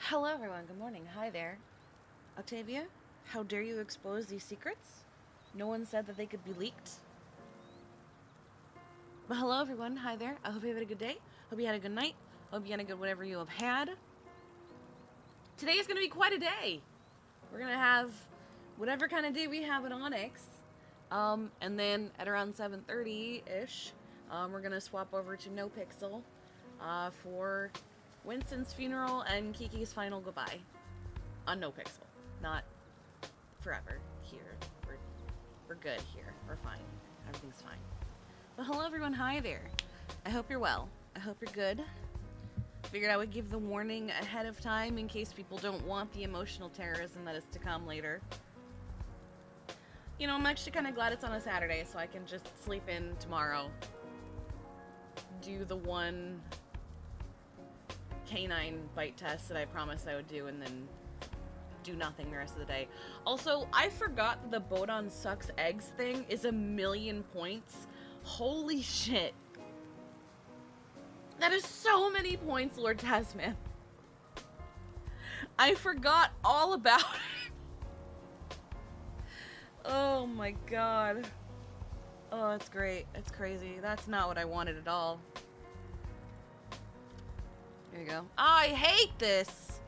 Hello everyone, good morning. Hi there. Octavia, how dare you expose these secrets? No one said that they could be leaked. But hello everyone, hi there. I hope you had a good day. Hope you had a good night. Hope you had a good whatever you have had. Today is going to be quite a day. We're going to have whatever kind of day we have at ONX. And then at around 7:30-ish, we're going to swap over to No Pixel for Winston's funeral and Kiki's final goodbye. On No Pixel. Not forever here. We're good here. We're fine. Everything's fine. But hello everyone, hi there. I hope you're well. I hope you're good. Figured I would give the warning ahead of time in case people don't want the emotional terrorism that is to come later. You know, I'm actually kind of glad it's on a Saturday so I can just sleep in tomorrow. Do the one canine bite test that I promised I would do and then do nothing the rest of the day. Also, I forgot that the Bodon sucks eggs thing is 1,000,000 points. Holy shit. That is so many points, Lord Tasman. I forgot all about it. Oh my god. Oh, it's great. It's crazy. That's not what I wanted at all. Here you go. I hate this.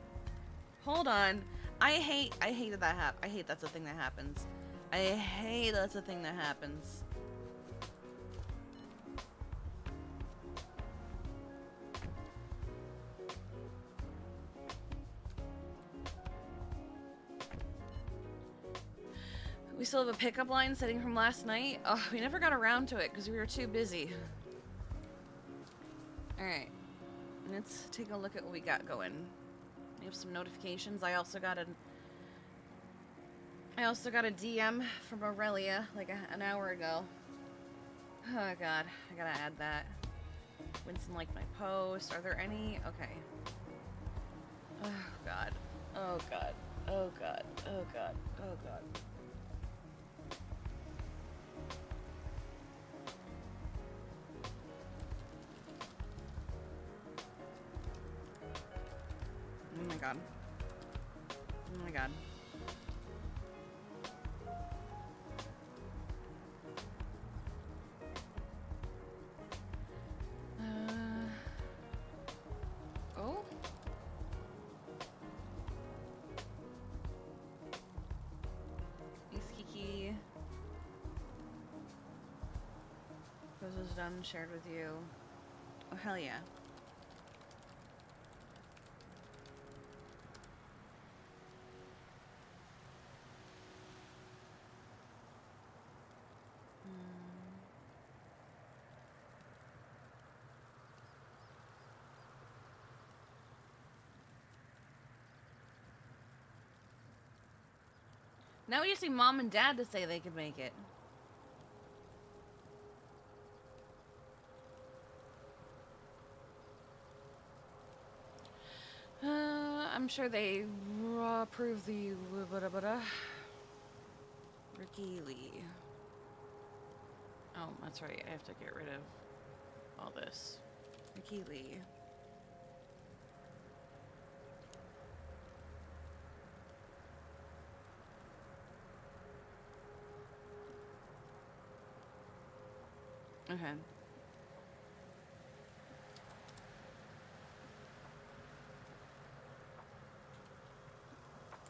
Hold on. I hate that I hate that's a thing that happens. I hate that's a thing that happens. We still have a pickup line sitting from last night. Oh, we never got around to it because we were too busy. Alright. Let's take a look at what we got going. We have some notifications. I also got a DM from Aurelia like an hour ago. Oh god, I gotta add that. Winston liked my post. Are there any? Okay. Oh god. Oh god. Oh god. Oh god. Oh god. Oh my god. Oh my god. Oh? Thanks, Kiki. This was done, shared with you. Oh, hell yeah. Now we just need mom and dad to say they could make it. I'm sure they approve the Ricky Lee. Oh, that's right. I have to get rid of all this. Ricky Lee. Okay.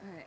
Alright.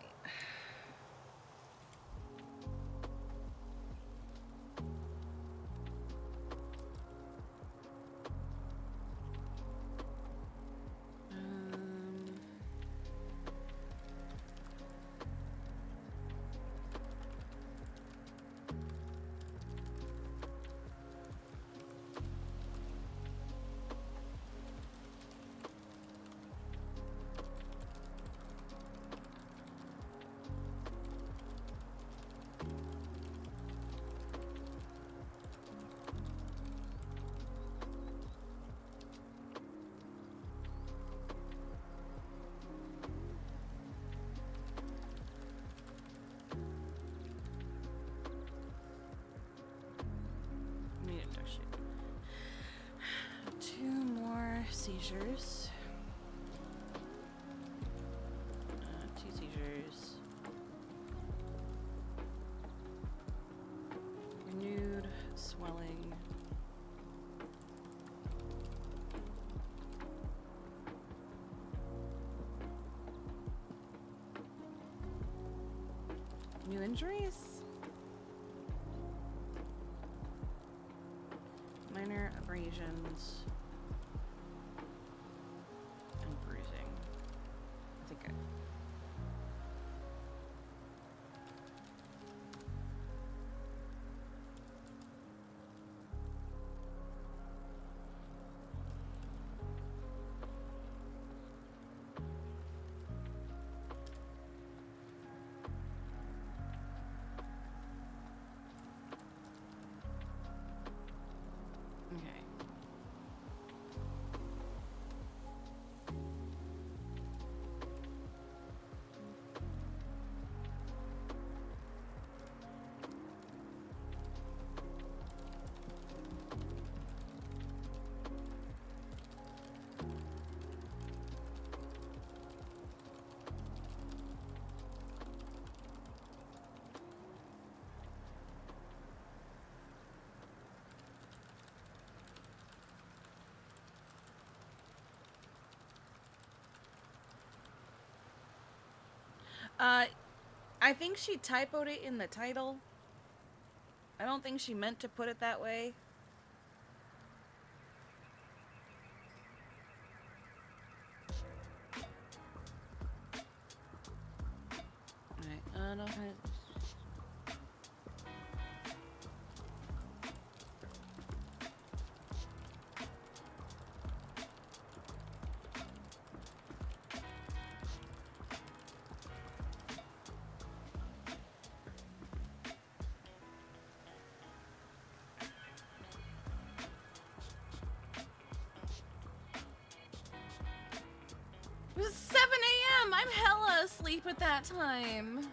Two more seizures. swelling. New injuries? Minor abrasions and bruising. I think I think she typoed it in the title. I don't think she meant to put it that way. Alright, no. It was 7 a.m. I'm hella asleep at that time.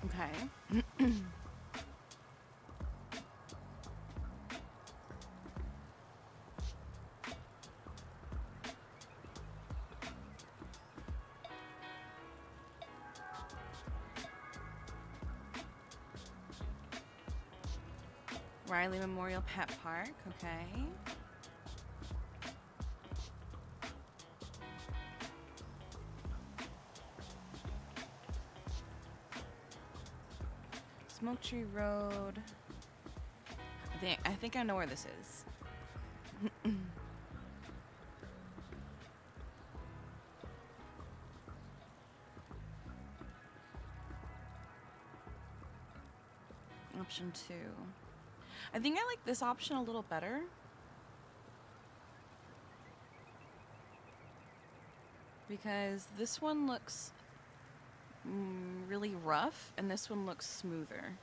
Okay. Riley Memorial Pet Park, okay. Smoke Tree Road. I think I know where this is. Option 2. I think I like this option a little better. Because this one looks really rough, and this one looks smoother.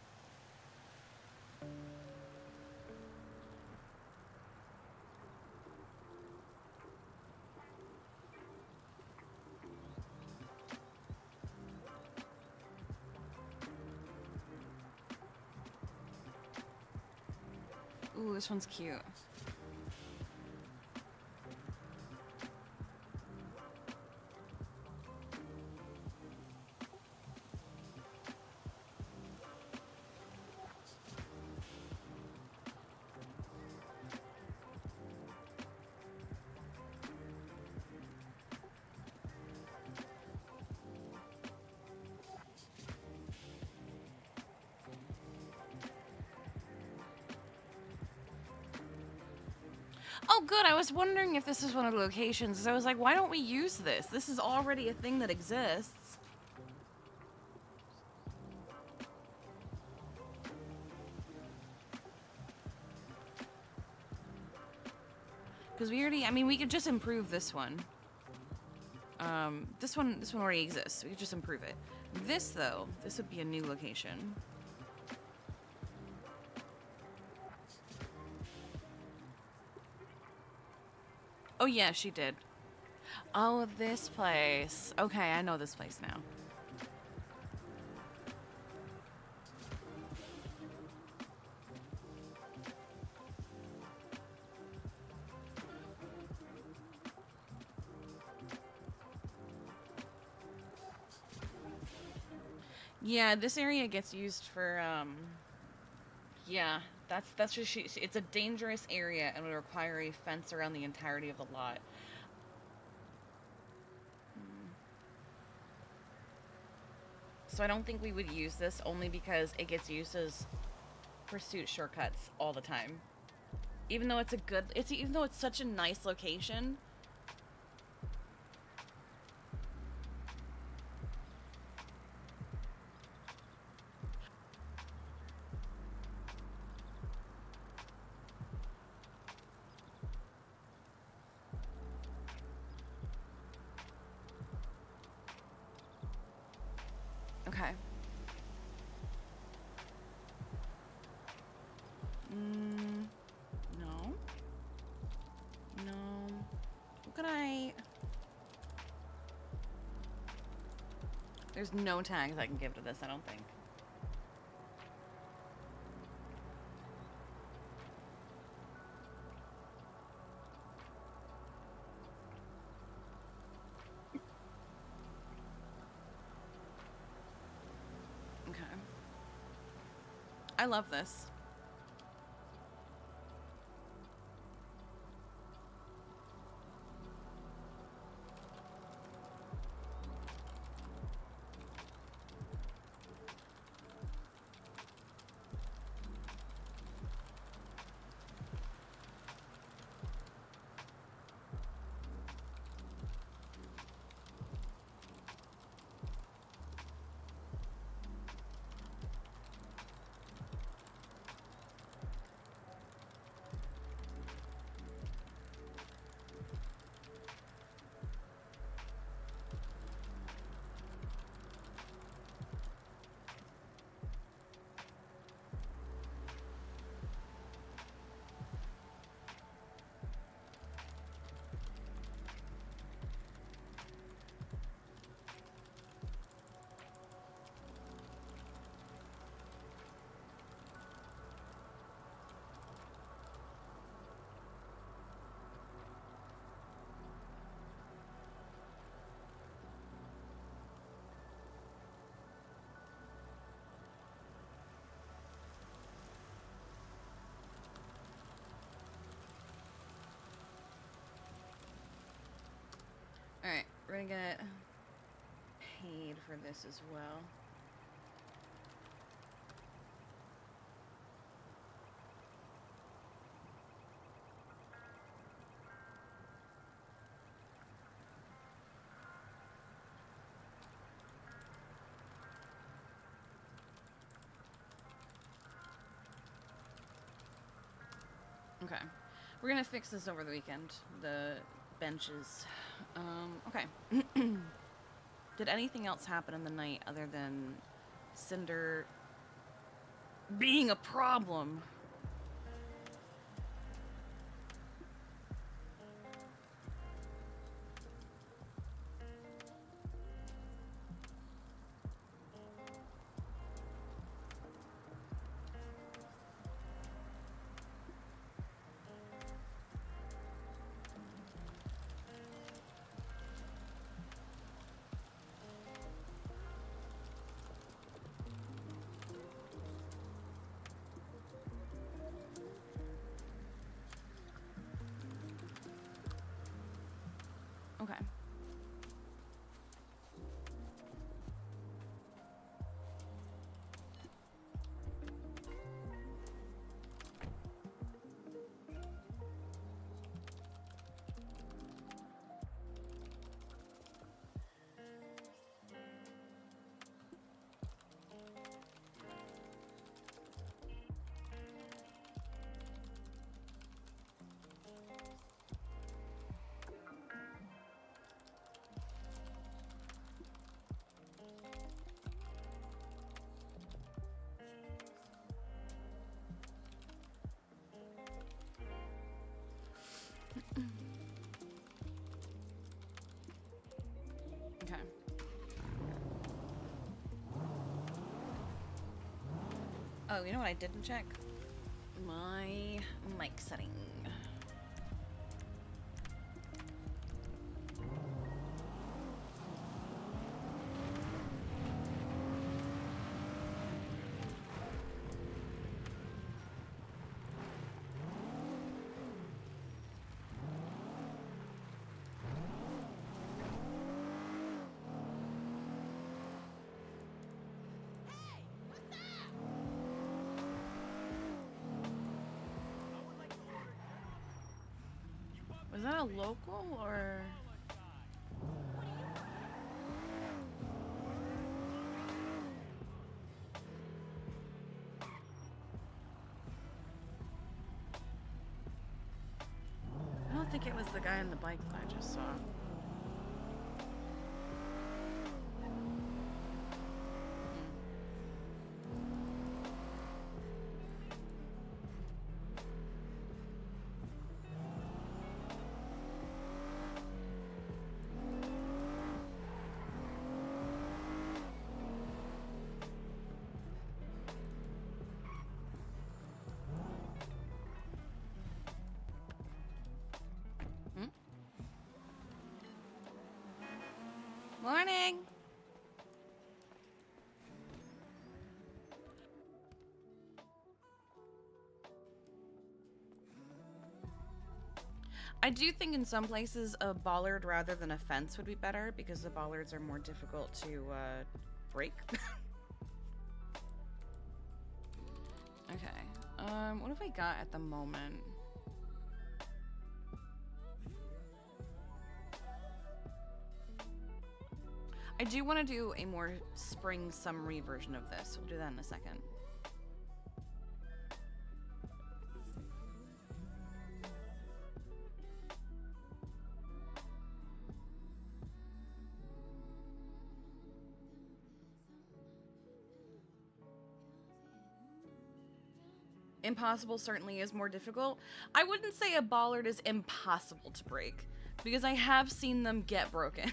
Ooh, this one's cute. Oh, good. I was wondering if this is one of the locations. I was like, why don't we use this? This is already a thing that exists. Because we already, I mean, we could just improve this one. This one already exists. We could just improve it. This, though, this would be a new location. Oh, yeah, she did. Oh, this place. Okay, I know this place now. Yeah, this area gets used for, yeah, that's just, it's a dangerous area and would require a fence around the entirety of the lot. So I don't think we would use this only because it gets used as pursuit shortcuts all the time. Even though even though it's such a nice location. Okay. No. No. What could I... There's no tags I can give to this, I don't think. Okay. I love this. Alright, we're gonna get paid for this as well. Okay. We're gonna fix this over the weekend. The benches. Okay. Did anything else happen in the night other than Cinder being a problem? Oh, you know what I didn't check? My mic setting. Was that a local or? I don't think it was the guy on the bike that I just saw. Morning! I do think in some places a bollard rather than a fence would be better because the bollards are more difficult to break. Okay. What have I got at the moment? I do want to do a more spring summery version of this. We'll do that in a second. Impossible certainly is more difficult. I wouldn't say a bollard is impossible to break because I have seen them get broken.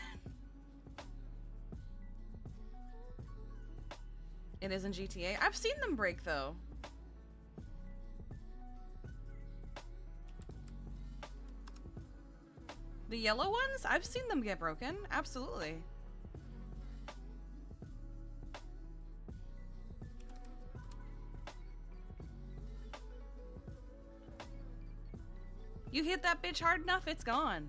It is in GTA. I've seen them break though. The yellow ones? I've seen them get broken. Absolutely. You hit that bitch hard enough, it's gone.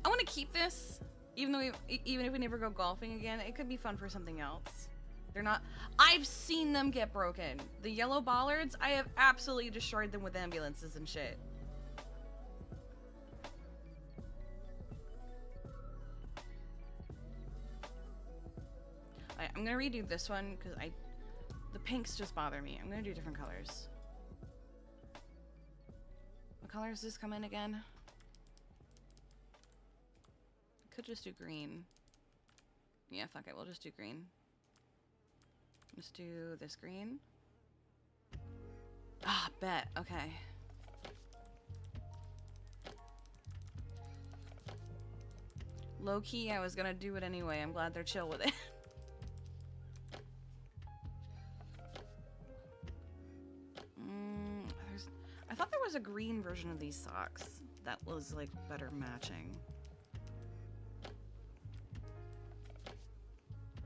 I want to keep this, even if we never go golfing again. It could be fun for something else. They're not. I've seen them get broken. The yellow bollards, I have absolutely destroyed them with ambulances and shit. I'm gonna redo this one because the pinks just bother me. I'm gonna do different colors. What color does this come in again? Could just do green. Yeah, fuck it. We'll just do green. Let's do this green. Ah, bet. Okay. Low key, I was gonna do it anyway. I'm glad they're chill with it. I thought there was a green version of these socks that was like better matching.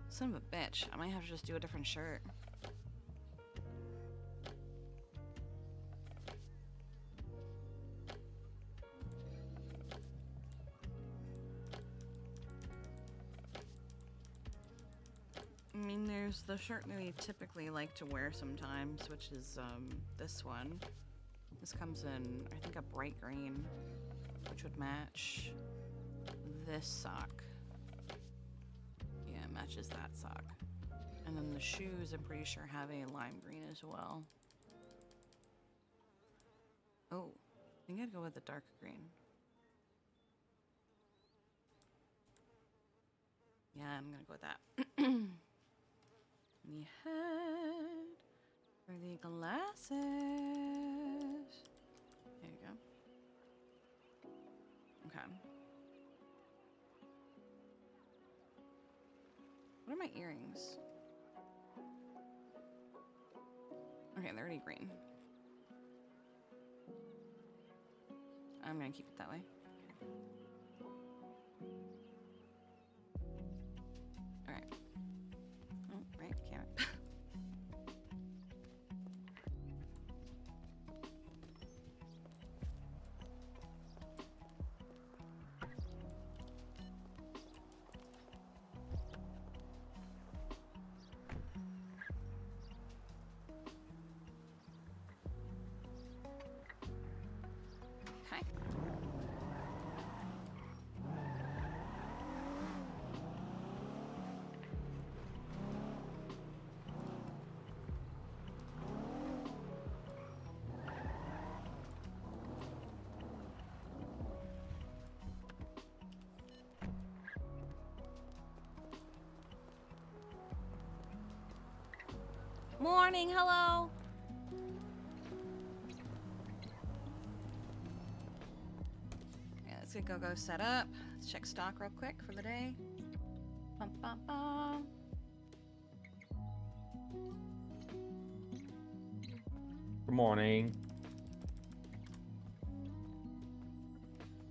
Son of a bitch. I might have to just do a different shirt. I mean, there's the shirt that we typically like to wear sometimes, which is this one. This comes in, I think, a bright green, which would match this sock. Yeah, it matches that sock. And then the shoes, I'm pretty sure, have a lime green as well. Oh, I think I'd go with the dark green. Yeah, I'm gonna go with that. The head for the glasses. There you go. Okay. What are my earrings? Okay, they're already green. I'm gonna keep it that way. Alright. Oh, right, can't. Okay. Morning, hello. Yeah, let's get go set up. Let's check stock real quick for the day. Bum, bum, bum. Good morning.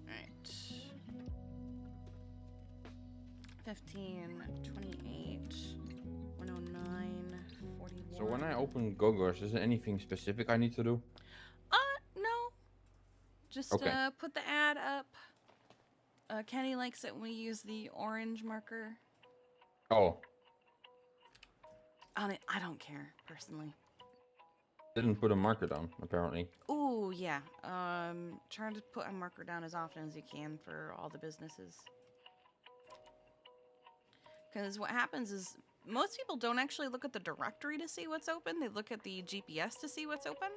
Alright. 15, 28, 109, 41. So when I open Gogos, is there anything specific I need to do? No. Just Okay. Put the ad up. Kenny likes it when we use the orange marker. Oh, On it, I don't care, personally. didn't put a marker down, apparently. Ooh, yeah. Try to put a marker down as often as you can for all the businesses. Because what happens is most people don't actually look at the directory to see what's open. They look at the GPS to see what's open.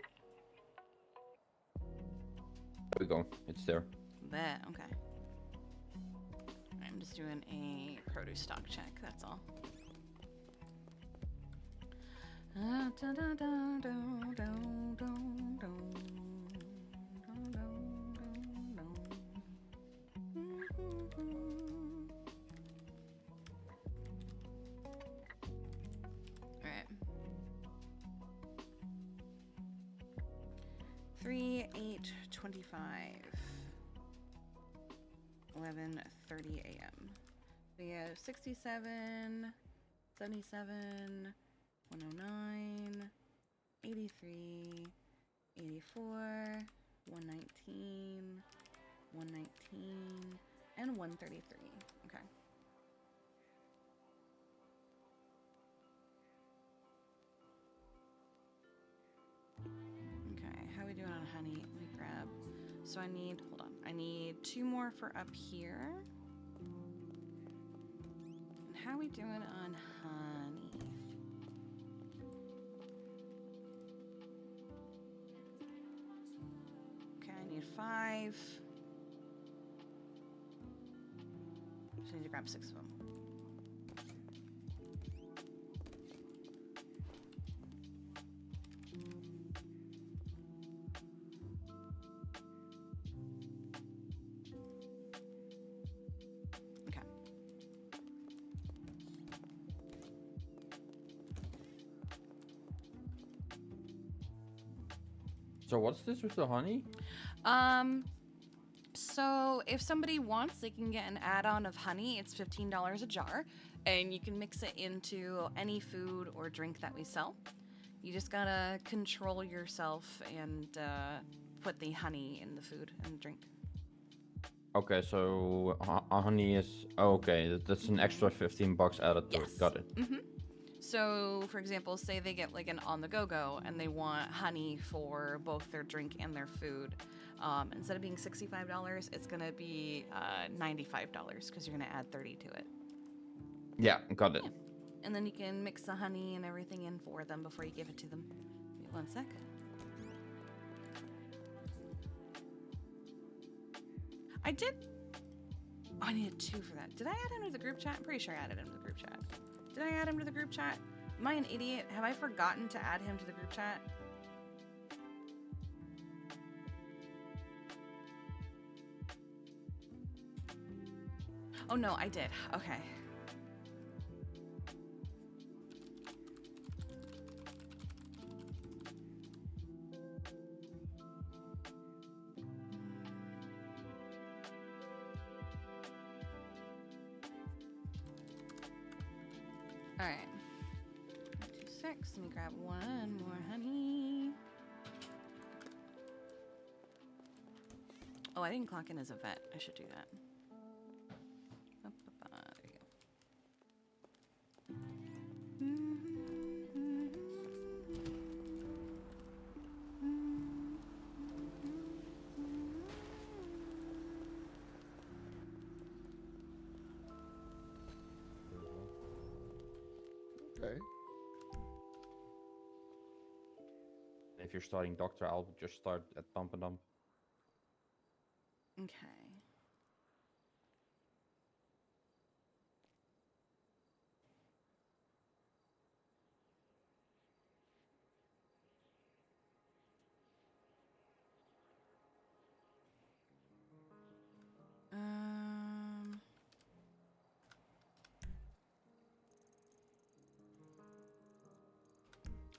There we go. It's there. Bet, okay. I'm just doing a produce stock check, that's all. Alright. 3, 8, 25. 11:30 a.m. We have 67, 77, 109, 83, 84, 119, 119, and 133. Okay. Okay, how are we doing on honey? Let me grab. So I need, hold on, I need 2 more for up here. And how are we doing on honey? Okay, I need 5. Just need to grab 6 of them. So what's this with the honey? So if somebody wants, they can get an add-on of honey. It's $15 a jar, and you can mix it into any food or drink that we sell. You just gotta control yourself and put the honey in the food and drink. Okay, so honey is okay. That's an extra $15 added to it. Got it. Mm-hmm. So, for example, say they get like an on-the-go and they want honey for both their drink and their food. Instead of being $65, it's gonna be $95 because you're gonna add 30 to it. Yeah, got it. Yeah. And then you can mix the honey and everything in for them before you give it to them. Wait 1 sec. I did. Oh, I needed 2 for that. Did I add him to the group chat? I'm pretty sure I added him to the group chat. Did I add him to the group chat? Am I an idiot? Have I forgotten to add him to the group chat? Oh no, I did. Okay. All right. 526. Let me grab one more honey. Oh, I didn't clock in as a vet. I should do that. There you go. Okay. If you're starting doctor, I'll just start at pump and dump. Okay.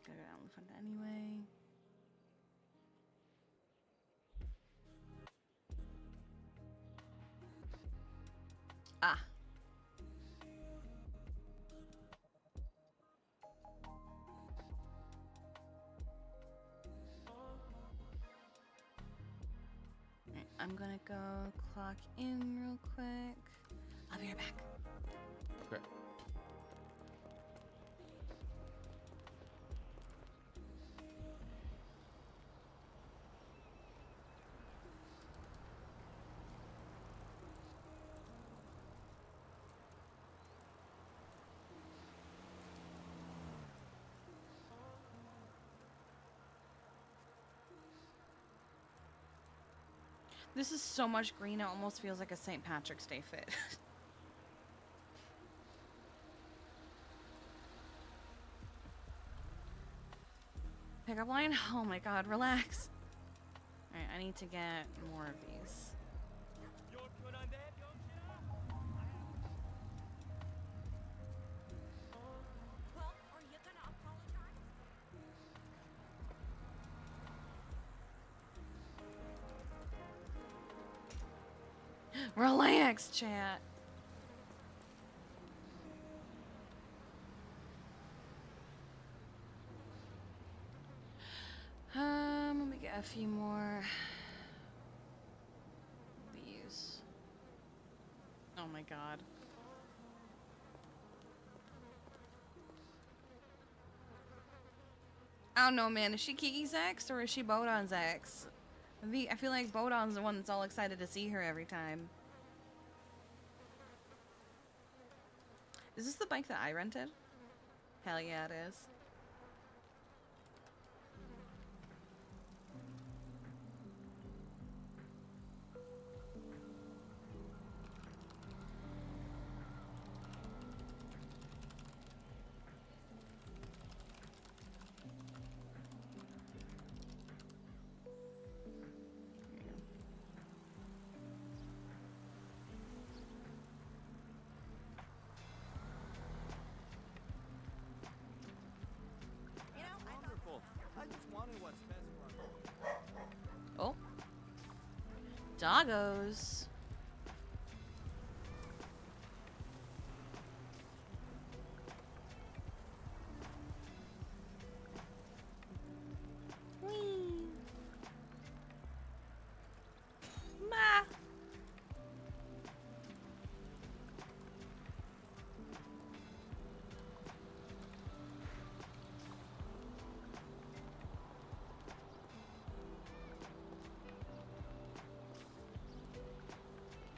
Gotta go down the front anyway. Ah. Right, I'm gonna go clock in real quick. I'll be right back. Okay. This is so much green, it almost feels like a St. Patrick's Day fit. Pickup line? Oh my god, relax. Alright, I need to get more of these. Relax, chat. Let me get a few more of these. Oh my god. I don't know, man. Is she Kiki's ex or is she Bodon's ex? I feel like Bodon's the one that's all excited to see her every time. Is this the bike that I rented? Hell yeah, it is. Oh. Doggos. Whee. Ma.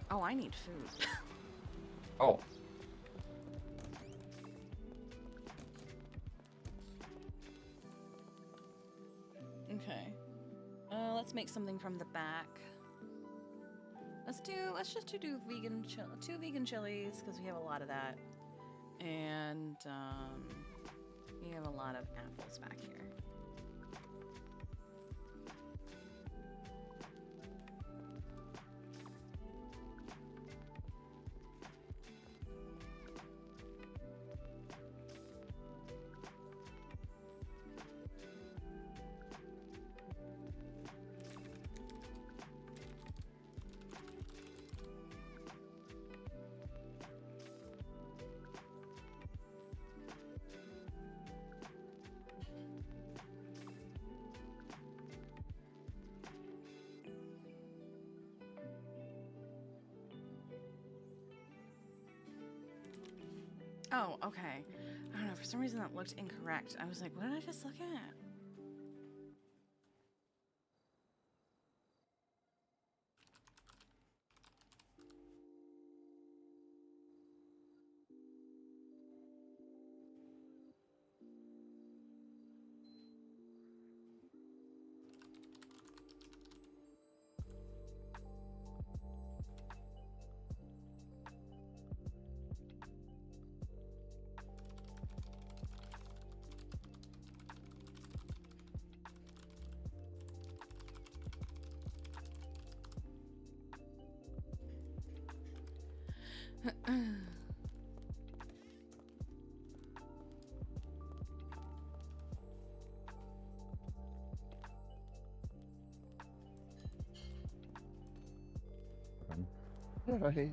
Oh, I need food. Oh. Okay. Let's make something from the back. Let's just do two vegan chilies because we have a lot of that. And we have a lot of apples back here. Oh, okay. I don't know. For some reason that looked incorrect. I was like, what did I just look at? Right.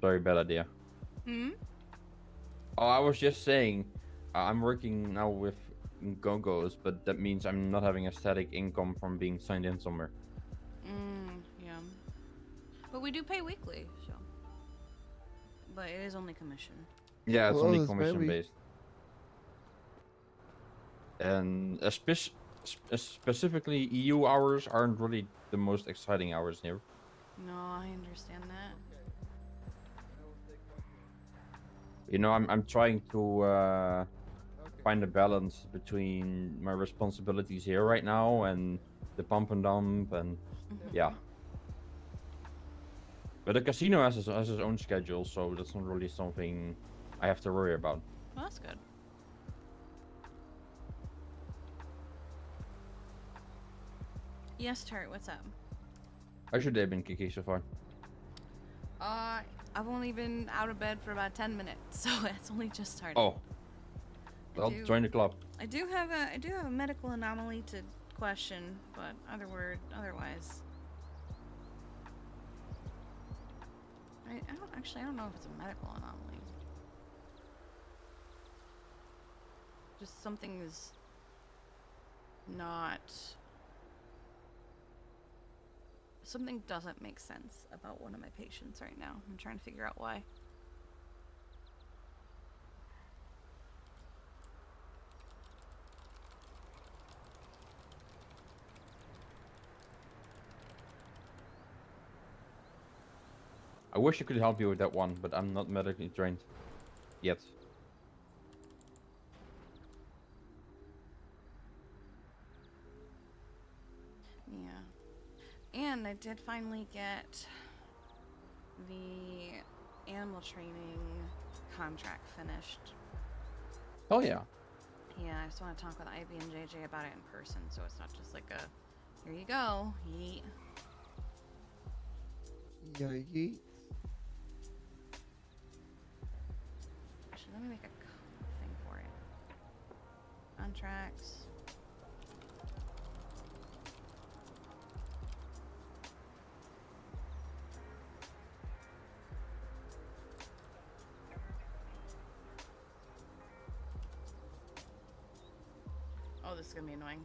Sorry, bad idea. Hmm? Oh, I was just saying, I'm working now with Go-Go's, but that means I'm not having a static income from being signed in somewhere. Yeah. But we do pay weekly, so. But it is only commission. Yeah, it's Well, only it's commission very. based. And specifically, EU hours aren't really the most exciting hours here. No, I understand that. You know, I'm trying to find a balance between my responsibilities here right now and the pump and dump and yeah. But the casino has its own schedule, so that's not really something I have to worry about. Well, that's good. Yes, Tart, what's up? How's your day been, Kiki, so far? I've only been out of bed for about 10 minutes, so it's only just started. Oh, well, join the club. I do have a medical anomaly to question, but otherwise. I don't know if it's a medical anomaly. Just something is not. Something doesn't make sense about one of my patients right now. I'm trying to figure out why. I wish I could help you with that one, but I'm not medically trained yet. Yeah. And I did finally get the animal training contract finished. Oh yeah. Yeah, I just want to talk with Ivy and JJ about it in person, so it's not just like a, here you go, yeet. Yeah, yeet. Actually, let me make a thing for it. Contracts. Oh, this is gonna be annoying.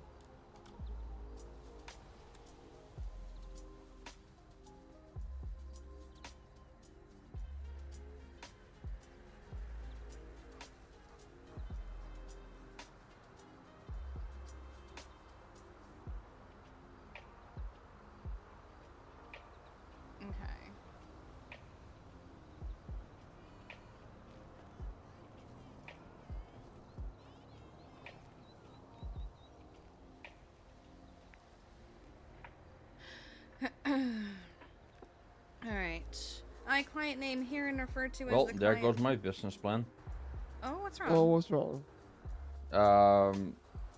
Okay. Alright. Client name here and referred to Well, as the there client. goes my business plan. Oh, what's Oh, wrong? what's wrong?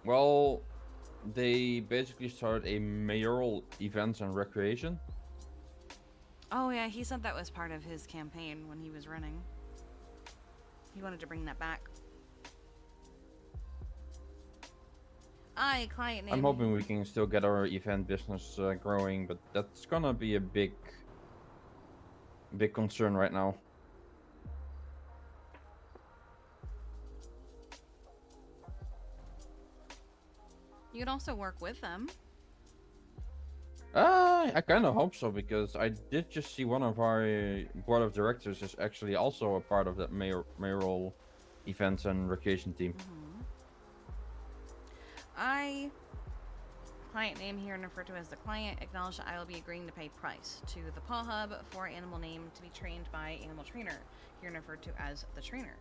Well, they basically started a mayoral events and recreation. Oh, yeah, he said that was part of his campaign when he was running. He wanted to bring that back. Client name. I'm hoping we can still get our event business growing, but that's gonna be a big concern right now. You could also work with them. I kind of hope so because I did just see one of our board of directors is actually also a part of that mayoral events and recreation team. I client name here and referred to as the client. Acknowledge that I will be agreeing to pay price to the paw hub for animal name to be trained by animal trainer here and referred to as the trainer.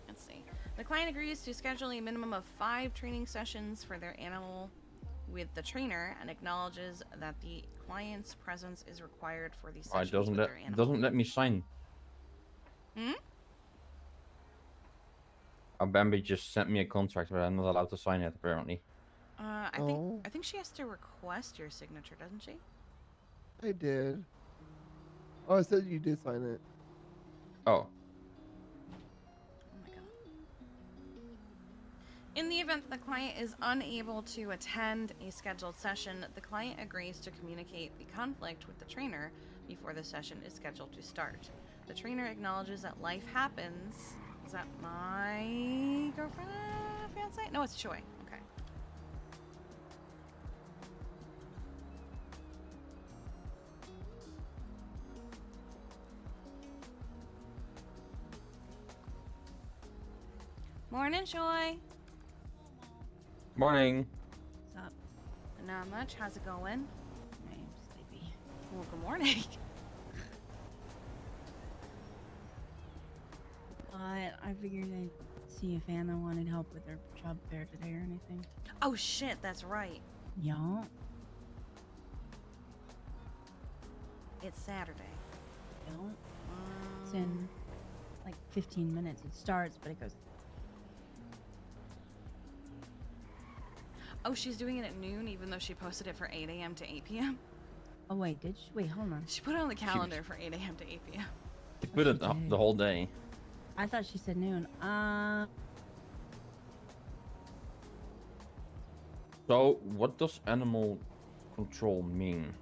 Let's see. The client agrees to schedule a minimum of 5 training sessions for their animal with the trainer and acknowledges that the client's presence is required for these Oh, it sessions with their animal. doesn't let me sign. Bambi just sent me a contract, but I'm not allowed to sign it apparently. I think she has to request your signature, doesn't she? I did. Oh, I said you did sign it. Oh. Oh my god. In the event that the client is unable to attend a scheduled session, the client agrees to communicate the conflict with the trainer before the session is scheduled to start. The trainer acknowledges that life happens. Is that my girlfriend? Fiance? No, it's Choi. Okay. Morning, Choi. Morning. What's up? Not much. How's it going? I'm sleepy. Well, good morning. But I figured I'd see if Anna wanted help with her job fair today or anything. Oh shit, that's right. Yeah. It's Saturday. Yeah. It's in like 15 minutes. It starts, but it goes. Oh, she's doing it at noon, even though she posted it for 8 a.m. to 8 p.m. Oh wait, did she? Wait, hold on. She put it on the calendar for 8 a.m. to 8 p.m. You put it the whole day. I thought she said noon. So, what does animal control mean?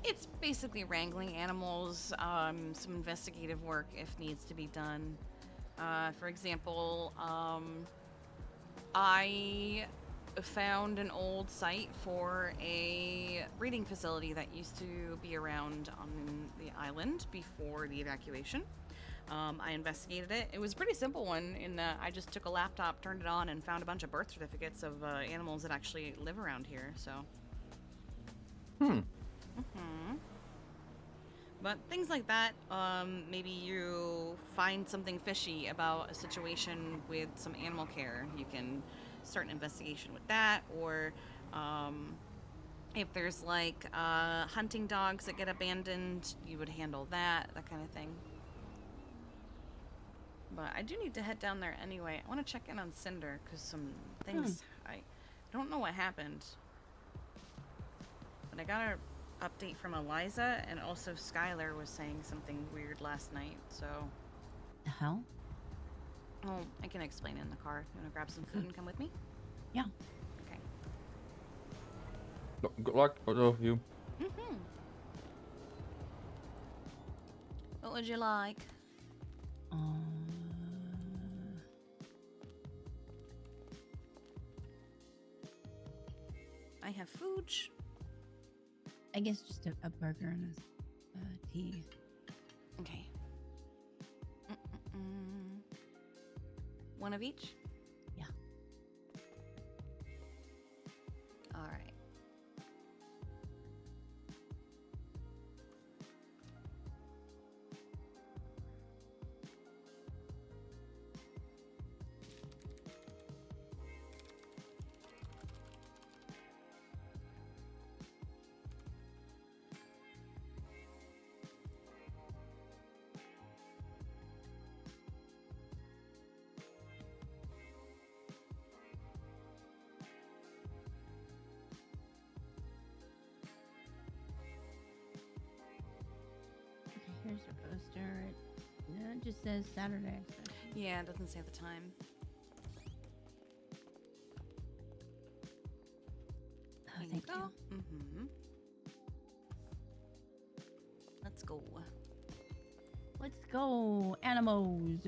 It's basically wrangling animals, some investigative work if needs to be done. For example, I found an old site for a breeding facility that used to be around on the island before the evacuation. I investigated it. It was a pretty simple one in that I just took a laptop, turned it on, and found a bunch of birth certificates of animals that actually live around here, so. But things like that, maybe you find something fishy about a situation with some animal care, you can start an investigation with that, or if there's like hunting dogs that get abandoned, you would handle that kind of thing. But I do need to head down there anyway. I want to check in on Cinder, because some things, I don't know what happened. But I got an update from Eliza, and also Skylar was saying something weird last night, so... The hell? Oh, I can explain in the car. You want to grab some food and come with me? Yeah. Okay. Good luck, both of you. Mm-hmm. What would you like? I have food. I guess just a burger and a tea. Okay. One of each? Yeah. All right. Here's your poster. It just says Saturday. So. Yeah, it doesn't say the time. Oh, thank you. Mm-hmm. Mm-hmm. Let's go. Let's go, animals.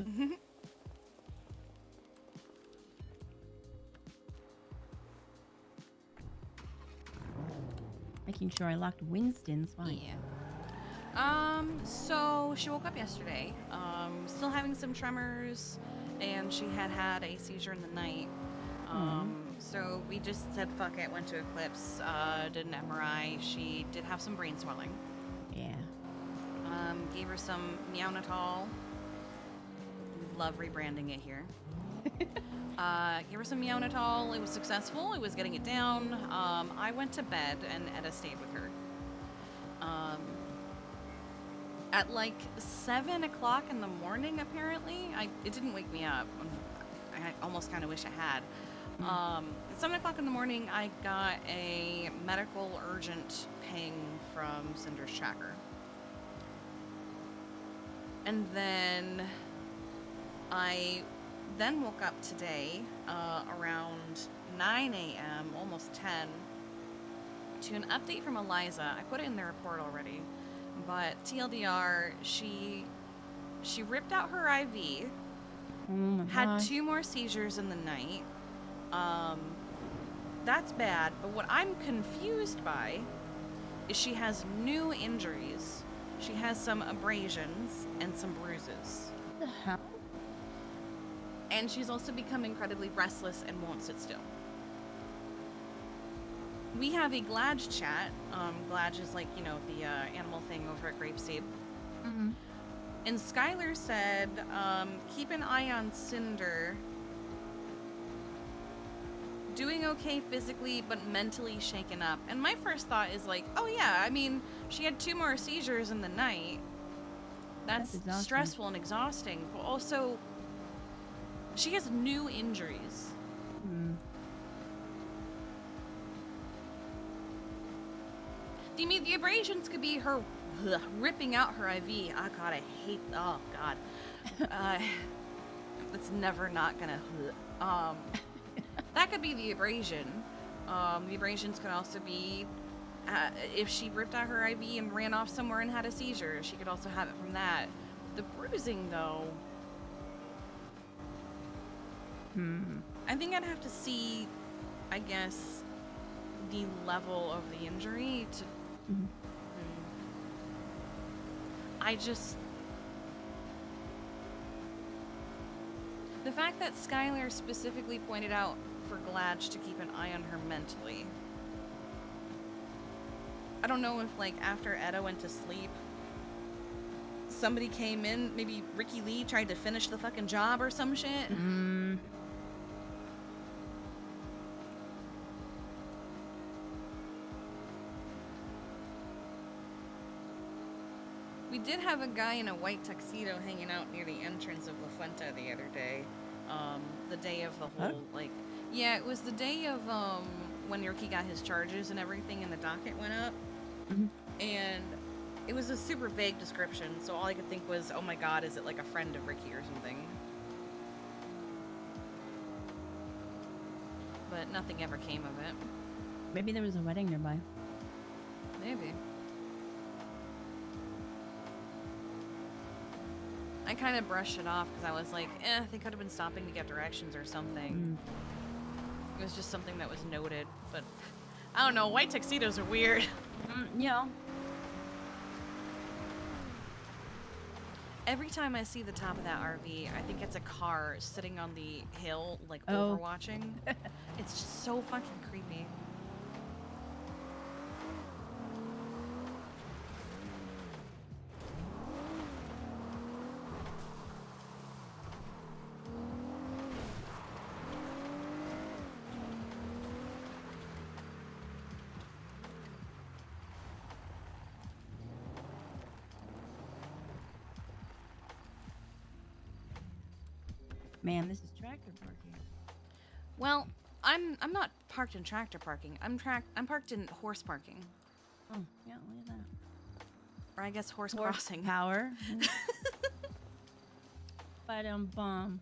Making sure I locked Winston's fine. Yeah. So she woke up yesterday, still having some tremors, and she had a seizure in the night. So we just said fuck it, went to Eclipse, did an MRI. She did have some brain swelling. Yeah. Gave her some Meownatol. We love rebranding it here. Gave her some Meownatol. It was successful. It was getting it down. I went to bed and Etta stayed with her. At like 7 o'clock in the morning, apparently, it didn't wake me up. I almost kind of wish I had. At 7 o'clock in the morning, I got a medical urgent ping from Cinder's tracker. And then I woke up today around 9 a.m., almost 10, to an update from Eliza. I put it in the report already, but TLDR, she ripped out her IV, Oh my had gosh. 2 more seizures in the night. That's bad, but what I'm confused by is she has new injuries. She has some abrasions and some bruises. What the hell? And she's also become incredibly restless and won't sit still. We have a Gladge chat. Gladge is like, the animal thing over at Grapeseed. Mm-hmm. And Skylar said, keep an eye on Cinder. Doing okay physically, but mentally shaken up. And my first thought is like, oh yeah, I mean, she had 2 more seizures in the night. That's exhausting. stressful and exhausting. But also, she has new injuries. Do you mean the abrasions could be her ripping out her IV? Oh god, I hate. Oh god, it's never not gonna. That could be the abrasion. The abrasions could also be if she ripped out her IV and ran off somewhere and had a seizure. She could also have it from that. The bruising, though. I think I'd have to see, I guess, the level of the injury to. I just. The fact that Skylar specifically pointed out for Gladge to keep an eye on her mentally. I don't know if, like, after Etta went to sleep, somebody came in, maybe Ricky Lee tried to finish the fucking job or some shit. We did have a guy in a white tuxedo hanging out near the entrance of La Fuente the other day. The day of the whole, like... Yeah, it was the day of, when Ricky got his charges and everything and the docket went up. And it was a super vague description, so all I could think was, oh my god, is it like a friend of Ricky or something? But nothing ever came of it. Maybe there was a wedding nearby. Maybe. I kind of brushed it off because I was like, they could have been stopping to get directions or something. It was just something that was noted, but I don't know, white tuxedos are weird. Yeah. Every time I see the top of that RV, I think it's a car sitting on the hill, like, Oh. overwatching. It's just so fucking creepy. Man, this is tractor parking. Well, I'm not parked in tractor parking. I'm parked in horse parking. Oh, yeah, look at that. Or I guess horse crossing. Power. Bum.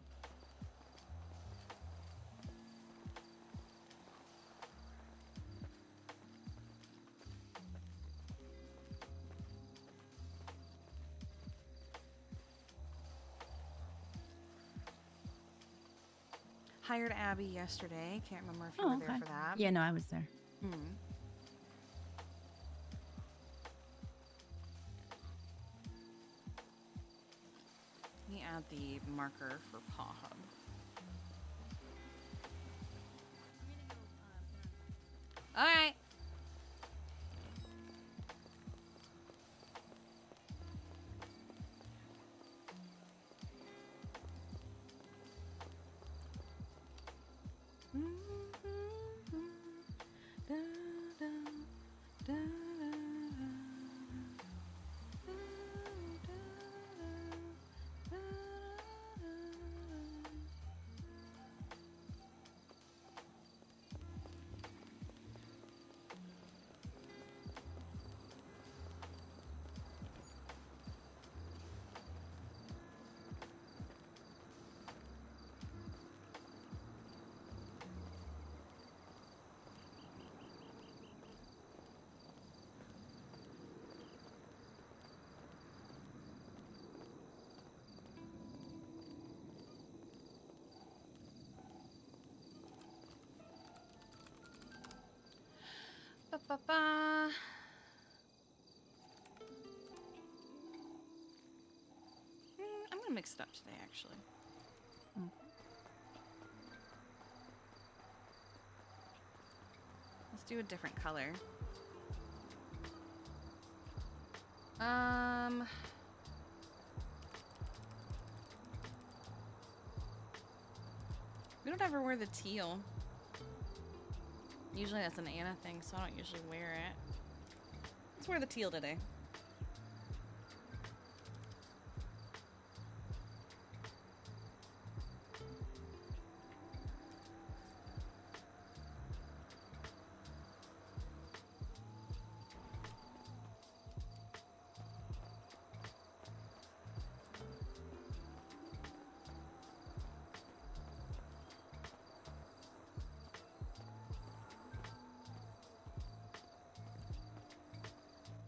hired Abby yesterday. Can't remember if you Oh, were there okay. for that. Yeah, no, I was there. Hmm. Let me add the marker for Paw Hub. All right. Ba-ba-ba. I'm gonna mix it up today, actually. Okay. Let's do a different color. We don't ever wear the teal. Usually that's an Anna thing, so I don't usually wear it. Let's wear the teal today.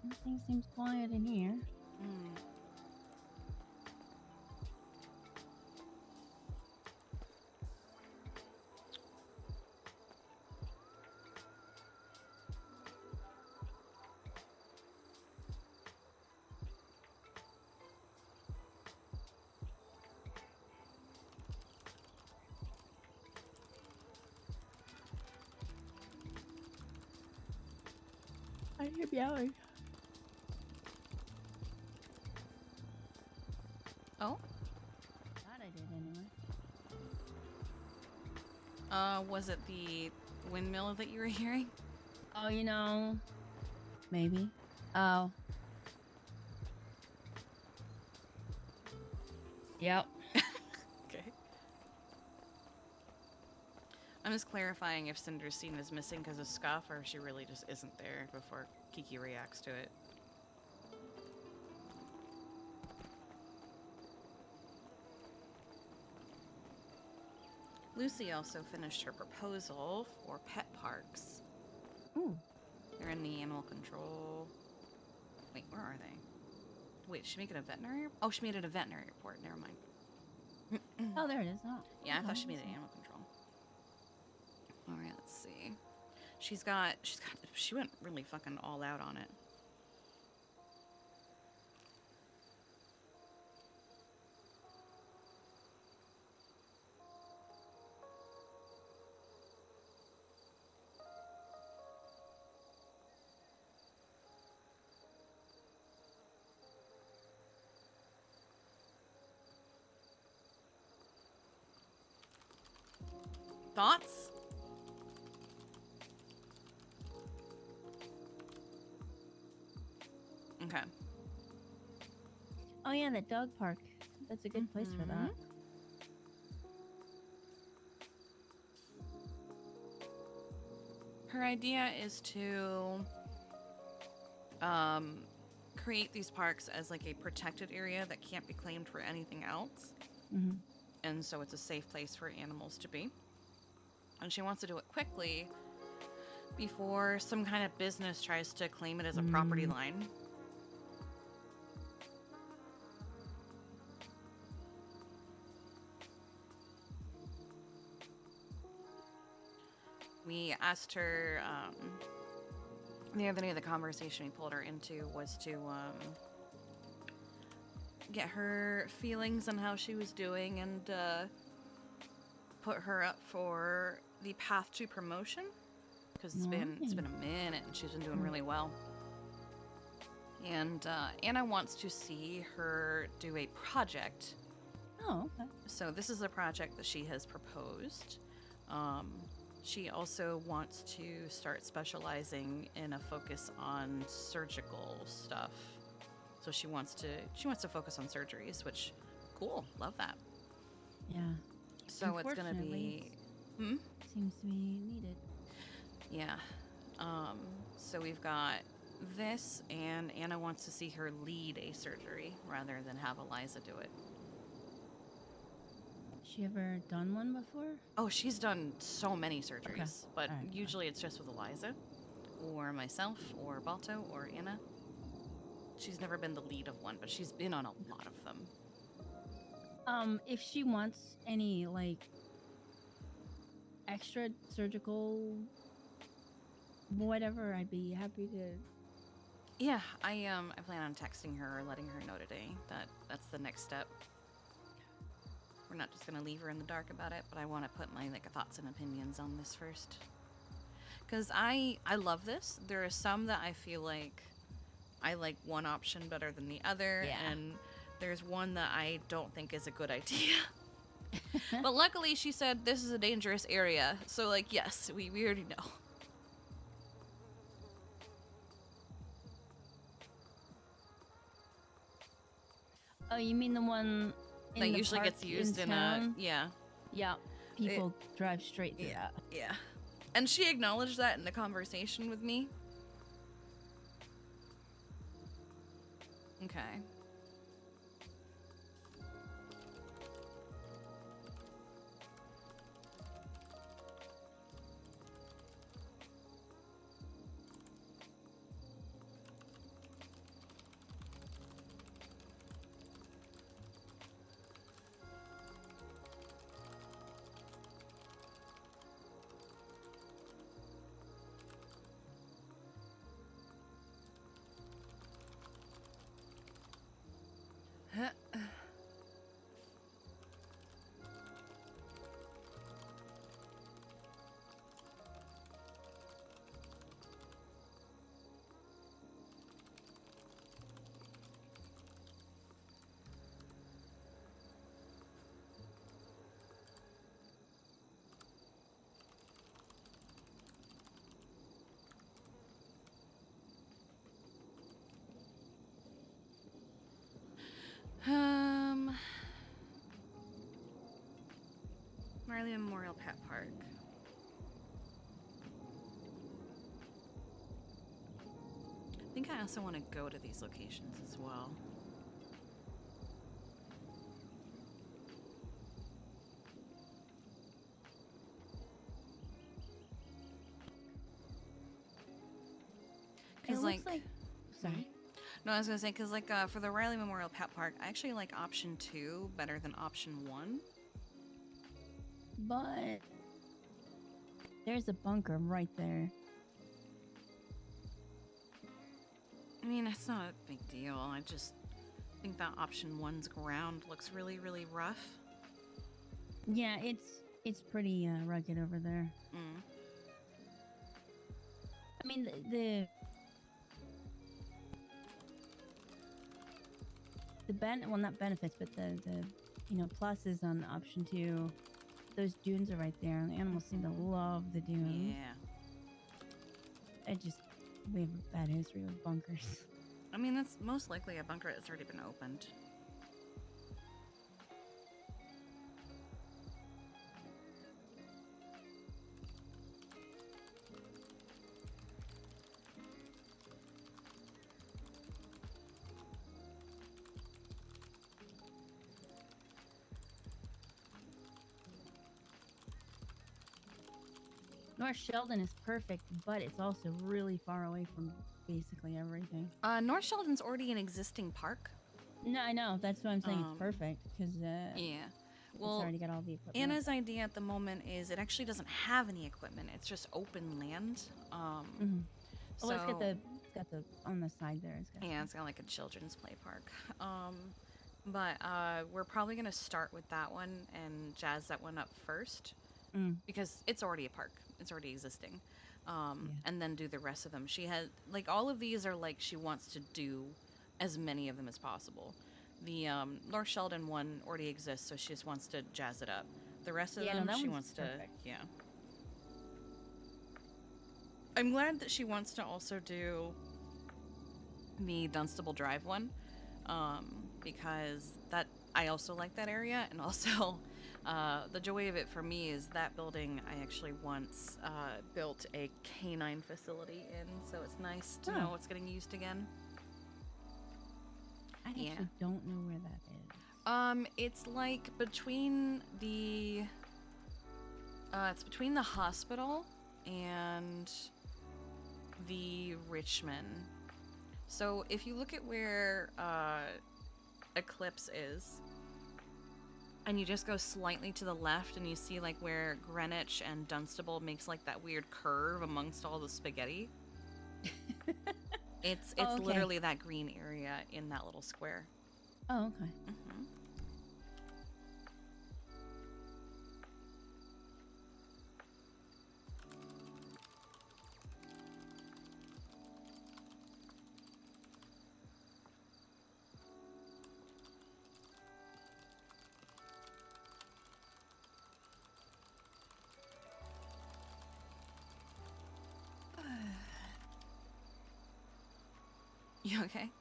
Everything seems quiet in here. Mm. I hear meowing. Oh? Thought I did anyway. Was it the windmill that you were hearing? Oh, you know, maybe. Oh. Yep. Okay. I'm just clarifying if Cinder's scene is missing because of Scuff or if she really just isn't there before Kiki reacts to it. Lucy also finished her proposal for pet parks. Ooh. They're in the animal control. Wait, where are they? Wait, did she make it a veterinary? Oh, she made it a veterinary report. Never mind. Oh, there it is. Oh. Yeah, I Okay, thought she made it awesome. animal control. All right, let's see. She went really fucking all out on it. Thoughts? Okay. Oh yeah, that dog park. That's a good place for that. Her idea is to create these parks as like a protected area that can't be claimed for anything else. Mm-hmm. And so it's a safe place for animals to be. And she wants to do it quickly before some kind of business tries to claim it as a property line. We asked her, the other day, the conversation we pulled her into was to get her feelings on how she was doing and put her up for the path to promotion, because it's been a minute and she's been doing really well. And Anna wants to see her do a project. Oh, okay. So this is a project that she has proposed. She also wants to start specializing in a focus on surgical stuff. So she wants to focus on surgeries, which cool, love that. Yeah. So it's gonna be Seems to be needed. yeah. So we've got this, and Anna wants to see her lead a surgery rather than have Eliza do it. She ever done one before? Oh, she's done so many surgeries, but Alright, usually it's just with Eliza, or myself, or Balto, or Anna. She's never been the lead of one, but she's been on a lot of them. If she wants any like extra surgical whatever, I'd be happy to. Yeah, I plan on texting her or letting her know today that that's the next step. We're not just gonna leave her in the dark about it, but I want to put my thoughts and opinions on this first. Cause I love this. There are some that I feel like I like one option better than the other, Yeah. and there's one that I don't think is a good idea. But luckily, she said this is a dangerous area, so yes, we already know. Oh, you mean the one in That the usually park gets used in town? yeah. Yeah, people drive straight through that. Yeah. And she acknowledged that in the conversation with me. Okay. Marley Memorial Pet Park. I think I also want to go to these locations as well. It Because looks like. Sorry. No, I was gonna say because for the Riley Memorial Pet Park, I actually like option 2 better than option 1. But there's a bunker right there. I mean, it's not a big deal. I just think that option 1's ground looks really, really rough. Yeah, it's pretty rugged over there. Mm. I mean, well, not benefits, but the pluses on option 2. Those dunes are right there, and the animals seem to love the dunes. Yeah. We have a bad history with bunkers. I mean, that's most likely a bunker that's already been opened. North Sheldon is perfect, but it's also really far away from basically everything. North Sheldon's already an existing park. No, I know. That's why I'm saying it's perfect, because... Yeah. Well, it's already got all the equipment. Anna's idea at the moment is it actually doesn't have any equipment. It's just open land. Mm-hmm. So Well, it's got the on the side there. It's got yeah, it's got like a children's play park. But we're probably gonna start with that one and jazz that one up first because it's already a park. It's already existing. Yeah. And then do the rest of them. She has like all of these are like she wants to do as many of them as possible. The North Sheldon one already exists, so she just wants to jazz it up. The rest of Yeah, no, them that she one's wants to perfect. yeah. I'm glad that she wants to also do the Dunstable Drive one, because that I also like that area, and also the joy of it for me is that building I actually once built a canine facility in, so it's nice to know it's getting used again. I actually don't know where that is. It's like between the hospital and the Richmond. So if you look at where Eclipse is, and you just go slightly to the left, and you see like where Greenwich and Dunstable makes like that weird curve amongst all the spaghetti. It's Oh, okay. literally that green area in that little square. Oh, okay. Mm-hmm. You okay?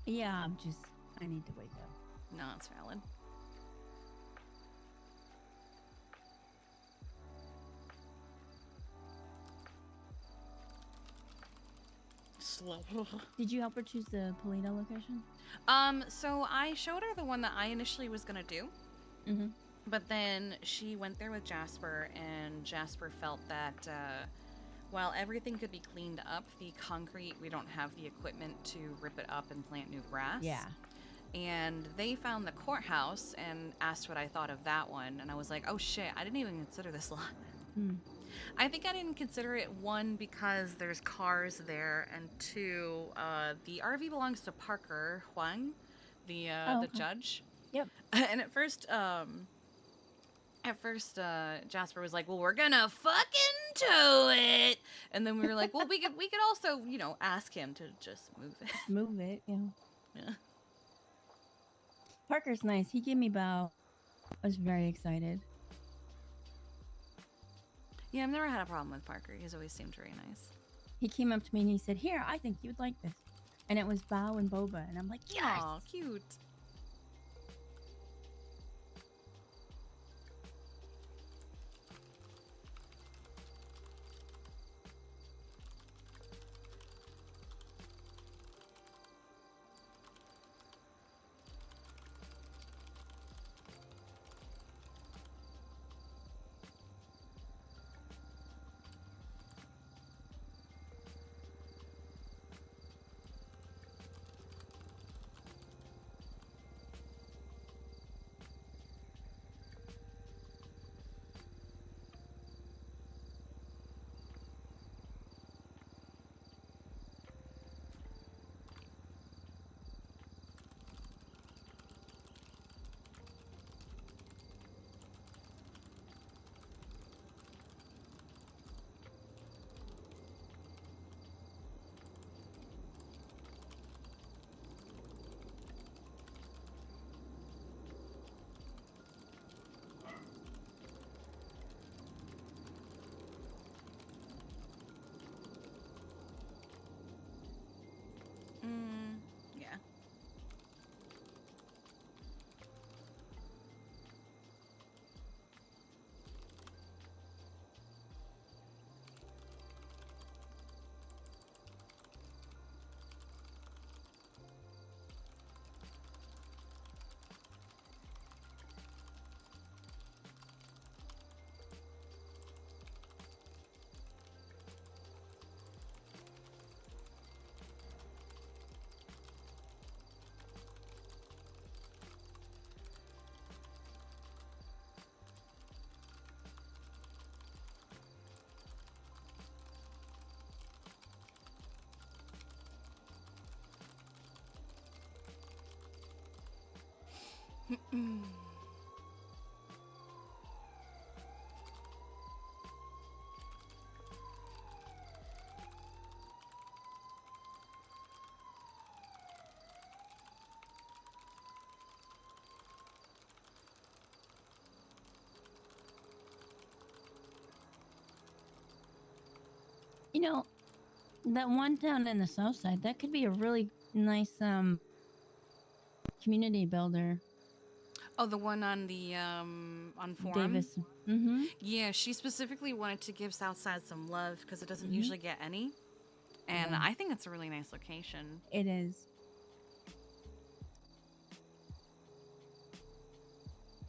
Yeah, I need to wake up. No, it's valid. Slow. Did you help her choose the Polito location? So I showed her the one that I initially was gonna do. Mm-hmm. But then she went there with Jasper, and Jasper felt that while everything could be cleaned up, the concrete, we don't have the equipment to rip it up and plant new grass. Yeah. And they found the courthouse and asked what I thought of that one. And I was like, oh shit, I didn't even consider this lot. I think I didn't consider it, one, because there's cars there, and two, the RV belongs to Parker Huang, the judge. Yep. And at first, Jasper was like, well, we're gonna fucking tow it. And then we were like, well, we could also, ask him to just move it. Move it, yeah. Yeah. Parker's nice. He gave me bow. I was very excited. Yeah, I've never had a problem with Parker. He's always seemed very nice. He came up to me and he said, here, I think you would like this. And it was Bao and Boba. And I'm like, yes! Aw, cute. You know, that one down in the south side, that could be a really nice community builder. Oh, the one on the on forum. Davis. Mm-hmm. Yeah, she specifically wanted to give Southside some love because it doesn't Mhm. usually get any, and Yeah. I think it's a really nice location. It is.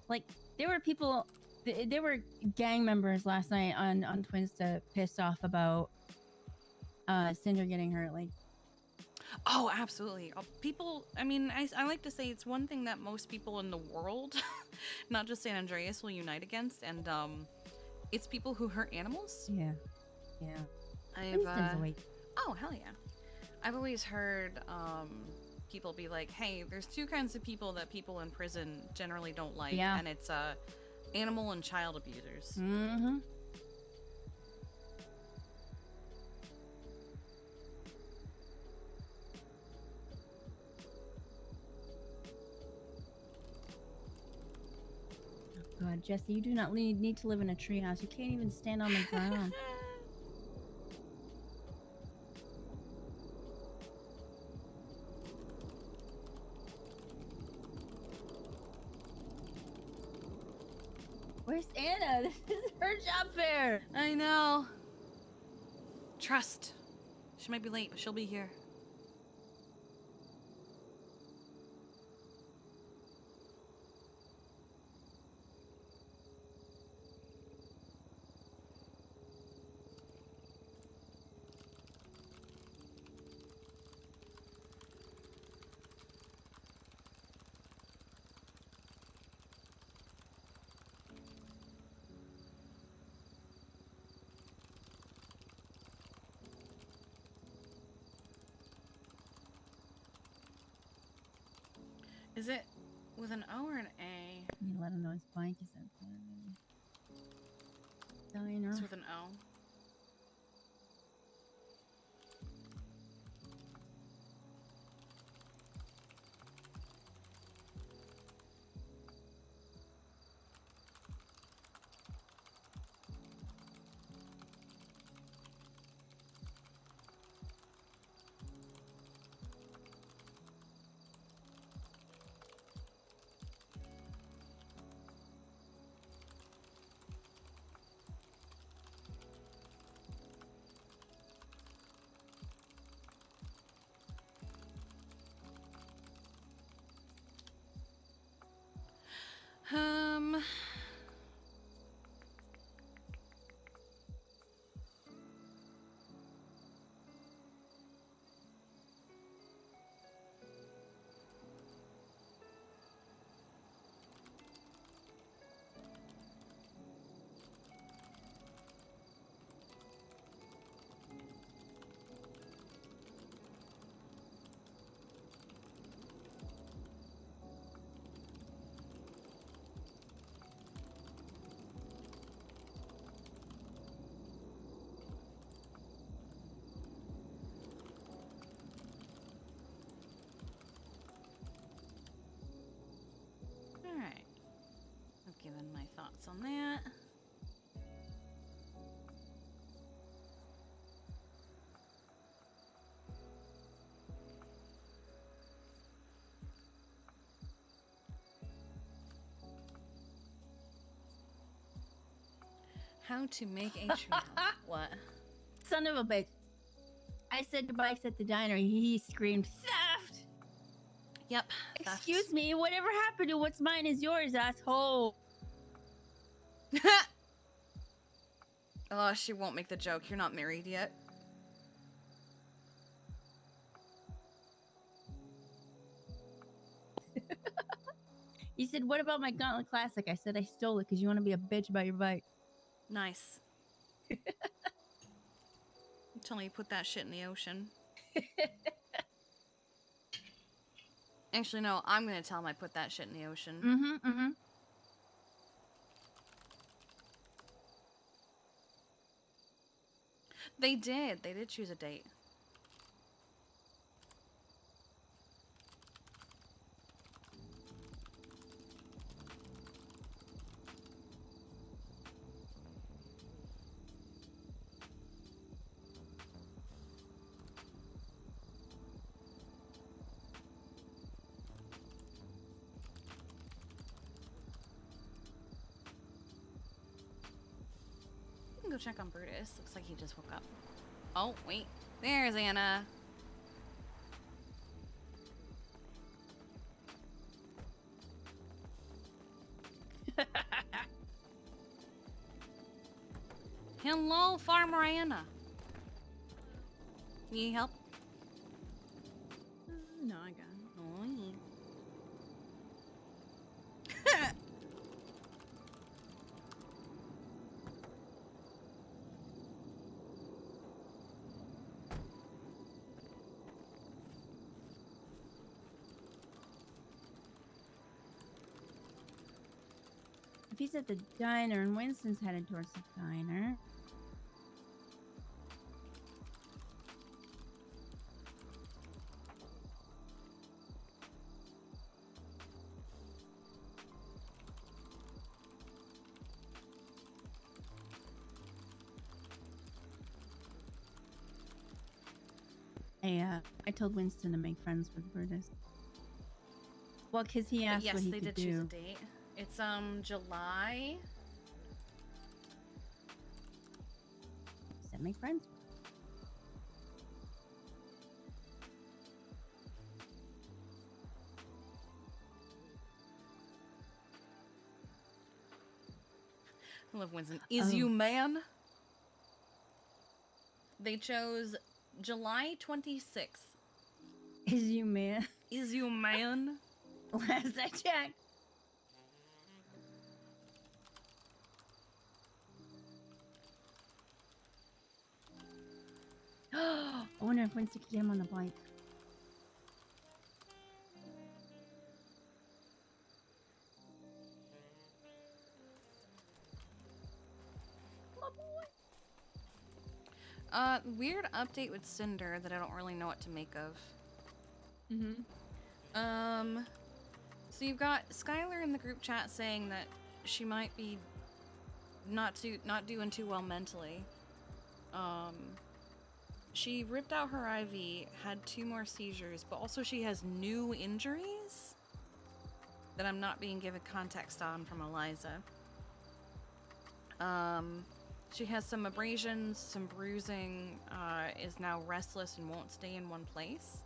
Like, there were people, there were gang members last night on Twinsta pissed off about Cinder getting hurt. Like, Oh, absolutely. People, I mean, I like to say it's one thing that most people in the world, not just San Andreas, will unite against, and it's people who hurt animals. yeah. Yeah. I've, Winston's awake. oh, hell yeah. I've always heard people be like, hey, there's two kinds of people that people in prison generally don't like, Yeah. and it's animal and child abusers. Mm-hmm. God, Jesse, you do not need to live in a treehouse. You can't even stand on the ground. Where's Anna? This is her job fair. I know. Trust. She might be late, but she'll be here. Is it with an O or an A? You let him know his blank is up. Diner. It's with an O. Um. Alright. I've given my thoughts on that. How to make a treehouse. What? Son of a bitch. I said goodbye at the diner. He screamed, theft! Yep. theft. Excuse me, whatever happened to what's mine is yours, asshole? Oh, she won't make the joke. You're not married yet. He said, what about my Gauntlet Classic? I said, I stole it because you want to be a bitch about your bike. Nice. Until you put that shit in the ocean. Actually, no, I'm gonna tell him I put that shit in the ocean. Mm-hmm, mm-hmm. They did. They did choose a date. We can go check on Brutus. Looks like he just woke up. Oh, wait. There's Anna. Hello, Farmer Anna. Need help? No, I got it. Oh, yeah. If he's at the diner and Winston's headed towards the diner. I told Winston to make friends with Brutus. Well, because he asked yes, what he they could did choose a do. date. It's July. He said make friends. I love Winston. Is you Oh. man? They chose July 26th. Is you man? Is you man? Last I checked. I wonder if Winston could get him on the bike. Weird update with Cinder that I don't really know what to make of. Mm-hmm. So you've got Skylar in the group chat saying that she might be not doing too well mentally. She ripped out her IV, had 2 more seizures, but also she has new injuries that I'm not being given context on from Eliza. She has some abrasions, some bruising, is now restless and won't stay in one place.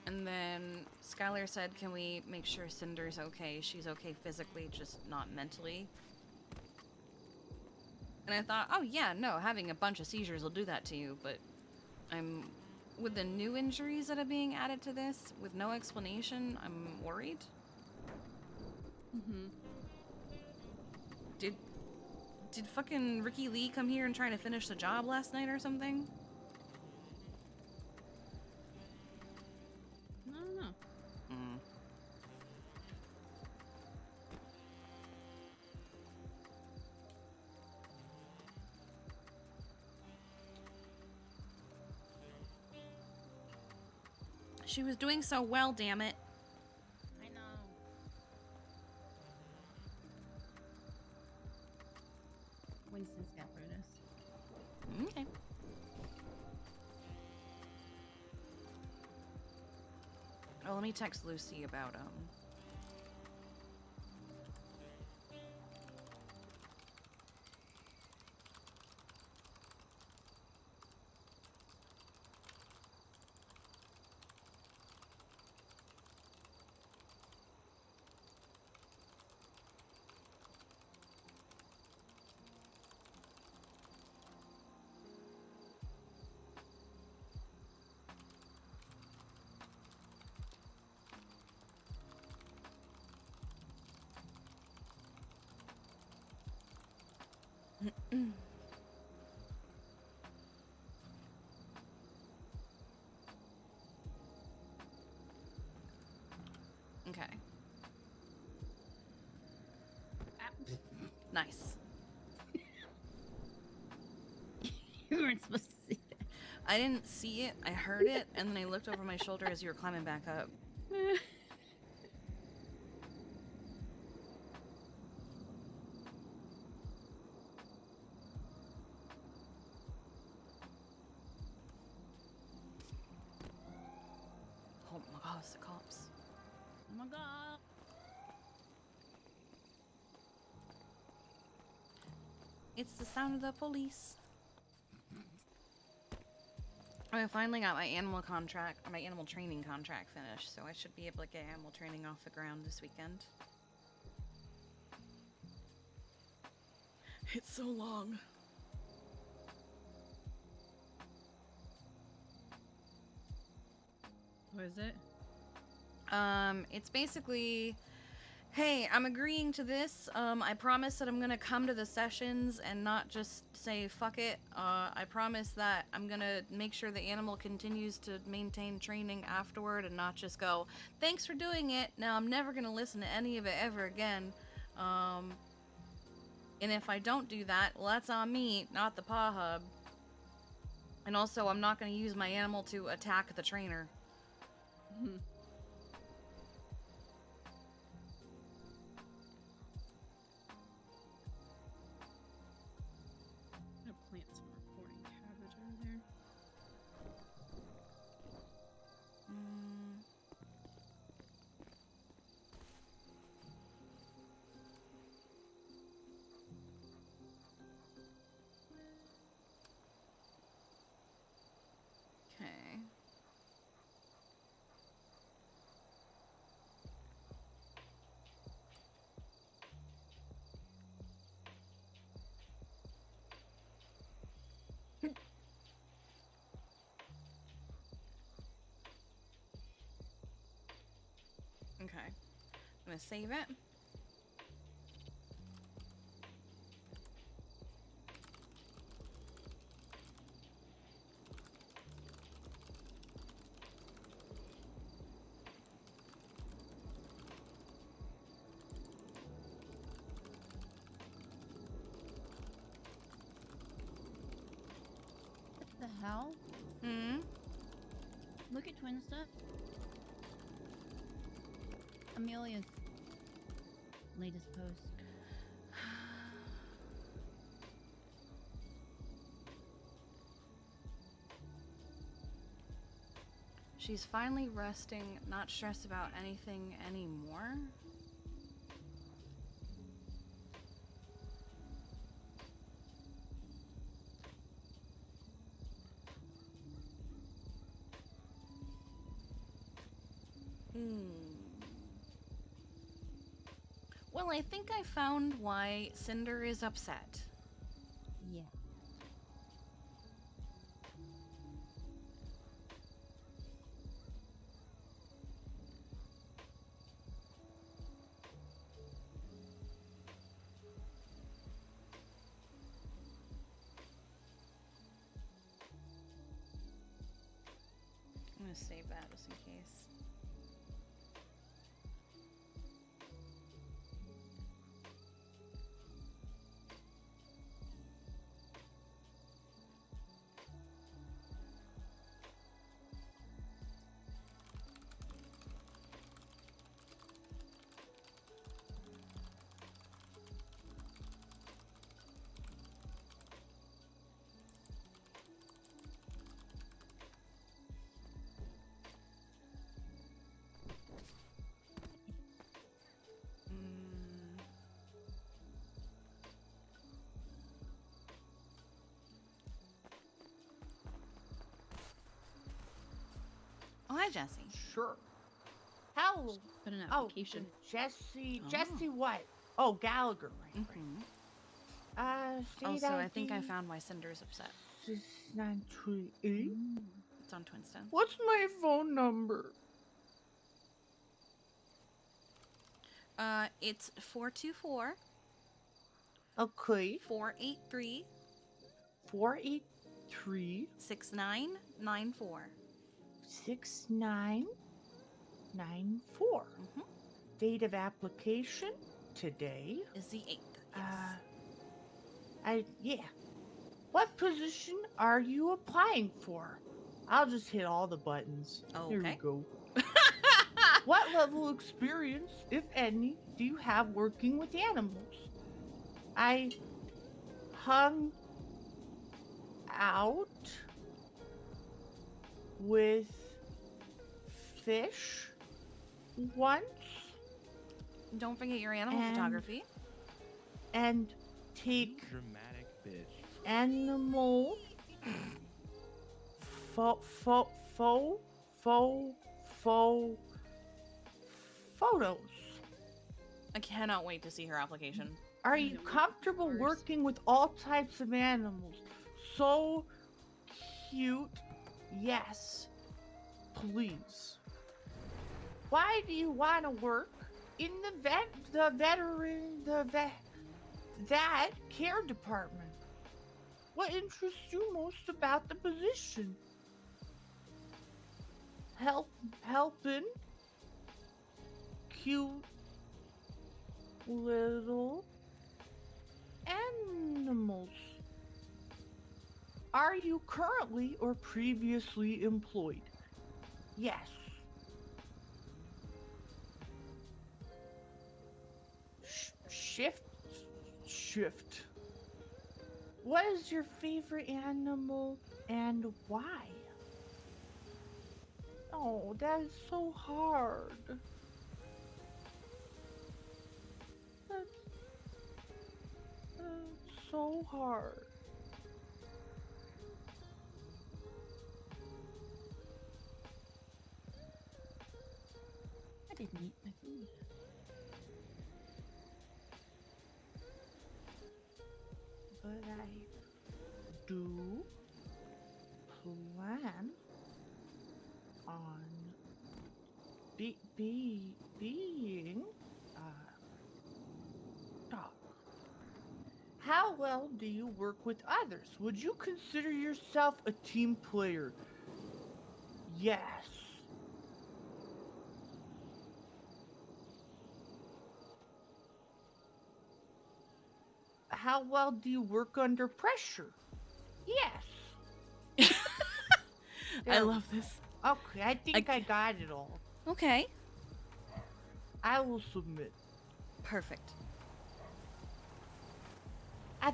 And then Skylar said, can we make sure Cinder's okay? She's okay physically, just not mentally. And I thought, oh yeah, no, having a bunch of seizures will do that to you, but with the new injuries that are being added to this, with no explanation, I'm worried. Mm-hmm. Did fucking Ricky Lee come here and try to finish the job last night or something? I don't know. She was doing so well, damn it. I know. Winston's got Brutus. Okay. Oh, let me text Lucy about weren't supposed to see that. I didn't see it. I heard it, and then I looked over my shoulder as you were climbing back up. Oh my god, it's the cops. Oh my god. It's the sound of the police. I finally got my animal training contract finished, so I should be able to get animal training off the ground this weekend. It's so long. What is it? It's basically, hey, I'm agreeing to this. I promise that I'm gonna come to the sessions and not just say fuck it. I promise that I'm gonna make sure the animal continues to maintain training afterward and not just go, thanks for doing it. Now I'm never gonna listen to any of it ever again. And if I don't do that, well, that's on me, not the paw hub. And also, I'm not gonna use my animal to attack the trainer. I'm gonna plant some reporting cabbage over there. Okay. Okay. I'm gonna save it. What the hell? Hmm? Look at Twin Stuff. Amelia's latest post. She's finally resting, not stressed about anything anymore. Well, I think I found why Cinder is upset. Yeah. I'm gonna save that just in case. Oh, hi, Jesse. Sure. How? Put an Oh, application. Jesse. Oh. Jesse what? Oh, Gallagher. Right. State Also, I think I ID found why Cinder's upset. 6938. It's on Twinston. What's my phone number? It's 424 Okay. 483 483 6994. 6994. Date of application today. Is the 8th. Yes. Yeah. What position are you applying for? I'll just hit all the buttons. Here we Okay. go. What level of experience, if any, do you have working with animals? I hung out with fish once Don't forget your animal And- photography. and take Dramatic bitch. animal photos. I cannot wait to see her application. Are you comfortable working with all types of animals? So cute. Yes. Please. Why do you want to work in that care department? What interests you most about the position? Helping cute little animals. Are you currently or previously employed? Yes. Shift. What is your favorite animal and why? Oh, that is so hard. That's so hard. I didn't eat my food. But I do plan on being a dog. How well do you work with others? Would you consider yourself a team player? Yes. How well do you work under pressure? Yes. I There- love this. Okay, I think I got it all. Okay. I will submit. Perfect. I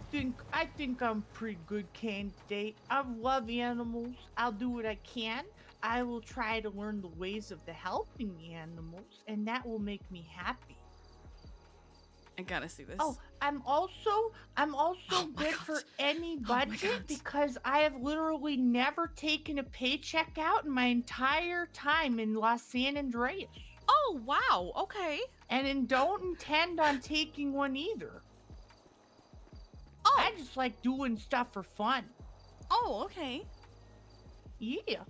think I'm a pretty good candidate. I love animals. I'll do what I can. I will try to learn the ways of the helping animals, and that will make me happy. I gotta see this. Oh, I'm also Oh my good for God. any my budget God. because I have literally never taken a paycheck out in my entire time in Los San Andreas. Oh, wow. Okay. And don't intend on taking one either. Oh. I just like doing stuff for fun. Oh, okay. Yeah.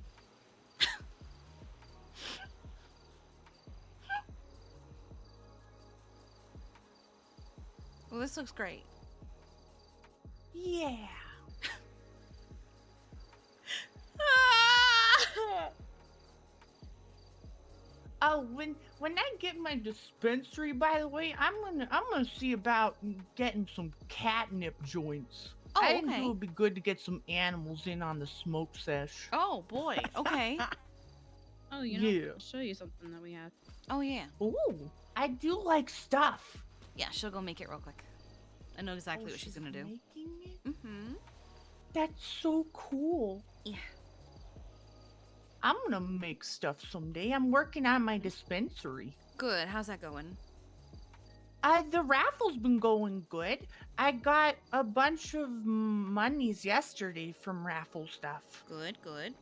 Well, this looks great. Yeah. Oh, when I get my dispensary, by the way, I'm gonna see about getting some catnip joints. Oh, I think okay. it would be good to get some animals in on the smoke sesh. Oh, boy. Okay. Oh, you know, Yeah. I'll show you something that we have. Oh, yeah. Ooh, I do like stuff. Yeah, she'll go make it real quick. I know exactly Oh, what she's gonna do. Making it? Mm-hmm. That's so cool. Yeah. I'm gonna make stuff someday. I'm working on my dispensary. Good. How's that going? The raffle's been going good. I got a bunch of monies yesterday from raffle stuff. Good, good.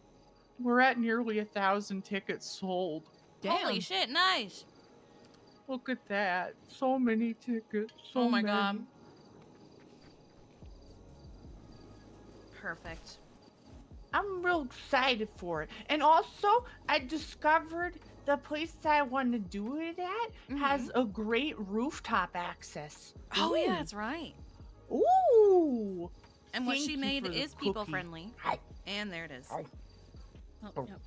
We're at nearly 1,000 tickets sold. Holy shit, nice. Look at that. So many tickets. So Oh my many. God. Perfect. I'm real excited for it. And also, I discovered the place that I want to do it at has a great rooftop access. Oh, yeah, Ooh. that's right. Ooh. And what Thank she you made for the is people cookie. friendly. Hi. And there it is. Hi. Oh, yep.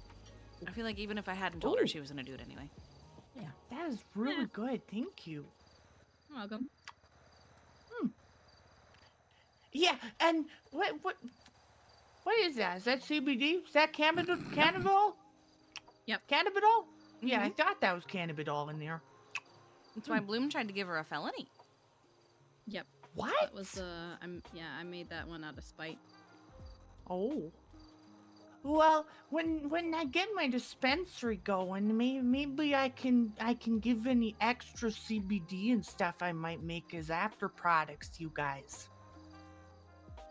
I feel like even if I hadn't told her, Ooh. she was gonna do it anyway. That is really Yeah. good. Thank you. You're welcome. Yeah, and what is that? Is that CBD? Is that cannabidol? Yep. Cannabidol? Yeah, I Mhm. thought that was cannabidol in there. That's why Bloom tried to give her a felony. Yep. What? That was I made that one out of spite. Oh. Well, when I get my dispensary going, maybe I can give any extra CBD and stuff I might make as after products to you guys.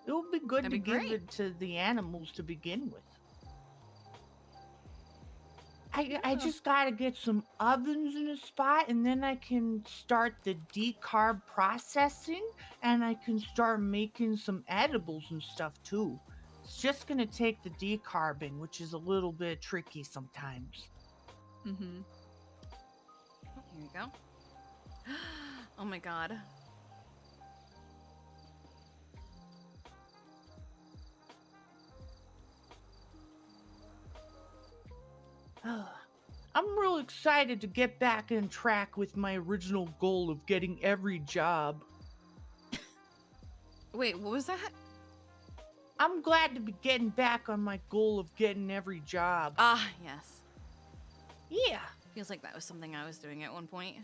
It would be good That'd to be give great. it to the animals to begin with. I Yeah. just gotta get some ovens in a spot, and then I can start the decarb processing, and I can start making some edibles and stuff too. It's just gonna take the decarbing, which is a little bit tricky sometimes. Mm-hmm. Here we go. Oh my god. I'm real excited to get back on track with my original goal of getting every job. Wait, what was that? I'm glad to be getting back on my goal of getting every job. Ah, yes. Yeah, Feels like that was something I was doing at one point.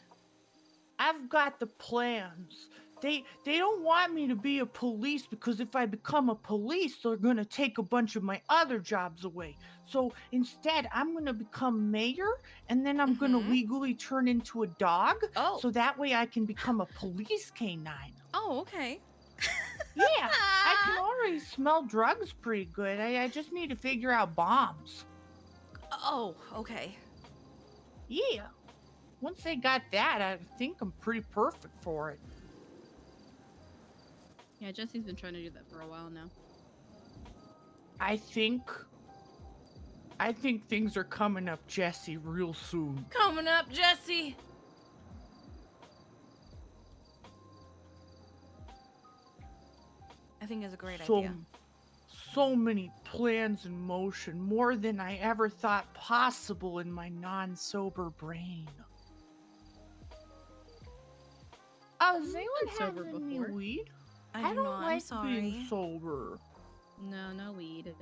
I've got the plans. They don't want me to be a police because if I become a police, they're gonna take a bunch of my other jobs away. So instead, I'm gonna become mayor, and then I'm gonna Mhm. legally turn into a dog. Oh. So that way I can become a police canine. Oh, okay. Yeah, I can already smell drugs pretty good. I just need to figure out bombs. Oh, okay. Yeah. Once they got that, I think I'm pretty perfect for it. Yeah, Jesse's been trying to do that for a while now. I think things are coming up, Jesse, real soon. Coming up, Jesse. I think it's a great idea. So many plans in motion, more than I ever thought possible in my non-sober brain. Does anyone been have sober any before. weed? I I do don't not. I'm like sorry. being sober. No, no weed.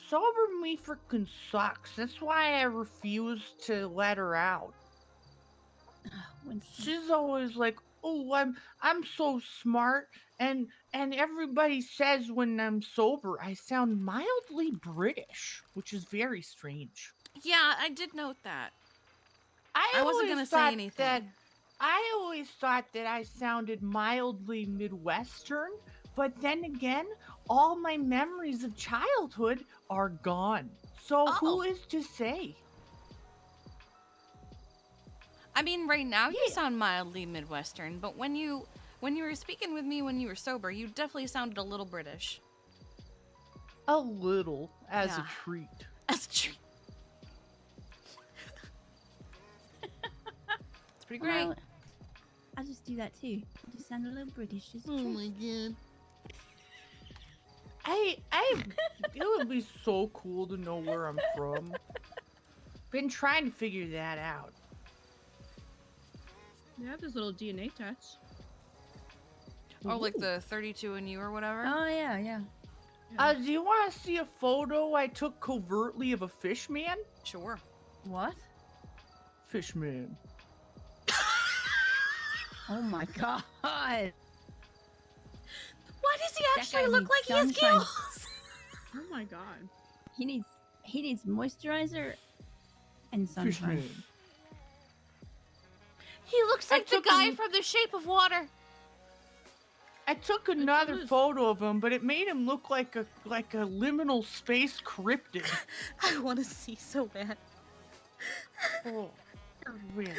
Sober me freaking sucks. That's why I refuse to let her out. Winston. She's always like, "Oh, I'm so smart," and everybody says when I'm sober, I sound mildly British, which is very strange. Yeah, I did note that. I I wasn't always gonna say thought anything. that I always thought that I sounded mildly Midwestern, but then again, all my memories of childhood are gone. So who Oh. is to say? I mean, right now you Yeah. sound mildly Midwestern, but when you were speaking with me when you were sober, you definitely sounded a little British. A little, as a Yeah. treat. That's true. It's pretty great. Well, I'll just do that too. I just sound a little British. Just god. It would be so cool to know where I'm from. Been trying to figure that out. They have this little DNA test. Or like Ooh. the 32 and you or whatever. Oh yeah. Do you want to see a photo I took covertly of a fish man? Sure. What? Fish man. Oh my god. Why does he That actually guy look needs like he has sunshine. gills? Oh my god. He needs moisturizer and Fish sunshine. man. He looks I like the took guy him- from The Shape of Water. I took another does. photo of him, but it made him look like a liminal space cryptid. I want to see so bad. Oh, really?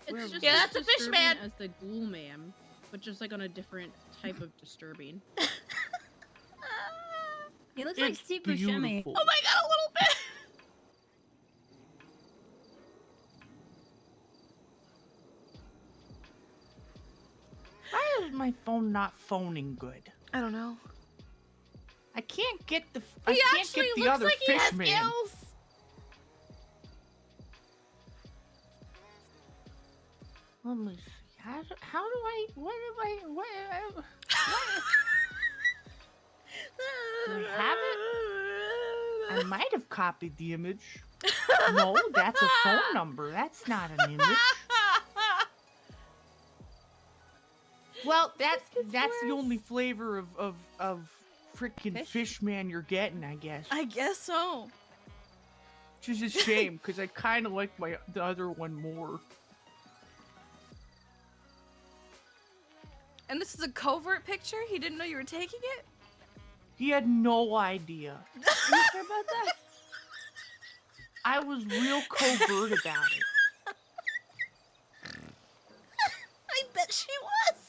It's just Yeah, as that's a fish disturbing man. as the ghoul man, but just like on a different type of disturbing. He looks like It's Steve Buscemi. beautiful. Oh my god, a little bit. Why is my phone not phoning good? I don't know. I can't get the. He I can't actually get the looks other like he fish has man. gills. Let me see. How do I? What? Do I have it? I might have copied the image. No, that's a phone number. That's not an image. Well, that's the only flavor of freaking fish man you're getting, I guess. I guess so. Which is a shame because I kind of like the other one more. And this is a covert picture? He didn't know you were taking it? He had no idea. You sure about that? I was real covert about it. I bet she was.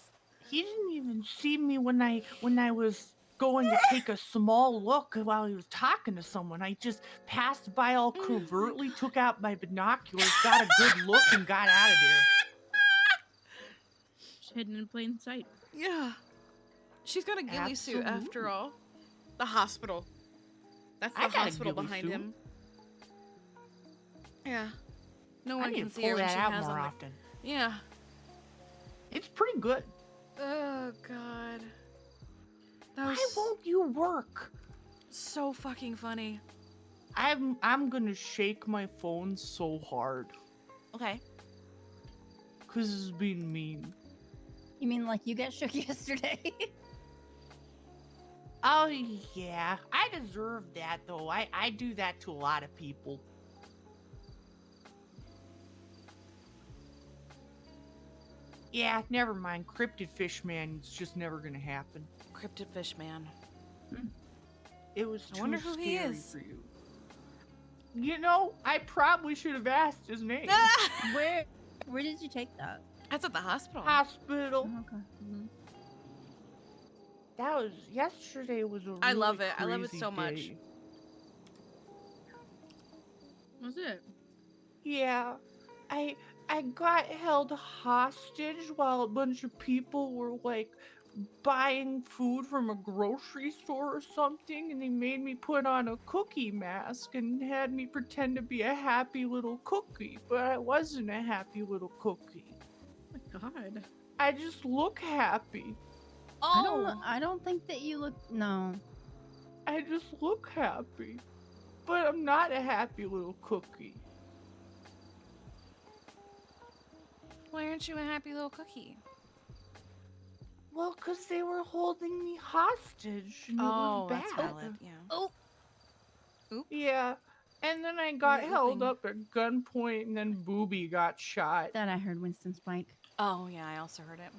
He didn't even see me when I was going to take a small look while he was talking to someone. I just passed by all covertly, took out my binoculars, got a good look, and got out of there. She's hidden in plain sight. Yeah. She's got a ghillie suit after all. The hospital. That's the I got a hospital ghillie behind suit. him. Yeah. No I one need can to see pull her when that she out has more on. often. Yeah. It's pretty good. Oh god. That was Why won't you work? so fucking funny. I'm gonna shake my phone so hard. Okay. Cause it's being mean. You mean like you got shook yesterday? Oh yeah. I deserve that though. I do that to a lot of people. Yeah, never mind. Cryptid fish man, it's just never gonna happen. Cryptid fish man. It was I too wonder who he scary is. for you. You know, I probably should have asked his name. Where did you take that? That's at the hospital. Hospital. Oh, okay. That was yesterday. Was a really I love it. I love it crazy so much. day. Was it? Yeah, I got held hostage while a bunch of people were like buying food from a grocery store or something, and they made me put on a cookie mask and had me pretend to be a happy little cookie, but I wasn't a happy little cookie. Oh my god. I just look happy. Oh. I don't think that you look. No. I just look happy, but I'm not a happy little cookie. Why aren't you a happy little cookie? Well, 'cause they were holding me hostage, and it was bad. that's valid. Yeah. Oh, Yeah, and then I got Little held thing. up at gunpoint, and then Booby got shot. that I heard Winston Spike. Oh yeah, I also heard it.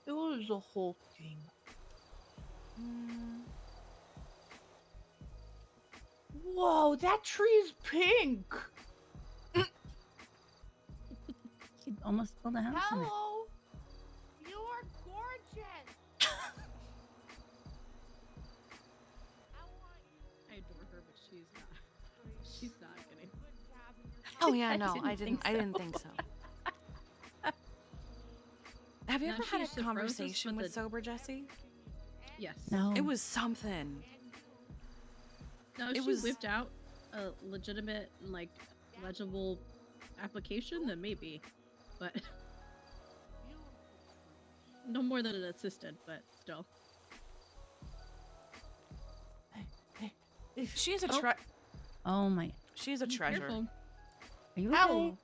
It was a whole thing. Whoa, that tree's pink! You almost built a house in it. Hello! You are gorgeous! I adore her, but she's not. She's not kidding. Oh yeah, I no, didn't I didn't. think I so. didn't think so. Have you Now ever had she's a the roses conversation with with the- sober Jesse? Yes. No. It was something. No, it she was- whipped out a legitimate, like, legible application, then maybe. But no more than an assistant, but still. She's a Oh. Oh my. she's a treasure. Careful. Are you okay? Hello.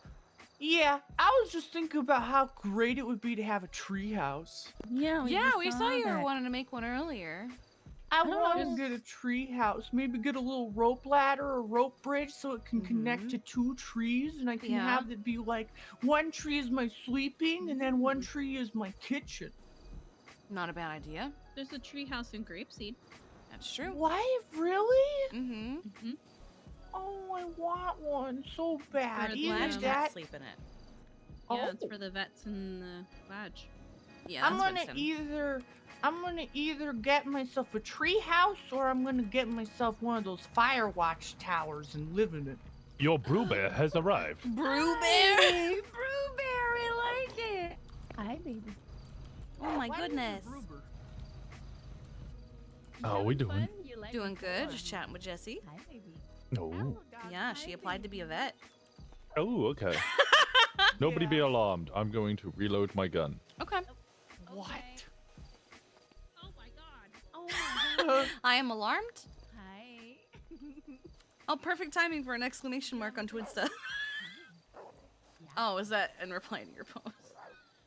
Yeah, I was just thinking about how great it would be to have a treehouse. Yeah. Yeah, we saw you were that. wanting to make one earlier. I don't want know. to get a tree house. Maybe get a little rope ladder or rope bridge so it can connect to 2 trees, and I can Yeah. have it be like one tree is my sleeping, and then one tree is my kitchen. Not a bad idea. There's a treehouse in Grapeseed. That's true. What? Really? Mm-hmm. Mm-hmm. Oh, I want one so bad. For Glad Either you the- can't that. sleep in it. Yeah, it's Oh. for the vets in the lodge. Yeah, I'm that's gonna Winston. either get myself a tree house or I'm gonna get myself one of those Firewatch towers and live in it. Your brew bear has arrived. Brewberry. Brewberry like it. Hi, baby. Oh my Why is it goodness. Gruber? How we doing? Doing good. Just chatting with Jessie. Hi, baby. Oh. Hello, dog. Yeah, she applied to be a vet. Oh, okay. Nobody be Yeah. alarmed. I'm going to reload my gun. Okay. What? Oh my god. Oh I am alarmed. Hi. Oh, perfect timing for an exclamation mark on Twinsta. Oh, is that in reply to your post?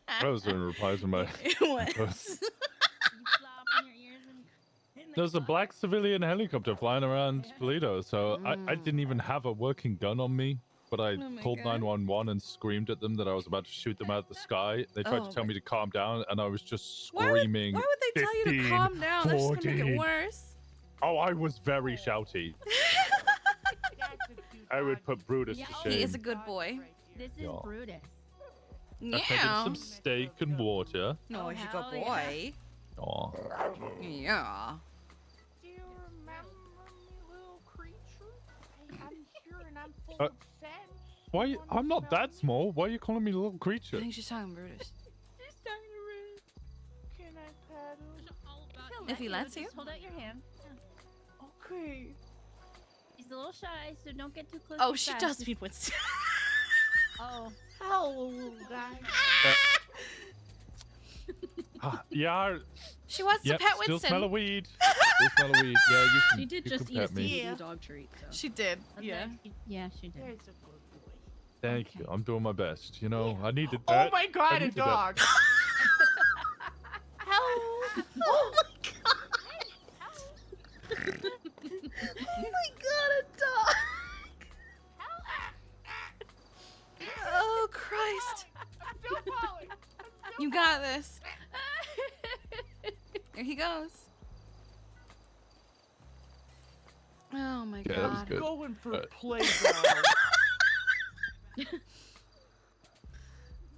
I was in reply to my It was. post. You flop in your ears and. There's a black civilian helicopter flying around Yeah. Toledo, so I didn't even have a working gun on me, but I Oh my called God. 911 and screamed at them that I was about to shoot them out of the sky. They tried Oh to tell my- me to calm down, and I was just Why screaming. would they tell you to 15, calm down? They're just gonna make it 14. worse. Oh, I was very shouty. I would put Brutus Yeah, to oh, shame. He is a good boy. This is Yeah. Brutus. I fed him Yeah. some steak and water. No, Oh, he's a good hell yeah. boy. Aw. Yeah. Do you remember me, little creature? I'm here and I'm full Uh, of sense. Why? You wanna I'm not smell that me? small. Why are you calling me a little I creature? think she's talking Brutus. She's talking to Brutus. Can I pet him? All about He'll you. If he let lets you. Just hold out your hand. Yeah. Okay. He's a little shy, so don't get too close. Oh, too she fast. does Just- people. It's Oh. Hello, little guy. Yeah. She wants Yep. to pet Still smell Winston. of weed. Still smell of weed. Yeah, you can. She did you just can eat a pet me. CBD Yeah. dog treat. So. She did. Okay. Yeah. Yeah, she did. There's a good boy. Thank you. Okay. I'm doing my best. You know, I needed Oh that. my god, a needed that. dog. Hello. Oh my god. Oh my god, a dog. Oh Christ. I'm still falling. You got this. There he goes. Oh my Yeah, that was god. good. Going for Uh, playground.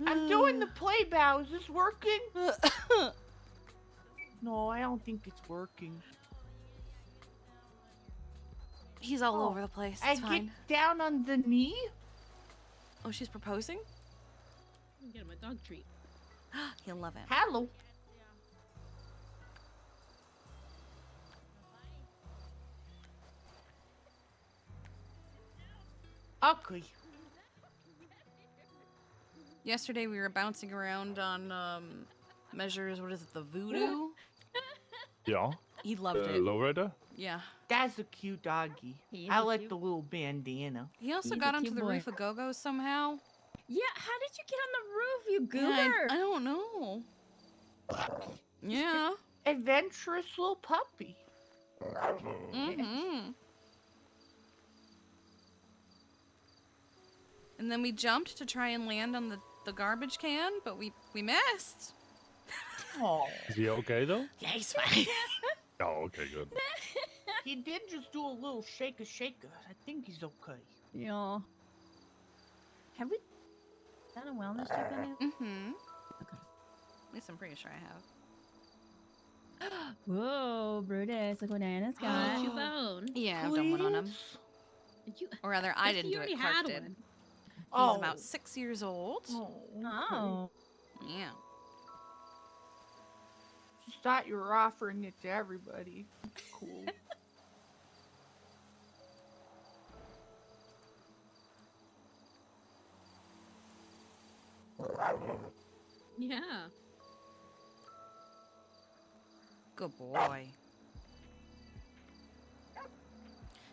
I'm doing the play bow. Is this working? No, I don't think it's working. He's all Oh, over the place. I It's fine. get down on the knee. Oh, she's proposing? I'm getting my dog treat. He'll love it. Hello. Okay. Yesterday we were bouncing around on measures. What is it? The voodoo. Yeah. He loved it. Lowrider. Yeah. That's a cute doggy. He is I a like cute- the little bandana. He also He's a got onto cute the boy. roof of Go-Go's somehow. Yeah, how did you get on the roof, you Yeah, goober? I don't know. Yeah. Adventurous little puppy. Mm-hmm. And then we jumped to try and land on the garbage can, but we missed. Oh, Is he okay though? Yeah, he's fine. Oh, okay, good. he did just do a little shaker. I think he's okay. Yeah. Have we done a wellness check on him? Mm-hmm. Okay. At least I'm pretty sure I have. Whoa, Brutus, look what Diana's Oh, got. you bone. Yeah, I've done one on him. Please? Did you? Or rather, I Yes, didn't you do it. already Clark had did. one. He's Oh. about 6 years old. Oh. Oh. Yeah. Just thought you were offering it to everybody. Cool. Yeah. Good boy.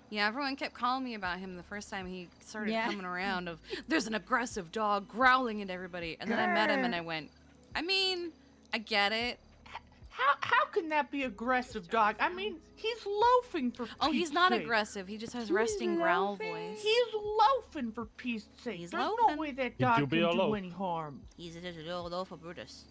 Yeah, everyone kept calling me about him the first time he started Yeah. coming around of there's an aggressive dog growling at everybody. And then I met him and I went, I mean, I get it. How can that be aggressive, dog? I mean, he's loafing for Oh, he's Pete's not sake. aggressive. He just has He's resting growl loafing. voice. He's loafing for Pete's sake. He's There's loafing. no way that He dog do can be a do loaf. any harm. He's a little for Brutus.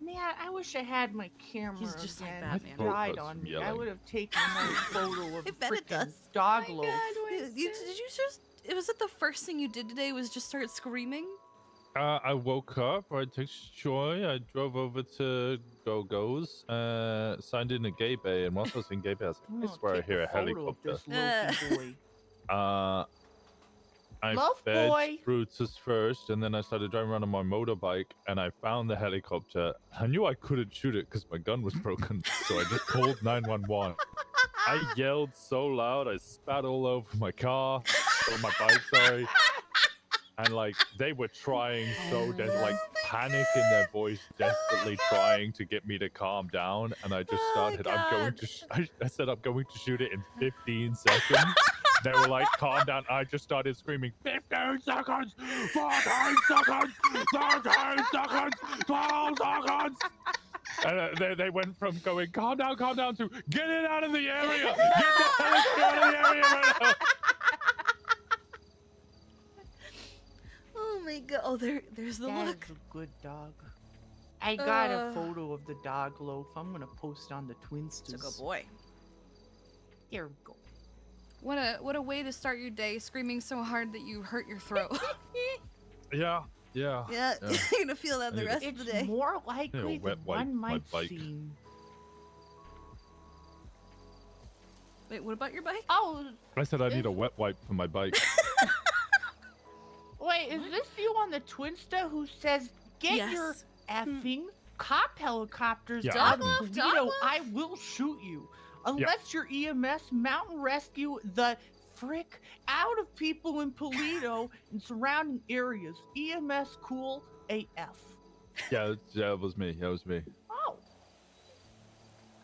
Man, I wish I had my camera He's just like again. that, It man. died Throat on hurts me. from I yelling. would have taken another photo of I a bet it freaking does. dog Oh loaf. Did you just, was it the first thing you did today was just start screaming? I woke up. I took Joy. I drove over to Go-Go's. Signed in a gay bay, and whilst I was in gay bay, I was I'm like, I gonna swear I take hear a photo of helicopter. this loafy boy. I Loaf fed boy. Brutus first, and then I started driving around on my motorbike, and I found the helicopter. I knew I couldn't shoot it because my gun was broken, so I just called 911. I yelled so loud, I spat all over my car, or my bike, sorry. And like they were trying so like panic in their voice, desperately trying to get me to calm down. And I just started, I'm going to, I said, I'm going to shoot it in 15 seconds. They were like, calm down. I just started screaming, 15 seconds, 14 seconds, 13 seconds, 12 seconds. And they went from going, calm down, to get it out of the area. Get the helicopter out of the area right now. Oh my god. Oh, there's the That look. is a good dog. I got a photo of the dog loaf. I'm gonna post on the Twinstas. It's a good boy. There we go. What a way to start your day, screaming so hard that you hurt your throat. Yeah. Yeah, you're gonna feel that the rest of the day. It's more likely wet than wipe one my might bike. seem. Wait, what about your bike? Oh, I said I need a wet wipe for my bike. wait, is this you on the Twinsta who says, get your Yes. effing cop helicopters Yeah, out that's of me. Toledo? I will shoot you. Unless your EMS mountain rescue the frick out of people in Toledo and surrounding areas. EMS cool AF. Yeah, that was me. That was me. Oh.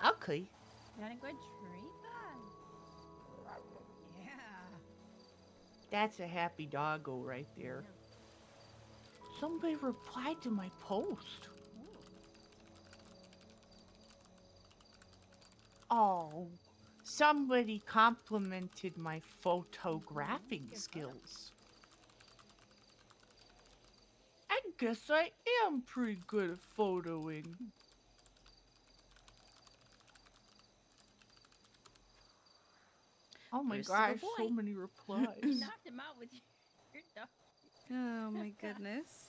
Okay. Got a good treat bag. Yeah. That's a happy doggo right there. Somebody replied to my post. Oh, somebody complimented my photographing skills. I guess I am pretty good at photoing. Oh my There's the gosh, so boy. many replies. You knocked him out with your dog. Oh my goodness.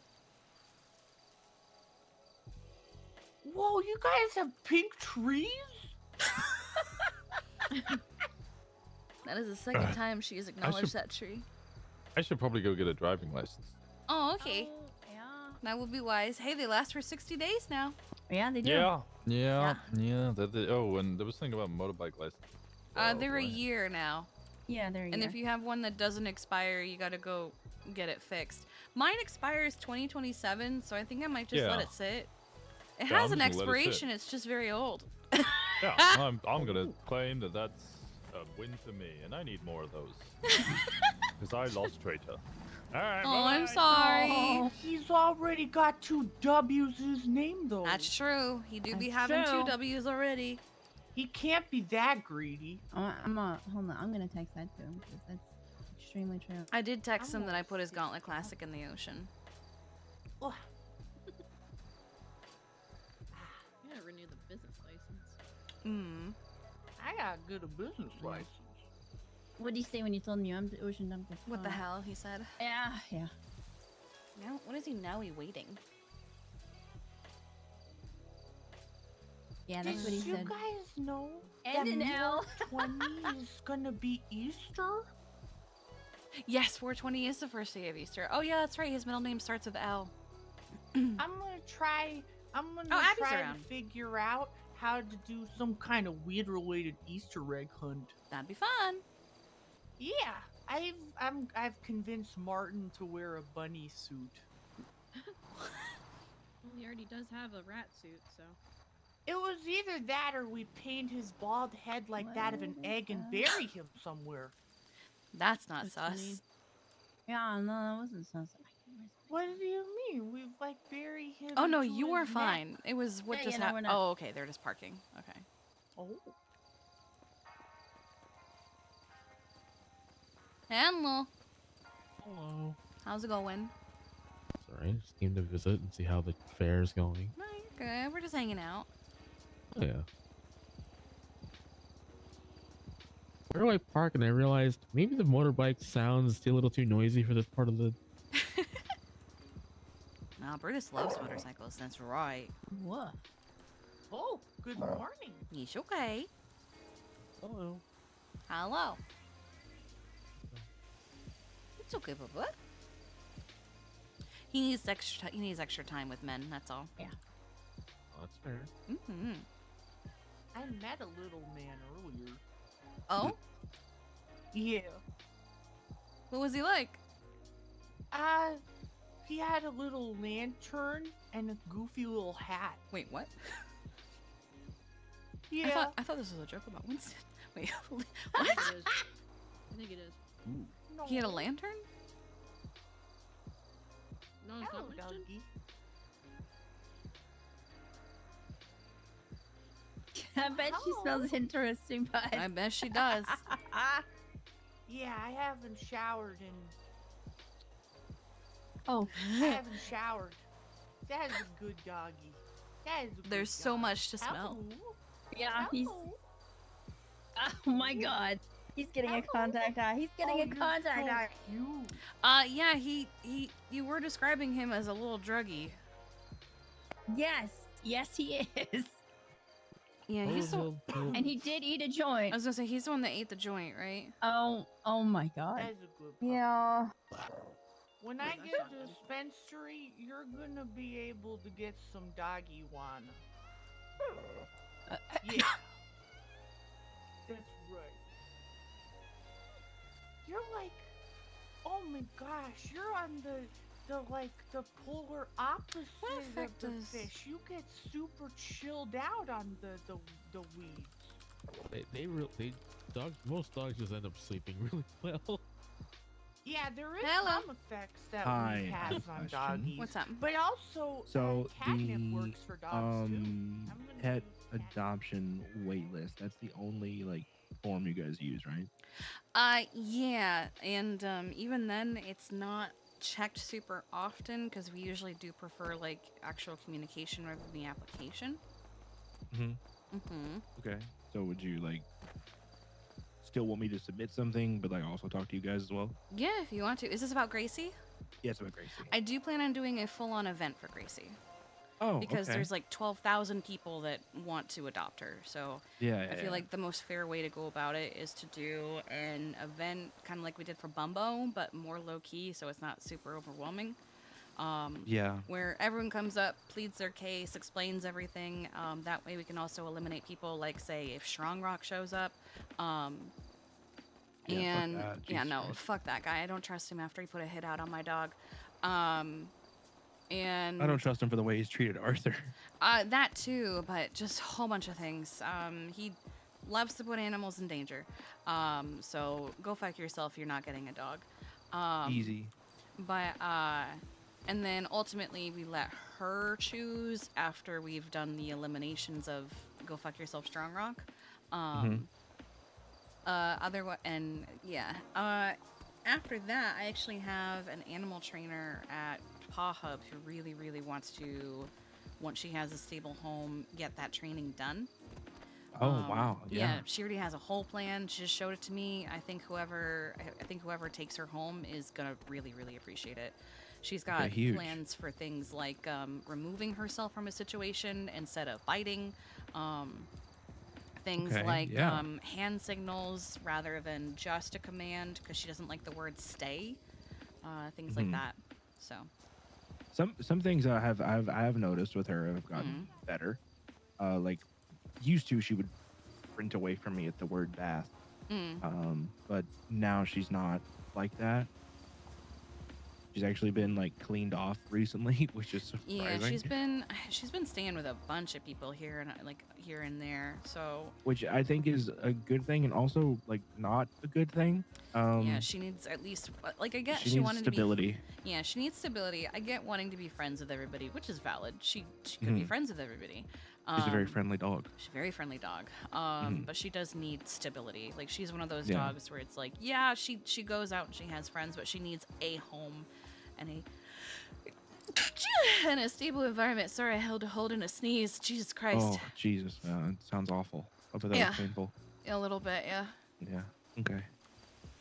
Whoa, you guys have pink trees? That is the second time she has acknowledged that tree. I should probably go get a driving license. Oh, okay. Oh, yeah. That would be wise. Hey, they last for 60 days now. Yeah, they do. Yeah. Oh, and there was something about motorbike license. They're a year now. Yeah, they're a And year. if you have one that doesn't expire, you gotta go get it fixed. Mine expires 2027, so I think I might just let Yeah. it sit. It Yeah, has I'm an just gonna let it sit. expiration, it's just very old. Yeah, I'm gonna claim that that's a win for me, and I need more of those. Because I lost traitor. All right. Oh, I'm bye-bye. sorry. Oh, he's already got 2 W's in his name, though. That's true. He do be That's having true. 2 W's already. He can't be that greedy. hold on. I'm gonna text that to him because that's extremely true. I did text him that I almost put his 60. Gauntlet Classic in the ocean. Ugh. You gotta renew the business license. Mm. I gotta get a business license. What did you say when you told me I'm the ocean dumpster? What the hell, he said. Yeah. Now, what is he now waiting? Yeah, that's Did what he you said. guys know And that an L. 420 is gonna be Easter? Yes, 420 is the first day of Easter. Oh yeah, that's right. His middle name starts with L. I'm gonna try Abby's to around. figure out how to do some kind of weed-related Easter egg hunt. That'd be fun. Yeah, I've convinced Martin to wear a bunny suit. Well, he already does have a rat suit, so. It was either that or we paint his bald head like that of an egg and bury him somewhere. That's not That's sus. funny. Yeah, no, that wasn't so. What do you mean? We've like buried him. Oh no, into you his were neck. fine. It was what Yeah, just yeah, no, happened. we're not. Oh, okay. They're just parking. Okay. Oh. Hello. Hello. How's it going? Sorry, just came to visit and see how the fair's going. No, you're good. We're just hanging out. Oh, yeah. Where do I park? And I realized maybe the motorbike sounds a little too noisy for this part of the. No, Brutus loves motorcycles. That's right. What? Oh, good morning. He's okay. Hello. Hello. It's okay, Bubba. He needs extra time with men. That's all. Yeah. Oh, that's fair. Mm-hmm. I met a little man earlier. Oh, Yeah. what was he like? He had a little lantern and a goofy little hat. Wait, what? Yeah. I thought this was a joke about Winston. Wait, I what? think it is. I think it is. No. He had a lantern? No, it's Hello, not Winston. doggy. I bet she smells interesting, but I bet she does. Yeah, I haven't showered in. oh, I haven't showered. That is a good doggy. That is a good There's so dog. much to smell. Hello. yeah, he's. Hello. Oh my God, he's getting a contact eye. He's getting Oh, a you're contact so eye. cute. Yeah, you were describing him as a little druggy. Yes, yes, he is. Yeah, he's the. And he did eat a I joint. was gonna say he's the one that ate the joint, right? Oh my God. That is a good puppy. Yeah. When Oh, I that's get not to good. dispensary, you're gonna be able to get some doggy wanna. Yeah. That's right. You're like, oh my gosh, you're on the polar opposite What of effect the does- fish. You get super chilled out on the weeds. Most dogs just end up sleeping really well. Yeah, there is Hello. some effects that Hi, weed I have has a on question. doggies. What's up? But also, So catnip the works for dogs too. I'm gonna pet use catnip. adoption wait list. That's the only like form you guys use, right? Yeah, and even then, it's not checked super often because we usually do prefer like actual communication rather than the application. Mm-hmm. Mm-hmm. Okay. So would you like still want me to submit something, but like also talk to you guys as well? Yeah, if you want to. Is this about Gracie? Yes, about Gracie. I do plan on doing a full-on event for Gracie Oh, because okay. there's like 12,000 people that want to adopt her. So yeah, I feel like the most fair way to go about it is to do an event kind of like we did for Bumbo, but more low-key, so it's not super overwhelming. yeah. Where everyone comes up, pleads their case, explains everything. That way we can also eliminate people like, say, if Strong Rock shows up. Yeah, fuck And that. yeah, Jesus no, Christ. fuck that guy. I don't trust him after he put a hit out on my dog. And I don't trust him for the way he's treated Arthur. that too, but just a whole bunch of things. He loves to put animals in danger. So go fuck yourself. You're not getting a dog. Easy. But and then ultimately we let her choose after we've done the eliminations of go fuck yourself, Strong Rock. And yeah. After that, I actually have an animal trainer at Paw Hub who really, really wants to, once she has a stable home, get that training done. Oh wow. Yeah, Yeah. she already has a whole plan. She just showed it to me. I think whoever takes her home is gonna really, really appreciate it. She's got huge. plans for things like removing herself from a situation instead of biting. Things Okay, like yeah. hand signals rather than just a command because she doesn't like the word stay. Things like Mhm. that. So Some things I have noticed with her have gotten better. Like used to she would sprint away from me at the word bath. But now she's not like that. She's actually been like cleaned off recently, which is surprising. yeah, she's been staying with a bunch of people here and like here and there. So Which I think is a good thing, and also like not a good thing. yeah, she needs at least like I get she she needs wanted stability. to be yeah, she needs stability. I get wanting to be friends with everybody, which is valid. She could be friends with everybody. She's a very friendly dog. She's a very friendly dog. But she does need stability. Like she's one of those Yeah. dogs where it's like, yeah, she goes out and she has friends, but she needs a home and a stable environment. Sorry, I held to hold in a sneeze. Jesus Christ. Oh Jesus, it sounds awful. I bet that Yeah. was painful. A little bit, yeah. Yeah. Okay.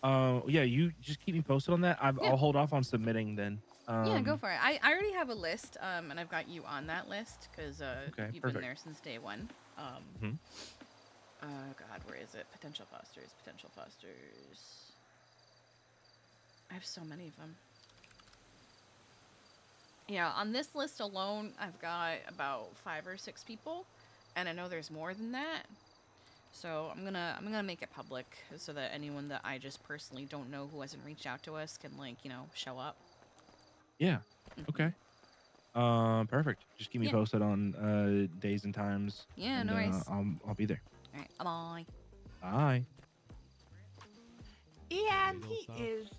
Yeah. You just keep me posted on that. I'll hold off on submitting then. Yeah, go for it. I already have a list, and I've got you on that list because Okay, you've perfect. been there since day one. Mhm. God, where is it? Potential fosters. I have so many of them. Yeah, on this list alone, I've got about 5 or 6 people, and I know there's more than that. So I'm gonna make it public so that anyone that I just personally don't know who hasn't reached out to us can show up. Yeah. Okay. Perfect. Just keep me Yeah. posted on days and times. Yeah, and, no worries. I'll be there. All right, bye. Bye. Yeah, Legal he stuff. is.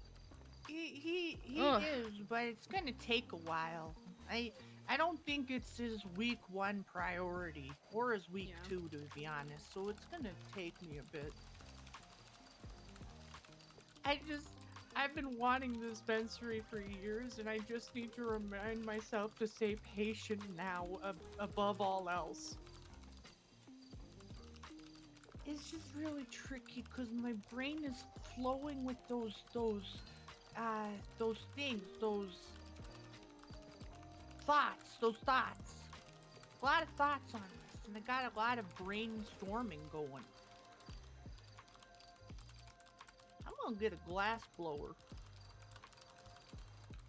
He Ugh. is, but it's gonna take a while. I don't think it's his week 1 priority or his week Yeah. 2, to be honest. So it's gonna take me a bit. I've been wanting the dispensary for years, and I just need to remind myself to stay patient now, above all else. It's just really tricky because my brain is flowing with those things, those thoughts. A lot of thoughts on this, and I got a lot of brainstorming going. I'm gonna get a glass blower.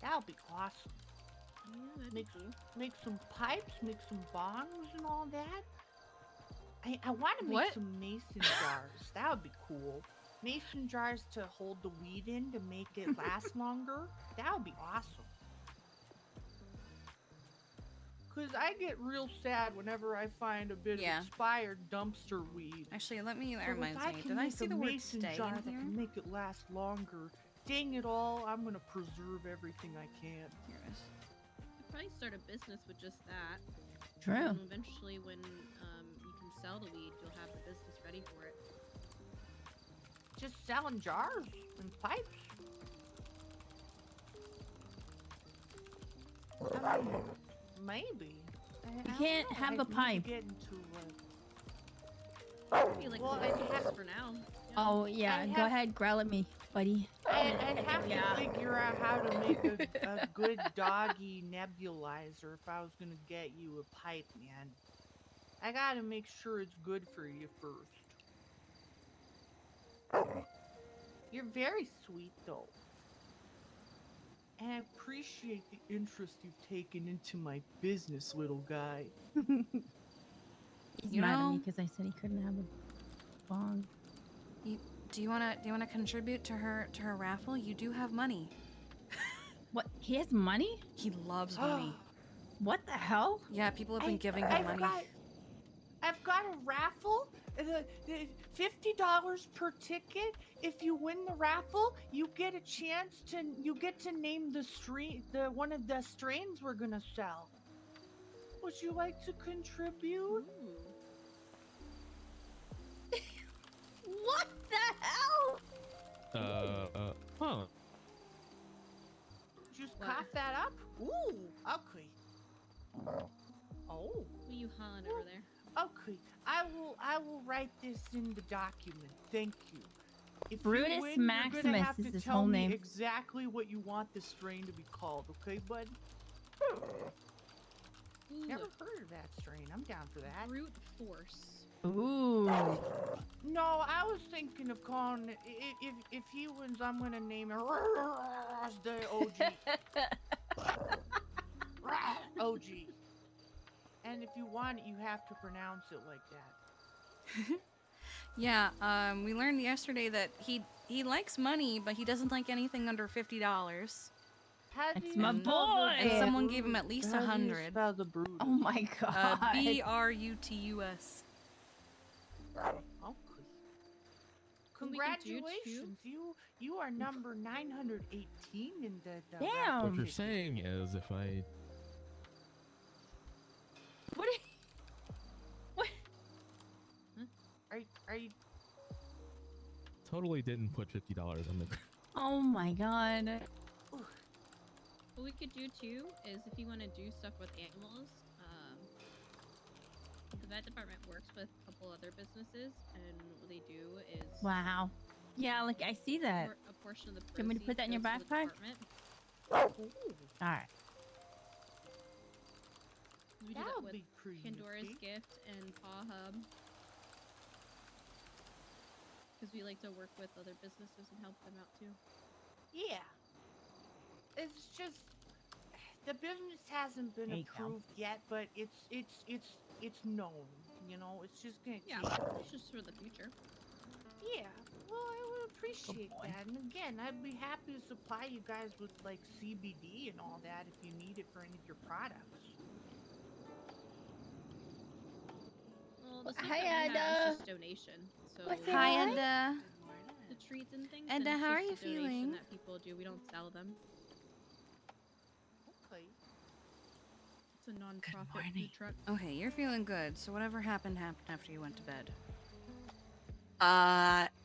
That'll be awesome. Yeah, that'd be cool. Make some pipes, make some bongs and all that. I want to make What? some mason jars. That would be cool. Mason jars to hold the weed in to make it last longer. That would be awesome. Cause I get real sad whenever I find a bit Yeah. of expired dumpster weed. Actually, let me. That So reminds if I me. can Did I make see a the word mason "stay" jar in that here? can make it last longer, dang it all, I'm gonna preserve everything I can. Here it is. Could probably start a business with just that. True. And eventually, when you can sell the weed, you'll have the business ready for it. Just selling jars and pipes. I mean, maybe. You can't have a pipe. Get into, Be like Well, the I'd business have- for now. Oh yeah, I'd go have- ahead, growl at me, buddy. I'd have Yeah. to figure out how to make a good doggy nebulizer if I was gonna get you a pipe, man. I gotta make sure it's good for you first. You're very sweet, though. And I appreciate the interest you've taken into my business, little guy. He's You mad at me know- because I said he couldn't have a bong. Do you wanna contribute to her raffle? You do have money. What? He has money? He loves money. What the hell? Yeah, people have been giving him money. I've got a raffle. The $50 per ticket. If you win the raffle, you get a chance to name the one of the strains we're gonna sell. Would you like to contribute? Ooh. What the hell? Huh. Just What? cough that up. Ooh, okay. Oh, What are you hollering over there? okay. I will write this in the document. Thank you. If Brutus you win, you're Maximus gonna have is to his tell whole me name. exactly what you want the strain to be called, okay, bud? Ooh, Never heard of that strain. I'm down for that. brute force. Ooh. No, I was thinking of calling it, if he wins, I'm gonna name it the OG. OG. And if you want it, you have to pronounce it like that. Yeah, we learned yesterday that he likes money, but he doesn't like anything under $50. How do That's you my spell the boy! And someone gave him Brute? at least How do you 100. spell the Brutus? Oh my god. Brutus. Okay. What we could do, too- Congratulations, you are number 918 in the Damn. What you're ticket. saying is if I What? Are you totally didn't put $50 on the Oh my god. What we could do too is if you want to do stuff with animals, the vet department works with a couple other businesses, and what they do is Wow. Yeah, like I see that. a portion of the Do you want me to put that in your proceeds goes to the backpack? department. Alright. We do that that would with be pretty Pandora's neat. Gift and Paw Hub. Because we like to work with other businesses and help them out too. Yeah. It's just the business hasn't been There you go. approved yet, but it's known. You know, it's just gonna Yeah, take. it's just for the future. Yeah. Well, I would appreciate boy. that. And again, I'd be happy to supply you guys with like CBD and all that if you need it for any of your products. Well, the stuff Hi, that we have Ada. is just donation. So What's Hi, Hi. Enda. the treats and things. Eda, then it's how are just you a donation feeling? that people do. We don't sell them. Okay. It's a non-profit morning. food truck. Okay, you're feeling good. So whatever happened happened after you went to bed.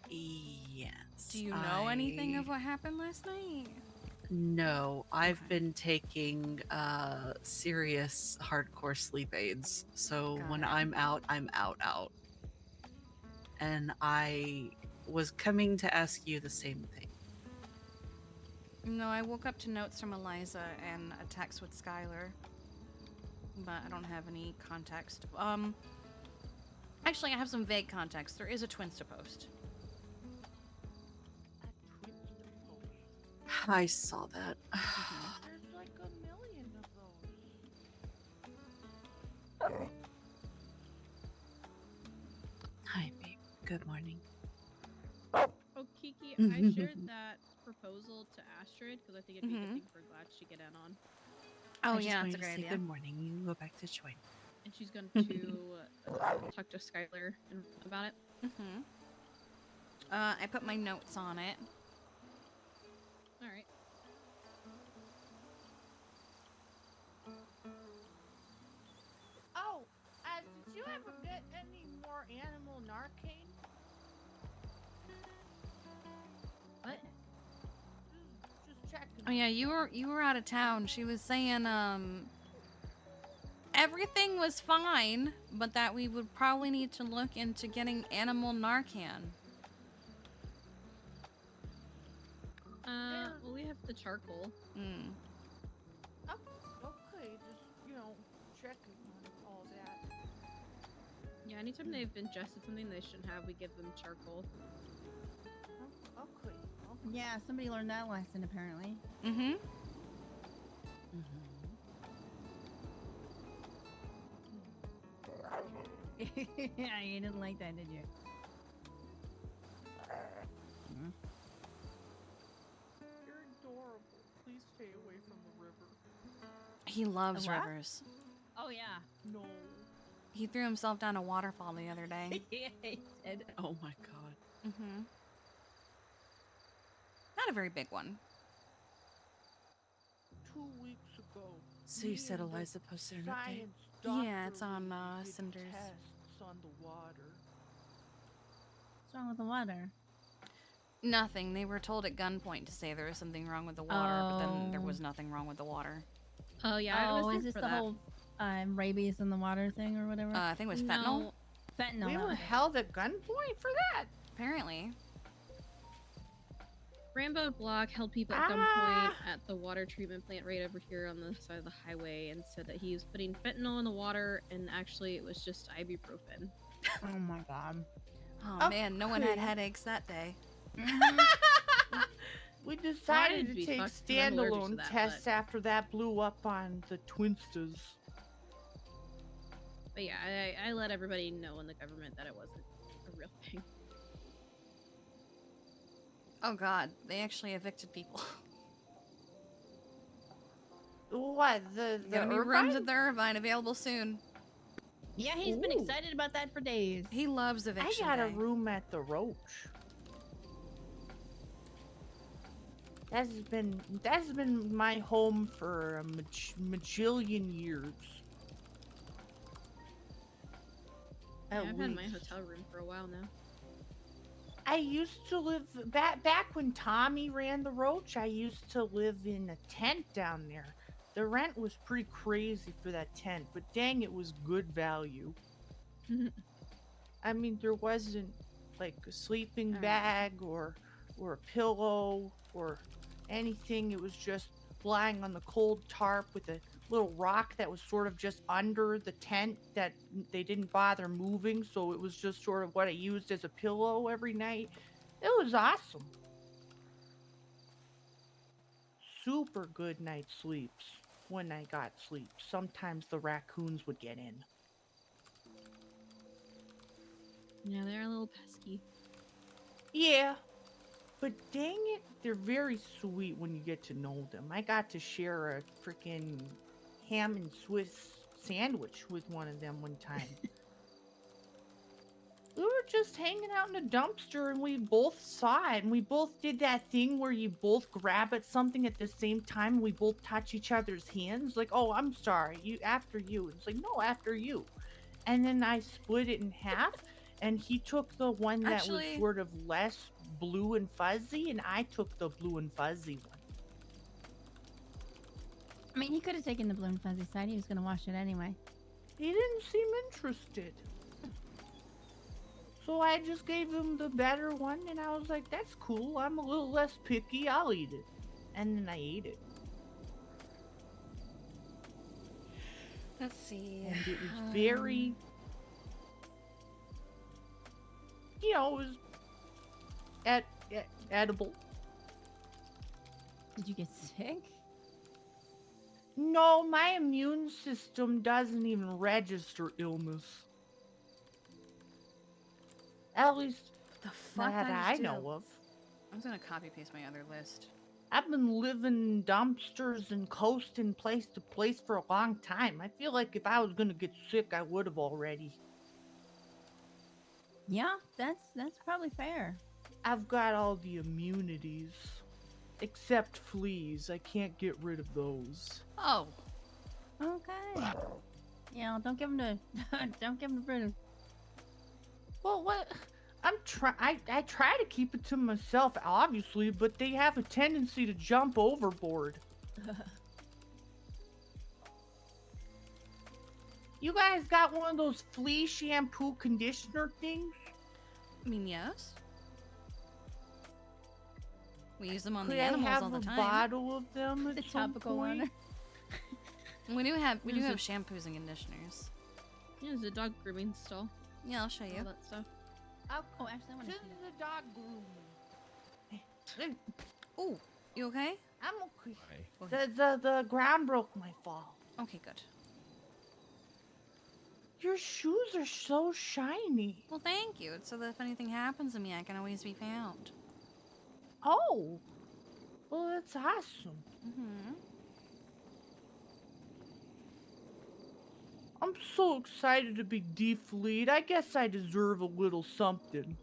Yes. Do you know anything of what happened last night? No, I've Okay. been taking serious hardcore sleep aids. So Got when it. I'm out, I'm out. And I was coming to ask you the same thing. No, I woke up to notes from Eliza and a text with Skylar. But I don't have any context. Actually, I have some vague context. There is a Twinsta post. A Twinsta post. I saw that. There's like a million of those. Hi, babe. Good morning. Oh, Kiki, I shared that proposal to Astrid because I think it'd be a good thing for Glad to get in on. Oh I just yeah, wanted it's a to great say idea. good morning. You can go back to join. And she's going to talk to Skylar about it. Mm-hmm. I put my notes on it. All right. Oh, did you ever get any more animal Narcane? What? Just checking. Oh yeah, you were out of town. She was saying everything was fine, but that we would probably need to look into getting animal Narcan. Well, we have the charcoal. Hmm. Okay, just checking on all that. Yeah, anytime they've ingested something they shouldn't have, we give them charcoal. Okay. Yeah, somebody learned that lesson apparently. Mm-hmm. Yeah, you didn't like that, did you? You're adorable. Please stay away from the river. He loves A what? rivers. Oh yeah. No. He threw himself down a waterfall the other day. Yeah, he did. Oh my god. Mm-hmm. Not a very big one. 2 weeks ago. So you me said and the Eliza posted an update? science Yeah, it's doctor on, did Cinders. tests on the water. What's wrong with the water? Nothing. They were told at gunpoint to say there was something wrong with the water, but then there Oh. was nothing wrong with the water. Oh yeah, I was Oh, there is this for the that. whole rabies in the water thing or whatever? I think it was fentanyl. No, Fentanyl. We that were was it. held at gunpoint for that. Apparently. Rambo Block held people at gunpoint at the water treatment plant right over here on the side of the highway and said that he was putting fentanyl in the water, and actually it was just ibuprofen. Oh my god. Oh man, no one had Okay. headaches that day. We I'd decided to be take fucked 'cause I'm allergic to standalone that, tests but- after that blew up on the Twinstas. But yeah, I let everybody know in the government that it wasn't a real thing. Oh god, they actually evicted people. What, the Gonna be rooms at the Irvine available soon. Yeah, he's been Ooh. excited about that for days. He loves I eviction got a day. room at the Roach. That's been my home for a majillion years. Yeah, At I've had my least. hotel room for a while now. I used to live back when Tommy ran the Roach. I used to live in a tent down there. The rent was pretty crazy for that tent, but dang, it was good value. I mean, there wasn't like a sleeping Alright. bag or a pillow or anything. It was just lying on the cold tarp with a little rock that was sort of just under the tent that they didn't bother moving, so it was just sort of what I used as a pillow every night. It was awesome. Super good night sleeps when I got sleep. Sometimes the raccoons would get in. Yeah, they're a little pesky. Yeah. But dang it, they're very sweet when you get to know them. I got to share a freaking ham and Swiss sandwich with one of them one time. We were just hanging out in a dumpster and we both saw it and we both did that thing where you both grab at something at the same time and we both touch each other's hands. Like, oh, I'm sorry, you after you. It's like, no, after you. And then I split it in half and he took the one that was Actually- sort of less blue and fuzzy and I took the blue and fuzzy one. I mean, he could have taken the blue and fuzzy side. He was gonna wash it anyway. He didn't seem interested. So I just gave him the better one and I was like, that's cool. I'm a little less picky. I'll eat it. And then I ate it. Let's see. And it was very, you know, it was edible. Did you get sick? No, my immune system doesn't even register illness. At least The fuck that did I just do? know of. I'm just gonna copy paste my other list. I've been living in dumpsters and coasting place to place for a long time. I feel like if I was gonna get sick, I would have already. Yeah, that's probably fair. I've got all the immunities. Except fleas. I can't get rid of those. Oh, Okay. Yeah, don't give him to don't give him to Brutus. Well, what? I try to keep it to myself, obviously, but they have a tendency to jump overboard. You guys got one of those flea shampoo conditioner things? I mean, yes. We use them on Could the I animals have all the a time. bottle of them at The some topical point? one. We do have Is it- shampoos and conditioners. Yeah, there's a dog grooming stall. Yeah, I'll show you. All that stuff. Oh, actually, I want to This see is that. a dog grooming. Oh, you okay? I'm okay. Okay. The ground broke my fall. Okay, good. Your shoes are so shiny. Well, thank you. It's so that if anything happens to me, I can always be found. Oh, well, that's awesome. Mm-hmm. I'm so excited to be defleed. I guess I deserve a little something.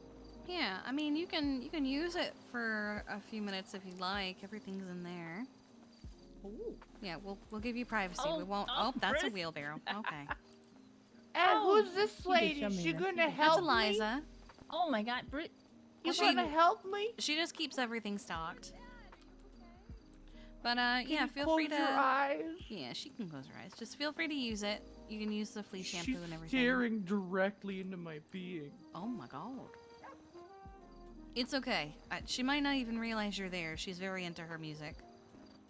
Yeah, I mean, you can use it for a few minutes if you'd like. Everything's in there. Ooh. Yeah, we'll give you privacy. Oh, We won't. oh, Oh, that's a Bruce. wheelbarrow. Okay. And Oh, who's this you did lady? show Is me she this. gonna You did. That's help me? Eliza. Oh my God, Brit. You She- gonna help me? She just keeps everything stocked. But Can yeah, you feel close free to. your eyes? Yeah, she can close her eyes. Just feel free to use it. You can use the flea shampoo She's and everything. staring directly into my being. Oh my god. It's okay. She might not even realize you're there. She's very into her music.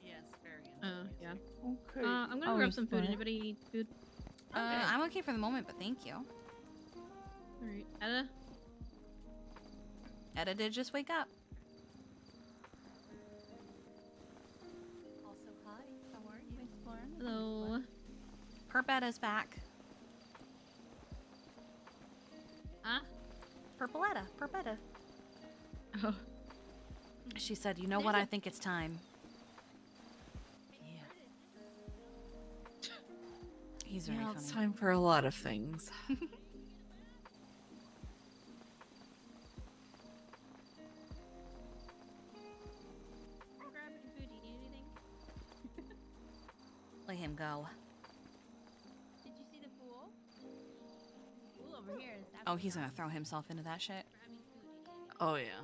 Yes, very. Yeah. Okay. I'm gonna I'll grab some food. restore it. Anybody need food? I'm okay for the moment, but thank you. Alright. Etta? Etta did just wake up. Also, hi. How are you, Explorer? Hello. Perpetta's back. Huh? Purpletta. Perpetta. Oh. She said, you know what? I think it's time. He's very Yeah, funny. it's time for a lot of things. Grab your food. Do you need anything? Let him go. Did you see the pool? Pool over here. Is Oh, he's gonna throw himself into that shit. Grab me food. Do you need anything? Oh yeah.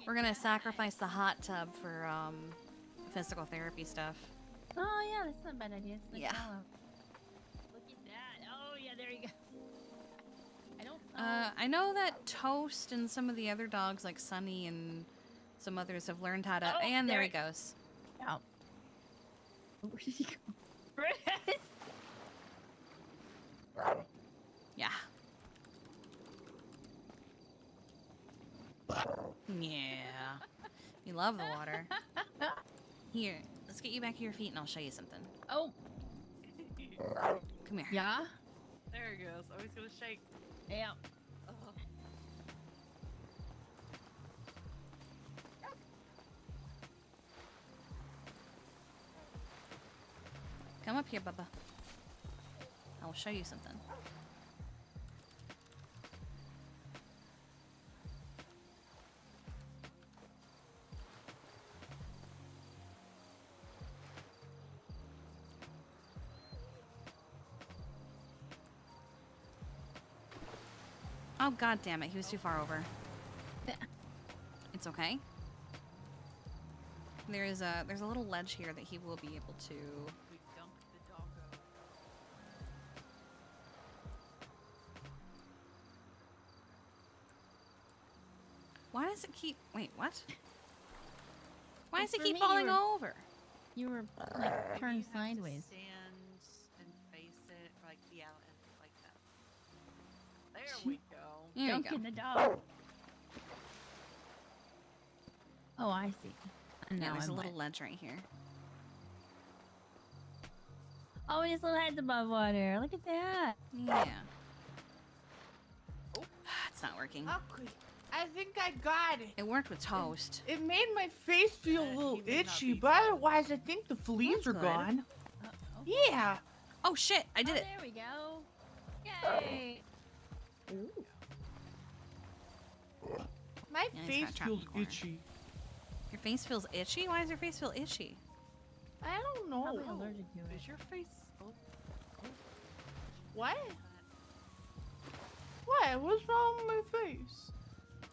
We're gonna sacrifice the hot tub for physical therapy stuff. Oh yeah, that's not a bad idea. It's like, Yeah. oh, look at that. Oh yeah, there you go. I don't. I know that Toast and some of the other dogs, like Sunny and some others, have learned how to. Oh, And there there he it- goes. Oh. Where did he go? Bruce. Yeah. Yeah. You love the water. Here, let's get you back to your feet and I'll show you something. Oh. Come here. Yeah? There he goes. Oh, he's gonna shake. Yeah. Come up here, Bubba. I will show you something. Oh, god damn it. He was too far over. It's okay. There's a little ledge here that he will be able to. We dumped the doggo. Why does it keep? Wait, what? Why Well, does it for keep me, falling you were- over? You were like Maybe turned you have to sideways. stand and face it, like yeah, and like that. There we go. There you Don't go. get the dog. Oh, I see. And Yeah, now there's I'm a little wet. ledge right here. Oh, his little head's above water. Look at that. Yeah. Oh. It's not working. Okay. I think I got it. It worked with toast. It made my face feel a little he may not itchy, be but otherwise, I think the fleas That's are good. gone. Uh-oh. Yeah. Oh shit! I did Oh, it. there we go. Yay. My Yeah, he's face got trapped in feels the corner. itchy. Your face feels itchy? Why does your face feel itchy? I don't know. Probably allergic to it. Is your face? Oh, What? What? What's wrong with my face?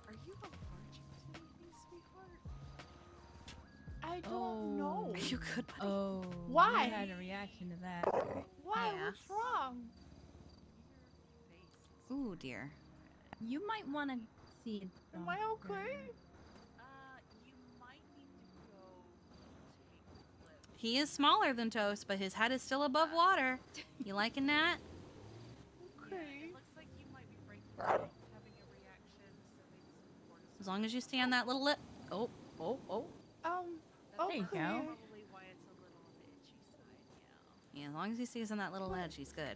are you allergic to anything, sweetheart? I don't Oh. know. Are you good, buddy? Oh. Why? You had a reaction to that. Why? Yeah. What's wrong? Your face is Ooh dear. You might want to see it. Am I okay? You might need to go take a lift. He is smaller than Toast, but his head is still above water. You liking that? Yeah, Okay. it looks like you might be breaking out, having a reaction, so maybe some cortisone. As long as you stay on that little lip. Oh. That's There you okay. go. probably why it's a little on the itchy side, yeah. Yeah, as long as he stays on that little ledge, he's good.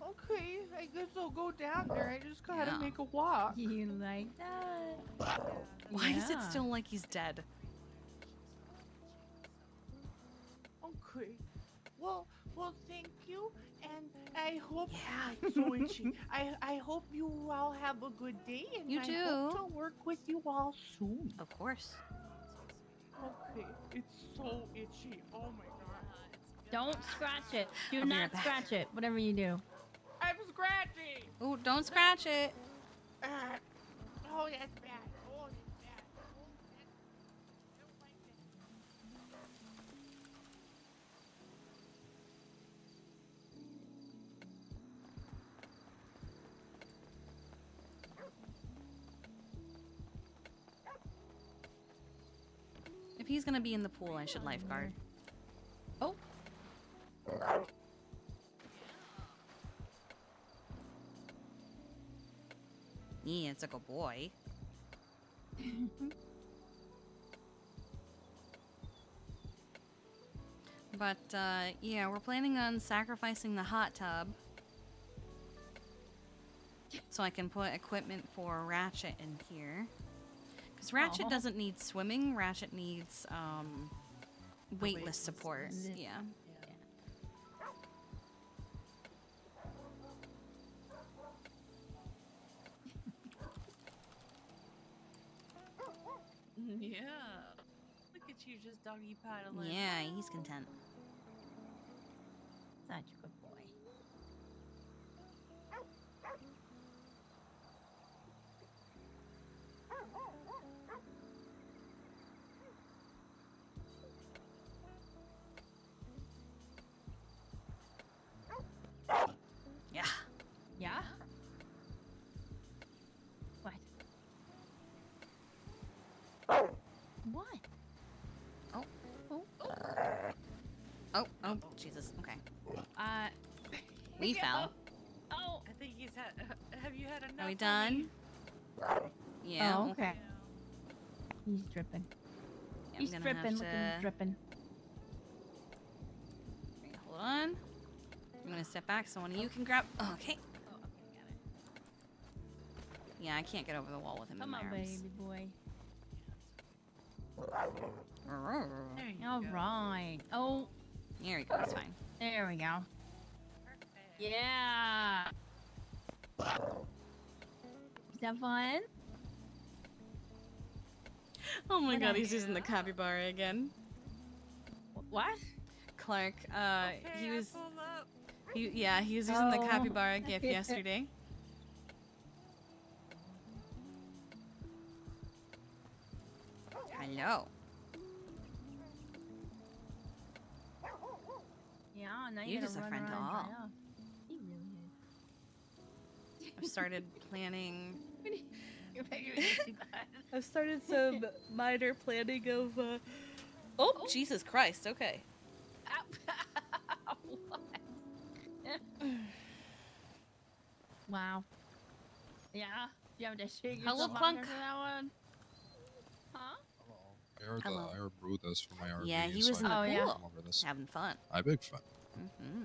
Okay. I guess I'll go down there. I just gotta Yeah. make a walk. You like that? Why is it Yeah. still like he's dead? Okay. Well, thank you, and I hope Yeah. it's so itchy. I hope you all have a good day, and You I too. hope to work with you all soon. Of course. Okay. It's so itchy. Oh my god. Don't scratch it. Do I'll be right not back. scratch it. Whatever you do. I'm scratching. Oh, don't scratch it. Oh, that's bad. Oh, that's bad. Oh, I don't like it. If he's gonna be in the pool, I should lifeguard. Oh. Yeah, it's like a boy. But, yeah, we're planning on sacrificing the hot tub. So I can put equipment for Ratchet in here. Because Ratchet Aw. doesn't need swimming, Ratchet needs, weightless support. Weightlessness. Yeah. Yeah. Look at you just doggy paddling. Yeah, he's content. Such a good boy. Yeah. Yeah? What? What? Oh, Jesus. Okay. Here We you go. fell. Oh. I think he's had. Have you had enough? Are we honey? done? Yeah. Oh, okay. He's dripping. Yeah, I'm He's gonna dripping. have Look at him to- dripping. Wait, hold on. step back so one of you can grab. Oh, okay. Yeah, I can't get over the wall with him in Come my on, arms. baby boy. There you All go. right. Oh, There you go. It's fine. there we go. Perfect. Yeah. Is that fun? Oh my What god, a- he's using the capybara again. What? Clark, he Okay, was, I pulled up. he was using the Oh. capybara gif yesterday. Hello. Yeah, now You you just gotta a run friend to around and all. dry off. He really is. I've started planning. Your baby is too bad. I've started some minor planning of. Oh, Jesus Christ! Okay. What? Wow. Yeah. You have to shake Hello, yourself Plunk. out for that one. Huh? Hello. I brewed this for my RV. Yeah, he was so in the I Oh, can yeah. pool, come over this. having fun. I big fan. Hmm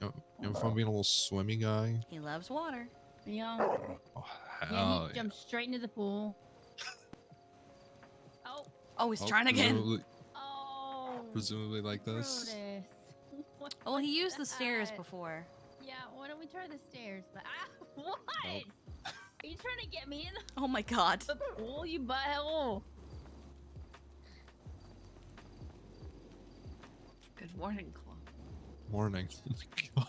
You know if I'm being a little swimmy guy. He loves water. Yeah. Oh Yeah, hell he yeah! jumped straight into the pool. Oh. Oh, he's Oh, trying again. Oh. Presumably like this. Brutus. What Well, he was used the stairs that? before. Yeah, why don't we try the stairs? But what? Nope. Are you trying to get me in Oh my god. the pool, you butthole? Good morning, Claw. Morning. God,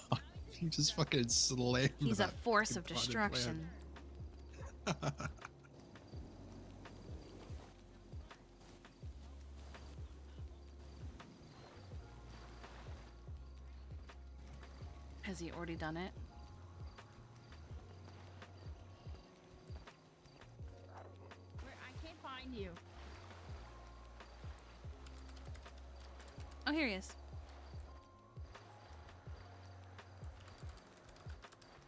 he just fucking slammed. He's a that force of fucking potted destruction. plant. Has he already done it? I can't find you. Oh, here he is.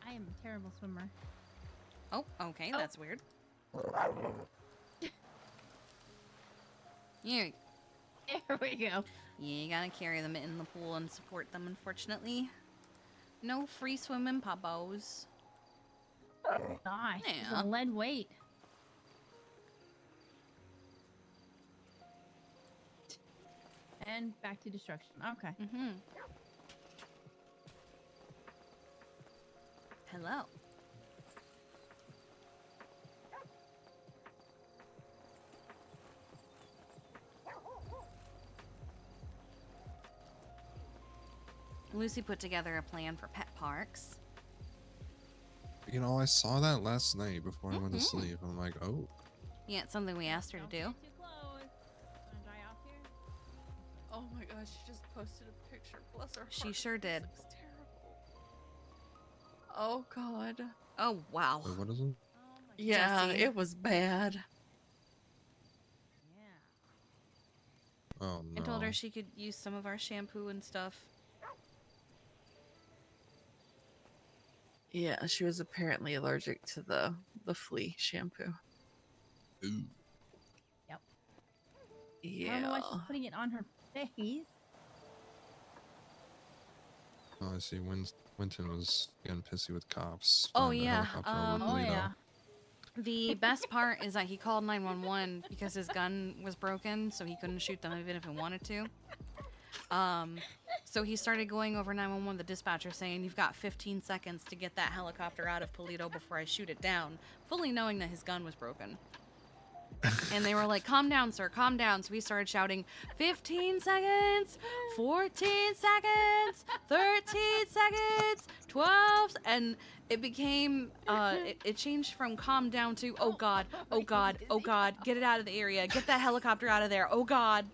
I am a terrible swimmer. Oh, okay, that's weird. Here. There we go. Yeah, you gotta carry them in the pool and support them, unfortunately. No free swimming poppos. Gosh, it's Yeah. a lead weight. And back to destruction. Okay. Mm-hmm. Hello. Lucy put together a plan for pet parks. You know, I saw that last night before I went to Mhm. sleep. I'm like, oh, Yeah, it's something we asked her to Don't do. get too close. Wanna dry off here? Oh my god, she just posted a picture. Bless her heart. She sure This did. looks terrible. Oh god. Oh, wow. wait, what is it? Oh my Yeah, Jesse. it was bad. Yeah. Oh no. I told her she could use some of our shampoo and stuff. Yeah, she was apparently allergic to the flea shampoo. Ooh. I Yeah. don't know why she's putting it on her face. Oh, I see. Winton was getting pissy with cops. Oh, flying the yeah, helicopter over Oh Toledo. yeah. The best part is that he called 911 because his gun was broken, so he couldn't shoot them even if he wanted to. So he started going over 911 with the dispatcher saying, "You've got 15 seconds to get that helicopter out of Toledo before I shoot it down," fully knowing that his gun was broken. And they were like, "Calm down, sir, calm down." So he started shouting, 15 seconds, 14 seconds, 13 seconds, 12, and it became, it changed from calm down to, oh God, oh God, oh God, get it out of the area, get that helicopter out of there, oh God.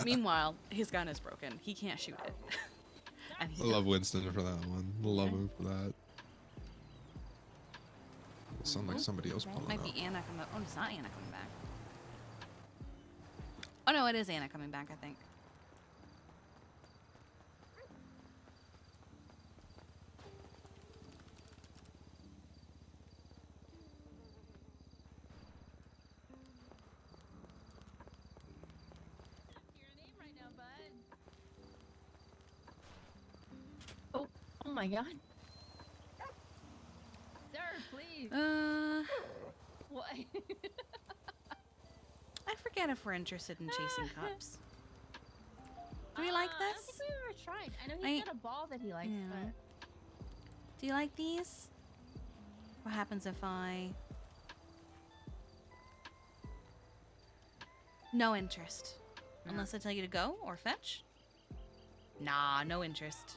Meanwhile, his gun is broken. He can't shoot it. And he's I love Winston for that one. Love him for that. Sound like somebody else pulling Might up. be Anna coming. Oh, it's not Anna coming back. Oh no, it is Anna coming back, I think. Your name right now, bud. my god. Sir, please. What? I forget if we're interested in chasing cups. Do we like I don't this? think we've ever tried. I know he's got a ball that he likes, but Do you like these? What happens if I... No interest. Unless I tell you to go or fetch? Nah, no interest.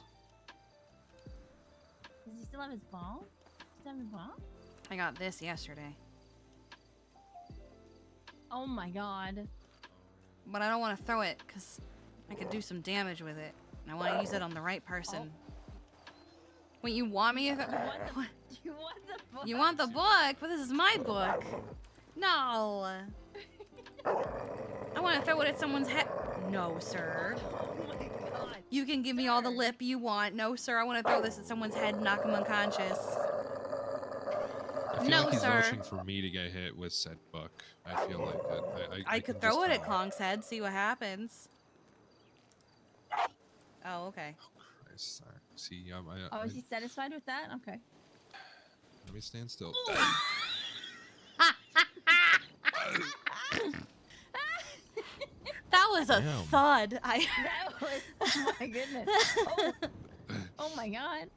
does he still have his ball? Does he have his ball? I got this yesterday. Oh my god. But I don't want to throw it because I could do some damage with it. And I want to use it on the right person. Wait, you want me? You want the book? You want the book? But this is my book. No. I want to throw it at someone's head. No, sir. Oh my god. You can give me all the lip you want. No, sir. I want to throw this at someone's head and knock him unconscious. I feel No, like he's sir. vouching for me to get hit with said book. I feel like that. I could can throw just it at tell. Klonk's head, see what happens. Oh, okay. Christ, sorry. See, Oh, is he satisfied with that? Okay. let me stand still. That was a Damn. thud. That was, oh my goodness. Oh, oh my god.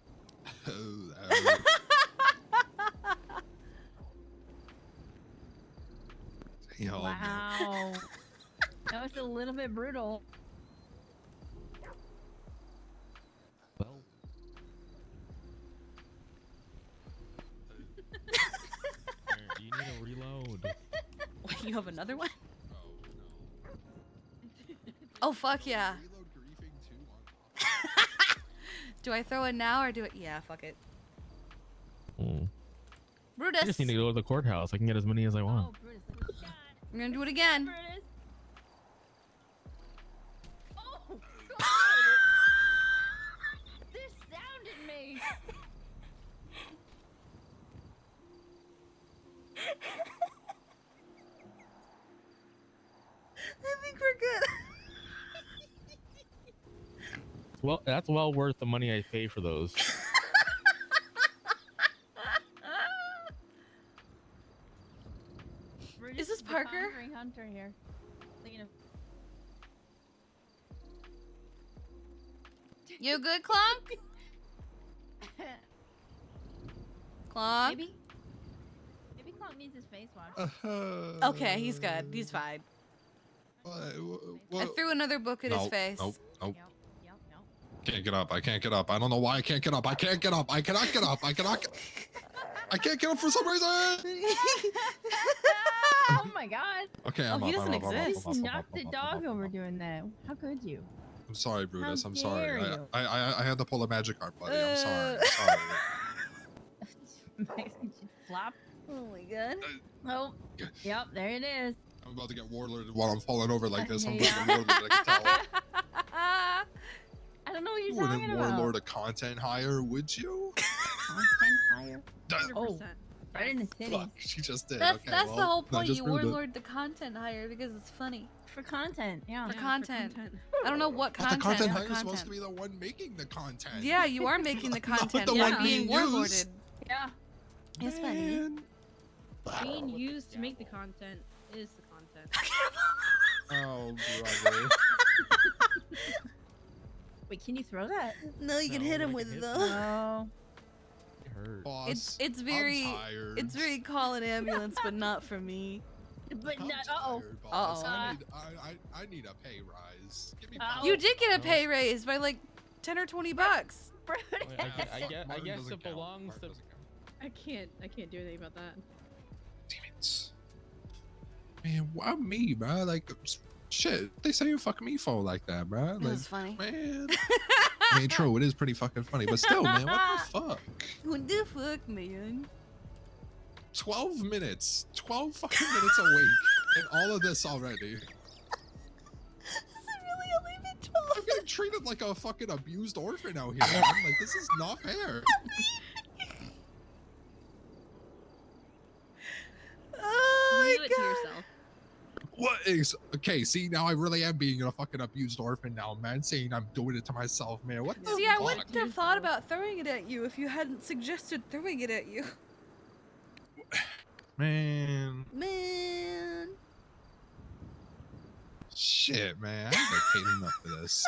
Yo, Wow. That was a little bit brutal. Well, you need a reload. Wait, you have another one? Oh, fuck yeah. Do I throw it now or do it? Yeah, fuck it. I Brutus. just need to go to the courthouse. I can get as many as I want. Oh, Brutus. Oh, God. I'm gonna do it again. Brutus. Oh, God. This sounded me. I think we're good. Well, that's well worth the money I pay for those. Brutus Is this the Parker? conquering hunter here. Thinking of You good, Clonk? Clonk? maybe Clonk needs his face washed. Okay, he's good. He's fine. I What? threw another book at his face. Nope. Yep. Can't get up. I can't get up. I don't know why I can't get up. I can't get up. I cannot get up. I cannot get... I can't get up for some reason. Oh my god. Okay, Oh, I'm he up. doesn't I'm up. I'm up, exist. I'm up, I'm Knocked up, the I'm up, dog I'm up, over I'm up. doing that. How could you? I'm sorry, Brutus. I'm dare sorry. you. I had to pull a magic card, buddy. I'm sorry. I'm sorry. Makes me flop. Oh my god. Oh. Yep, there it is. I'm about to get warlorded while I'm falling over like this. I'm Yeah. about to get warlorded. I can tell. I don't know what You you're talking wouldn't about. warlord a content hire, would you? Content higher. 100%. Oh, right in the city. Fuck, she just did. That's okay, that's well, the whole I point. just You proved it. warlord the content higher because it's funny. For content, yeah. For content. I don't know what But content. the content or hire is supposed to content. be the one making the content. Yeah, you are making the Not content. the You're one being being warlorded. used. Yeah. It's funny. Man. Being used to make the content is the content. Oh, brother. Wait, can you throw that? No, you can No, hit him I with can it hit though. Oh. It hurt. Boss, It's very I'm tired. it's very call an ambulance, but not for me. But I'm not. Uh-oh. tired, boss. Uh-oh. I need a pay rise. Give me Uh-oh. power. You did get a pay raise by like 10 or 20 bucks. Brutus. I guess Martin doesn't it count. belongs Martin to. doesn't count. I can't do anything about that. Damn it. Man, why me, bro? Like, shit. They say you fuck me for like that, bro. That Like, was funny. man. I mean, true, it is pretty fucking funny, but still, man, what the fuck? What the fuck, man? 12 minutes. 12 fucking minutes awake. And all of this already. Is it really only been 12? I'm getting treated like a fucking abused orphan out here. I'm like, this is not fair. Oh You my do it to god. yourself. What? Okay, see, now I really am being a fucking abused orphan now, man. Saying I'm doing it to myself, man. What the See, I fuck? wouldn't have thought about throwing it at you if you hadn't suggested throwing it at you. Man. Man. Shit, man. I ain't paid enough for this.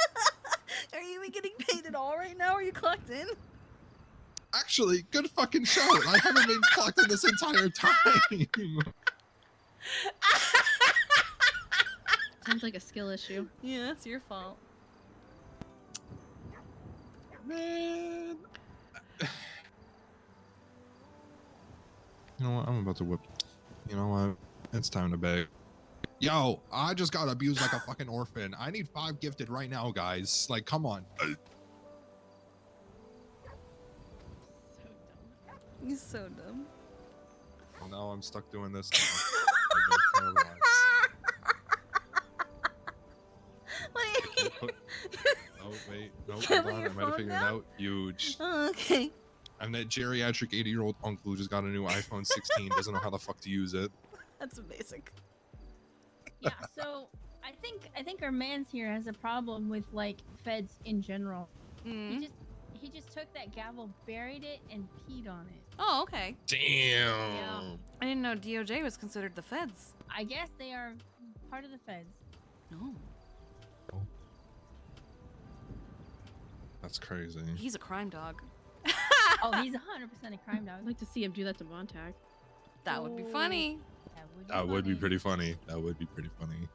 Are you even getting paid at all right now? Are you clocked in? Actually, good fucking shout. I haven't been clocked in this entire time. Sounds like a skill issue. Yeah, it's your fault. Man. You know what? I'm about to whip. You know what? It's time to beg. Yo, I just got abused like a fucking orphan. I need 5 gifted right now, guys. Like, come on. He's so dumb. Well, now I'm stuck doing this. I've been paralyzed. Oh, wait. No, hold on. I might have figured it out. Huge. Oh, okay. I'm that geriatric 80-year-old uncle who just got a new iPhone 16, doesn't know how the fuck to use it. That's amazing. Yeah, so I think our man's here has a problem with like feds in general. Mm. He just took that gavel, buried it, and peed on it. Oh, okay. Damn. Yeah. I didn't know DOJ was considered the feds. I guess they are part of the feds. No. That's crazy. He's a crime dog. Oh, he's 100% a crime dog. I'd like to see him do that to Montag. That would be funny. That would be pretty funny. That would be pretty funny.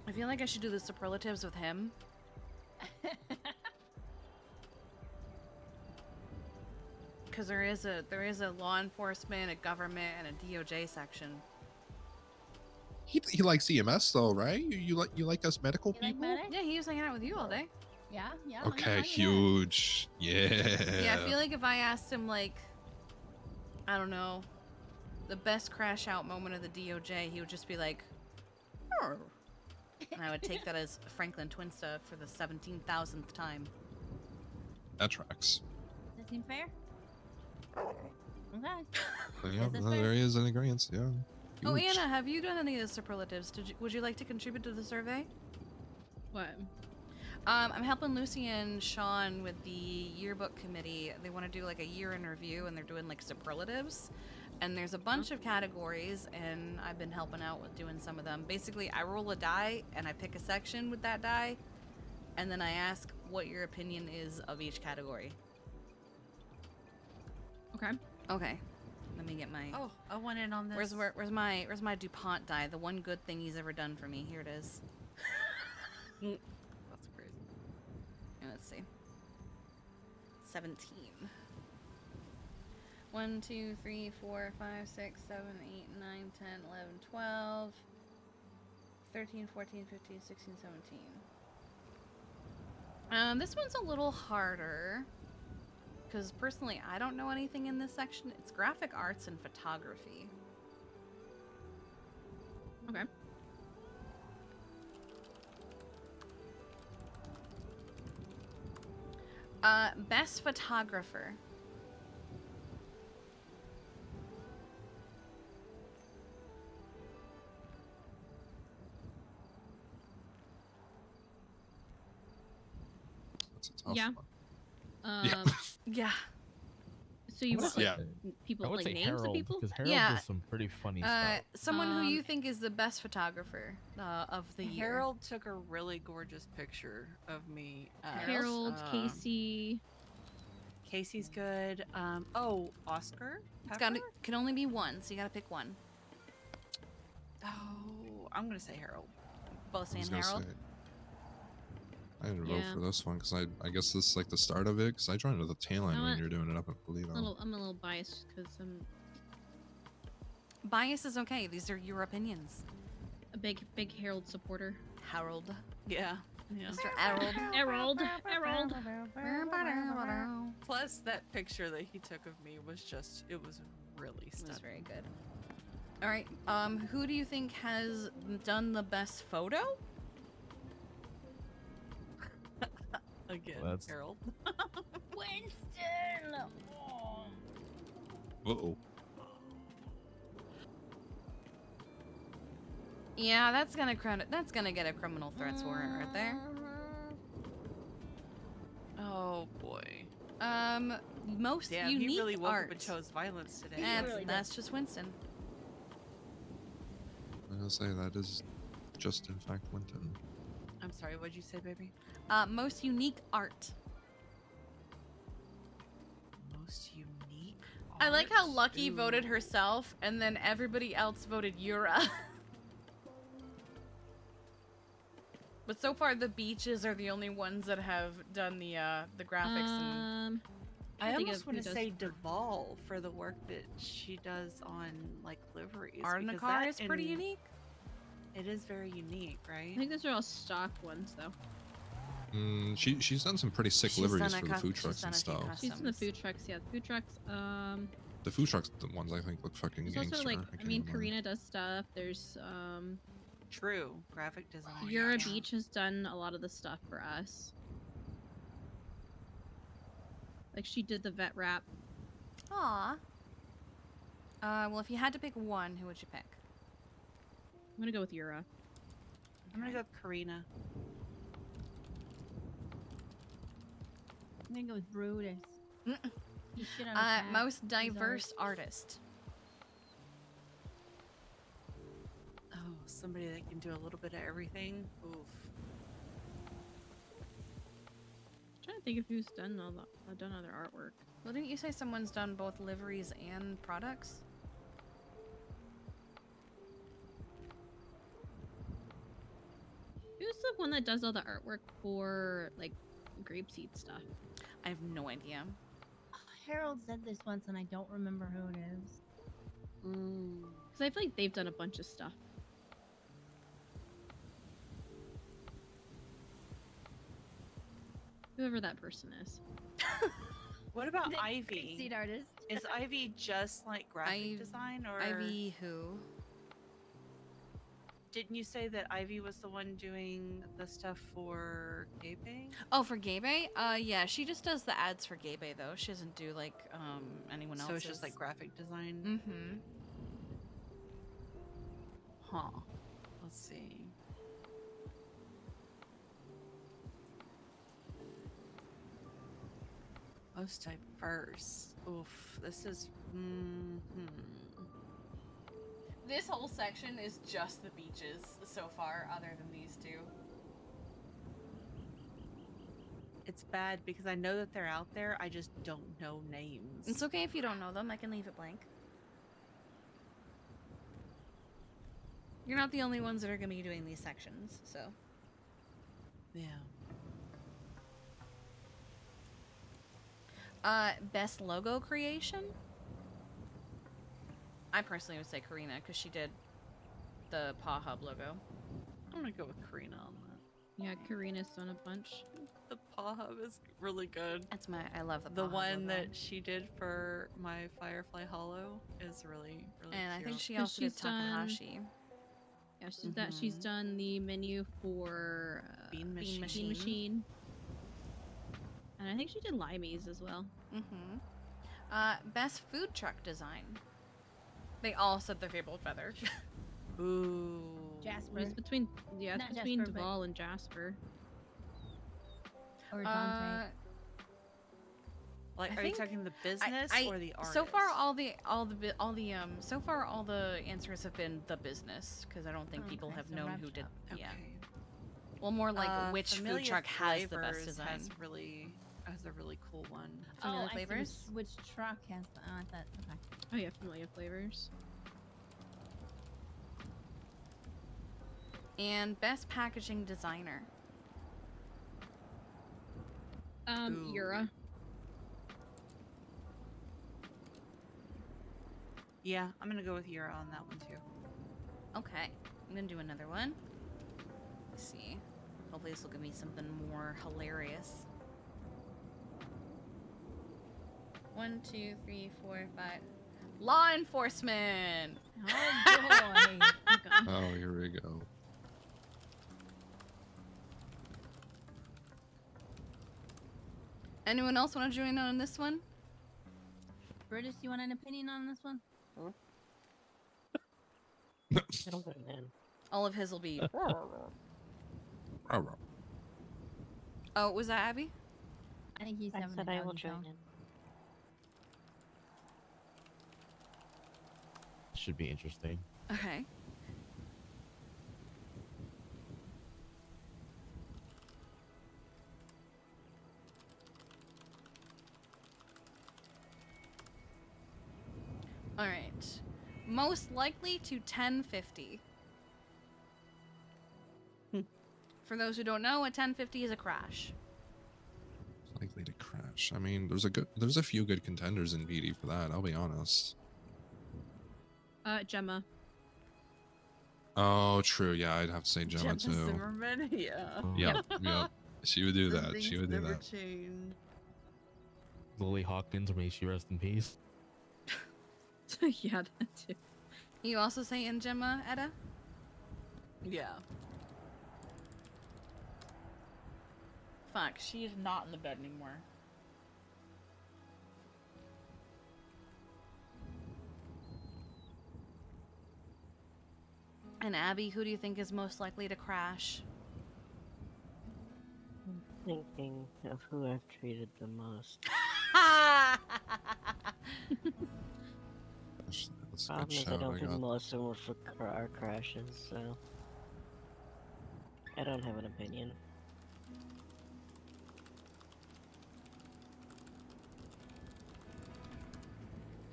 I feel like I should do the superlatives with him. Because there is a law enforcement, a government, and a DOJ section. He likes EMS though, right? You like us medical people? Yeah, he was hanging out with you all day. Yeah. Okay, huge. Yeah. Yeah, I feel like if I asked him like, I don't know, the best crash out moment of the DOJ, he would just be like, "Arr." And I would take that as Franklin Twinsta for the 17,000th time. That tracks. Does that seem fair? Okay. So, yeah, that's there fair. is an agreement. Yeah. Oh, Huge. Anna, have you done any of the superlatives? Would you like to contribute to the survey? What? I'm helping Lucy and Sean with the yearbook committee. They want to do like a year in review, and they're doing like superlatives. And there's a bunch of categories, and I've been helping out with doing some of them. Basically, I roll a die, and I pick a section with that die, and then I ask what your opinion is of each category. Okay. Okay. Let me get my. Oh, I went in on this. Where's my DuPont die? The one good thing he's ever done for me. Here it is. That's crazy. Let's see. 17. 1, 2, 3, 4, 5, 6, 7, 8, 9, 10, 11, 12, 13, 14, 15, 16, 17. This one's a little harder. Because personally, I don't know anything in this section. It's graphic arts and photography. Okay. Best photographer. That's a tough Yeah. one. Yeah. So you I would want say- like people I would like say names Harold, of people? because Harold Yeah. does some pretty funny stuff. Someone who you think is the best photographer of the year. Harold took a really gorgeous picture of me. Harold, Casey. Casey's good. Oh, Oscar? It's Pepper? can only be one, so you gotta pick one. Oh, I'm gonna say Harold. Both I saying was gonna Harold. say, I didn't vote Yeah. for this one because I guess this is like the start of it because I joined at the tail end know when what? you're doing it up in Polito. I'm a little biased because I'm Bias is okay. These are your opinions. a big Harold supporter. Harold. Yeah. Mr. Harold. Harold. Plus, that picture that he took of me was it was really It was stunning. very good. All right. Who do you think has done the best photo? Again, That's- Harold. Winston! Oh. Uh-oh. Yeah, that's gonna get a criminal threats warrant right there. Oh boy. Most Damn, unique he really woke art. up and chose violence today. That's just Winston. I'm gonna say that is just in fact Winton. I'm sorry, what'd you say, baby? Most unique art. Most unique. I like how art? Lucky Ooh. voted herself, and then everybody else voted Yura. But so far, the beaches are the only ones that have done the graphics and. I think almost of want who to does say for- Duval for the work that she does on like liveries. Art in a because car that is pretty in- unique. It is very unique, right? I think those are all stock ones, though. She's done some pretty sick She's liveries done a for the cou- food she's trucks done and a few stuff. customs. She's in the food trucks. Yeah, food trucks. The food trucks, the ones I think look fucking There's gangster. also like, I I can't mean, even lie. Karina does stuff. There's True graphic design. Yura Beach has done a lot of the stuff for us. Like she did the vet wrap. Aw. Well, if you had to pick one, who would you pick? I'm gonna go with Yura. I'm gonna go with Karina. I'm gonna go with Brutus. He shit on a cat. Most His diverse artist. Oh, somebody that can do a little bit of everything. Oof. I'm trying to think of who's done done other artwork. Well, didn't you say someone's done both liveries and products? Who's the one that does all the artwork for like grapeseed stuff? I have no idea. Harold said this once, and I don't remember who it is. Because I feel like they've done a bunch of stuff. Whoever that person is. What about The Ivy? Seed artist. Is Ivy just like graphic design, or Ivy who? didn't you say that Ivy was the one doing the stuff for Gabe? Oh, for Gabe? Yeah, she just does the ads for Gabe though. She doesn't do like anyone else. So it's just like graphic design. Mm-hmm. Huh. Let's see. Most diverse. Oof. This is. This whole section is just the beaches so far, other than these two. It's bad because I know that they're out there. I just don't know names. It's okay if you don't know them. I can leave it blank. You're not the only ones that are going to be doing these sections, so. Yeah. Best logo creation? I personally would say Karina, because she did the Paw Hub logo. I'm gonna go with Karina on that. Yeah, Karina's done a bunch. The Paw Hub is really good. That's I love the Paw The Hub one logo. that she did for my Firefly Hollow is really, really And I think cute. she 'Cause also did she's done- Takahashi. Yeah, she's done the menu for Bean Bean Machine. Machine. And I think she did Limeys as well. Mm-hmm. Best food truck design. They all said the Fabled Feather. Ooh. Jasper. It's between it's Not between Jasper, but- Duval and Jasper. Or Dante. Like, I are you think- talking the business or the artist? So far, all the answers have been the business, because I don't think people Okay, have so known Rev who did. Okay. Yeah. Well, more like which food Familiar truck has the best Flavors design. has a really cool one. Familiar I see Flavors? which truck has the, I thought, okay. Oh yeah, Familiar Flavors. And best packaging designer. Ooh. Yura. Yeah, I'm gonna go with Yura on that one too. Okay, I'm gonna do another one. Let's see. Hopefully this will give me something more hilarious. 1, 2, 3, 4, 5. Law enforcement! Oh boy. Oh, here we go. Anyone else want to join on this one? Brutus, you want an opinion on this one? All of his will be. Oh, was that Abby? I think he's I having said a I will doggy join show. in. Should be interesting. Okay. All right. Most likely to 1050. For those who don't know, a 1050 is a crash. Likely to crash. I mean, there's a few good contenders in PD for that. I'll be honest. Gemma. Oh, true. Yeah, I'd have to say Gemma too. Zimmerman, yeah. Yep, yep. She would do Some that. She things would do never that. change. Lily Hawkins, may she rest in peace. Yeah, that too. You also say in Gemma, Etta? Yeah. Fuck, she is not in the bed anymore. And Abby, who do you think is most likely to crash? Thinking of who I've treated the most. That's a Problem good is, I shout. don't I think got. most of them were for car crashes, so I don't have an opinion.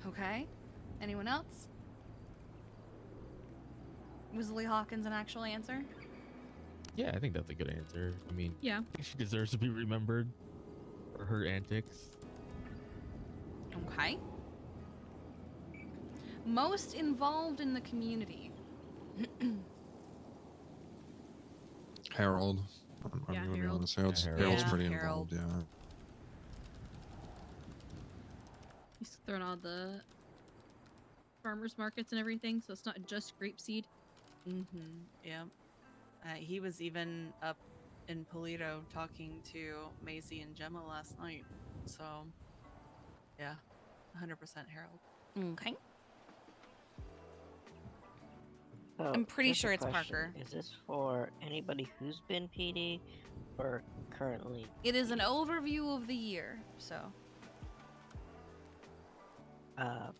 Okay. Anyone else? Was Lee Hawkins an actual answer? Yeah, I think that's a good answer. I mean, Yeah. I think she deserves to be remembered for her antics. Okay. Most involved in the community. Harold. I'm Yeah, gonna be Harold. honest. Harold's Yeah, pretty Harold. involved. Yeah. He's throwing all the farmers markets and everything, so it's not just grapeseed. Mm-hmm. Yeah. He was even up in Polito talking to Maisie and Gemma last night. So, yeah, 100% Harold. Okay. So, I'm pretty just a sure it's question. Parker. Is this for anybody who's been PD or currently? It is an overview of the year, so.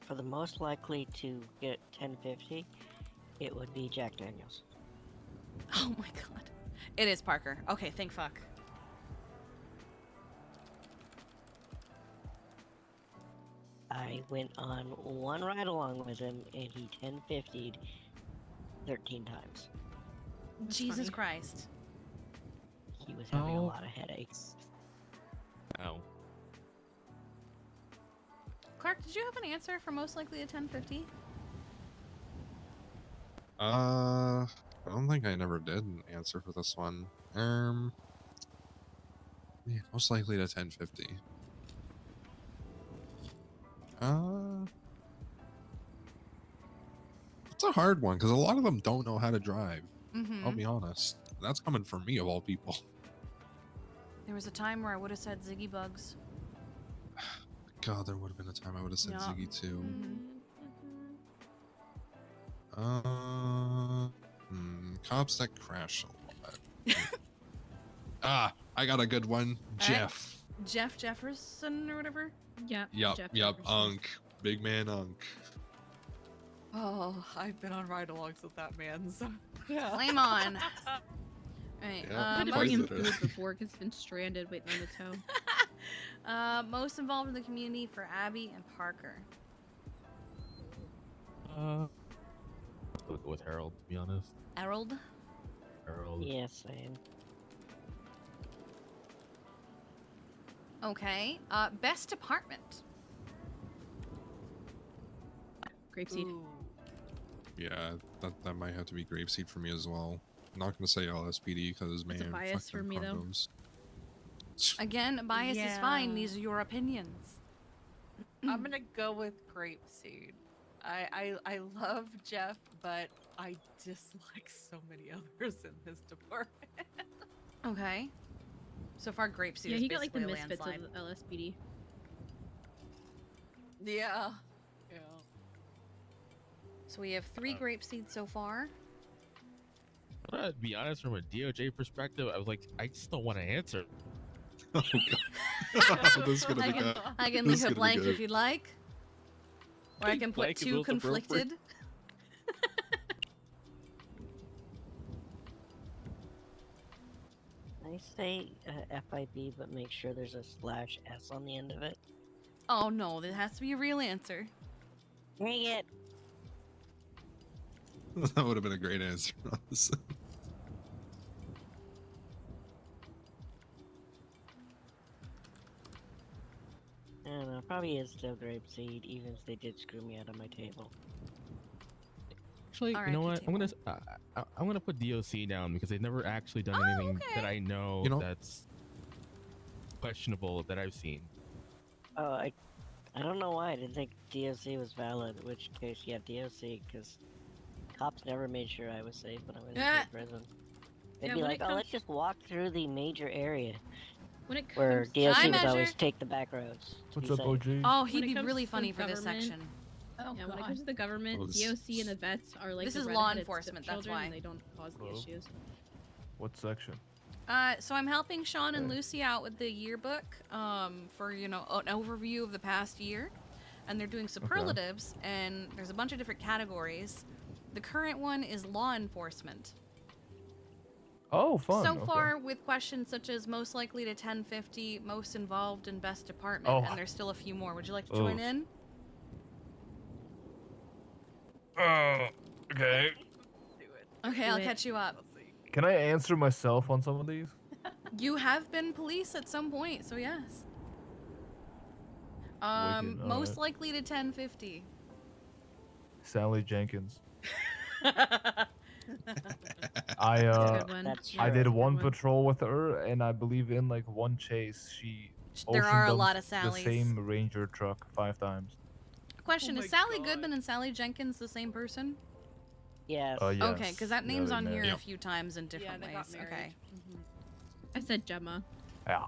For the most likely to get 1050, it would be Jack Daniels. Oh my god. It is Parker. Okay, thank fuck. I went on one ride along with him, and he 1050'd 13 times. Jesus Christ. He was having a Oh. lot of headaches. Ow. Clark, did you have an answer for most likely a 1050? I don't think I never did an answer for this one. Yeah, most likely to 1050. It's a hard one because a lot of them don't know how to drive. Mm-hmm. I'll be honest. That's coming from me of all people. There was a time where I would have said Ziggy Bugs. God, there would have been a time I would have said Yeah. Ziggy too. Mm-hmm. Cops that crash a lot. I got a good one. Jeff. Jeff Jefferson or whatever? Yeah. Yep, Jeff yep. Jefferson. Unk. Big man Unk. Oh, I've been on ride-alongs with that man, so yeah. Flame on. Alright, Yeah, I had to twice bring him literally. food before because he's been stranded waiting on the tow. most involved in the community for Abby and Parker. I'll go with Harold, to be honest. Harold? Harold. Yeah, same. Okay. Best department. Grapeseed. Ooh. Yeah, that might have to be Grapeseed for me as well. I'm not gonna say LSPD because man, It's a bias fuck for them me, though. condos. Again, bias is fine. Yeah. These are your opinions. I'm gonna go with Grapeseed. I love Jeff, but I dislike so many others in his department. Okay. So far, Grapeseed Yeah, is he got like the basically a misfits landslide. of LSPD. Yeah. Yeah. So we have 3 Grapeseeds so far. to be honest, from a DOJ perspective, I was like, I just don't want to answer. Oh god. This is gonna I be can, good. I can This is leave it gonna be blank good. if you'd like. Or I can put Blank is two most appropriate. conflicted. I say FIB, but make sure there's a /S on the end of it. Oh no, there has to be a real answer. Dang it! That would have been a great answer. Honestly. I don't know, probably is still grapeseed, even if they did screw me out of my table. Actually, you know what? I'm gonna put DOC down because they've never actually done anything that I know, You know- that's questionable that I've seen. Oh, I don't know why I didn't think DOC was valid, in which case, yeah, DOC, because cops never made sure I was safe when I was in prison. They'd Yeah, be when like, it oh, let's just walk through the major area. When it Where comes to- DOC I was always measure- take the back roads. to What's be up, safe. OG? Oh, When he'd it be comes really to funny for this government- section. Oh, Yeah, when it God. comes to the government, Well, this DOC and the is- vets are like This the is law redheaded enforcement, that's stepchildren, why. and they don't cause the Hello? issues. What section? So I'm helping Sean and Lucy out with the yearbook, for, you know, an overview of the past year. And they're doing superlatives, and there's a bunch of different categories. The current one is law enforcement. Oh, fun. So okay. far, with questions such as most likely to 1050, most involved in best department, Oh. and there's still a few more. Would you like to join Oh. in? Okay. Do it. Okay, Do I'll it. catch you up. Let's see. Can I answer myself on some of these? You have been police at some point, so yes. Wicked, Most alright. likely to 1050. Sally Jenkins. That's I That's a uh good one. that's Yeah, I that's did a good one patrol with her, and I believe in like one chase, she There are a ocean lot of dumped Sallys. the same Ranger truck 5 times. Question, Oh is my Sally God. Goodman and Sally Jenkins the same person? Yes. Yes. Okay, because that Yeah, name's they on here married. a few times in different they ways. got married. Okay. Mhm. I said Gemma. Yeah,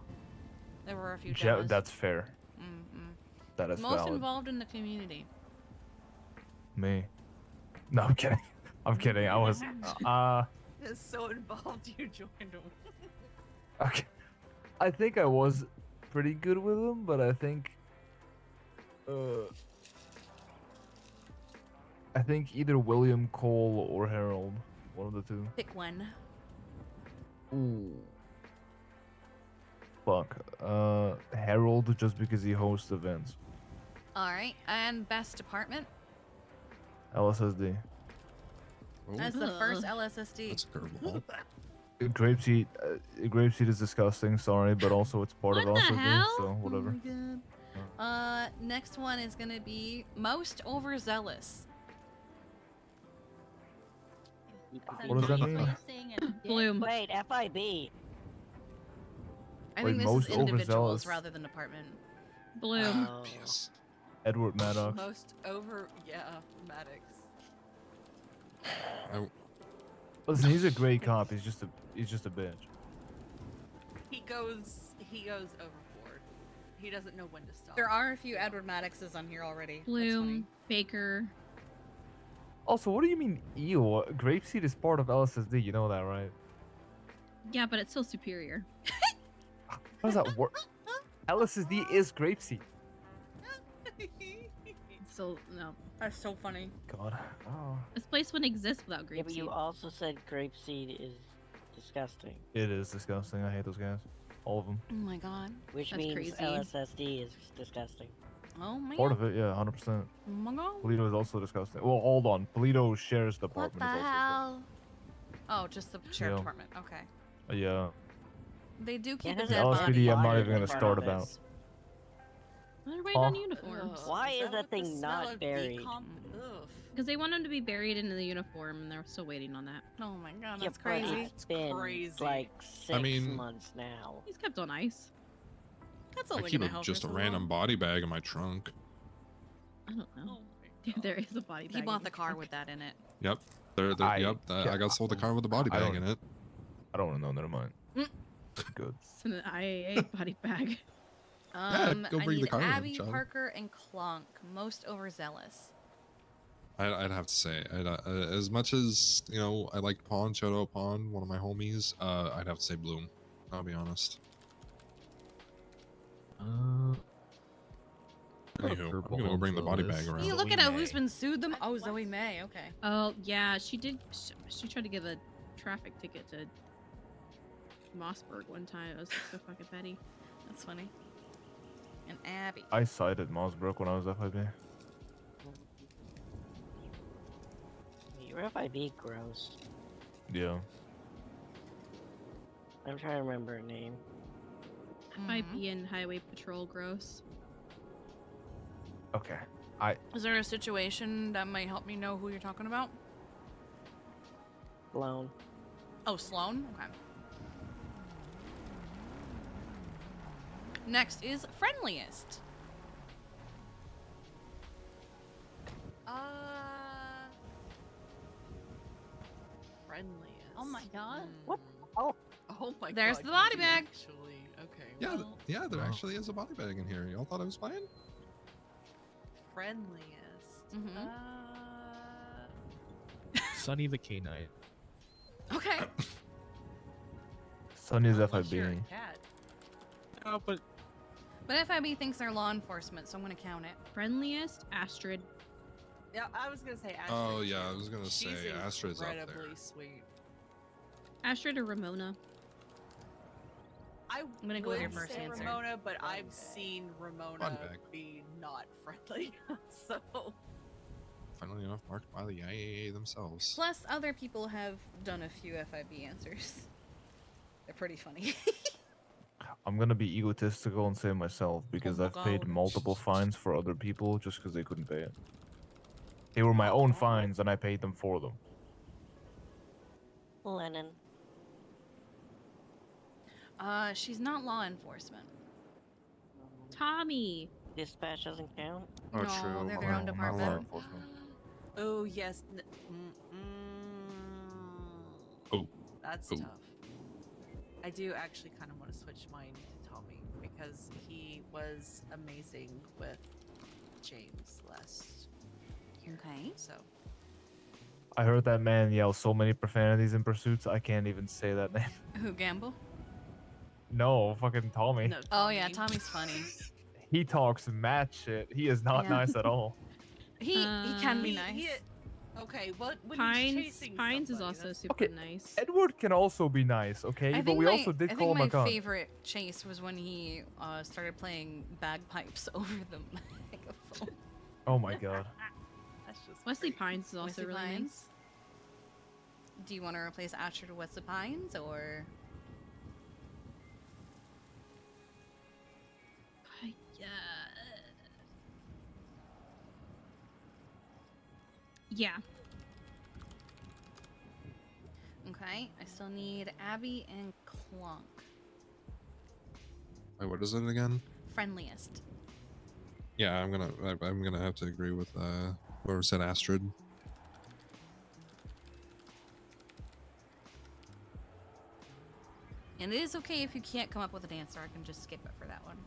There were a few Gemmas. that's fair. Mm-mm. That is Most valid. involved in the community. Me. No, I'm kidding. I'm kidding. I was It's so involved you joined them. okay. I think I was pretty good with them, but I think either William Cole or Harold, one of the two. Pick one. Ooh. Fuck. Harold, just because he hosts events. Alright, and best department? LSSD. Oh, That's the first Ugh. LSSD. that's a curveball. Grapeseed. Grapeseed is disgusting. Sorry, but also it's part of What the LSSD, hell? so whatever. Oh my god. Next one is gonna be most overzealous. What does that Nice mean? way of saying it, dick. Bloom. Wait, FIB. I Wait, think this most is individuals overzealous. rather than department. Bloom. Oh. Yes. Edward Maddox. Most over, Maddox. Listen, he's a great cop. He's just a bitch. He goes overboard. He doesn't know when to stop. There are a few Edward Maddoxes on here already. That's funny. Bloom. Baker. Also, what do you mean, ew? Grapeseed is part of LSSD. You know that, right? Yeah, but it's still superior. How does that work? LSSD is grapeseed. Still, no. That's so funny. God. Oh. This place wouldn't exist without Yeah, but you grapeseed. also said grapeseed is disgusting, It is disgusting. I hate those guys. All of them. Oh my god. which That's means crazy. LSSD is disgusting. Oh my Part god. of it, yeah, 100%. Oh my god. Polito is also disgusting. Well, hold on. Polito shares What department the is also hell? Oh, just the sheriff Yeah. department. Okay. disgusting. Yeah. They do Yeah, keep a there's dead a body. LSPD, I'm not fire even gonna in start front of about. us. They're waiting on Huh? uniforms. Why is that that what the thing smell not of buried? decomp- Ugh. Because they want them to be buried in the uniform, and they're still waiting on that. Oh my god, Yeah, that's but crazy. it's been crazy. like 6 mean- months now. He's kept on ice. That's I only keep gonna help just her a so random long. body bag in my trunk. I don't know. Oh my Dude, god. there is a body bag. He bought in the your car trunk. with that in it. Yep. I got sold a car with a body I bag don't- in it. I don't know. Never mind. Mm. Good. It's an IAA body bag. Yeah, go I bring the need car in, Abby, child. Parker, and Clunk. Most overzealous. I'd have to say, as much as you know, I liked Pawn, shout out Pawn, one of my homies. I'd have to say Bloom. I'll be honest. Anywho, I'm gonna go bring the body bag around. You looking at who's been sued them? Oh, Zoe May. Okay. Oh yeah, she did. She tried to give a traffic ticket to Mossberg one time. It was so fucking petty. That's funny. And Abby. I cited Mossbrook when I was FIB. Your FIB gross. Yeah. I'm trying to remember her name. Might be in Highway Patrol gross. Okay. Is there a situation that might help me know who you're talking about? Sloan. Oh, Sloan? Okay. Next is friendliest. Friendliest. Oh my god. What? Oh. Oh my god. There's the body Kiki, bag. Actually, okay. Yeah, well, yeah, there actually is a body bag in here. Y'all thought I was playing? friendliest. Mhm. Sunny the K9. Okay. Sunny's unless FIB. you're a cat. No, but But FIB thinks they're law enforcement, so I'm gonna count it. Friendliest Astrid. Yeah, I was gonna say Astrid. Oh yeah, too. I was gonna She's say Astrid's up there. incredibly sweet. Astrid or Ramona. I'm gonna go with your would first say answer. Ramona, but I've seen Ramona bag. be not friendly. So Funnily enough, marked by the IAA themselves. Plus, other people have done a few FIB answers. They're pretty funny. I'm gonna be egotistical and say myself because my I've paid God. multiple fines for other people just because they couldn't pay it. They were my own fines and I paid them for them. Lennon. She's not law enforcement. Tommy. Dispatch doesn't count. Oh, No, true. they're their own I'm not law department. enforcement. oh yes. Oh. That's Oh. tough. I do actually kind of want to switch mine to Tommy because he was amazing with James last year. Okay. So I heard that man yell so many profanities in pursuits, I can't even say that name. Who, Gamble? No, fucking Tommy. no. Oh yeah, Tommy. Tommy's funny. He talks mad shit. He is not Yeah. nice at all. He can be He- nice. he- okay, but when Pines. he's chasing Pines is somebody, also that's- super Okay, nice. Edward can also be nice, okay? I But think we my, also did I call think him a my gun. favorite chase was when he started playing bagpipes over the microphone. Oh my god. That's just Wesley great. Pines is also Wesley really Pines? nice. Do you want to replace Astrid with Wesley Pines, or Yeah. okay? I still need Abby and Clunk. Wait, what is it again? Friendliest. Yeah, I'm gonna have to agree with whoever said Astrid. And it is okay if you can't come up with an answer. I can just skip it for that one.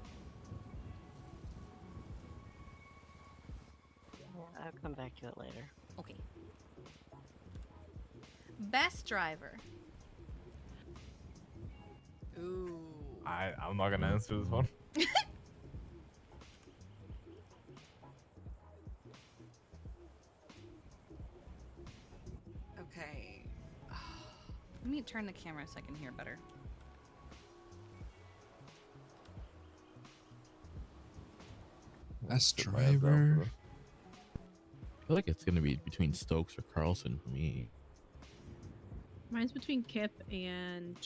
I'll come back to it later. Okay. Best driver. Ooh. I'm not gonna answer this one. Okay. Let me turn the camera so I can hear better. Best Sit my ass down for driver. this. I feel like it's gonna be between Stokes or Carlson for me. Mine's between Kip and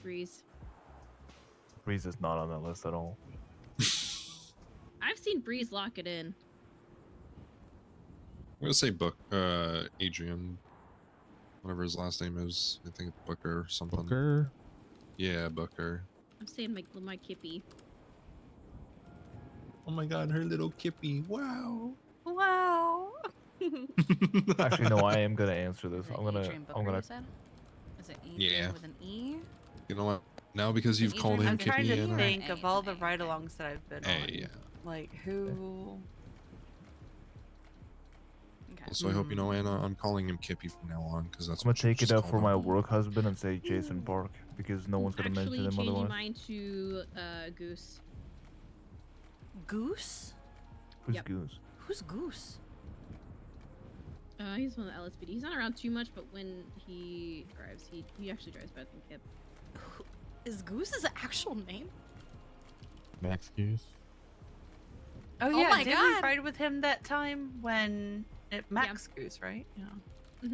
Breeze. Breeze is not on that list at all. I've seen Breeze lock it in. I'm gonna say Adrian. Whatever his last name is. I think it's Booker or something. Booker. Yeah, Booker. I'm saying my Kippy. Oh my god, her little Kippy. Wow. Wow. Actually, no, I am gonna answer this. Is it I'm gonna. Adrian Booker, I'm gonna. you said? Is it Adrian Yeah. with an E? You know what? Now because you've Adrian called him I'm trying Kippy to and think A, of it's all an the A, okay. ride-alongs that I've been on. yeah. Like who? So I hope you know, Anna. I'm calling him Kippy from now on because that's I'm gonna what you take it just out called for him. my work husband and say Jason Park because no one's gonna Actually, mention him changing otherwise. mine to Goose. Goose? Who's Yep. Goose? Who's Goose? He's one of the LSPD. He's not around too much, but when he drives, he actually drives better than Kip. Is Goose his actual name? Max Goose. Oh Oh yeah, my did God. we ride with him that time when Max Goose, right? Yeah.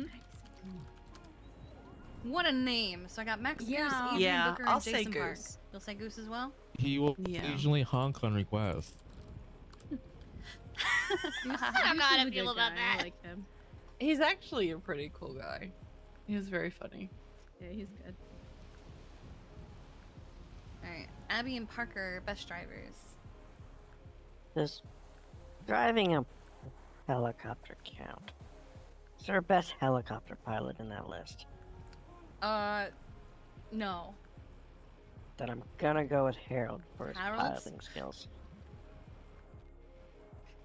What a name. So I got Max Yeah. Goose, Adrian Yeah, Booker, and I'll say Jason Park. Goose. You'll say Goose as well? He will Yeah. occasionally honk on request. I don't know how to feel about that. I like him. He's actually a pretty cool guy. He was very funny. Yeah, he's good. Alright, Abby and Parker, best drivers. Does driving a helicopter count? Is there a best helicopter pilot in that list? No. Then I'm gonna go with Harold for his Harold's? piloting skills.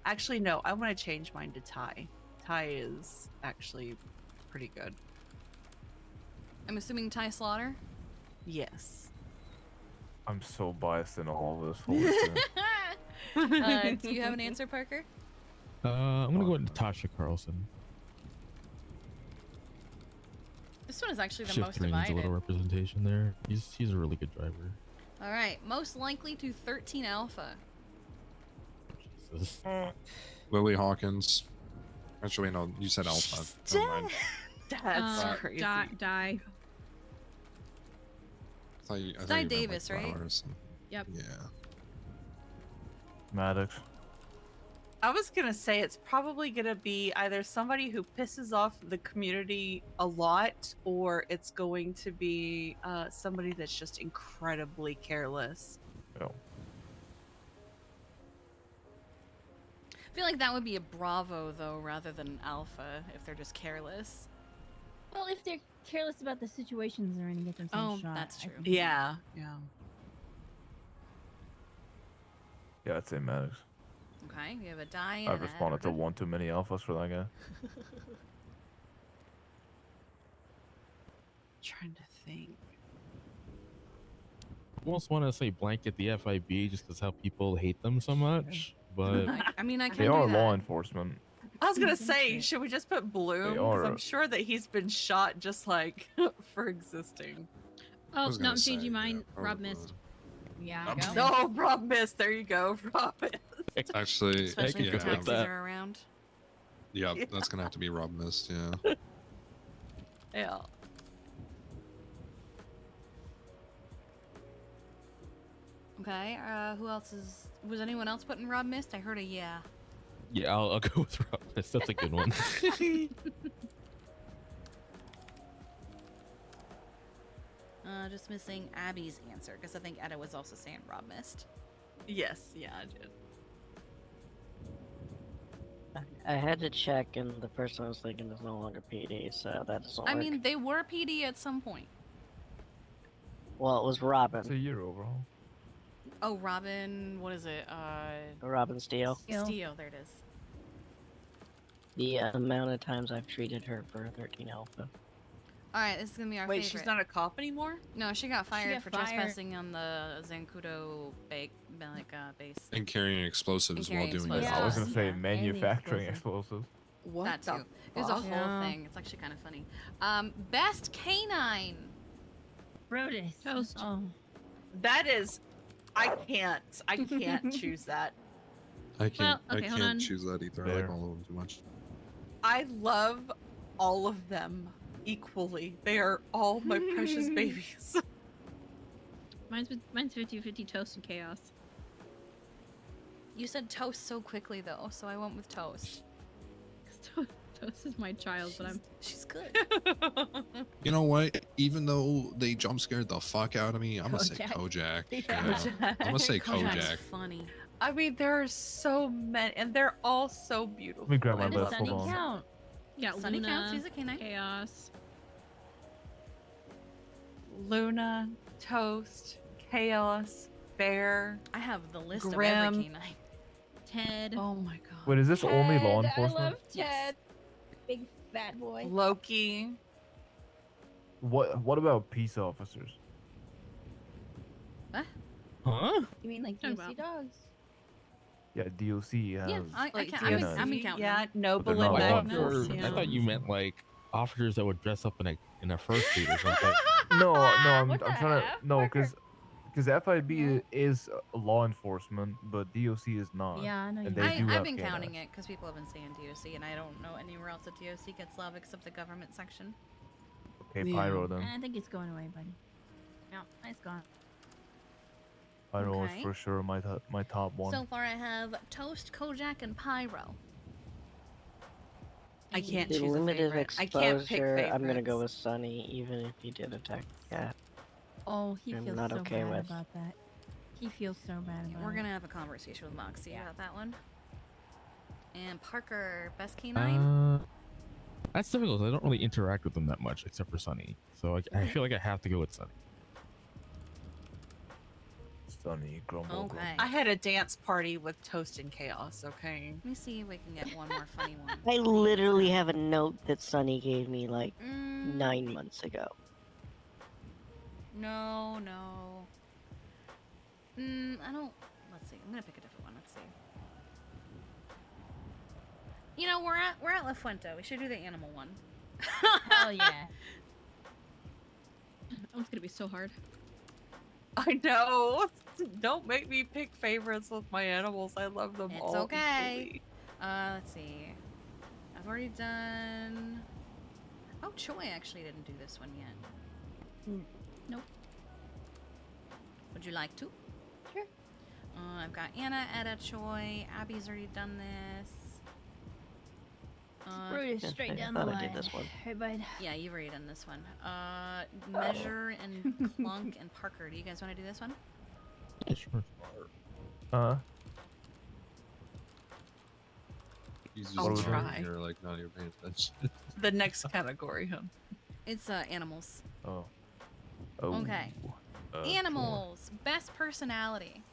Actually, no. I want to change mine to Ty. Ty is actually pretty good. I'm assuming Ty Slaughter? Yes. I'm so biased in all this. Holy shit. Do you have an answer, Parker? I'm gonna go with Natasha Carlson. This one is actually the Shift most needs a divided. little representation there. He's a really good driver. Alright, most likely to 13 Alpha. Jesus. Lily Hawkins. Actually, no, you said Alpha. Never mind. That's crazy. Die. I thought you Di meant, Davis, right? flowers. Yep. Yeah. Maddox. I was gonna say it's probably gonna be either somebody who pisses off the community a lot, or it's going to be somebody that's just incredibly careless. No. I feel like that would be a Bravo, though, rather than Alpha, if they're just careless. Well, if they're careless about the situations they're in and get themselves shot. That's I true. think- Yeah. Yeah, I'd say Maddox. Okay, we have a die and I've responded to one too many alphas for that guy. Trying to think. I almost want to say blanket the FIB just because how people hate them so much, but I mean, I can They do are that. law enforcement. I was gonna say, should we just put Bloom? Because I'm are. sure that he's been shot just like for existing. Oh, was no, gonna I'm say, changing mine. yeah, Rob or, missed. Yeah. No, Rob missed. There you go, Rob. Actually, Especially yeah, if the taxis are around. yeah, that's gonna have to be Rob Mist. Yeah. Yeah. Okay, who else is... Was anyone else putting Rob Mist? I heard a yeah. yeah, I'll go with Rob. That's a good one. Just missing Abby's answer, because I think Etta was also saying Rob Mist. Yes, yeah, I did. I had to check, and the person I was thinking is no longer PD, so that doesn't I work. mean, they were PD at some point. Well, it was Robin. It's a year overall. Oh, Robin, what is it? Robin Steele. Steele, there it is. The amount of times I've treated her for 13 Alpha. Alright, this is gonna be our Wait, favorite. she's not a cop anymore? No, she got fired got for fired. trespassing on the Zancudo base. And carrying explosives And while carrying doing explosives. that. I was gonna say Yeah, and the manufacturing explosive. explosives. What That the too. It was a fuck? whole Yeah. thing. It's actually kind of funny. Best canine. Brodus. Toast. Oh. That is, I can't choose that. I can't. Well, okay, I hold can't on. choose that either. I Fair. like all of them too much. I love all of them equally. They are all my precious babies. Mine's 50-50 Toast and Chaos. You said Toast so quickly though, so I went with Toast. 'Cause Toast is my child, but She's good. You know what? Even though they jump scared the fuck out of me, I'm gonna say Kojak. Kojak. Yeah. I'm gonna say Kojak's Kojak. funny. I mean, there are so many, and they're all so beautiful. Let me grab my I Does list. love Sunny Hold on. count? yeah, Sunny Luna, counts. He's a canine. Chaos. Luna, Toast, Chaos, Bear. I have the list of Grim. every canine. Ted. Oh my god. Wait, is this only law Ted, enforcement? I love Ted. Big fat boy. Loki. What about peace officers? What? Huh? You mean like Talking DOC about- dogs? Yeah, DOC has. Yeah, I Like can't. I'm DOC, counting. Yeah, they're Noble not and law I Magnus. enforcement. Yeah. thought you meant like officers that would dress up in a fursuit or something. No, I'm What the trying to F, no, Parker? because FIB No. is law enforcement, but DOC is not. Yeah, I know you And they mean do I've have been canines. counting it because people have been saying DOC, and I don't know anywhere else that DOC gets love except the government section. Okay, Yeah. Pyro then. I think it's going away, buddy. No, it's gone. Pyro Okay. is for sure my top one. So far, I have Toast, Kojak, and Pyro. I can't The choose a limited favorite. I can't pick exposure, favorites. I'm gonna go with Sunny, even if he did attack the cat. Oh, he I'm feels not so okay bad with. about that. He feels so bad about We're it. gonna have a conversation with Moxie Yeah. about that one. And Parker, best canine. That's difficult. 'Cause I don't really interact with them that much, except for Sunny. So I feel like I have to go with Sunny. Sunny, grumble, Okay. I had a dance party with Toast and Chaos, okay? Let me see if we can get one more funny one. I literally have a note that Sunny gave me like Mm, 9 months ago. no. I don't. Let's see. I'm gonna pick a different one. Let's see. You know, we're at La Fuente. We should do the animal one. Hell yeah. That one's gonna be so hard. I know. Don't make me pick favorites with my animals. I love them It's all. okay. equally. Let's see. I've already done. Oh, Choi actually didn't do this one yet. Nope. Would you like to? Sure. I've got Anna, Etta, Choi. Abby's already done this. Brutus, Yeah, straight I down the thought I line. did this one. Hey, bud. Yeah, you've already done this one. Measure and Clunk and Parker. Do you guys want to do this one? Yeah, sure. He's just I'll looking try. here like not even paying attention. The next category, huh? It's animals. Oh. Okay. Sure. Animals. Best personality.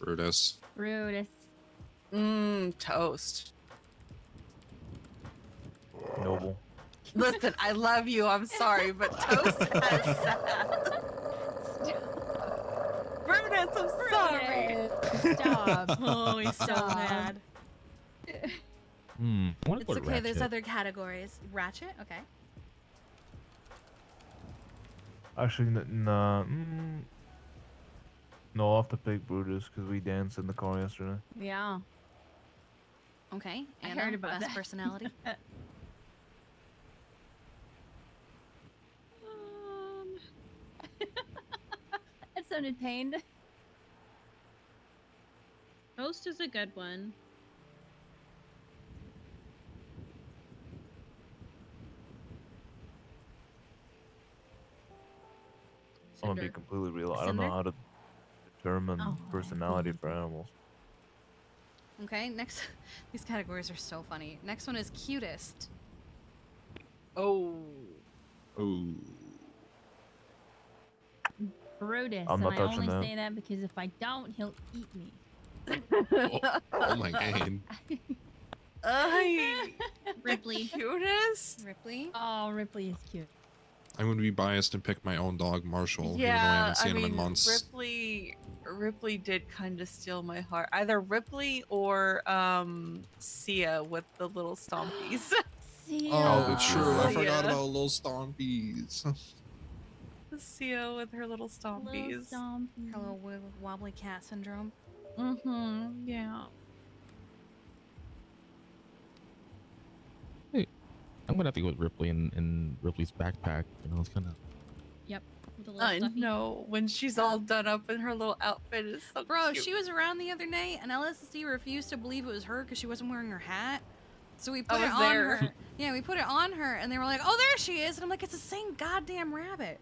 Brutus. Brutus. Toast. Noble. Listen, I love you. I'm sorry, but Toast has sass. Brutus, I'm sorry. Stop. Oh, he's so Stop. mad. I wanna It's go okay. There's Ratchet. other categories. Ratchet. Okay. Actually, nah. No, I'll have to pick Brutus because we danced in the car yesterday. Yeah. Okay. I Anna, heard about best that. personality. That sounded pained. Toast is a good one. I'm gonna be Cinder. completely real. I don't know Cinder? how to determine Oh, personality for animals. Okay. Next, these categories are so funny. Next one is cutest. Oh. Oh. Brutus. I'm not and I touching only that. say that because if I don't, he'll eat me. Oh my god. Ripley. Cutest? Ripley. Oh, Ripley is cute. I'm going to be biased and pick my own dog, Marshall, even though I Yeah, haven't seen him in months. Ripley did kind of steal my heart. Either Ripley or Sia with the little stompies. See Oh, true. I Sia. forgot about little stompies. Sia with her little stompies. Hello, wobbly cat syndrome. Mm-hmm. Yeah. I'm gonna have to go with Ripley and Ripley's backpack. You know, it's kind of. Yep. With a little I stuffy. know. When she's all done up in her little outfit, it's so Bro, cute. she was around the other night, and LSD refused to believe it was her because she wasn't wearing her hat. So we put I it was on there. her. Yeah, we put it on her, and they were like, "Oh, there she is!" And I'm like, "It's the same goddamn rabbit."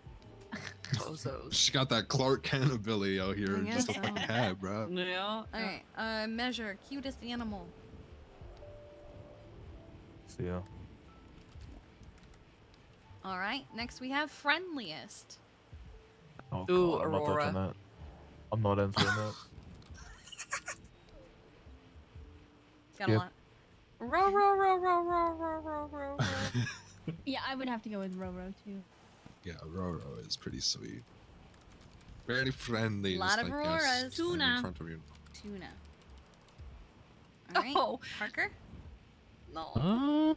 She got that Clark Kent ability out here. I Just a guess fucking so. hat, bro. Yeah. Okay. Measure cutest animal. So yeah. All right. Next we have friendliest. Oh, Ooh, God, I'm not Aurora. touching that. I'm not answering that. Got a Skip. lot. Row, row, row, row, row, row, row, row, row. Yeah, I would have to go with Roro too. Yeah, Roro is pretty sweet. Very friendly. Lot just of like Auroras. standing Tuna. in front of you. Tuna. All right, Oh. Parker. No.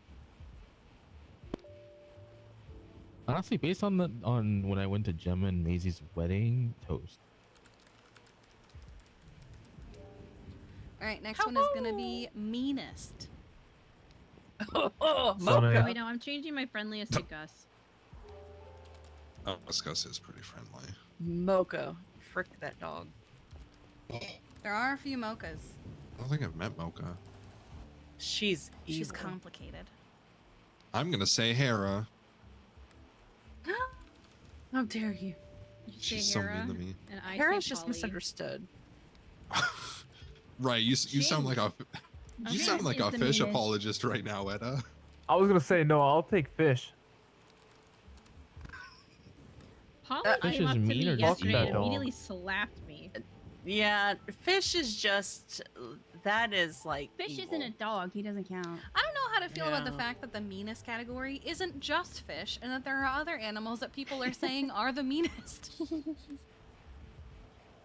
Honestly, based on when I went to Gemma and Maisie's wedding, toast. All right, next one is gonna be meanest. Oh, Sonny. Wait, no, I'm changing my friendliest to Gus. Oh, Gus is pretty friendly. Mocha. Frick that dog. There are a few mochas. I don't think I've met Mocha. She's evil. She's complicated. I'm gonna say Hera. How dare you? You say She's so Hera, mean to me. and I Hera's say just Polly. misunderstood. Right, you sound like a you Jinx sound like is a the fish meanest. apologist right now, Edda. I was gonna say no. I'll take fish. Polly Fish came is up to mean me or just yesterday and evil? immediately slapped me. Yeah, fish is just that is like Fish evil. isn't a dog. He doesn't count. I don't know how to feel about the Yeah. fact that the meanest category isn't just fish, and that there are other animals that people are saying are the meanest.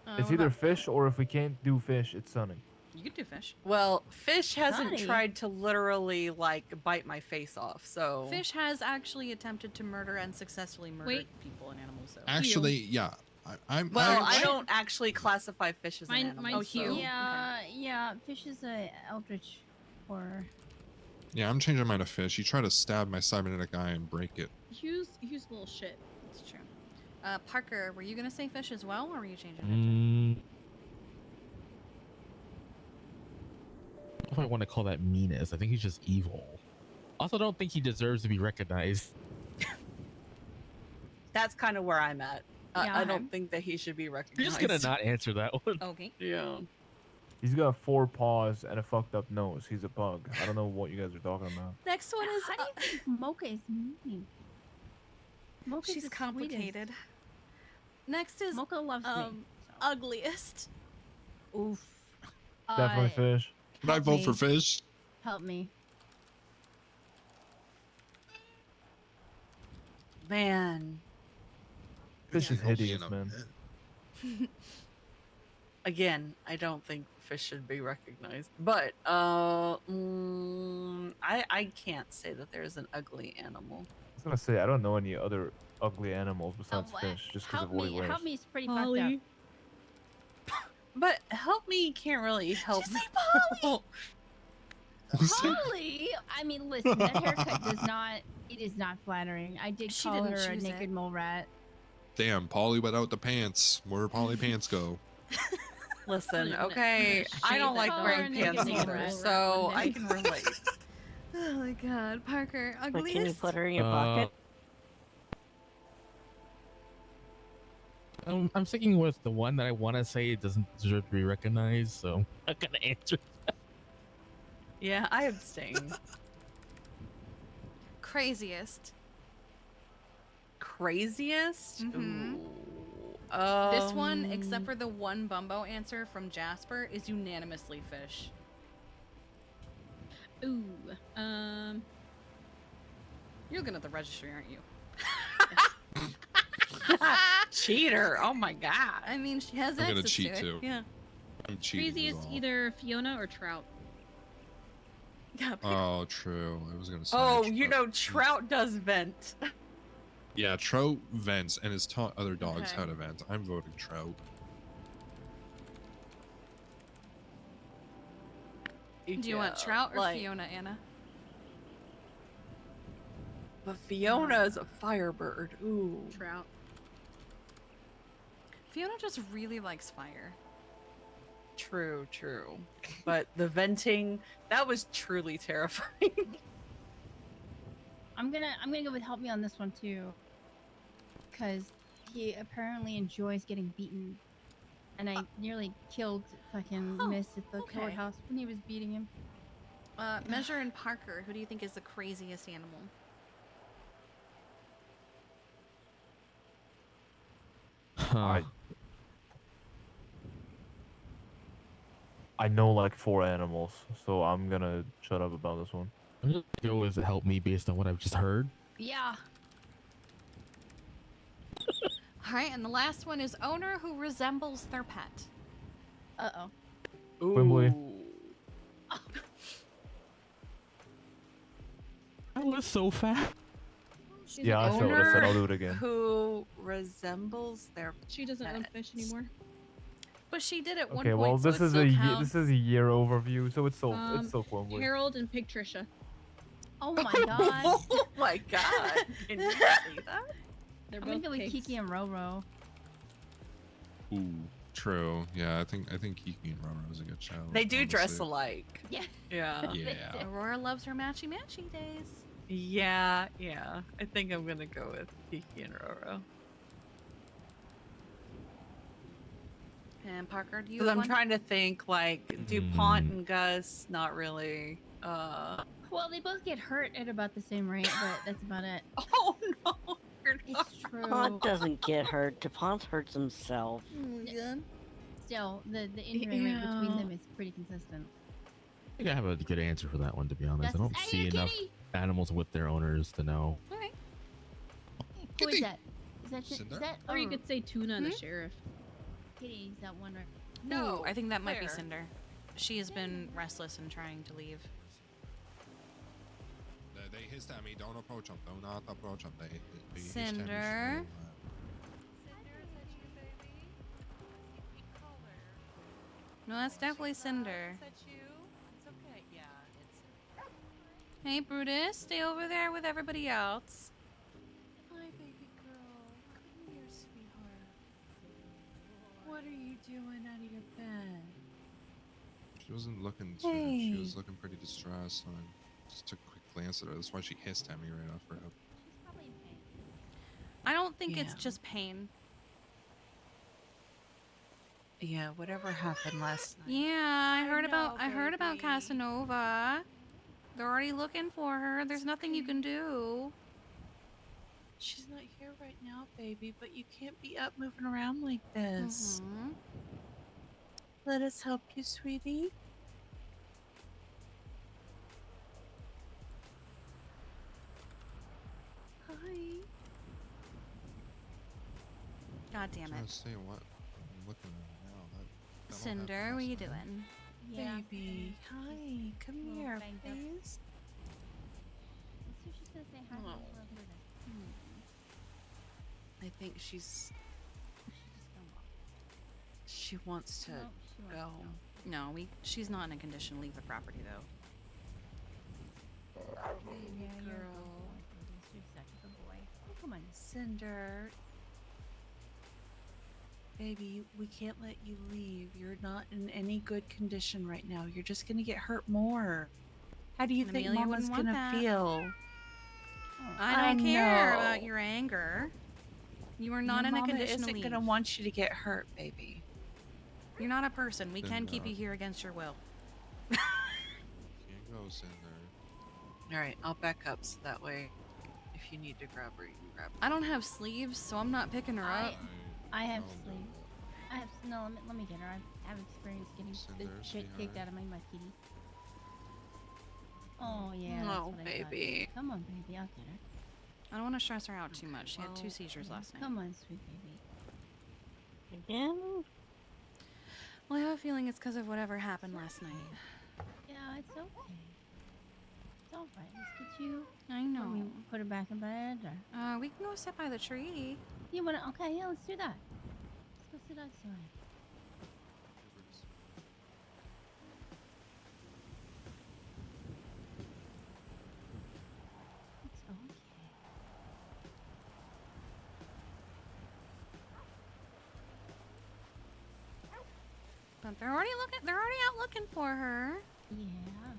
It's what either about- fish or if we can't do fish, it's Sunny. You could do fish. Well, fish hasn't Sonny. tried to literally like bite my face off, so Fish has actually attempted to murder and successfully murdered Wait. people and animals. So. Actually, yeah. I'm Well, I I don't actually classify fish as an Mine- animal. mine's so- Hugh. Yeah, yeah. Fish is a eldritch horror. yeah, I'm changing mine to fish. You try to stab my cybernetic eye and break it. Hugh's little shit. It's true. Parker, were you gonna say fish as well, or were you changing it? Mm, I don't know if I want to call that meanest. I think he's just evil. Also, don't think he deserves to be recognized. That's kind of where I'm at. Yeah, I don't think that he should be You're recognized. just gonna not answer that one. Okay. Yeah. He's got 4 paws and a fucked up nose. He's a bug. I don't know what you guys are talking about. Next one is How do you think Mocha is mean? Mocha's she's the complicated. Next is sweetest. Mocha loves me. so. ugliest. Oof. Definitely fish. But I Help vote me. for fish. Help me. Man. Fish is Yeah, ugly hideous, in a man. bit. Again, I don't think fish should be recognized, but I can't say that there's an ugly animal. I was gonna say I don't know any other ugly animals besides what? fish, just because Help of what he me. wears. Help me is pretty fucked up. But help me can't really help. Did you say Polly! I mean, listen, that haircut does not. It is not flattering. I did She call didn't her a choose naked it. mole rat. Damn, Polly without the pants. Where Polly pants go? Listen, I'm gonna- okay, I'm I gonna don't shave like that wearing dog. pants Naked either, mole so rat I one can relate. Oh my god, Parker, But can you ugliest. put her in your pocket? I'm sticking with the one that I want to say it doesn't deserve to be recognized, so I'm not gonna answer. Yeah, I abstain. Craziest. Craziest? Mhm. Ooh. This one, except for the one Bumbo answer from Jasper, is unanimously fish. Ooh. You're looking at the registry, aren't you? Cheater! Oh my god! I mean, she has I'm gonna access cheat to it. too. Yeah. I'm cheating. Craziest as well. either Fiona or Trout. Yeah. Pick Oh, true. I was gonna say. Oh, Trout. you know, Trout does vent. Yeah, Trout vents, and his other dogs Okay. had a vent. I'm voting Trout. Do you want Trout or Fiona, Anna? But Fiona is a firebird. Ooh. Trout. Fiona just really likes fire. True, true. But the venting, that was truly terrifying. I'm gonna go with help me on this one too, because he apparently enjoys getting beaten, and I nearly killed fucking Miss at the okay. courthouse when he was beating him. Measure and Parker, who do you think is the craziest animal? I know like 4 animals, so I'm gonna shut up about this one. I'm just gonna go with help me based on what I've just heard. Yeah. All right, and the last one is owner who resembles their pet. Uh-oh. Quimbly. That was so fast. Yeah, I said what I said. I'll do it again. Who resembles their She doesn't own fish anymore. But she did at one Okay, point, well so this it is still a counts. this is a year overview, so it's still Quimbly. Harold and Pig Trisha. Oh my god. Oh my god. Can you see that? They're I'm gonna both go with pigs. Kiki and Roro. Ooh, true. Yeah, I think Kiki and Roro is a good show. They do dress honestly. alike. Yeah. Yeah. Yeah. Aurora loves her matchy-matchy days. Yeah, yeah. I think I'm gonna go with Kiki and Roro. And Parker, do you Because have I'm one? trying to think, like, DuPont and Gus, not really. Well, they both get hurt at about the same rate, but that's about it. Oh no, you're not. It's true. DuPont doesn't get hurt. DuPont hurts himself. Still, the injury rate between them is pretty consistent. I think I have a good answer for that one, to be honest. I That's- don't Hey, see enough kitty! animals with their owners to know. Alright. Who is that? Is Cinder? that Or you could say Tuna and the sheriff. Kitty? Is that one right? No, I think that might be Claire. Cinder. She has been restless and trying to leave. They hissed at me. Don't approach them. Do not approach them. They hissed at me. Cinder. No, that's definitely Cinder. Is that you? It's okay. Yeah, it's. Hey, Brutus, stay over there with everybody else. Hi, baby girl. Come here, sweetheart. What are you doing out of your bed? She wasn't looking too. She was looking pretty distressed. So I just took a quick glance at her. That's why she hissed at me right off her hip. I don't think it's Yeah. just pain. Yeah, whatever happened last night. Yeah, I heard about baby. Casanova. They're already looking for her. There's nothing you can do. She's not here right now, baby, but you can't be up moving around like this. Mhm. Let us help you, sweetie. Hi. God damn Trying it. to say what I'm looking at now. That Cinder, what are you doing? Yeah. Baby, hi. Come Little here, banged up. please. So she's gonna say hi. Oh. Love her to- I think she's. She's just gonna walk. She wants to No, she wants to go. No, she's not in a condition to leave the property though. Baby Yeah, you're a girl. good boy, Brutus. You're such a good boy. Oh, come on. Cinder. Baby, we can't let you leave. You're not in any good condition right now. You're just gonna get hurt more. How do you And think Amelia Mama's wouldn't want gonna that. feel? I don't care know. about your anger. You are not Your in a mama condition to isn't leave. gonna want you to get hurt, baby. You're not a person. We can Then, keep you here against your will. Can't go, Cinder. All right, I'll back up so that way, if you need to grab her, you can grab her. I don't have sleeves, so I'm not picking her up. I have I'll do sleep. I have no. Let me get her. I have experience getting Send the her, shit kicked sweetheart. out of my kitty. Oh yeah. that's Oh, what I thought. baby. Come on, baby. I'll get her. I don't want to stress her out too much. She had two well, seizures last night. Come on, sweet baby. Again? Well, I have a feeling it's because of whatever happened last night. Yeah, it's okay. It's all right. Let's get you. I know. Let me put her back in bed. Or... We can go sit by the tree. You wanna? Okay, yeah. Let's do that. Let's go sit outside. It's okay. But they're already looking. They're already out looking for her. Yeah,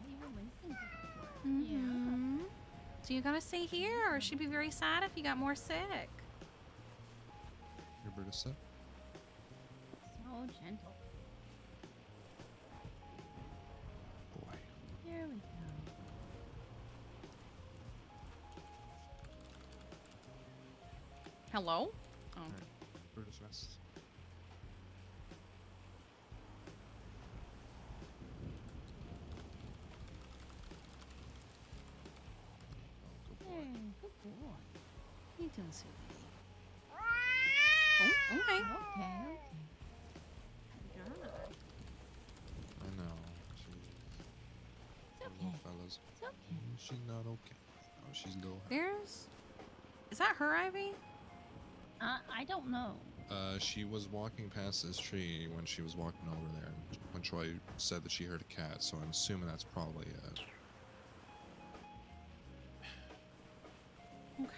even Winston's looking for her. Mhm. So you gotta stay here, or she'd be very sad if you got more sick. Here, Brutus, sit. So gentle. Boy. Here we go. Hello? Oh. Alright, Brutus, rest. You doing, sweetie? Oh, okay. Okay. God. I know. She's It's little okay. fellas. It's okay. She's not okay. No, she's little. Is that her, Ivy? I don't know. She was walking past this tree when she was walking over there, and when Troy said that she heard a cat, so I'm assuming that's probably it. Okay.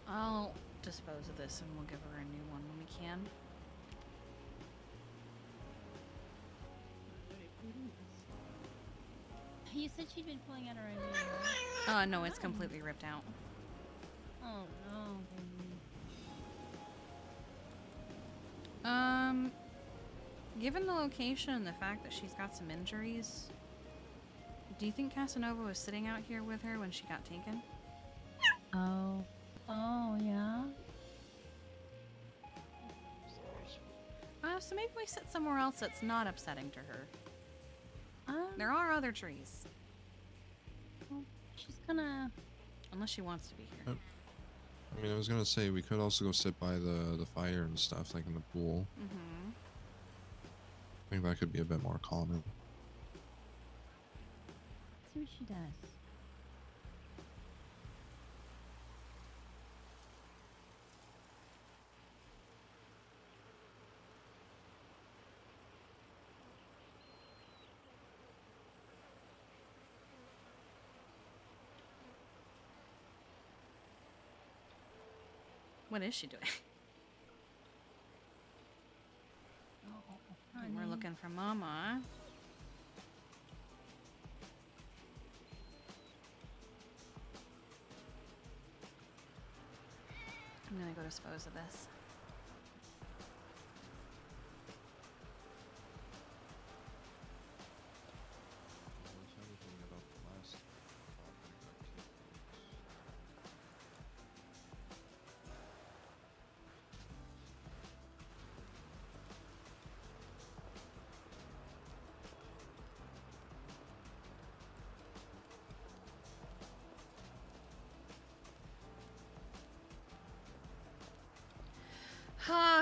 I'll dispose of this and we'll give her a new one when we can. You said she'd been pulling out her IV. No, it's completely ripped out. Oh no, baby. Given the location and the fact that she's got some injuries, do you think Casanova was sitting out here with her when she got taken? Oh. Oh, yeah? So maybe we sit somewhere else that's not upsetting to her. There are other trees. Well, she's gonna... Unless she wants to be here. I mean, I was gonna say we could also go sit by the fire and stuff, like in the pool. Mm-hmm. I think that could be a bit more calming. See what she does. What is she doing? We're looking for Mama. I'm gonna go dispose of this.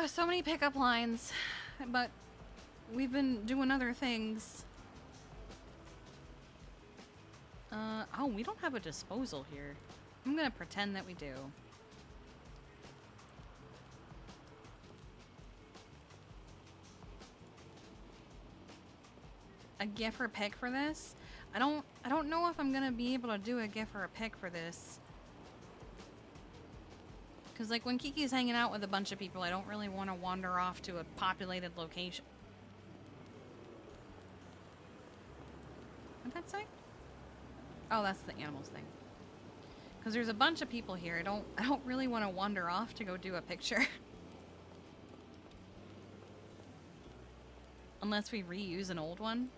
So many pickup lines, but we've been doing other things. Oh, we don't have a disposal here. I'm gonna pretend that we do. A gift or pick for this? I don't know if I'm gonna be able to do a gift or a pick for this. Because, like, when Kiki's hanging out with a bunch of people, I don't really want to wander off to a populated location. What'd that say? Oh, that's the animals thing. Because there's a bunch of people here. I don't really want to wander off to go do a picture. Unless we reuse an old one.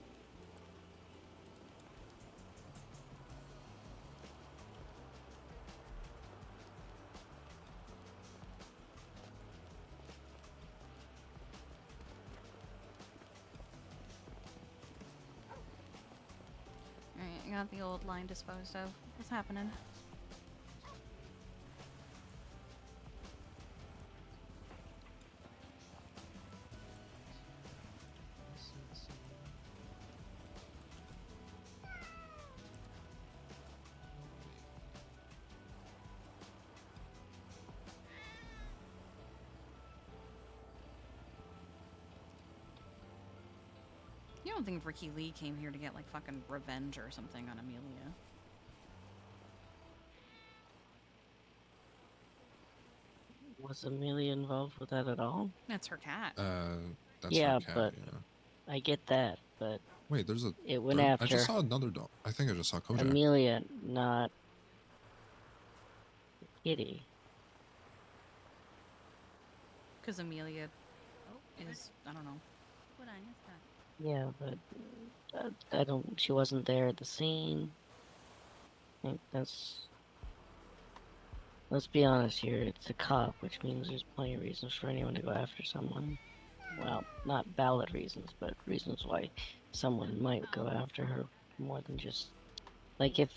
Alright, I got the old line disposed of. What's happening? You don't think Ricky Lee came here to get, like, fucking revenge or something on Amelia? Was Amelia involved with that at all? That's her cat. That's yeah, her cat, but yeah. I get that, but Wait, there's a it went third? after I just saw another dog. I think I just saw Kojak. Amelia, not Kitty. Because Amelia is, I don't know. What I missed that. Yeah, but I don't. She wasn't there at the scene. I think that's. Let's be honest here. It's a cop, which means there's plenty of reasons for anyone to go after someone. well, not valid reasons, but reasons why someone might go after her more than just like if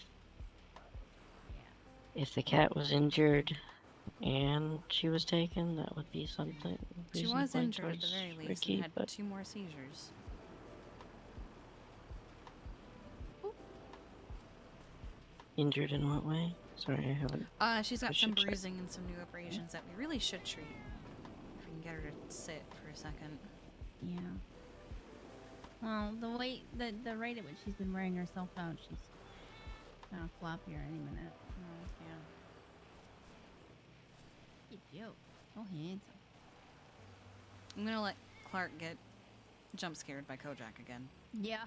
the cat was injured and she was taken, that would be something. She reason was point injured at the towards very least Ricky, and had but 2 more seizures. injured in what way? Sorry, I haven't. She's I got some should check. bruising and some new abrasions that we really should treat. If we can get her to sit for a second. Yeah. Well, the rate at which she's been wearing herself out, she's gonna flop here any minute. Oh, yeah. Hey, Joe. Go ahead. I'm gonna let Clark get jump scared by Kojak again. Yeah.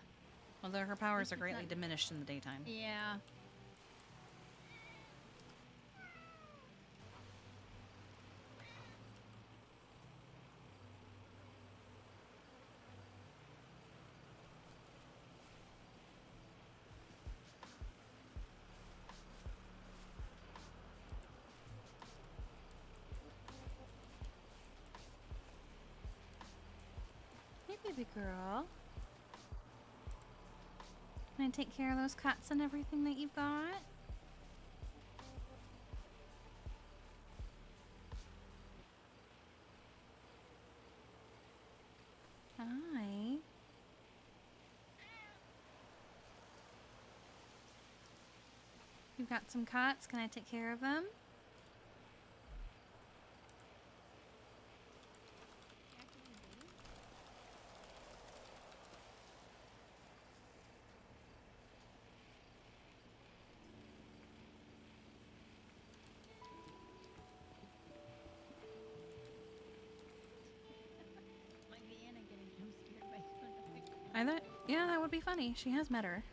Although her powers are It's greatly not- diminished in the daytime. Yeah. Hey, baby girl. Can I take care of those cats and everything that you've got? Hi. You've got some cats. Can I take care of them? Like the Anna getting jump scared by Kojak. Yeah, that would be funny. She has met her.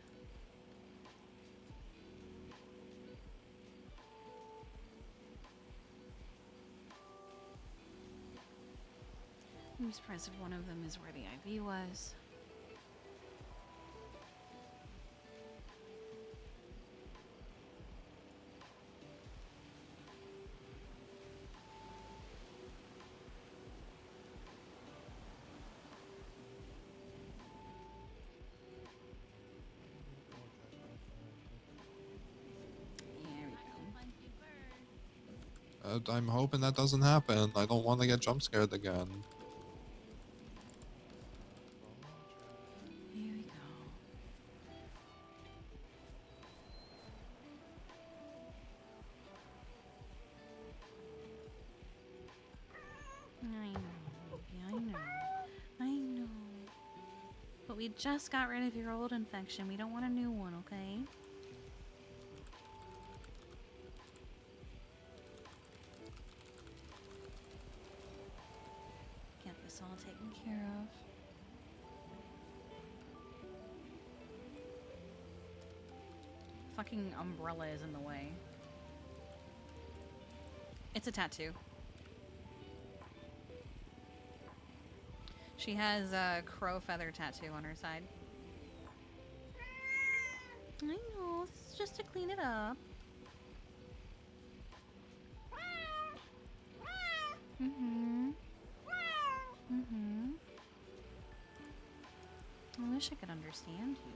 I'm surprised if one of them is where the IV was. There we go. I'm hoping that doesn't happen. I don't want to get jump scared again. Here we go. I know, baby, I know. I know. But we just got rid of your old infection. We don't want a new one, okay? Get this all taken care of. Fucking umbrella is in the way. It's a tattoo. She has a crow feather tattoo on her side. I know, this is just to clean it up. Mm-hmm. Mm-hmm. I wish I could understand you.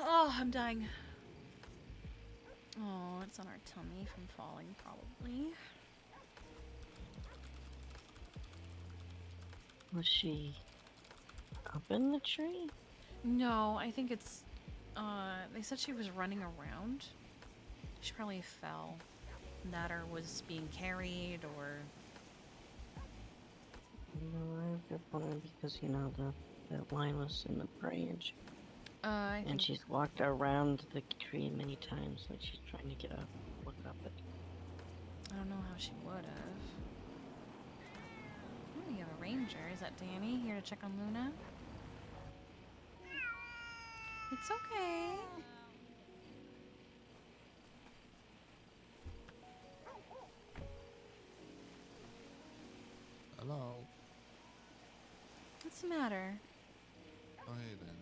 Oh, I'm dying. Oh, it's on our tummy from falling, probably. Was she up in the tree? No, I think it's, they said she was running around. She probably fell. That or was being carried, or... No, I was just wondering because, you know, that line was in the branch. I think... And she's walked around the tree many times, like she's trying to get up, look up it. I don't know how she would have. Oh, you have a ranger. Is that Danny here to check on Luna? It's okay. Hello. What's the matter? Oh, hey then.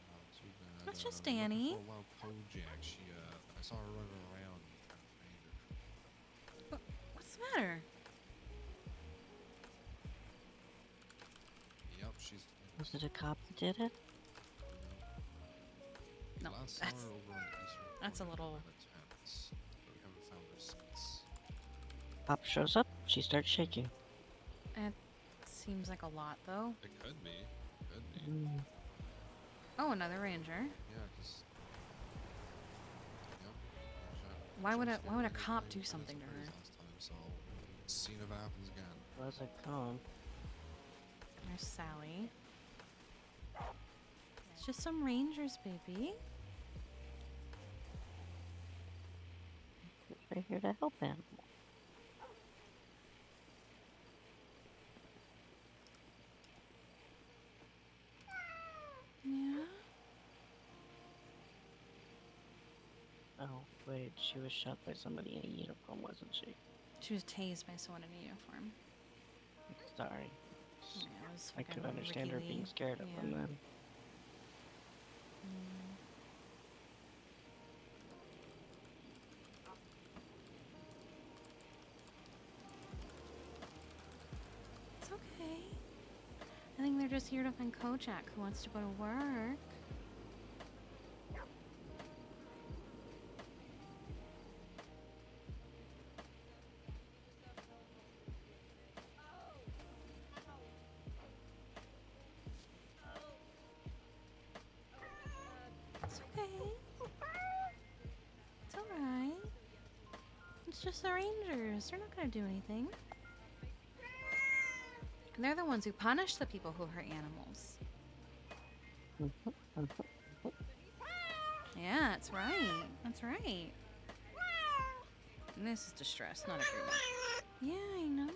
Not too bad. That's just Looking Danny. for a wild Kojak. She, I saw her running around. Trying to find her. What's the matter? Yep, she's. Was it a cop that did it? No, Last saw her over on the eastern that's a corner little. by the tents, but we haven't found her since. Cop shows up, she starts shaking. It seems like a lot, though. It could be. Could be. Mm. Oh, another ranger. Yeah, cause. Yep. Why would a cop do something to her? Last time, so scene of happens again. Wasn't calm. There's Sally. It's just some rangers, baby. We're here to help him. Yeah. Oh, wait, she was shot by somebody in a uniform, wasn't she? She was tased by someone in a uniform. Sorry. Yeah, it was I could fucking understand her Ricky being Lee. scared of Yeah. them then. It's okay. I think they're just here to find Kojak, who wants to go to work. It's okay. It's alright. It's just the rangers. They're not gonna do anything. And they're the ones who punish the people who hurt animals. Yeah, that's right. That's right. And this is distress, not agreement. Yeah, I know.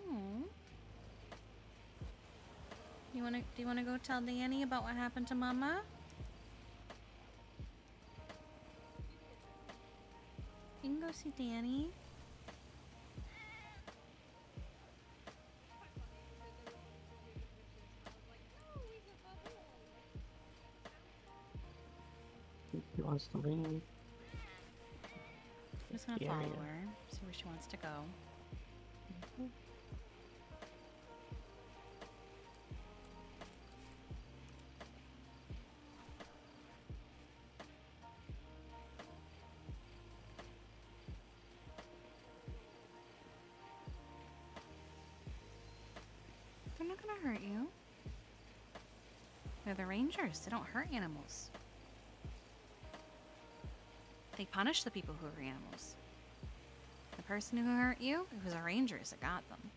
Do you wanna go tell Danny about what happened to Mama? You can go see Danny. He wants to leave. I'm just gonna Yeah, follow yeah. her, see where she wants to go. They're not gonna hurt you. They're the rangers. They don't hurt animals. They punish the people who hurt animals. The person who hurt you, it was the rangers that got them.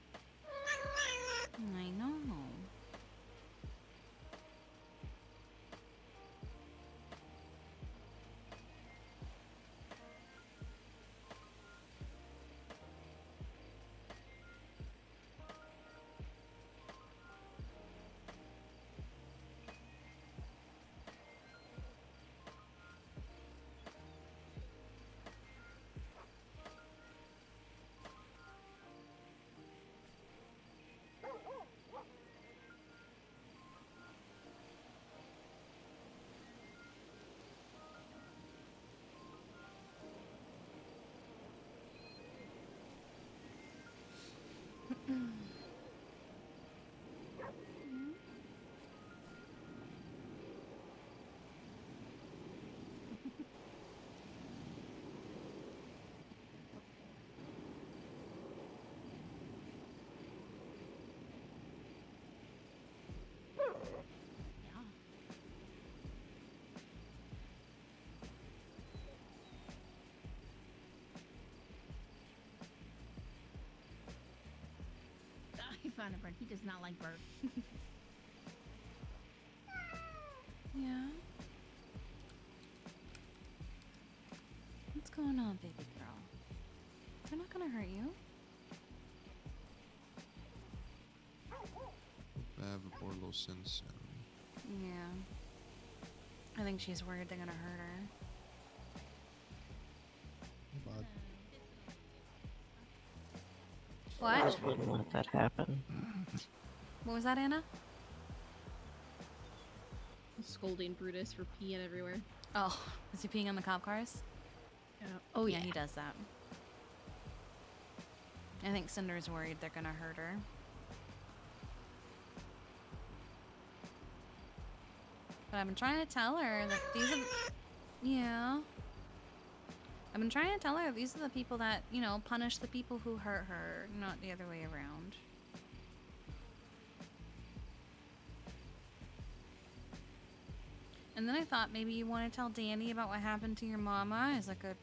I know. He found a bird. He does not like birds. Yeah. What's going on, baby girl? They're not gonna hurt you. have a poor little Simpson. Yeah. I think she's worried they're gonna hurt her. But I What? just wouldn't let that happen. What was that, Anna? Scolding Brutus for peeing everywhere. Oh, is he peeing on the cop cars? Yeah. Oh Yeah, yeah. he does that. I think Cinder's worried they're gonna hurt her. But I've been trying to tell her that these are... Yeah. I've been trying to tell her these are the people that, you know, punish the people who hurt her, not the other way around. And then I thought maybe you want to tell Danny about what happened to your mama, as I could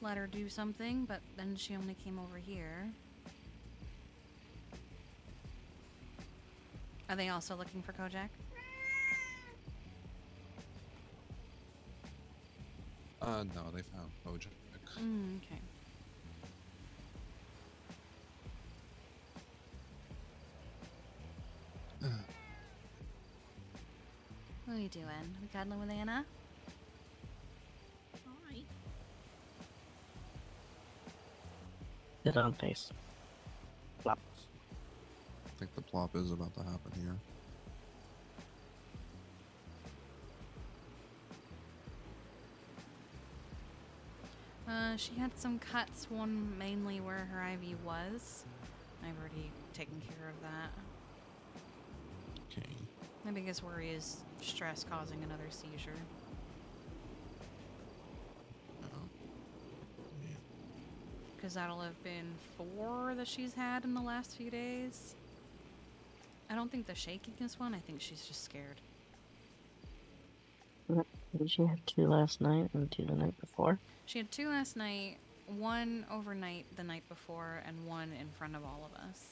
let her do something, but then she only came over here. Are they also looking for Kojak? no, they found Kojak. Okay. What are you doing? We cuddling with Anna? Hi. Sit on face. Flop. I think the plop is about to happen here. She had some cuts, one mainly where her IV was. I've already taken care of that. Okay. My biggest worry is stress causing another seizure. Because that'll have been 4 that she's had in the last few days. I don't think the shaking is one. I think she's just scared. Did she have 2 last night and 2 the night before? She had 2 last night, 1 overnight the night before, and 1 in front of all of us.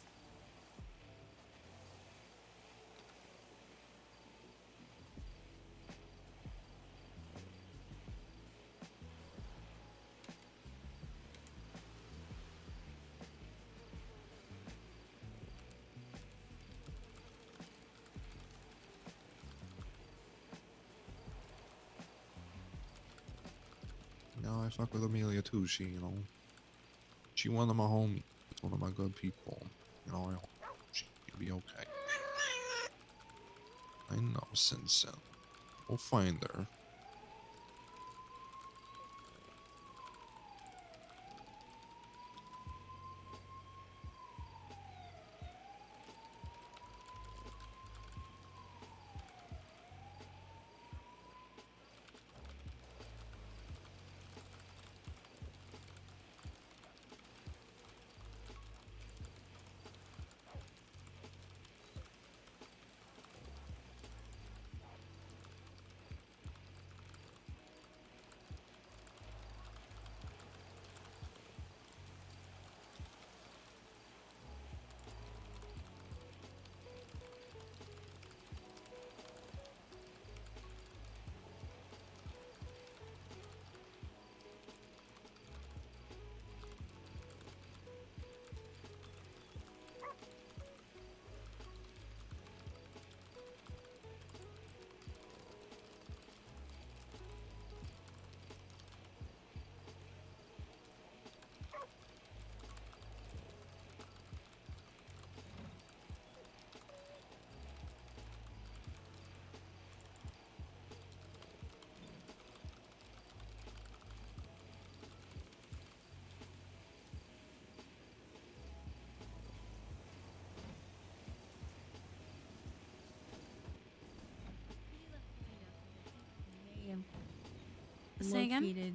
No, I fuck with Amelia too. She, you know, she one of my homies. One of my good people. You know, I hope she'll be okay. I know, Simpson. We'll find her. Say again? Located.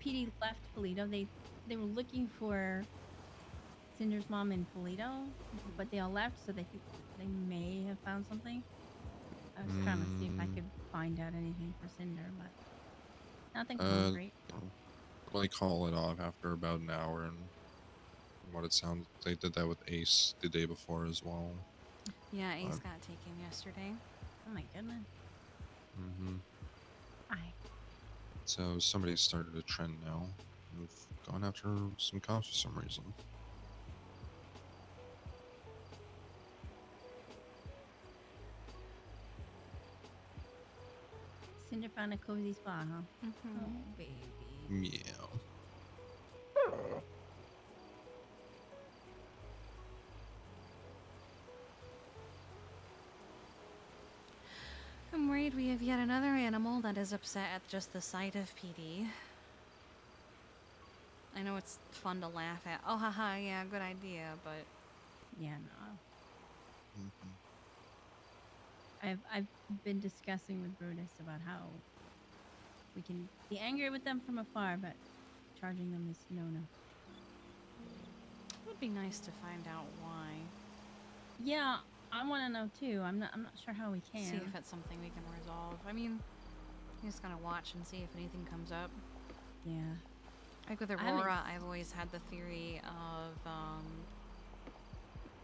PD left Polito. They were looking for Cinder's mom in Polito, but they all left, so they may have found something. I was trying to see if I could find out anything for Cinder, but nothing concrete. They call it off after about an hour, and from what it sounds, they did that with Ace the day before as well. Yeah, Ace got taken yesterday. Oh my goodness. Mm-hmm. Aye. So somebody started a trend now of going after some cops for some reason. Cinder found a cozy spot, huh? Mm-hmm. Oh, baby. Yeah. I'm worried we have yet another animal that is upset at just the sight of PD. I know it's fun to laugh at. Oh, haha, yeah, good idea, but... Yeah, no. Mhm. I've been discussing with Brutus about how we can be angry with them from afar, but charging them is no-no. It would be nice to find out why. Yeah, I want to know too. I'm not sure how we can. See if it's something we can resolve. I mean, you just gotta watch and see if anything comes up. Yeah. Like with Aurora, I've always had the theory of,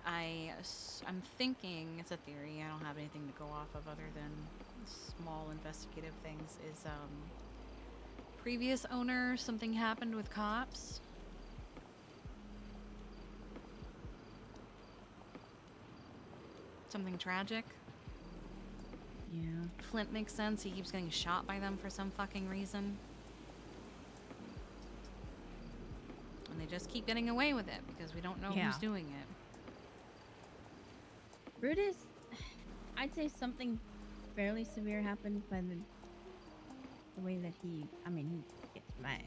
I'm thinking, it's a theory, I don't have anything to go off of other than small investigative things, is, previous owner, something happened with cops. Something tragic. Yeah. Flint makes sense, he keeps getting shot by them for some fucking reason. And they just keep getting away with it because we don't know who's doing it. Brutus, I'd say something fairly severe happened by the way that he gets mad.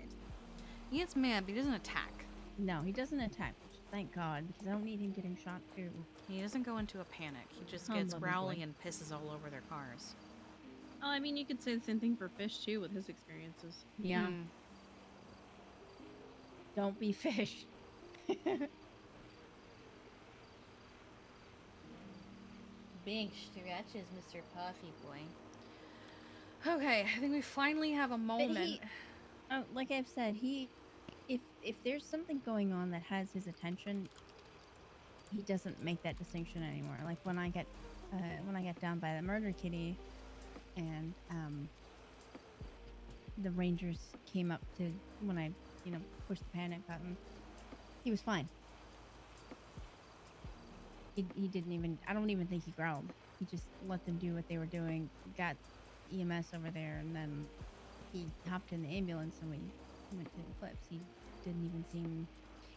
He gets mad, but he doesn't attack. No, he doesn't attack. Thank God, because I don't need him getting shot too. He doesn't go into a panic. He just Oh, gets lovely growly boy. and pisses all over their cars. Oh, I mean, you could say the same thing for Fish too, with his experiences. Yeah. Don't be Fish. Big stretches, Mr. Puffy Boy. Okay, I think we finally have a moment. Like I've said, if there's something going on that has his attention, he doesn't make that distinction anymore. Like when I get down by the murder kitty, and the Rangers came up to when I pushed the panic button, he was fine. He didn't even, I don't even think he growled. He just let them do what they were doing, got EMS over there, and then he hopped in the ambulance and we went to the clips. He didn't even seem,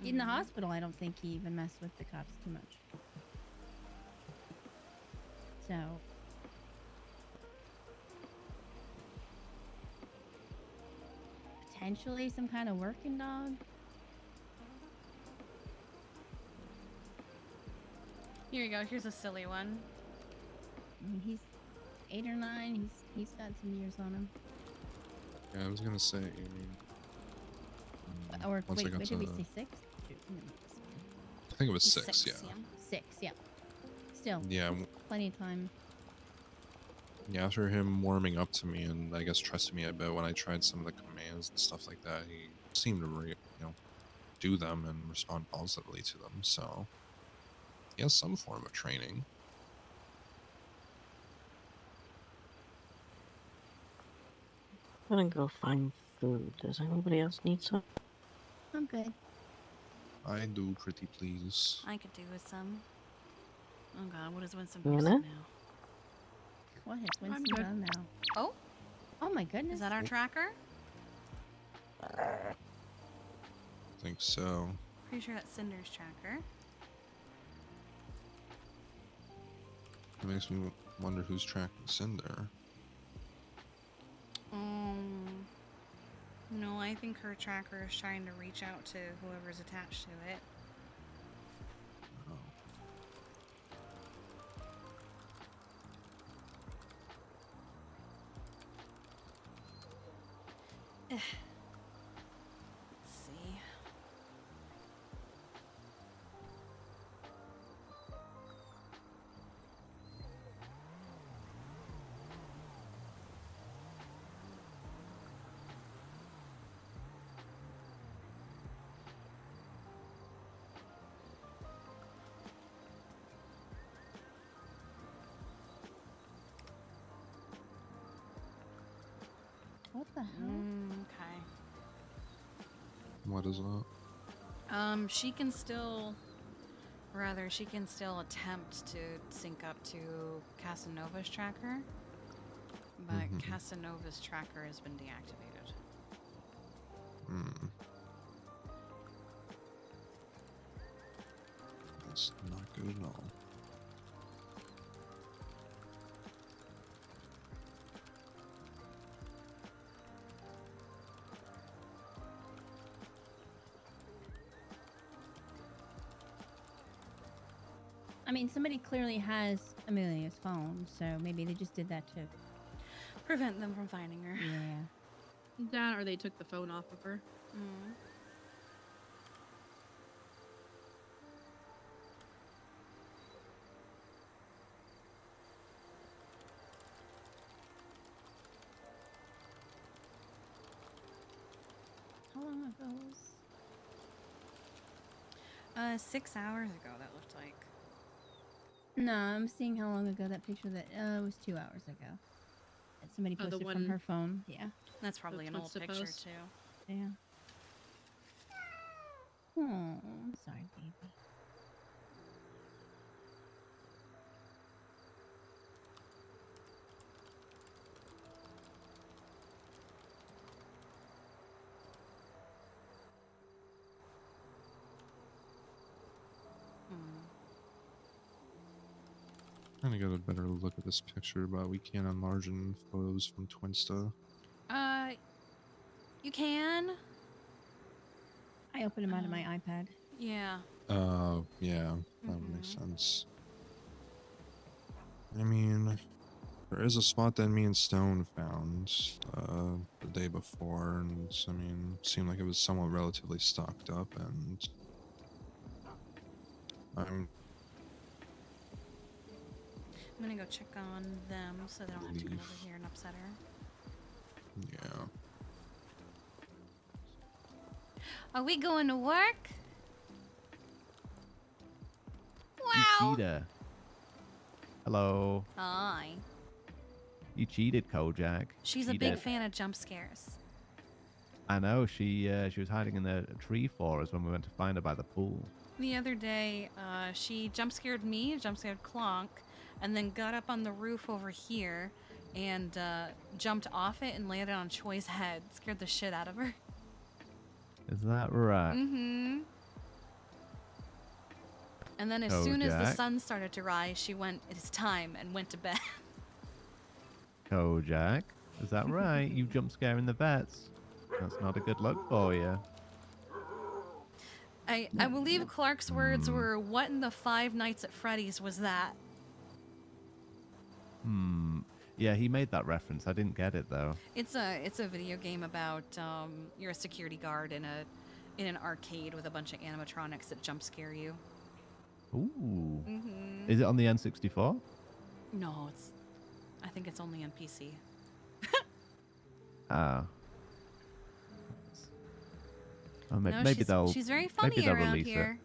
in the hospital, I don't think he even messed with the cops too much. So, potentially some kind of working dog. Here you go. Here's a silly one. I mean, he's 8 or 9. He's got some years on him. Yeah, I was gonna say. Or once I wait, got did to- we say 6? I think it was He's 6. Yeah. 6, yeah. Still, Yeah. plenty of time. Yeah, after him warming up to me and I guess trusting me a bit when I tried some of the commands and stuff like that, he seemed to do them and respond positively to them. So he has some form of training. I'm gonna go find food. Does anybody else need some? I'm good. I do, pretty please. I could do with some. Oh god, what is Winston You posting know? now? What has I'm Winston good. done now? Oh? Oh my goodness. Is that our tracker? I think so. Pretty sure that's Cinder's tracker. It makes me wonder who's tracking Cinder. No, I think her tracker is trying to reach out to whoever's attached to it. Let's see. What the hell? Okay. What is that? She can still, she can still attempt to sync up to Casanova's tracker. But Casanova's tracker has been deactivated. That's not good at all. I mean, somebody clearly has Amelia's phone, so maybe they just did that to prevent them from finding her. Yeah. That or they took the phone off of her. How long ago was? 6 hours ago, that looked like. No, I'm seeing how long ago that picture that was 2 hours ago. That somebody Oh, the posted from one- her phone. Yeah. That's probably That's an old what's to picture, post. too. Yeah. Oh, I'm sorry, baby. Trying to get a better look at this picture, but we can't enlarge in photos from Twinsta. You can? I opened them out of my iPad. Yeah. Yeah, that would make sense. I mean, there is a spot that me and Stone found the day before, and I mean, it seemed like it was somewhat relatively stocked up, and I'm gonna go check on them so they don't have to come over here and upset her. yeah. Are we going to work? Wow. You cheater. Hello. Hi. You cheated, Kojak. She's a big fan of jump scares. I know. She was hiding in a tree for us when we went to find her by the pool. The other day, she jump scared me, jump scared Clonk, and then got up on the roof over here and jumped off it and landed on Choi's head. Scared the shit out of her. Is that right? Mm-hmm. And then as soon as the sun started to rise, she went, "It's time," and went to bed. Kojak, is that right? You jump scaring the vets. That's not a good look for you. I believe Clark's words were, "What in the Five Nights at Freddy's was that?" Yeah, he made that reference. I didn't get it though. It's a video game about you're a security guard in an arcade with a bunch of animatronics that jump scare you. Ooh. Mm-hmm. Is it on the N64? No, I think it's only on PC. Ah. Oh, No, maybe they'll. she's very maybe funny they'll around release here.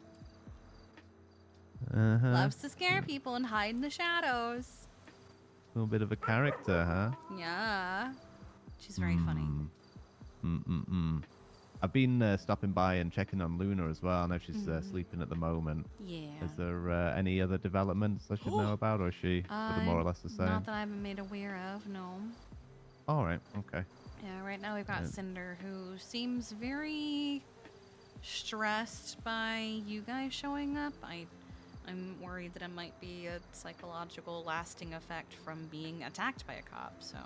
It. Loves to scare people and hide in the shadows. A little bit of a character, huh? Yeah. She's very funny. I've been stopping by and checking on Luna as well. I know she's sleeping at the moment. Yeah. Is there any other developments I should know about, or is she sort of more or less the same? Not that I've been made aware of, no. All right, okay. Yeah, right now we've got Cinder, who seems very stressed by you guys showing up. I'm worried that it might be a psychological lasting effect from being attacked by a cop, so.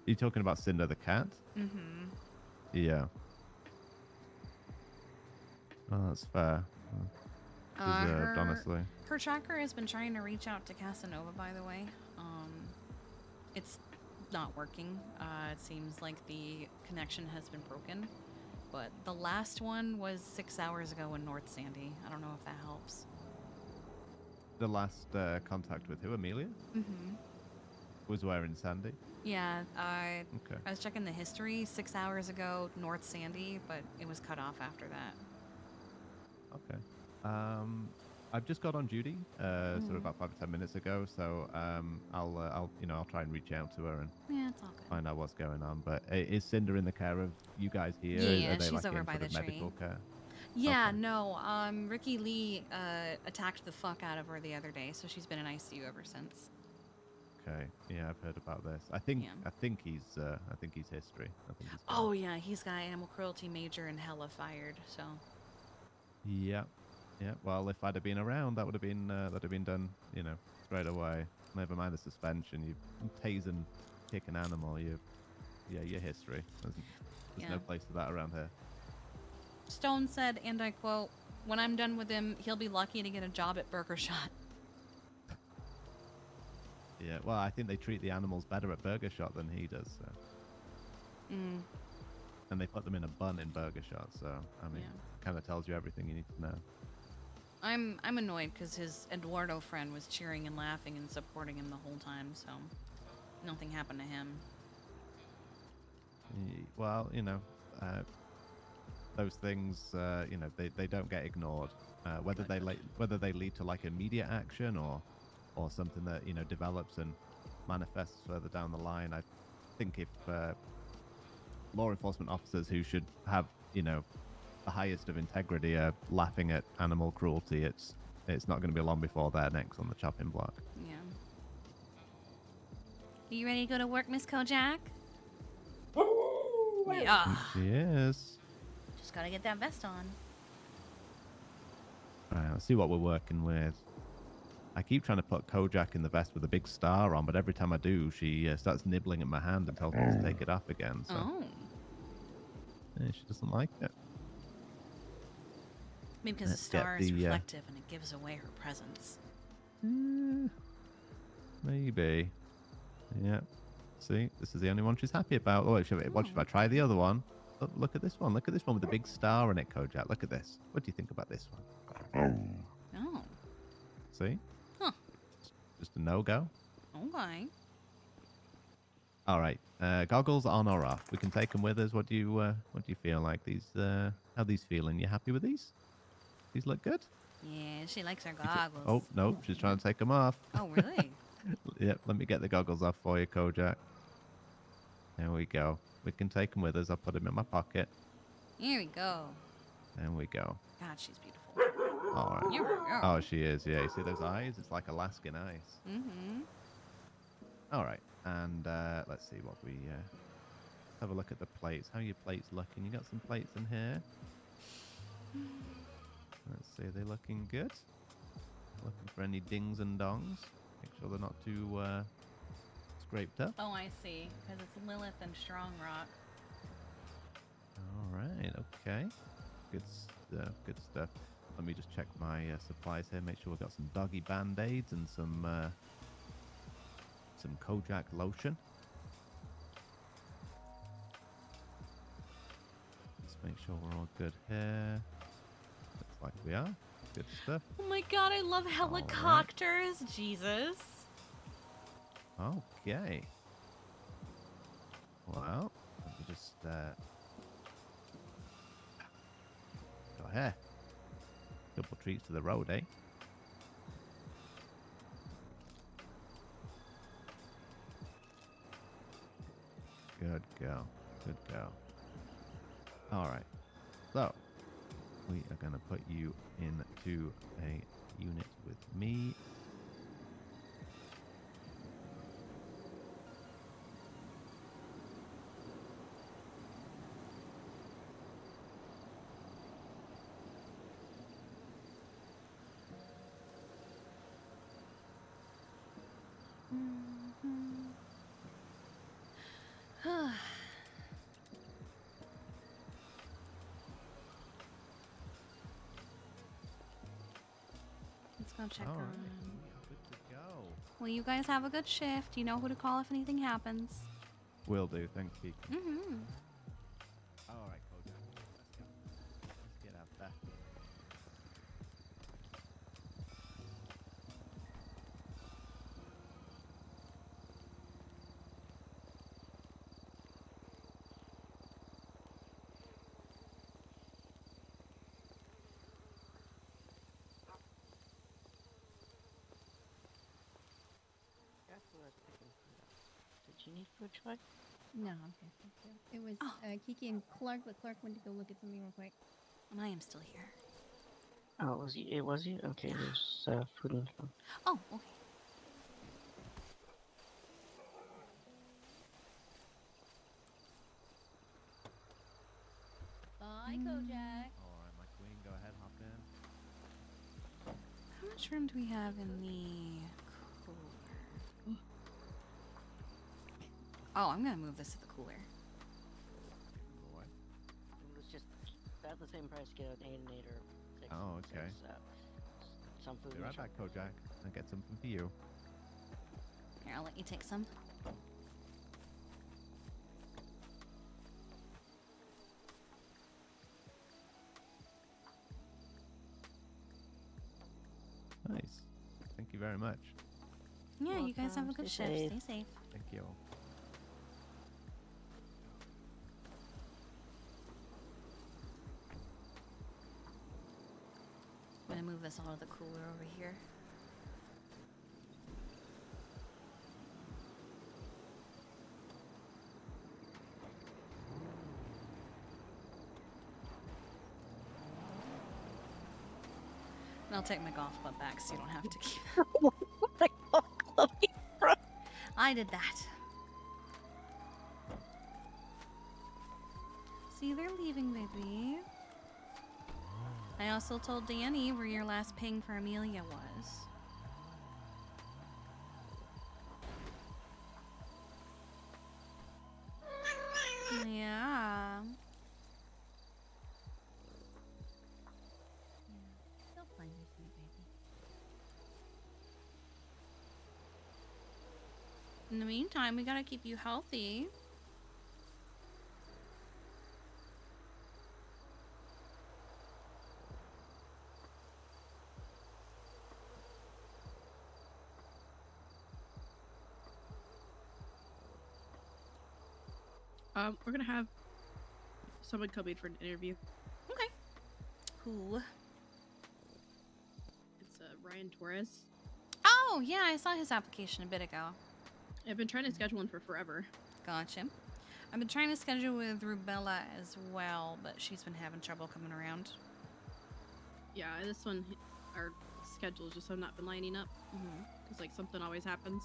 You talking about Cinder the cat? Mm-hmm. Yeah. Oh, that's fair. Deserved, honestly. Her tracker has been trying to reach out to Casanova, by the way. It's not working. It seems like the connection has been broken. But the last one was 6 hours ago in North Sandy. I don't know if that helps. The last contact with who? Amelia? Mm-hmm. Was where in Sandy? Yeah, I Okay. was checking the history 6 hours ago, North Sandy, but it was cut off after that. Okay. I've just got on duty, sort of about 5 or 10 minutes ago, so I'll try and reach out to her and it's all good. find out what's going on. But is Cinder in the care of you guys here? Yeah, Are they she's like over in by sort of the medical tree. care? Yeah, Okay. no, Ricky Lee attacked the fuck out of her the other day, so she's been in ICU ever since. Okay. Yeah, I've heard about this. I think Yeah. I think he's history. I think he's Oh yeah, he's got animal cruelty major and hella fired. So Yeah. Yeah. Well, if I'd have been around, that would have been done, straight away. Never mind the suspension. You tase and kick an animal. Your history. There's no place for that around here. Stone said, and I quote, "When I'm done with him, he'll be lucky to get a job at Burger Shot." Yeah. Well, I think they treat the animals better at Burger Shot than he does. So. Mm. And they put them in a bun in Burger Shot. So I mean, kind of tells you everything you need to know. I'm annoyed because his Eduardo friend was cheering and laughing and supporting him the whole time. So nothing happened to him. Well, those things, they don't get ignored. Whether they lead to like immediate action or something that develops and manifests further down the line. I think if law enforcement officers who should have the highest of integrity are laughing at animal cruelty, it's not going to be long before their neck's on the chopping block. Yeah. Are you ready to go to work, Miss Kojak? Yeah. She is. Just gotta get that vest on. All right, let's see what we're working with. I keep trying to put Kojak in the vest with a big star on, but every time I do, she starts nibbling at my hand and tells me to take it off again. So. Oh. Yeah, she doesn't like it. Maybe because the star is reflective and it gives away her presence. Maybe. Yeah. See, this is the only one she's happy about. Oh, what should I try the other one? Oh, look at this one. Look at this one with the big star in it, Kojak. Look at this. What do you think about this one? Oh. See? Huh. Just a no-go. Okay. All right. Goggles on or off? We can take them with us. What do you feel like? How these feeling? You happy with these? These look good? Yeah, she likes her goggles. Oh, no. She's trying to take them off. Oh, really? Yep. Let me get the goggles off for you, Kojak. There we go. We can take them with us. I'll put them in my pocket. Here we go. There we go. God, she's beautiful. All right. Here we go. Oh, she is. Yeah. You see those eyes? It's like Alaskan eyes. Mm-hmm. All right. And let's see what we have a look at the plates. How are your plates looking? You got some plates in here. Let's see. Are they looking good? Looking for any dings and dongs. Make sure they're not too scraped up. Oh, I see. Because it's Lilith and Strong Rock. All right. Okay. Good stuff. Good stuff. Let me just check my supplies here. Make sure we've got some doggy band-aids and some Kojak lotion. Let's make sure we're all good here. Looks like we are. Good stuff. Oh my god, I love helicopters. Right. Jesus. Okay. Well, let me just go here. Couple treats to the road, eh? Good girl. Good girl. All right. So, we are going to put you into a unit with me. Let's go check All on. right. Good to go. Well, you guys have a good shift. You know who to call if anything happens. Will do. Thank you. Mm-hmm. All right, Kojak. Let's go. Let's get out there. Did you need food, Troy? No, I'm okay. Thank you. It was Kiki and Clark, but Clark went to go look at something real quick. And I am still here. Oh, it was you? It was you? Okay, there's food and stuff. Oh, okay. Bye, Kojak. All right, my queen, go ahead, hop in. How much room do we have in the cooler? Oh, I'm gonna move this to the cooler. Boy. It was just about the same price to get an 8 and 8 or 6. Oh, and okay. 6, some food. Be in the right back, shop. Kojak. I'll get something for you. Here, I'll let you take some. Nice. Thank you very much. Yeah, you guys have a Welcome. good Stay shift. safe. Stay safe. Thank you. I'm gonna move this all to the cooler over here. And I'll take my golf club back so you don't have to keep it. I did that. See, they're leaving, baby. I also told Danny where your last ping for Amelia was. Yeah. They'll find you, sweet baby. In the meantime, we gotta keep you healthy. We're gonna have someone come in for an interview. Okay. Who? It's Ryan Torres. Oh, yeah, I saw his application a bit ago. I've been trying to schedule one for forever. Gotcha. I've been trying to schedule with Rubella as well, but she's been having trouble coming around. Yeah, this one, our schedules just have not been lining up. Because, like, something always happens.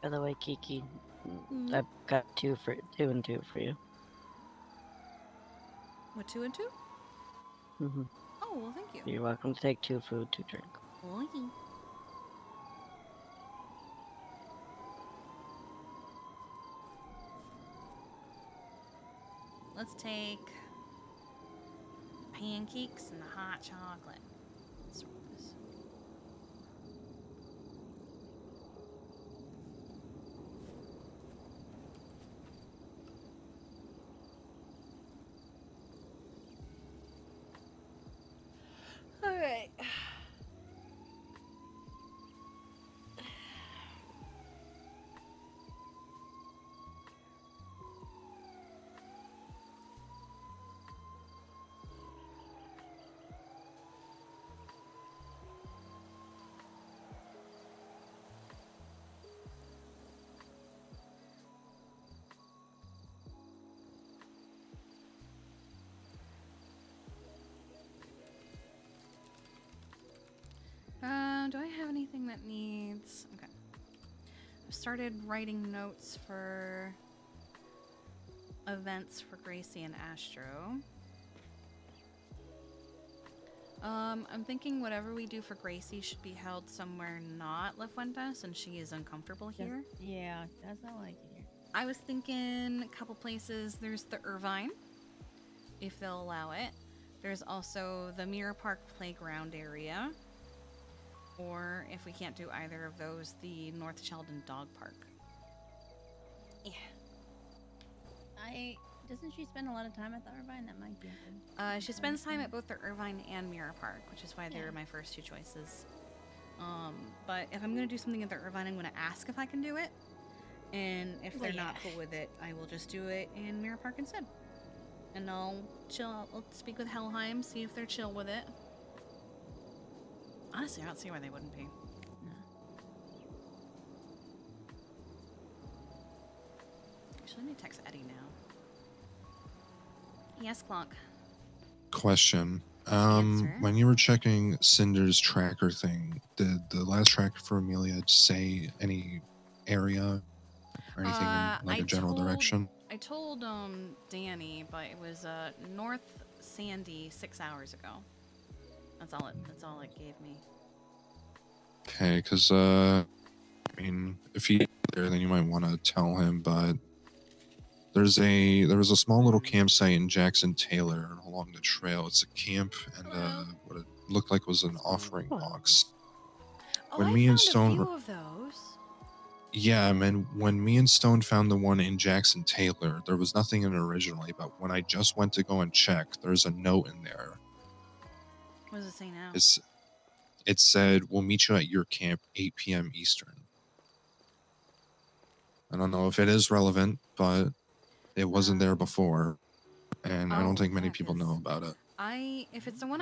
By the way, Kiki, I've got 2 and 2 for you. What, 2 and 2? Mm-hmm. Oh, well, thank you. You're welcome to take 2 food, 2 drink. Okay. Let's take pancakes and the hot chocolate. Let's roll this. All right. Do I have anything that needs... Okay. I've started writing notes for events for Gracie and Astro. I'm thinking whatever we do for Gracie should be held somewhere not La Fuente, since she is uncomfortable here. Yeah, that's not like it here. I was thinking a couple places. There's the Irvine, if they'll allow it. There's also the Mirror Park Playground area. Or, if we can't do either of those, the North Sheldon Dog Park. Yeah. Doesn't she spend a lot of time at the Irvine? That might be a good. She spends time at both the Irvine and Mirror Park, which is why they were my first 2 choices. But if I'm going to do something at the Irvine, I'm going to ask if I can do it. And if they're not cool with it, I will just do it in Mirror Park instead. And I'll speak with Helheim, see if they're chill with it. Honestly, I don't see why they wouldn't be. No. Actually, let me text Eddie now. Yes, Clonk. Question. When you were checking Cinder's tracker thing, did the last tracker for Amelia say any area or anything in like a general direction? I told Danny, but it was North Sandy 6 hours ago. That's all it gave me. Okay, because I mean, if he's there, then you might want to tell him. But there was a small little campsite in Jackson Taylor along the trail. It's a camp, and what it looked like was an offering box. Oh, When I me found and Stone, a few of those. yeah, man. When me and Stone found the one in Jackson Taylor, there was nothing in it originally. But when I just went to go and check, there's a note in there. What does it say now? It said, "We'll meet you at your camp, 8 p.m. Eastern." I don't know if it is relevant, but it wasn't there before, and I don't think many people know about it. If it's the one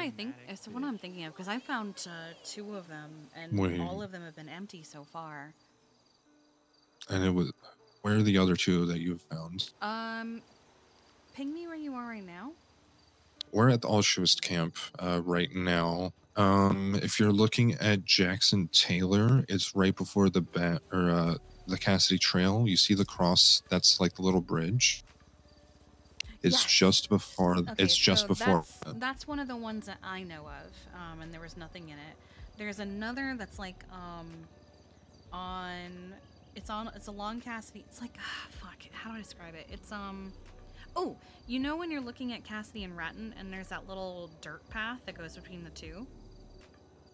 it's the one I'm thinking of, because I found 2 of them, and Wait. all of them have been empty so far. And it was, where are the other 2 that you've found? Ping me where you are right now. We're at the Altruist camp right now. If you're looking at Jackson Taylor, it's right before the Cassidy Trail. You see the cross? That's like the little bridge. It's just before. Okay, it's just before. That's one of the ones that I know of, and there was nothing in it. There's another that's like it's along Cassidy. It's like fuck. How do I describe it? It's Oh, you know when you're looking at Cassidy and Ratton, and there's that little dirt path that goes between the 2?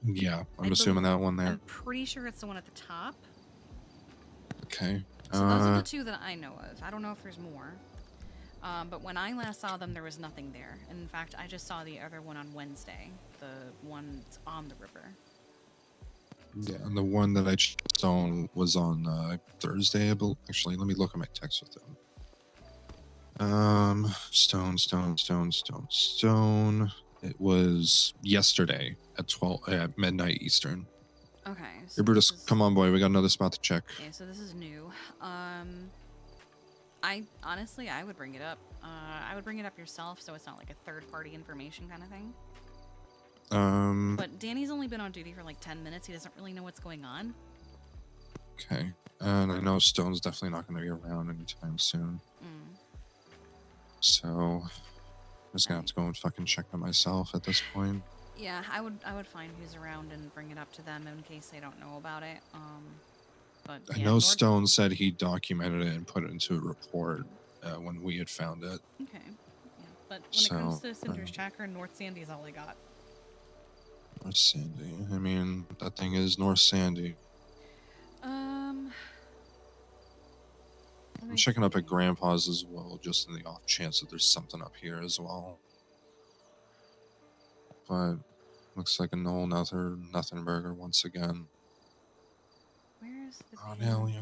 Yeah, I'm assuming that one there. I'm pretty sure it's the one at the top. Okay. So those are the 2 that I know of. I don't know if there's more. But when I last saw them, there was nothing there. And in fact, I just saw the other one on Wednesday. The one that's on the river. Yeah, and the one that I saw was on Thursday, I believe. Actually, let me look at my text with him. Stone. It was yesterday at midnight Eastern. Okay. So hey, Brutus, come on, boy. We got another spot to check. Okay, so this is new. I would bring it up. I would bring it up yourself, so it's not like a third-party information kind of thing. But Danny's only been on duty for like 10 minutes. He doesn't really know what's going on. Okay. And I know Stone's definitely not going to be around anytime soon. So I'm just gonna have to go and fucking check them myself at this point. Yeah, I would find who's around and bring it up to them in case they don't know about it. But I know Stone said he documented it and put it into a report when we had found it. Okay. Yeah, but when it comes to Cinder's tracker, North Sandy is all I got. North Sandy. I mean, that thing is North Sandy. I'm checking up at Grandpa's as well, just in the off chance that there's something up here as well. But looks like a nothing burger once again. Where's the ping from?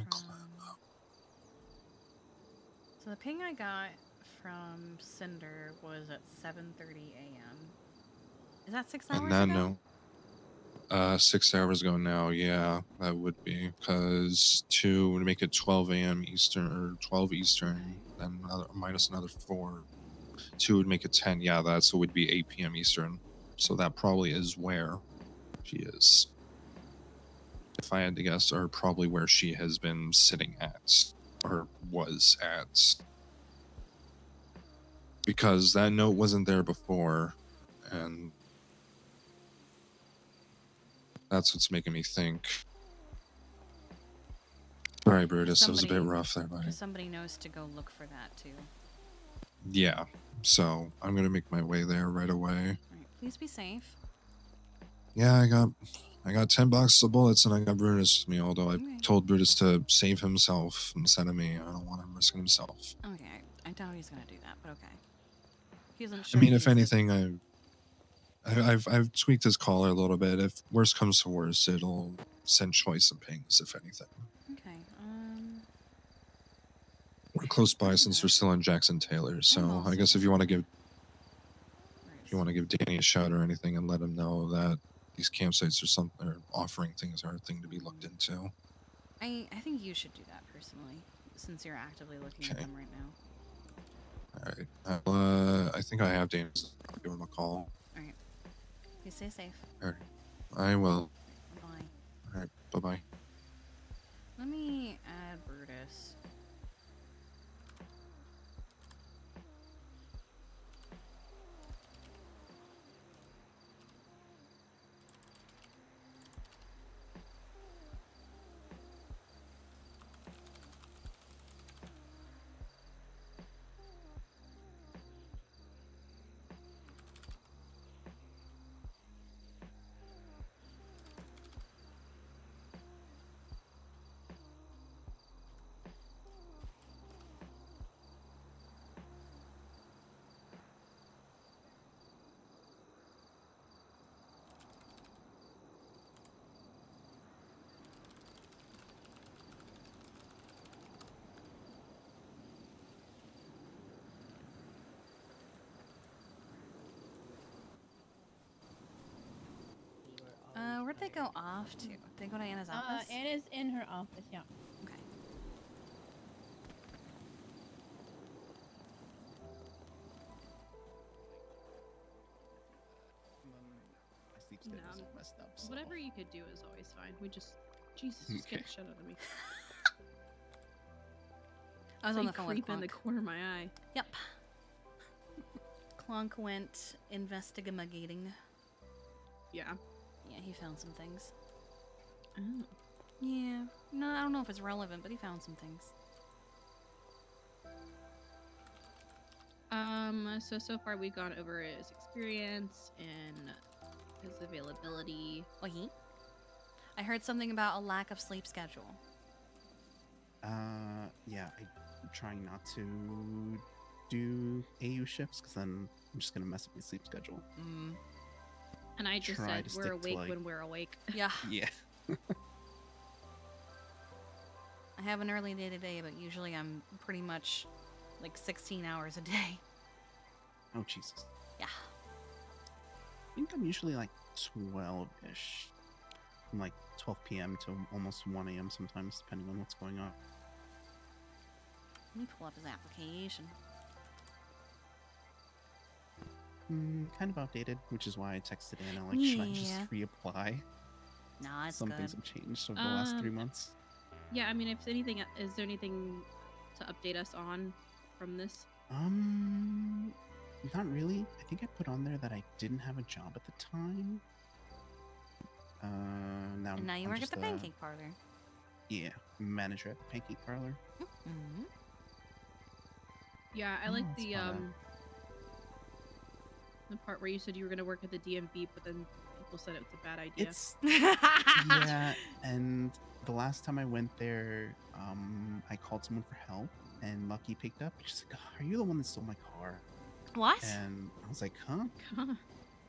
So the ping I got from Cinder was at 7:30 a.m. Is that 6 hours ago? No. 6 hours ago now, yeah, that would be, because 2 would make it 12 a.m. Eastern, or 12 Eastern, then minus another 4. 2 would make it 10, yeah, that would be 8 p.m. Eastern. So that probably is where she is. If I had to guess, or probably where she has been sitting at, or was at. Because that note wasn't there before, and that's what's making me think. Sorry, Brutus, it was a bit rough there, buddy. Somebody knows to go look for that, too. Yeah, so I'm going to make my way there right away. All right, please be safe. Yeah, I got 10 boxes of bullets, and I got Brutus with me, although I told Brutus to save himself instead of me. I don't want him risking himself. Okay, I doubt he's going to do that, but okay. He isn't I sure. mean, if anything, I've tweaked his collar a little bit. If worse comes to worse, it'll send choice and pings, if anything. Okay, We're close by since we're still in Jackson Taylor, so I guess if you want to give Danny a shout or anything and let him know that these campsites or something, or offering things are a thing to be looked into. I think you should do that personally, since you're actively looking at them right now. All right. I think I have Danny's. I'll give him a call. All right. You stay safe. Alright. I will. Bye. Alright, bye-bye. Let me add Brutus. Where'd they go off to? Did they go to Anna's office? Anna's in her office, yeah. Okay. My sleep No, schedule's all messed up. So. whatever you could do is always fine. We just, Jesus, just Okay. get the shit out of me. I was It's on the like phone with creep in the Clonk. corner of my eye. Yep. Clonk went investigating. Yeah. Yeah, he found some things. Oh. Yeah. No, I don't know if it's relevant, but he found some things. So far we've gone over his experience and his availability. I heard something about a lack of sleep schedule. Yeah, I'm trying not to do AU shifts because then I'm just gonna mess up my sleep schedule. And I just Try said to we're stick to, awake like- when we're awake. Yeah. Yeah. I have an early day today, but usually I'm pretty much like 16 hours a day. Oh Jesus. Yeah. I think I'm usually like 12-ish, from like 12 p.m. to almost 1 a.m. sometimes, depending on what's going on. Let me pull up his application. Kind of outdated, which is why I texted Anna, like, should I just Yeah. reapply? Nah, it's Some good. things have changed over the last 3 months. Yeah, I mean, if anything, is there anything to update us on from this? Not really. I think I put on there that I didn't have a job at the time. Now And now you I'm work at just the a- pancake parlor. Yeah, manager at the pancake parlor. Mm-hmm. Yeah, I Oh, like it's the fun, the part where you said you were gonna work at the DMV, but then people said it's a bad idea. It's yeah, and the last time I went there, I called someone for help, and Lucky picked up. She's like, "Are you the one that stole my car?" What? And I was like, "Huh?"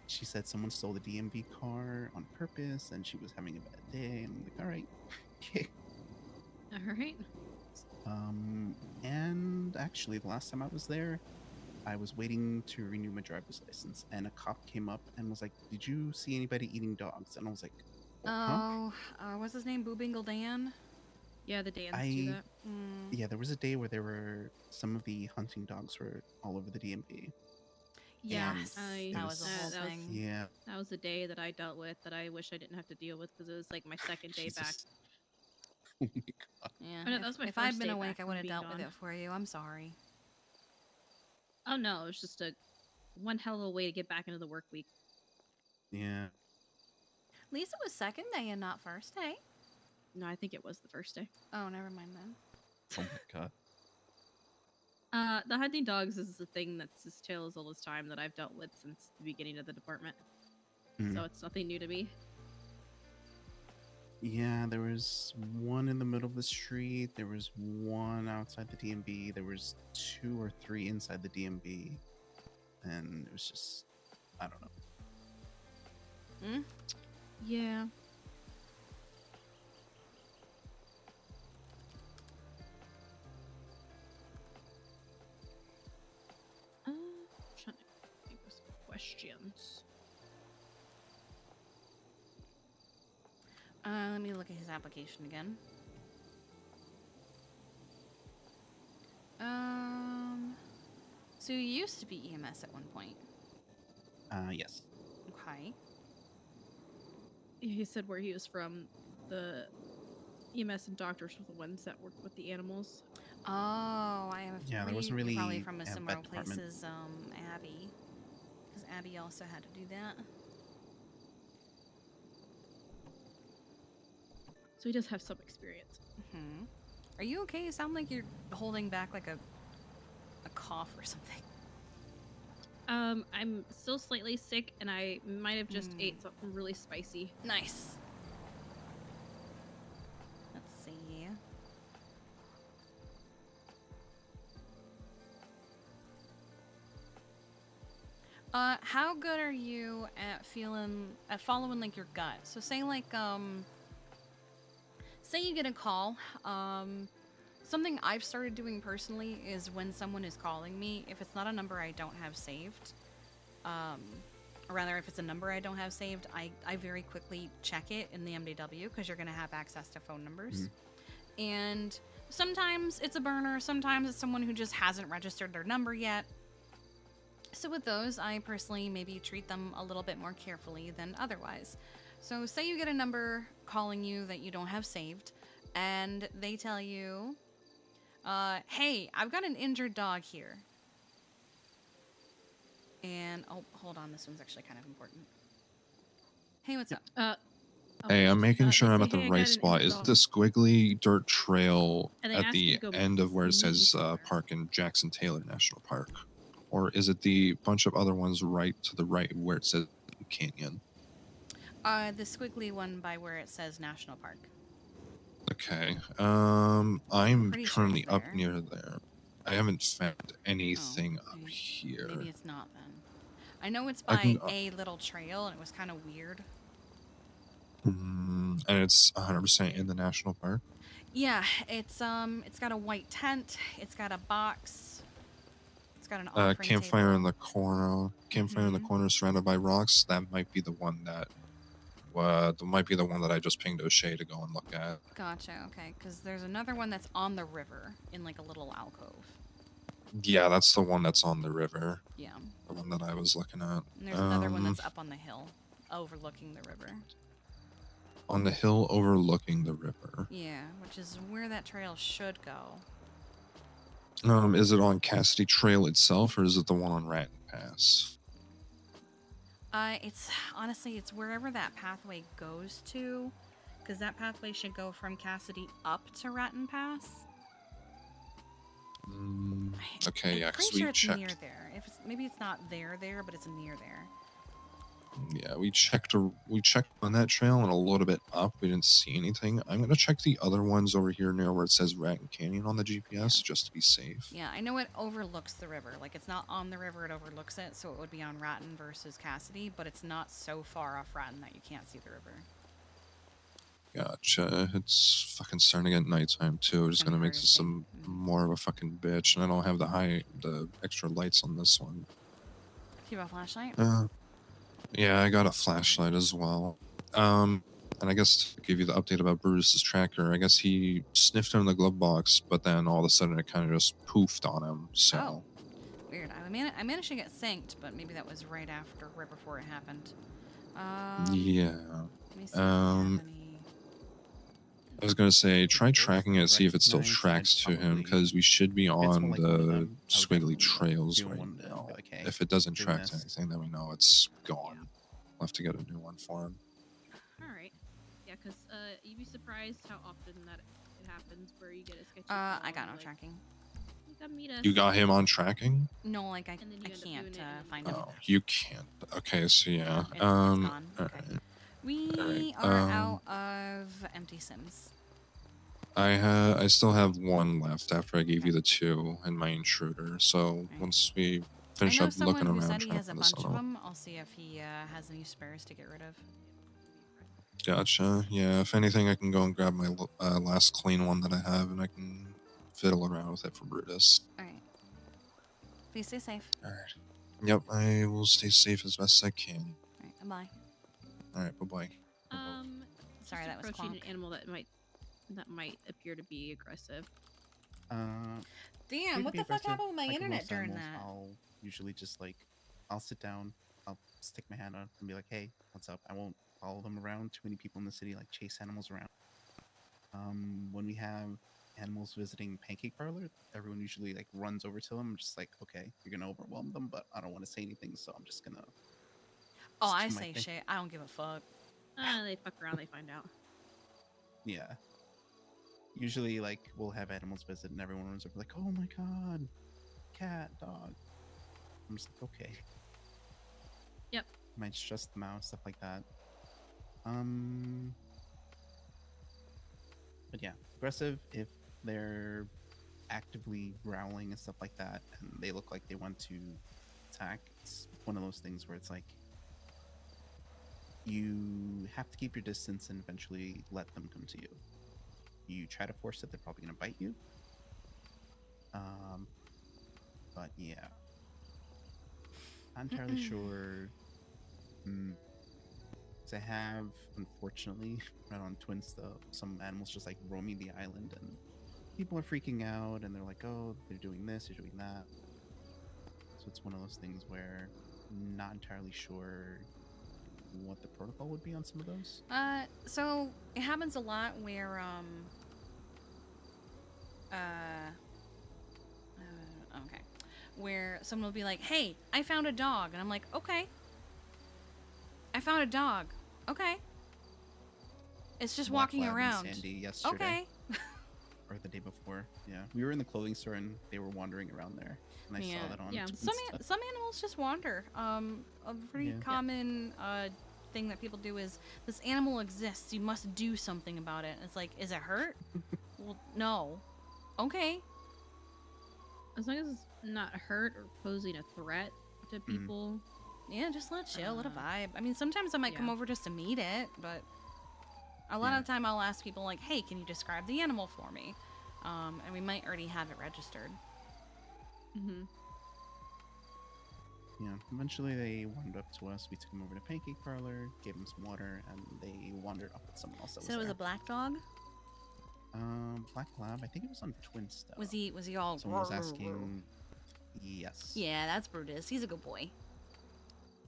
She said someone stole the DMV car on purpose, and she was having a bad day. And I'm like, "All right, okay." All right. And actually, the last time I was there, I was waiting to renew my driver's license, and a cop came up and was like, "Did you see anybody eating dogs?" And I was like, "Huh?" Oh, what's his name? Boobingle Dan? Yeah, the Dans do that. Yeah, there was a day where there were some of the hunting dogs were all over the DMV. Yes, And that was the whole that thing. Yeah. That was the day that I dealt with that I wish I didn't have to deal with because it was like my second day back. Jesus. Oh my god. Yeah. Oh, no, that was my if I'd first been day awake, back I from would have being dealt with gone. it for you. I'm sorry. Oh no, it was just a one hell of a way to get back into the work week. Yeah. At least it was second day and not first day. No, I think it was the first day. Oh, never mind then. Oh my god. The hunting dogs is the thing that's as tale as old as time that I've dealt with since the beginning of the department. So it's nothing new to me. Yeah, there was one in the middle of the street. There was one outside the DMV. There was 2 or 3 inside the DMV. And it was just, I don't know. Yeah. Trying to think of some questions. Let me look at his application again. So you used to be EMS at one point. Yes. Okay. he said where he was from. The EMS and doctors were the ones that worked with the animals. Oh, I have. Yeah, there wasn't You're probably really from a a similar vet place department. as Abby, because Abby also had to do that. So he does have some experience. Hmm. Are you okay? You sound like you're holding back like a cough or something. I'm still slightly sick, and I might have just ate something really spicy. Nice. Let's see. How good are you at following like your gut? So say like say you get a call. Something I've started doing personally is when someone is calling me, if it's not a number I don't have saved, or rather if it's a number I don't have saved, I very quickly check it in the MDW because you're going to have access to phone numbers. And sometimes it's a burner, sometimes it's someone who just hasn't registered their number yet. So with those, I personally maybe treat them a little bit more carefully than otherwise. So say you get a number calling you that you don't have saved, and they tell you, hey, I've got an injured dog here. And, oh, hold on, this one's actually kind of important. Hey, what's up? Hey, I'm making sure they I'm say, at the "Hey, I right got an spot. injured Is dog." the squiggly dirt trail And they at ask you the to go end of where it meet me says somewhere. Park in Jackson Taylor National Park? Or is it the bunch of other ones right to the right where it says Canyon? The squiggly one by where it says National Park. Okay. I'm Pretty sure currently it's up there. near there. I haven't found anything up here. Maybe it's not then. I know it's I by can, a little trail, and it was kind of weird. and it's 100% in the national park. Yeah, it's got a white tent. It's got a box. It's got an offering Campfire in table. the corner. Campfire in the corner, surrounded by rocks. That might be the one that. Might be the one that I just pinged O'Shea to go and look at. Gotcha. Okay, because there's another one that's on the river in like a little alcove. Yeah, that's the one that's on the river. Yeah. The one that I was looking at. And there's another one that's up on the hill, overlooking the river. On the hill overlooking the river. Yeah, which is where that trail should go. Is it on Cassidy Trail itself, or is it the one on Ratton Pass? It's honestly, it's wherever that pathway goes to, because that pathway should go from Cassidy up to Ratton Pass. Okay, yeah, because Pretty sure we it's checked. near there. If it's, maybe it's not there, but it's near there. Yeah, we checked on that trail and a little bit up. We didn't see anything. I'm gonna check the other ones over here near where it says Ratton Canyon on the GPS just to be safe. Yeah, I know it overlooks the river. Like, it's not on the river, it overlooks it, so it would be on Ratton versus Cassidy, but it's not so far off Ratton that you can't see the river. Gotcha. It's fucking starting to get nighttime too. It's gonna make this some more of a fucking bitch, and I don't have the extra lights on this one. Do you have a flashlight? Yeah, I got a flashlight as well. And I guess to give you the update about Brutus's tracker, I guess he sniffed him in the glove box, but then all of a sudden it kind of just poofed on him. So. Oh, weird. I managed to get synced, but maybe that was right before it happened. Yeah. Let me see if I have any. I was gonna say, try tracking it, see if it still tracks to him, because we should be on the squiggly trails right now. If it doesn't track to anything, then we know it's gone. We'll have to get a new one for him. All right. Yeah, because you'd be surprised how often that it happens where you get a sketchy. I got no tracking. Come meet us. You got him on tracking? No, like I can't find him. Oh, you can't. Okay, so yeah. It's gone. Alright. We are out of empty sims. I still have one left after I gave you the two in my intruder. So once we finish up looking around, said he trying has to a find this bunch of out. them. I'll see if he has any spares to get rid of. Gotcha. Yeah, if anything, I can go and grab my last clean one that I have, and I can fiddle around with it for Brutus. Alright. Please stay safe. Alright. Yep, I will stay safe as best I can. Alright, bye. Alright, bye-bye. Sorry, just that was approaching Clonk. an animal that might appear to be aggressive. Damn, what the fuck happened with my Like internet most during animals, that? I'll usually just I'll sit down, I'll stick my hand on and be like, hey, what's up? I won't follow them around. Too many people in the city like chase animals around. When we have animals visiting Pancake Parlor, everyone usually like runs over to them. I'm just like, okay, you're gonna overwhelm them, but I don't want to say anything, so I'm just gonna. Oh, just I do my say thing. shit. I don't give a fuck. They fuck around, they find out. Yeah. Usually, like we'll have animals visit, and everyone runs over like, oh my god, cat, dog. I'm just like, okay. Yep. Might stress them out, stuff like that. But yeah, aggressive if they're actively growling and stuff like that, and they look like they want to attack. It's one of those things where it's like you have to keep your distance and eventually let them come to you. You try to force it, they're probably going to bite you. But yeah, not entirely sure. To have, unfortunately, right on Twin stuff, some animals just like roaming the island, and people are freaking out, and they're like, "Oh, they're doing this, they're doing that." So it's one of those things where not entirely sure what the protocol would be on some of those. So it happens a lot where okay, where someone will be like, "Hey, I found a dog," and I'm like, "Okay, I found a dog. Okay, it's just Black walking Lab and around." Sandy yesterday. Okay. Or the day before. Yeah, we were in the clothing store and they were wandering around there, and I saw that on. Yeah. Twin Some stuff. some animals just wander. A pretty Yeah. common thing that people do is, this animal exists. You must do something about it. It's like, is it hurt? Well, no. Okay. As long as it's not hurt or posing a threat to people. Yeah, just let it chill, let it vibe. I mean, sometimes I might come over just to meet it, but a lot of the time I'll ask people like, "Hey, can you describe the animal for me?" And we might already have it registered. Yeah, eventually they wandered up to us. We took them over to Pancake Parlor, gave them some water, and they wandered off with someone else that So it was there. a black dog? Black Lab. I think it was on Twin stuff. Was he all? Someone was asking. Yes. Yeah, that's Brutus. He's a good boy.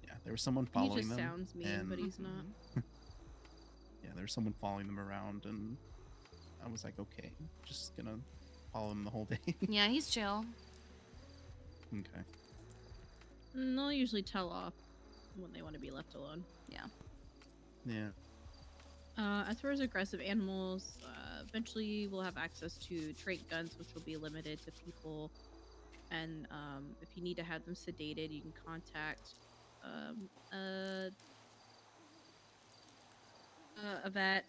Yeah, there was someone following He just them. sounds mean, but he's not. Yeah, there was someone following them around, and I was like, okay, just gonna follow them the whole day. Yeah, he's chill. Okay. They'll usually tell off when they want to be left alone. Yeah. Yeah. As far as aggressive animals, eventually we'll have access to trait guns, which will be limited to people. And if you need to have them sedated, you can contact a vet,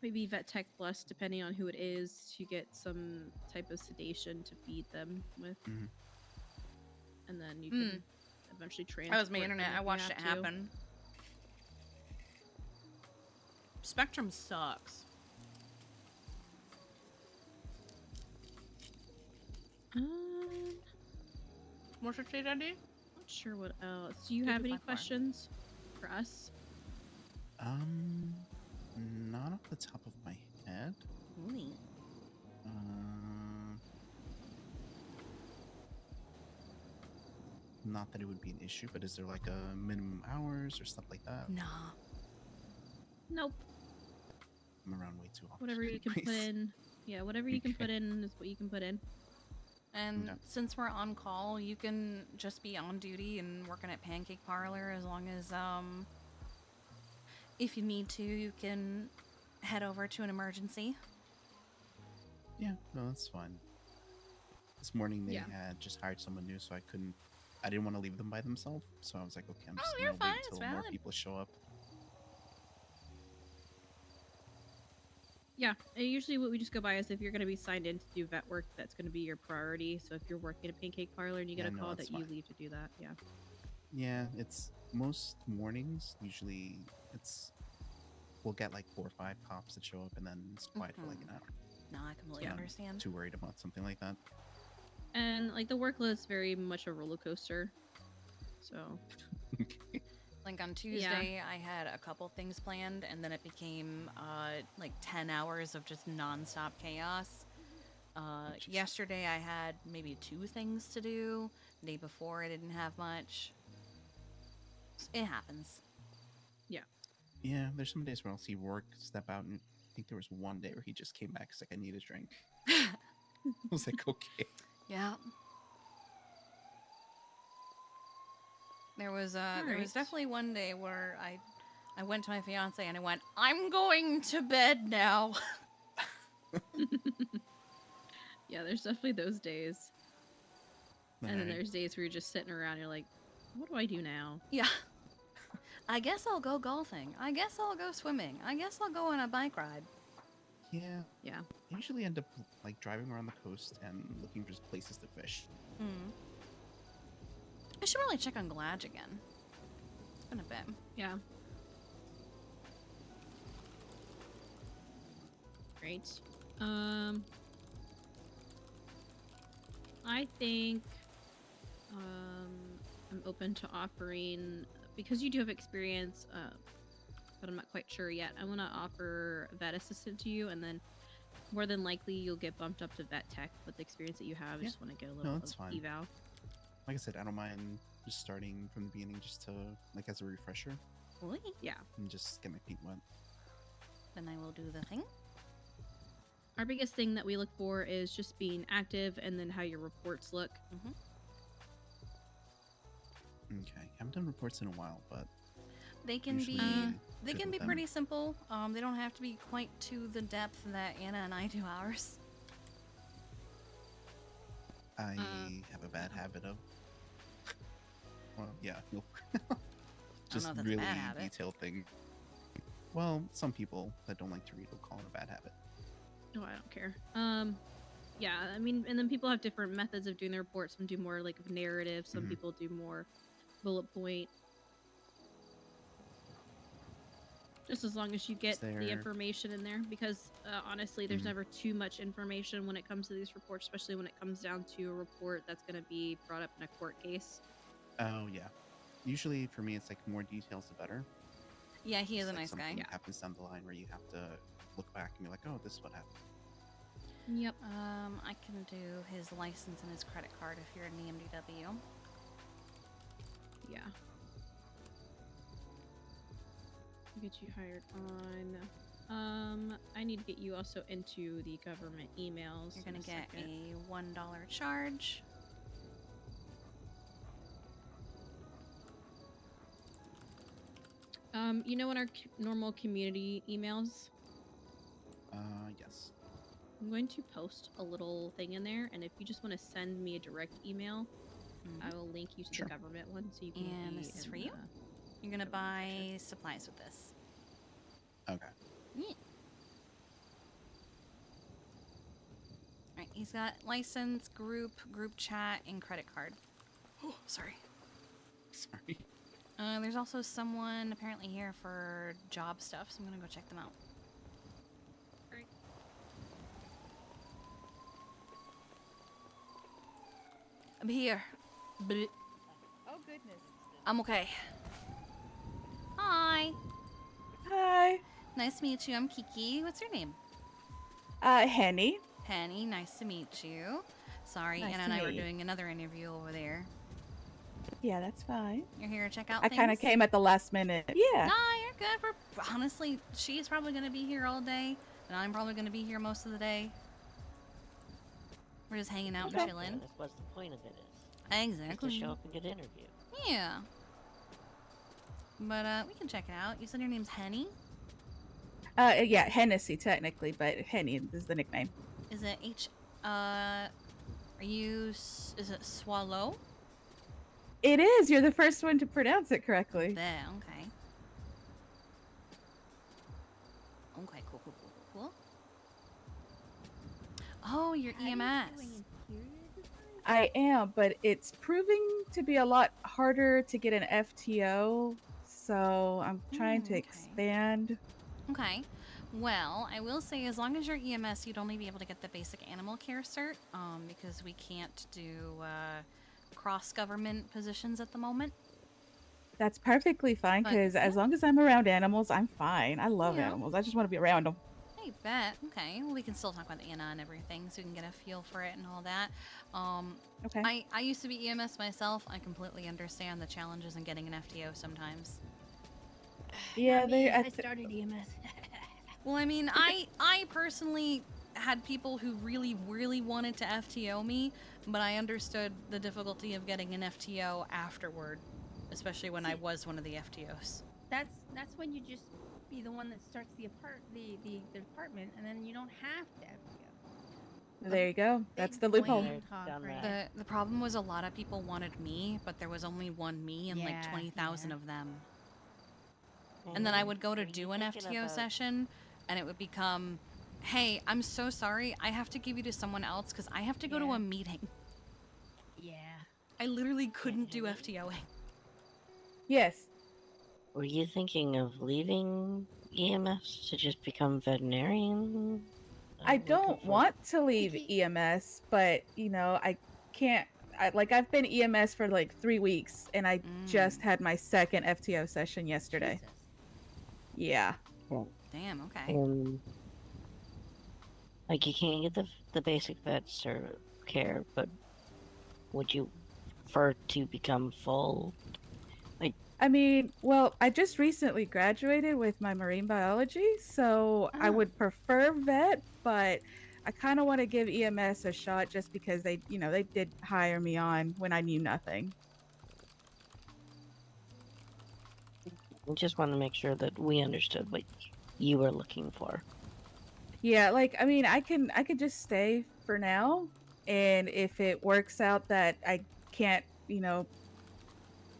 maybe Vet Tech Plus, depending on who it is, to get some type of sedation to feed them with. And then you can eventually transport. That was my them internet. if I you watched it have to. happen. Spectrum sucks. What's your state ID? Not sure what else. Do you have any questions for us? Not off the top of my head. Really? Not that it would be an issue, but is there like a minimum hours or stuff like that? Nah. Nope. I'm around way too often. Whatever you can put in. Yeah, whatever you can put in is what you can put in. And since we're on call, you can just be on duty and working at Pancake Parlor as long as, if you need to, you can head over to an emergency. Yeah, no, that's fine. This morning they had just hired someone new, so I didn't want to leave them by themselves. So I was like, okay, I'm just gonna wait until more people show up. Yeah, and usually what we just go by is if you're going to be signed in to do vet work, that's going to be your priority. So if you're working at Pancake Parlor and you get a call that you leave to do that, yeah. Yeah, it's most mornings. Usually, we'll get like 4 or 5 cops that show up, and then it's quiet for like an hour. No, I completely understand. Too worried about something like that. And like the workload is very much a roller coaster. So. Like on Tuesday, I had a couple things planned, and then it became like 10 hours of just nonstop chaos. Yesterday, I had maybe 2 things to do. The day before, I didn't have much. It happens. Yeah. Yeah, there's some days where I'll see Rourke step out, and I think there was one day where he just came back. He's like, I need a drink. I was like, okay. Yeah. There was definitely one day where I went to my fiance and I went, I'm going to bed now. Yeah, there's definitely those days. And then Alright. there's days where you're just sitting around, you're like, what do I do now? Yeah. I guess I'll go golfing. I guess I'll go swimming. I guess I'll go on a bike ride. Yeah. Yeah. I usually end up like driving around the coast and looking for places to fish. Hmm. I should really check on Gladge again. It's been a bit. Yeah. Great. I think I'm open to offering, because you do have experience, but I'm not quite sure yet. I want to offer vet assistant to you, and then more than likely you'll get bumped up to vet tech with the experience that you have. I Yeah. just want to get a little that's fine. eval. Like I said, I don't mind just starting from the beginning just to, like, as a refresher. Really? Yeah. And just get my feet wet. Then I will do the thing. Our biggest thing that we look for is just being active, and then how your reports look. Mm-hmm. Okay. I haven't done reports in a while, but They can usually they good can with be them. pretty simple. They don't have to be quite to the depth that Anna and I do ours. I have a bad habit of. Well, yeah, you'll just know if that's a really bad habit. detailed thing. Well, some people that don't like to read will call it a bad habit. Oh, I don't care. Yeah, I mean, and then people have different methods of doing their reports. Some do more like narrative. Some Mhm. people do more bullet point. Just as long as you get the there- information in there, because honestly, there's Mhm. never too much information when it comes to these reports, especially when it comes down to a report that's going to be brought up in a court case. Oh yeah. Usually for me, it's like more details the better. Yeah, he is It's a like nice guy. something happens down the line where you have to look back and be like, oh, this is what happened. Yep. I can do his license and his credit card if you're in the MDW. Yeah. Get you hired on. I need to get you also into the government emails. You're in gonna get second. a $1 charge. You know, in our normal community emails, Yes. I'm going to post a little thing in there, and if you just want to send me a direct email, I will link you to Sure. the government one, so you can. And be this is in for you. the You're gonna government buy supplies with this. Okay. Yeah. Alright, he's got license, group chat, and credit card. Oh, sorry. Sorry. There's also someone apparently here for job stuff, so I'm gonna go check them out. Alright. I'm here. Bleh. Oh goodness. I'm okay. Hi. Hi. Nice to meet you. I'm Kiki. What's your name? Henny. Penny. Nice to meet you. Sorry, Nice Anna to and I were meet you. doing another interview over there. Yeah, that's fine. You're here to check out I things? kind of came at the last minute. Yeah. Nah, you're good. Honestly, she's probably going to be here all day, and I'm probably going to be here most of the day. We're just hanging out and chilling. That's what the point of it is. Exactly. Just to show up and get interviewed. Yeah. But, we can check it out. You said your name's Henny? Yeah, Hennessy technically, but Henny is the nickname. Is it is it Swallow? It is. You're the first one to pronounce it correctly. There, okay. Okay, cool. Oh, you're EMS. I am, but it's proving to be a lot harder to get an FTO, so I'm trying to expand. Okay. Well, I will say as long as you're EMS, you'd only be able to get the basic animal care cert, because we can't do cross-government positions at the moment. That's perfectly fine, But, because as long as I'm around animals, I'm fine. I love Yeah. animals. I just want to be around them. I bet. Okay. Well, we can still talk about Anna and everything, so you can get a feel for it and all that. Okay. I used to be EMS myself. I completely understand the challenges in getting an FTO sometimes. Yeah, Not they. me. I started EMS. Well, I mean, I personally had people who really wanted to FTO me, but I understood the difficulty of getting an FTO afterward, especially when I was one of the FTOs. That's when you just be the one that starts the department, and then you don't have to FTO. There you go. That's the loophole. Blame talk, right? The problem was a lot of people wanted me, but there was only one me and like Yeah, 20,000 of them. And then I would go to do an FTO session, and it would become, hey, I'm so sorry, I have to give you to someone else because I have to go to a meeting. Yeah. I literally couldn't do FTOing. Yes. Were you thinking of leaving EMS to just become veterinarian? I don't want to leave EMS, but I can't. I've been EMS for like 3 weeks, and I just had my second FTO session yesterday. Jesus. Yeah. Damn. Okay. Like you can't get the basic vet care, but would you prefer to become full? I mean, well, I just recently graduated with my marine biology, so I would prefer vet, but I kind of want to give EMS a shot just because they did hire me on when I knew nothing. We just want to make sure that we understood what you were looking for. Yeah, I mean, I could just stay for now, and if it works out that I can't,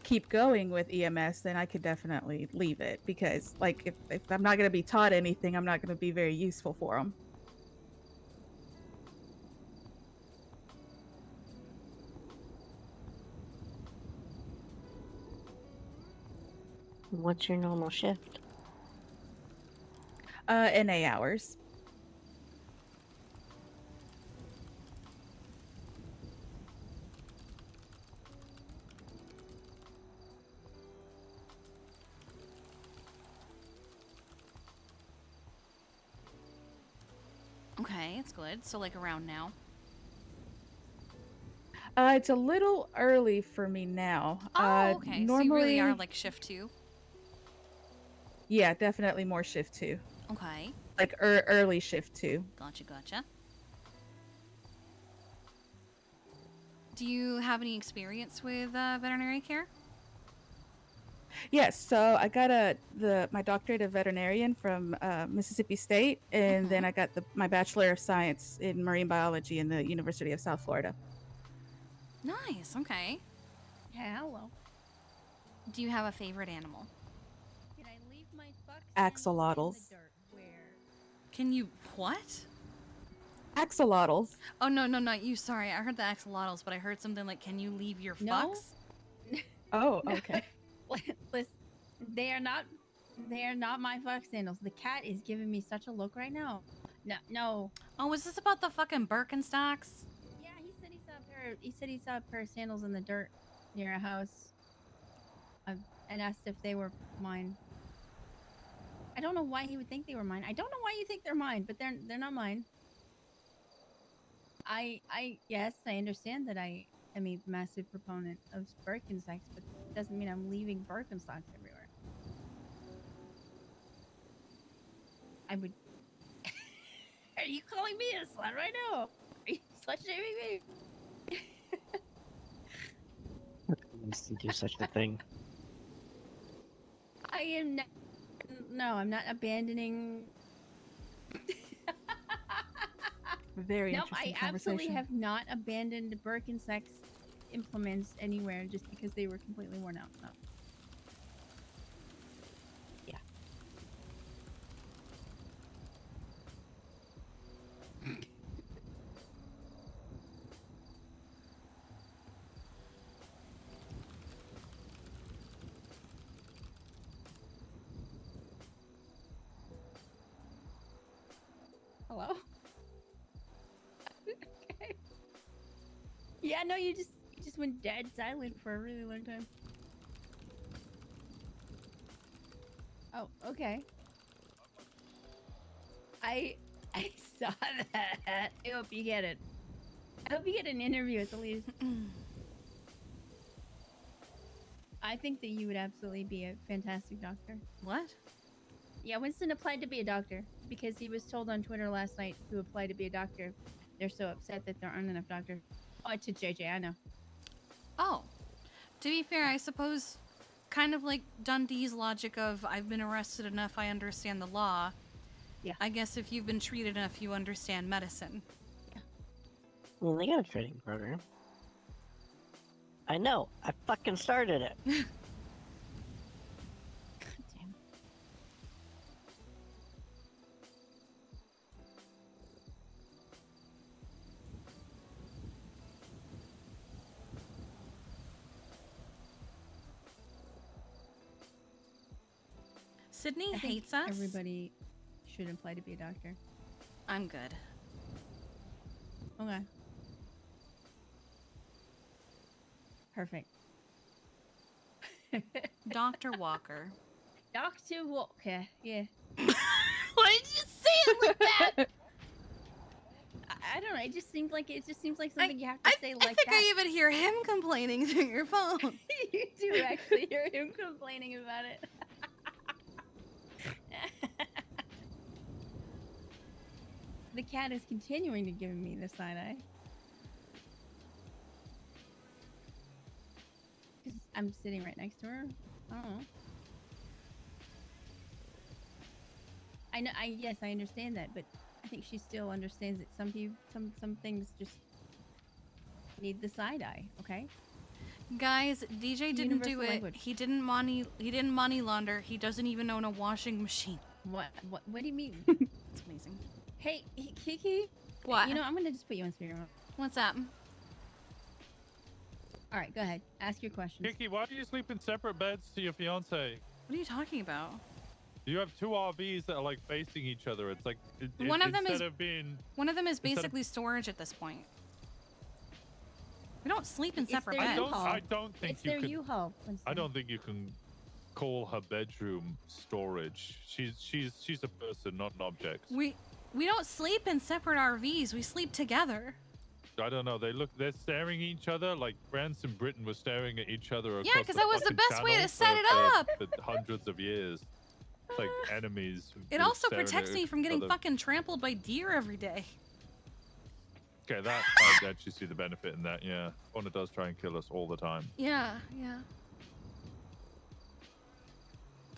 keep going with EMS, then I could definitely leave it because if I'm not going to be taught anything, I'm not going to be very useful for them. What's your normal shift? NA hours. Okay, it's good. So like around now. It's a little early for me now. Oh, okay. Normally, So you really are like shift 2? Yeah, definitely more shift 2. Okay. Like early shift 2. Gotcha. Do you have any experience with veterinary care? Yes, so I got my doctorate of veterinarian from Mississippi State, and then I got my Bachelor of Science in marine biology in the University of South Florida. Nice. Okay. Yeah, hello. Do you have a favorite animal? Did I leave my fuck Axolotls. Can you what? Axolotls. Oh no, not you. Sorry, I heard the axolotls, but I heard something like, "Can you leave your No. fucks?" Oh, okay. Listen, they are not my fuck sandals. The cat is giving me such a look right now. No. Oh, is this about the fucking Birkenstocks? Yeah, he said he saw a pair of sandals in the dirt near a house. And asked if they were mine. I don't know why he would think they were mine. I don't know why you think they're mine, but they're not mine. Yes, I understand that I am a massive proponent of Birkenstocks, but it doesn't mean I'm leaving Birkenstocks everywhere. I would. Are you calling me a slut right now? Are you slut shaming me? Used to do such a thing. I am not. No, I'm not abandoning. Very Nope, interesting I conversation. absolutely have not abandoned Birkenstocks implements anywhere just because they were completely worn out. No. Yeah. Hello? Okay. Yeah, no, you just went dead silent for a really long time. Oh, okay. I saw that. I hope you get it. I hope you get an interview at the least. I think that you would absolutely be a fantastic doctor. What? Yeah, Winston applied to be a doctor because he was told on Twitter last night to apply to be a doctor. They're so upset that there aren't enough doctors. Oh, to JJ, I know. Oh. To be fair, I suppose kind of like Dundee's logic of I've been arrested enough, I understand the law. Yeah. I guess if you've been treated enough, you understand medicine. Well, they got a training program. I know. I fucking started it. Damn. Sydney I think hates us. everybody should apply to be a doctor. I'm good. Okay. Perfect. Dr. Walker. Dr. Walker, yeah. Why did you say it like that? I don't know. It just seems like something you have to say like I think that. I even hear him complaining through your phone. You do actually hear him complaining about it. The cat is continuing to give me the side eye. 'Cause I'm sitting right next to her. I don't know. Yes, I understand that, but I think she still understands that some things just need the side eye. Okay. Guys, DJ It's didn't do universal it. language. He didn't money launder. He doesn't even own a washing machine. What do you mean? It's amazing. Hey, Kiki. What? You know, I'm gonna just put you on speaker. What's up? All right, go ahead. Ask your questions. Kiki, why do you sleep in separate beds to your fiance? What are you talking about? You have two RVs that are like facing each other. It's like One of them is instead basically storage at this point. We don't sleep in It's separate their beds. U-Haul. I don't think It's you their can. U-Haul. I don't think you can call her bedroom storage. She's a person, not an object. We don't sleep in separate RVs. We sleep together. I don't know. They're staring at each other like France and Britain were staring at each other. Yeah, across 'cause the that was the fucking best way channel to set it up. for hundreds of years. It's like enemies. It just also staring protects at me from getting each other. fucking trampled by deer every day. Okay, that I actually see the benefit in that. Yeah, Fauna does try and kill us all the time. Yeah, yeah.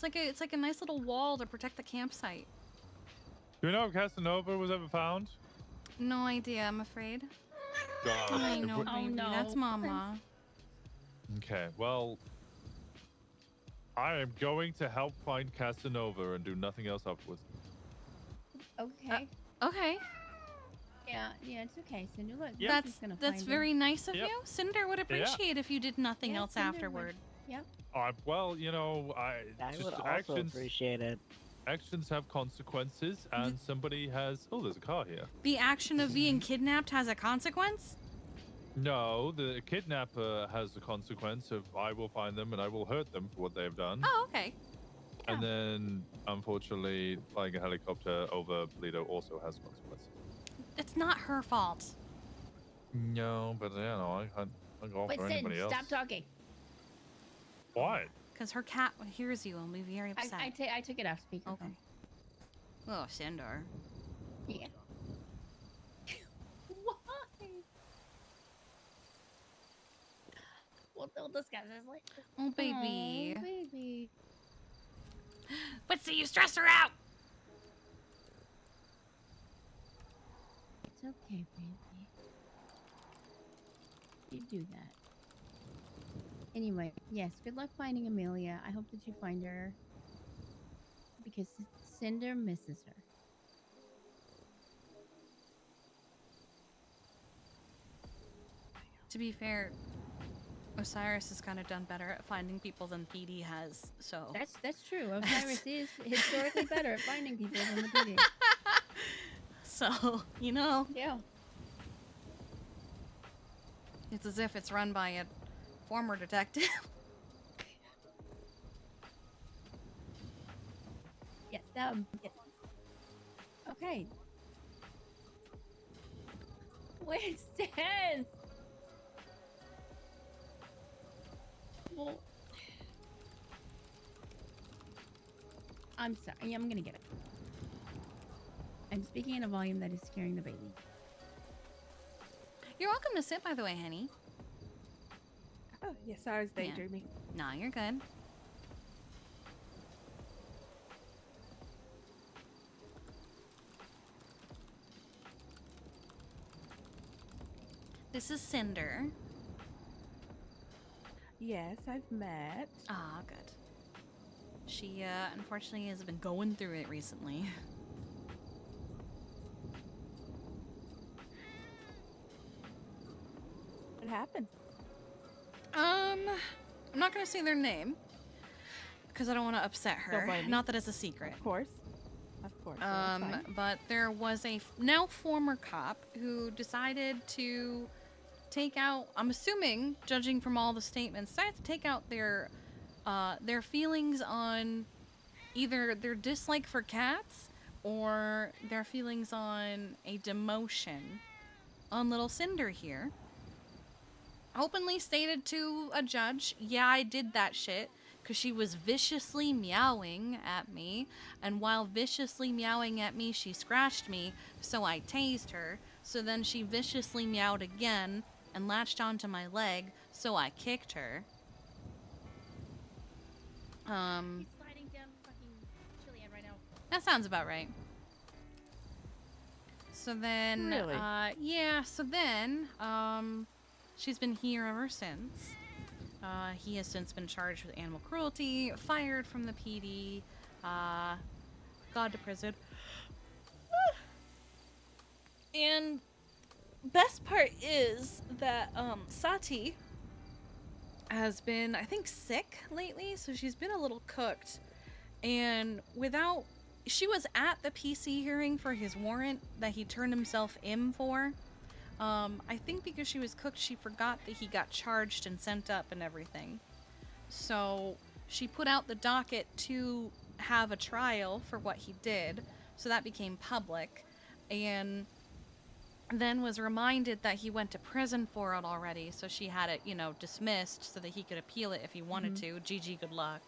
It's like a nice little wall to protect the campsite. Do you know if Casanova was ever found? No idea, I'm afraid. God, I if know, we- baby. no. That's Mama. Okay, well, I am going to help find Casanova and do nothing else afterwards. Okay. Okay. Yeah, it's okay, Cinder. Look, Rosie's gonna That's find very her. nice of Yep. you. Cinder would appreciate if you did nothing Yeah, else Cinder would. afterward. Yep. Well, you know, I just would also actions. appreciate it. Actions have consequences, and somebody has. Oh, there's a car here. The action of being kidnapped has a consequence? No, the kidnapper has the consequence of I will find them and I will hurt them for what they have done. Oh, okay. And then, unfortunately, flying a helicopter over Toledo also has consequences. It's not her fault. No, but you know, I can't go Wait, for anybody Sid, else. stop talking. Why? Because her cat hears you and will be very upset. I took it off speaker. Okay. Oh, Cinder. Yeah. Why? We'll discuss this later. Oh, baby. Oh, baby. But see, you stress her out! It's okay, baby. You do that. Anyway, yes, good luck finding Amelia. I hope that you find her. Because Cinder misses her. To be fair, Osiris has kind of done better at finding people than PD has, so... That's true. Osiris is historically better at finding people than the PD. So, you know... Yeah. It's as if it's run by a former detective. Yes, yes. Okay. Winston! Well, I'm sorry. Yeah, I'm gonna get it. I'm speaking in a volume that is scaring the baby. You're welcome to sit, by the way, honey. Oh, yes, I was Yeah. daydreaming. Nah, you're good. This is Cinder. Yes, I've met. Ah, good. She, unfortunately has been going through it recently. What happened? I'm not gonna say their name because I don't want to upset Don't her. blame me. Not that it's a secret. Of course. Of course. That's fine. But there was a now former cop who decided to take out, I'm assuming, judging from all the statements, decided to take out their feelings on either their dislike for cats or their feelings on a demotion on little Cinder here. Openly stated to a judge, yeah, I did that shit, because she was viciously meowing at me, and while viciously meowing at me, she scratched me, so I tased her, so then she viciously meowed again, and latched onto my leg, so I kicked her. He's sliding down fucking Chilean right now. That sounds about right. So then, Really? she's been here ever since. He has since been charged with animal cruelty, fired from the PD, gone to prison. And best part is that Sati has been, I think, sick lately, so she's been a little cooked. And she was at the PC hearing for his warrant that he turned himself in for. I think because she was cooked, she forgot that he got charged and sent up and everything. So she put out the docket to have a trial for what he did, so that became public, and then was reminded that he went to prison for it already, so she had it, dismissed so that he could appeal it if he wanted to. GG, good luck.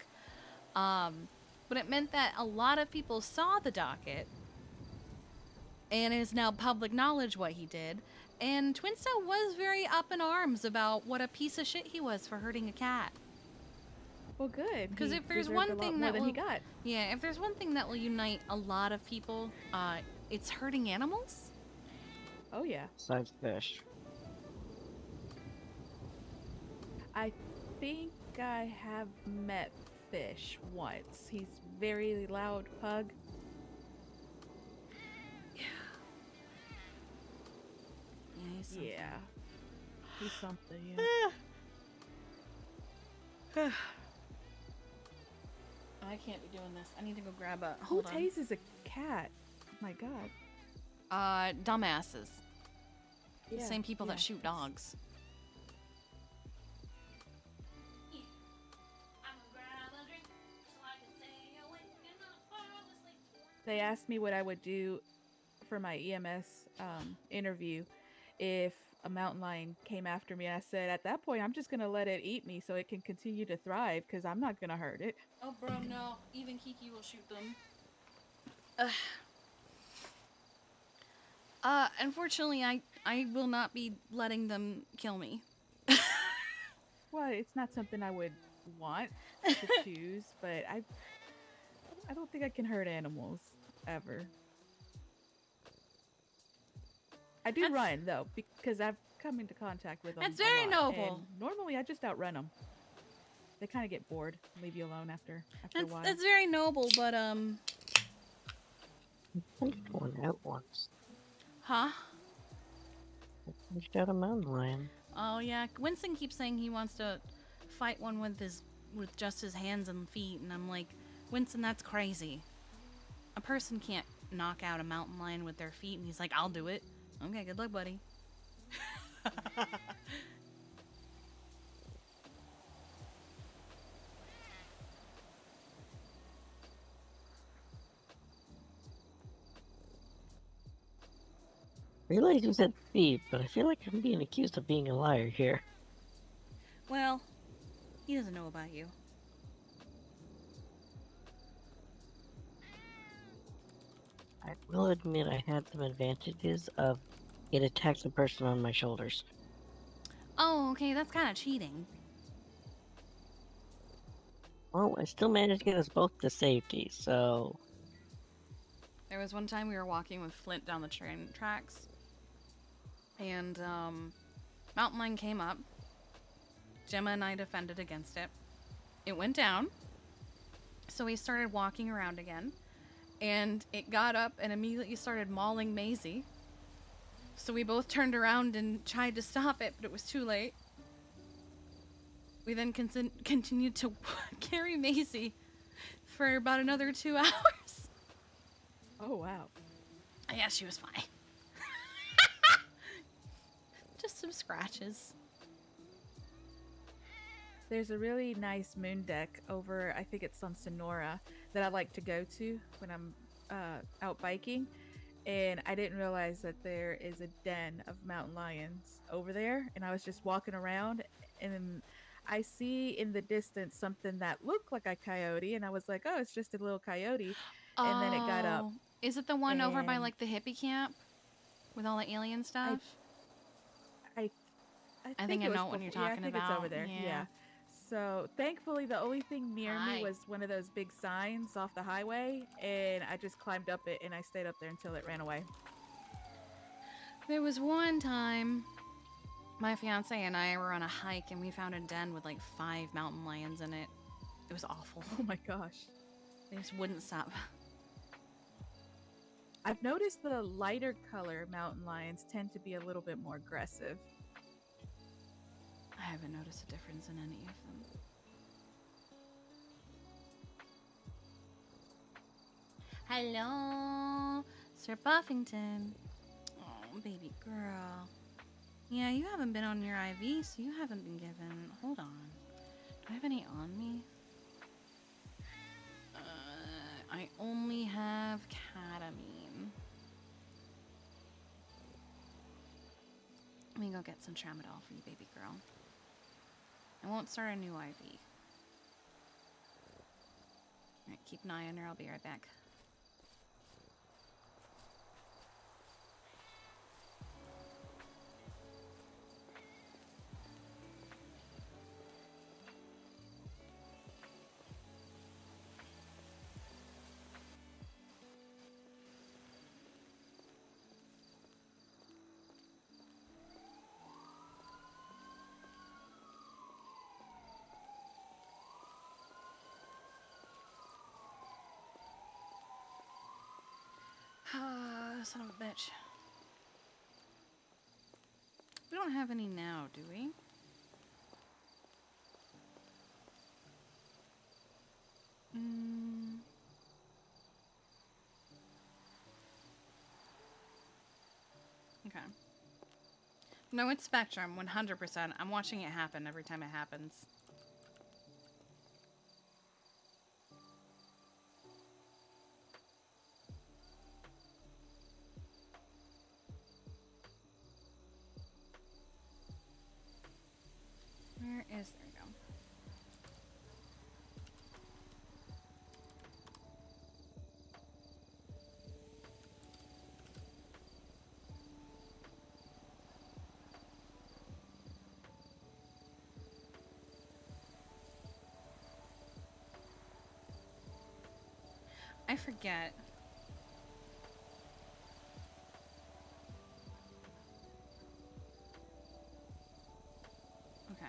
But it meant that a lot of people saw the docket, and it is now public knowledge what he did. And Twinso was very up in arms about what a piece of shit he was for hurting a cat. Well, good. Because He if there's deserved one a lot thing more that than will, he got. yeah, if there's one thing that will unite a lot of people, it's hurting animals. Oh yeah. Besides fish. I think I have met Fish once. He's very loud pug. Yeah, he's something. Yeah. He's something, yeah. I can't be doing this. I need to go grab a. Who Hold on. tases a cat? My God. Dumbasses. The Yeah, same people that yeah, shoot that's- dogs. They asked me what I would do for my EMS interview if a mountain lion came after me. I said, at that point, I'm just going to let it eat me so it can continue to thrive because I'm not going to hurt it. Oh, bro, no. Even Kiki will shoot them. Unfortunately, I will not be letting them kill me. Well, it's not something I would want to choose, but I don't think I can hurt animals ever. I do run though because I've come into contact with them. That's very a lot, noble. and normally, I just outrun them. They kind of get bored, leave you alone after a while. That's very noble, but I punched one out once. Huh? I punched out a mountain lion. Oh yeah, Winston keeps saying he wants to fight one with just his hands and feet, and I'm like, Winston, that's crazy. A person can't knock out a mountain lion with their feet, and he's like, I'll do it. Okay, good luck, buddy. I realize you said thief, but I feel like I'm being accused of being a liar here. Well, he doesn't know about you. I will admit I had some advantages of it attacked the person on my shoulders. Oh, okay, that's kind of cheating. Well, I still managed to get us both to safety, so... There was one time we were walking with Flint down the train tracks, and mountain lion came up. Gemma and I defended against it. It went down, so we started walking around again, and it got up and immediately started mauling Maisie. So we both turned around and tried to stop it, but it was too late. We then continued to carry Maisie for about another 2 hours. Oh, wow. Yeah, she was fine. Just some scratches. There's a really nice moon deck over, I think it's on Sonora, that I like to go to when I'm out biking. And I didn't realize that there is a den of mountain lions over there. And I was just walking around, and I see in the distance something that looked like a coyote. And I was like, oh, it's just a little coyote. And then it got up. Oh, is it the one over by and like the hippie camp with all the alien stuff? I I think think I it was know what you're before. Yeah, I talking think about. it's over there. Yeah. So thankfully, the only thing near Hi. me was one of those big signs off the highway, and I just climbed up it and I stayed up there until it ran away. There was one time my fiance and I were on a hike and we found a den with like 5 mountain lions in it. It was awful. Oh my gosh. They just wouldn't stop. I've noticed the lighter color mountain lions tend to be a little bit more aggressive. I haven't noticed a difference in any of them. Hello, Sir Buffington. Oh, baby girl. Yeah, you haven't been on your IV, so you haven't been given... Hold on. Do I have any on me? I only have ketamine. Let me go get some tramadol for you, baby girl. I won't start a new IV. Alright, keep an eye on her. I'll be right back. Son of a bitch. We don't have any now, do we? Okay. No, it's Spectrum, 100%. I'm watching it happen every time it happens. Where is... There we go. I forget. Okay.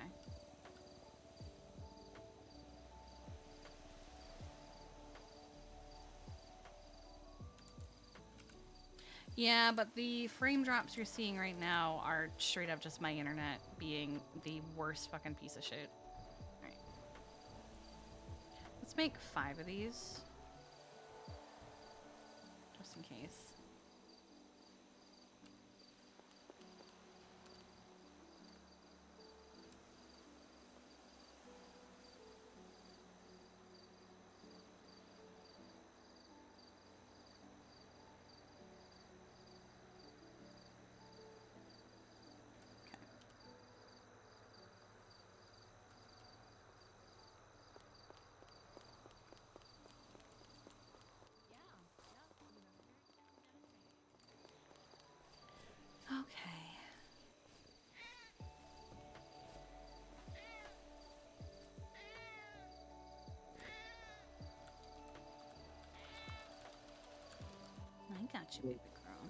Yeah, but the frame drops you're seeing right now are straight up just my internet being the worst fucking piece of shit. Alright. Let's make 5 of these. Just in case. Got you, baby girl.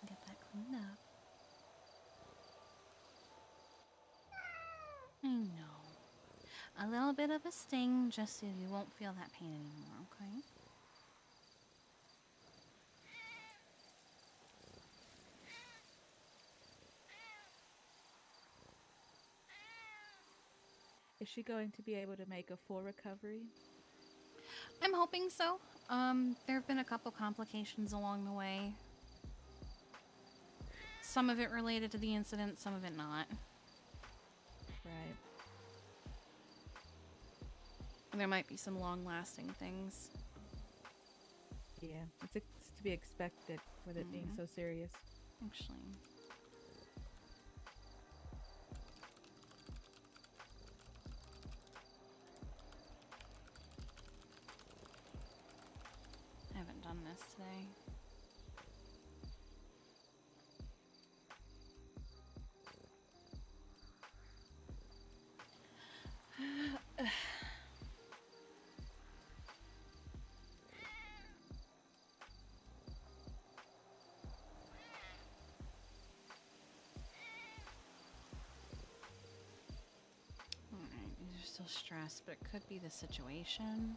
Get that cleaned up. I know. A little bit of a sting just so you won't feel that pain anymore, okay? Is she going to be able to make a full recovery? I'm hoping so. There have been a couple complications along the way. Some of it related to the incident, some of it not. Right. There might be some long-lasting things. Yeah, it's to be expected with it being so serious. Actually. I haven't done this today. Alright, you're still stressed, but it could be the situation.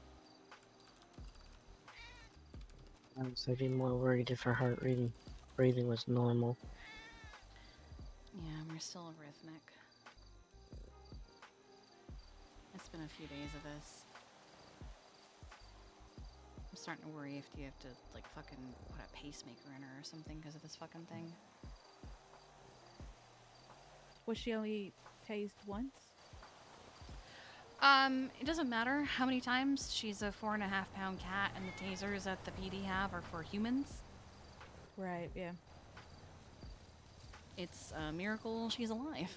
I was getting more worried if her breathing was normal. Yeah, we're still arrhythmic. It's been a few days of this. I'm starting to worry if you have to, like, fucking put a pacemaker in her or something because of this fucking thing. Was she only tased once? It doesn't matter how many times. She's a 4.5-pound cat, and the tasers that the PD have are for humans. Right, yeah. It's a miracle she's alive.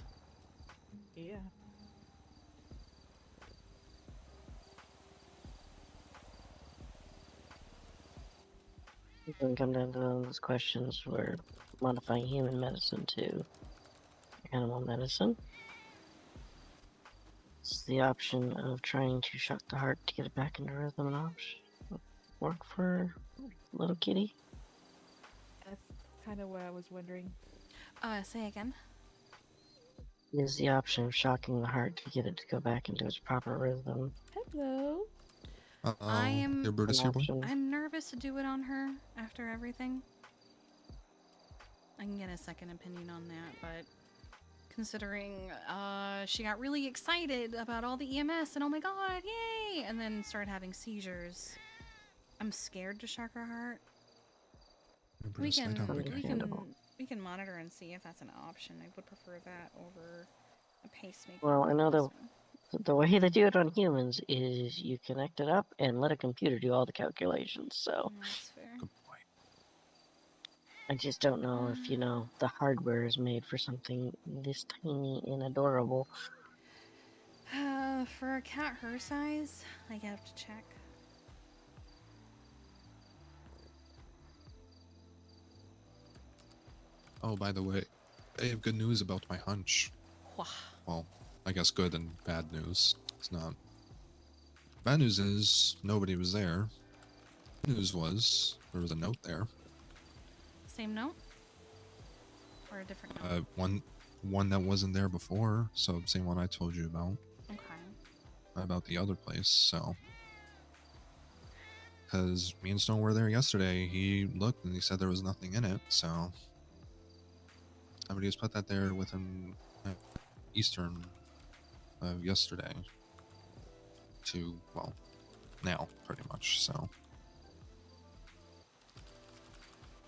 Yeah. It's going to come down to those questions where modifying human medicine to animal medicine. It's the option of trying to shock the heart to get it back into rhythm and option. Work for little kitty. That's kind of what I was wondering. Say again. Is the option of shocking the heart to get it to go back into its proper rhythm. Hello. Your Brutus here, boy? I'm nervous to do it on her after everything. I can get a second opinion on that, but considering she got really excited about all the EMS and oh my god, yay! And then started having seizures. I'm scared to shock her heart. We can monitor and see if that's an option. I would prefer that over a pacemaker. Well, I know the way they do it on humans is you connect it up and let a computer do all the calculations. So that's fair. I just don't know if the hardware is made for something this tiny and adorable. For a cat her size, I have to check. Oh, by the way, I have good news about my hunch. Well, I guess good and bad news. It's not. Bad news is nobody was there. Good news was there was a note there. Same note? Or a different note? One that wasn't there before, so same one I told you about. Okay. About the other place, so. Because me and Stone were there yesterday, he looked and he said there was nothing in it, so. Somebody has put that there within Eastern of yesterday. To, well, now, pretty much, so.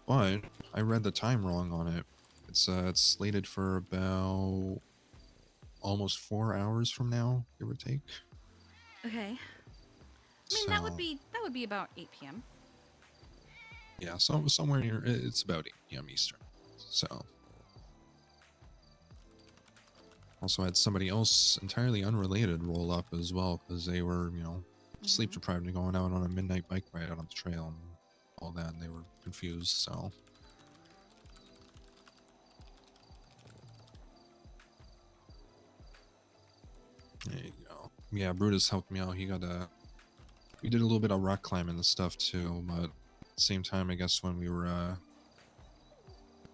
But I read the time wrong on it. It's slated for about almost 4 hours from now, give or take. Okay. I mean, that would be about 8 p.m. Yeah, so somewhere near, it's about 8 p.m. Eastern. So. Also had somebody else entirely unrelated roll up as well, because they were, sleep deprived and going out on a midnight bike ride out on the trail and all that, and they were confused. So there you go. Yeah, Brutus helped me out. He got we did a little bit of rock climbing and stuff too, but at the same time, I guess when we were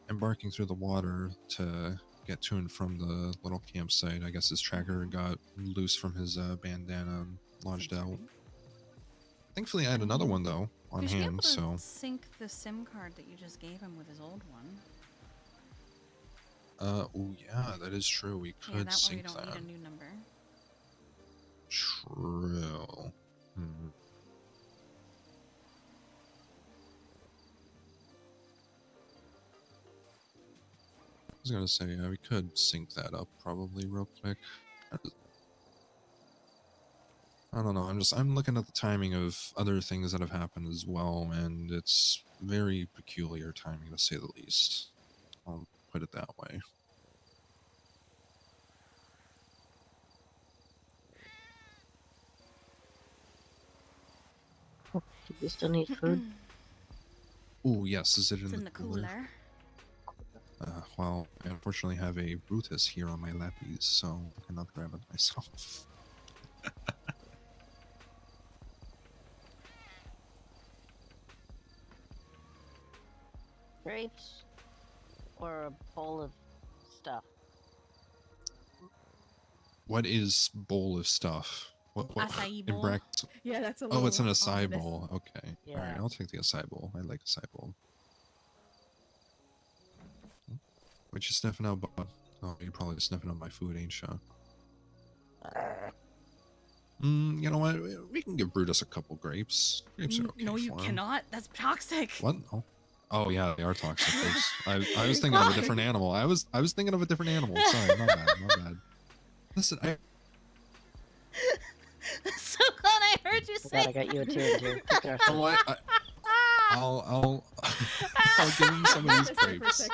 embarking through the water to get to and from the little campsite, I guess his tracker got loose from his bandana and lodged out. Thankfully, I had another one though on You should be able hand, to so sync the SIM card that you just gave him with his old one. oh yeah, that is true. We Yeah, could that way we sync don't that. need a new number. True. Hmm. I was gonna say, yeah, we could sync that up probably real quick. I don't know. I'm looking at the timing of other things that have happened as well, and it's very peculiar timing to say the least. I'll put it that way. Do you still need food? Oh yes, is it It's in in the the cooler? cooler. Well, I unfortunately have a Brutus here on my lappies, so I cannot grab it myself. Grapes? Or a bowl of stuff? What is bowl of stuff? What Acai in bowl. brackets? Yeah, that's a Oh, it's an little acai ominous. bowl. Okay. Yeah. Alright, I'll take the acai bowl. I like acai bowl. What you sniffing out, bud? Oh, you're probably sniffing out my food, ain't you? You know what? We can give Brutus a couple grapes. Grapes are okay No, you for him. cannot. That's toxic. What? No. Oh yeah, they are toxic. I was thinking of a different animal. I was thinking of a different animal. Sorry, my bad, my bad. Listen, So glad I heard you say. God, I got you a tear too. you know what? I'll give him some of these grapes.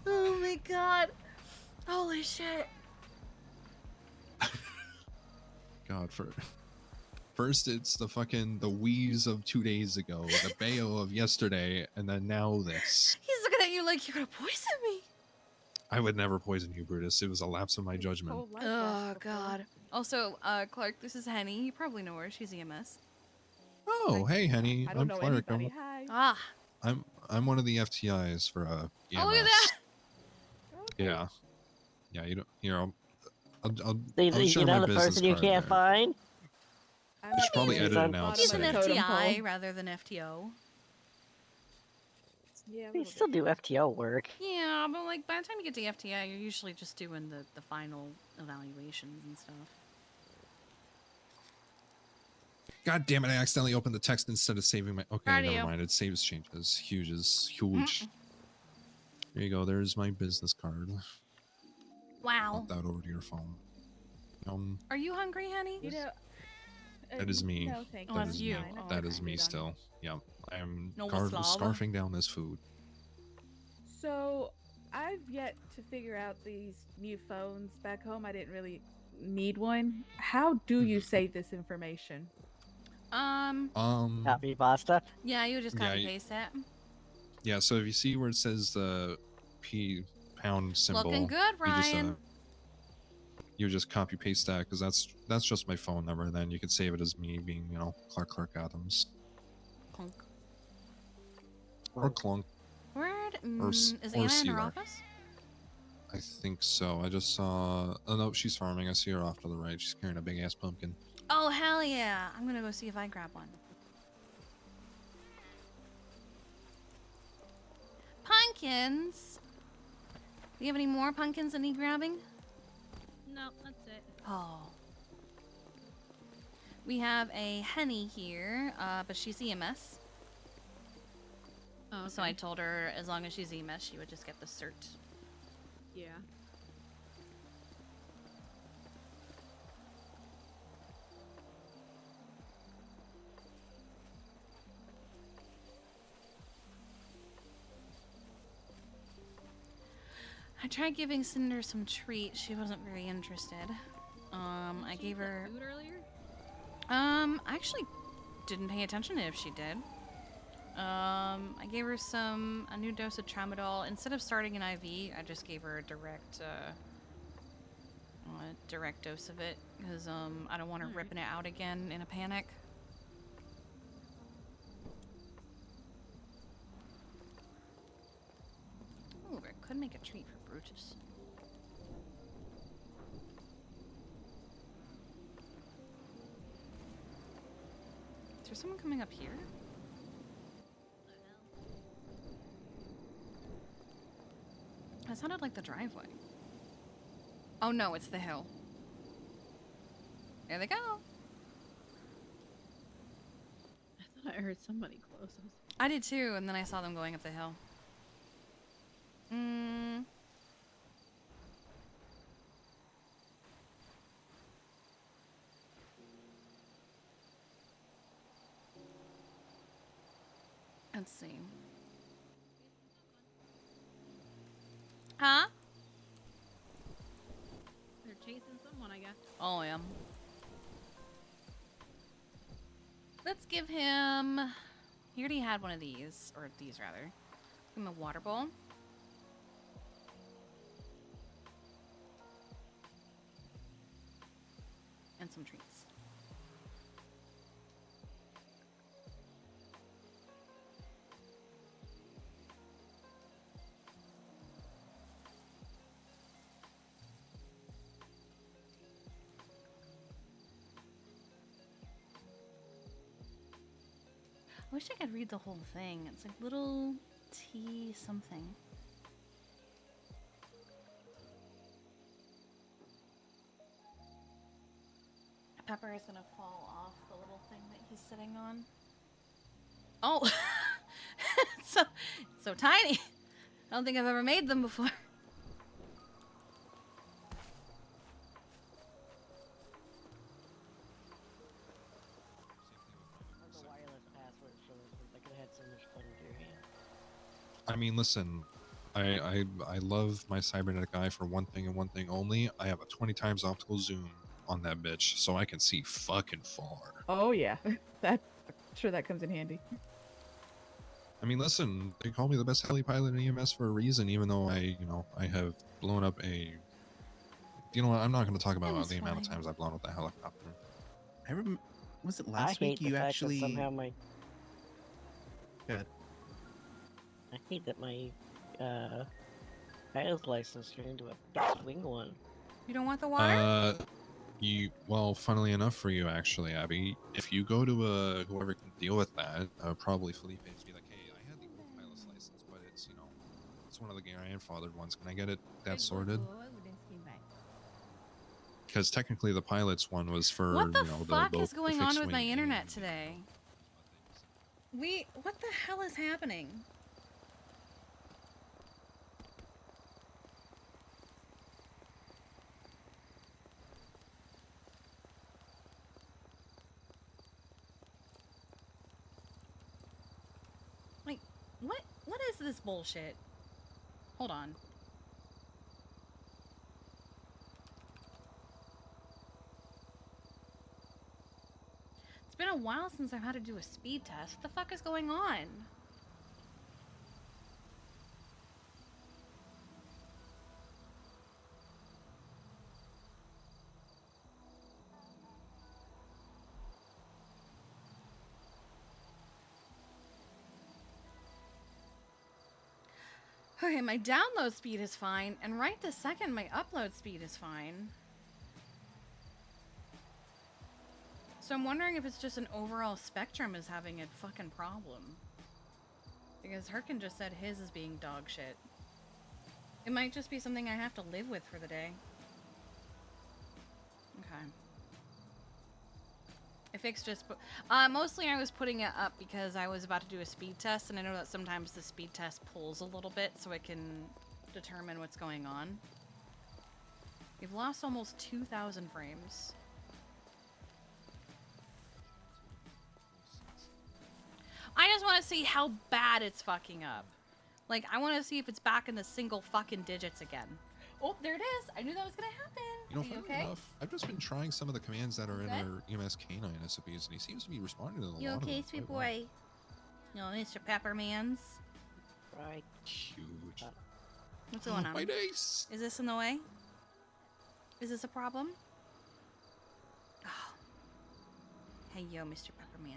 Oh my god. Holy shit. God, first it's the wheeze of 2 days ago, the bayo of yesterday, and then now this. He's looking at you like you're gonna poison me. I would never poison you, Brutus. It was a lapse of my judgment. Oh god. Also, Clark, this is Henny. You probably know her. She's EMS. Oh, hey, Henny. I don't I'm know Clark. anybody. Hi. Ah. I'm one of the FTIs for EMS. Oh, look at that. Yeah. Yeah, you don't. Here, I'll You share know my the business person you card can't there. find? I should probably edit it out. He's an say- FTI rather than FTO. Yeah, We still do FTO work. Yeah, but like by the time you get to FTI, you're usually just doing the final evaluations and stuff. God damn it! I accidentally opened the text instead of saving my. Okay, Proud of never you. mind. It saves changes. Huge. There you go. There's my business card. Wow. Pop that over to your phone. Are you hungry, honey? You know, That is me. No, thank Oh, That that's is you. me. Oh, That okay. is me still. Yeah, I am No scarfing Slava. down this food. So, I've yet to figure out these new phones back home. I didn't really need one. How do you save this information? Copy pasta. Yeah, you just copy Yeah, paste that. Yeah, so if you see where it says the £pound symbol, Looking good, Ryan. You just copy paste that because that's just my phone number. Then you could save it as me being, Clark Adams Clunk. or Clunk. Word. Or Is or Anna in her Sealer. office? I think so. I just saw. Oh no, she's farming. I see her off to the right. She's carrying a big ass pumpkin. Oh hell yeah! I'm gonna go see if I grab one. Pumpkins. Do you have any more pumpkins that need grabbing? No, that's it. Oh. We have a Henny here, but she's EMS. Oh, So I told her as long as she's EMS, she would just get the cert. Yeah. I tried giving Cinder some treats. She wasn't very interested. I gave her. Food earlier? I actually didn't pay attention to if she did. I gave her a new dose of tramadol. Instead of starting an IV, I just gave her a direct dose of it because I don't want her ripping it out again in a panic. Ooh, but I could make a treat for Brutus. Is there someone coming up here? That sounded like the driveway. Oh no, it's the hill. There they go. I thought I heard somebody close. I did too, and then I saw them going up the hill. Let's see. Huh? They're chasing someone, I guess. Oh, yeah. Let's give him... He already had one of these, or these rather. Give him a water bowl. And some treats. I wish I could read the whole thing. It's like little T something. Pepper is gonna fall off the little thing that he's sitting on. Oh, so tiny. I don't think I've ever made them before. The wireless password for this one. I could have had so much fun doing it. I mean, listen, I love my cybernetic eye for one thing and one thing only. I have a 20 times optical zoom on that bitch, so I can see fucking far. Oh yeah, that I'm sure that comes in handy. I mean, listen, they call me the best heli pilot in EMS for a reason, even though I have blown up a... You know what, I'm not going to talk about the amount of times I've blown up the helicopter. Was it last week you actually... somehow my... Good. I hate that my pilot's license turned into a fixed wing one. You don't want the water? Well, funnily enough for you, actually, Abby, if you go to whoever can deal with that, probably Felipe's be like, hey, I had the old pilot's license, but it's, it's one of the grandfathered ones. Can I get that sorted? Because technically the pilot's one was for, What the fuck the is going on with my fixed-wing internet today? What the hell is happening? Like, what is this bullshit? Hold on. It's been a while since I've had to do a speed test. What the fuck is going on? Okay, my download speed is fine, and right this second, my upload speed is fine. So I'm wondering if it's just an overall Spectrum is having a fucking problem. Because Herkin just said his is being dog shit. It might just be something I have to live with for the day. Okay. If just... mostly I was putting it up because I was about to do a speed test, and I know that sometimes the speed test pulls a little bit so it can determine what's going on. We've lost almost 2,000 frames. I just want to see how bad it's fucking up. Like, I want to see if it's back in the single fucking digits again. Oh, there it is. I knew that was gonna happen. You know, Are you funnily okay? enough, I've just been trying some of the commands that are in Okay. our EMS K9 SOPs, and he seems to be responding to a You lot okay, of them sweet quite well. boy? No, Mr. Peppermans. Right. Huge. What's going on? My days. Is this in the way? Is this a problem? Oh. Hey, yo, Mr. Peppermans.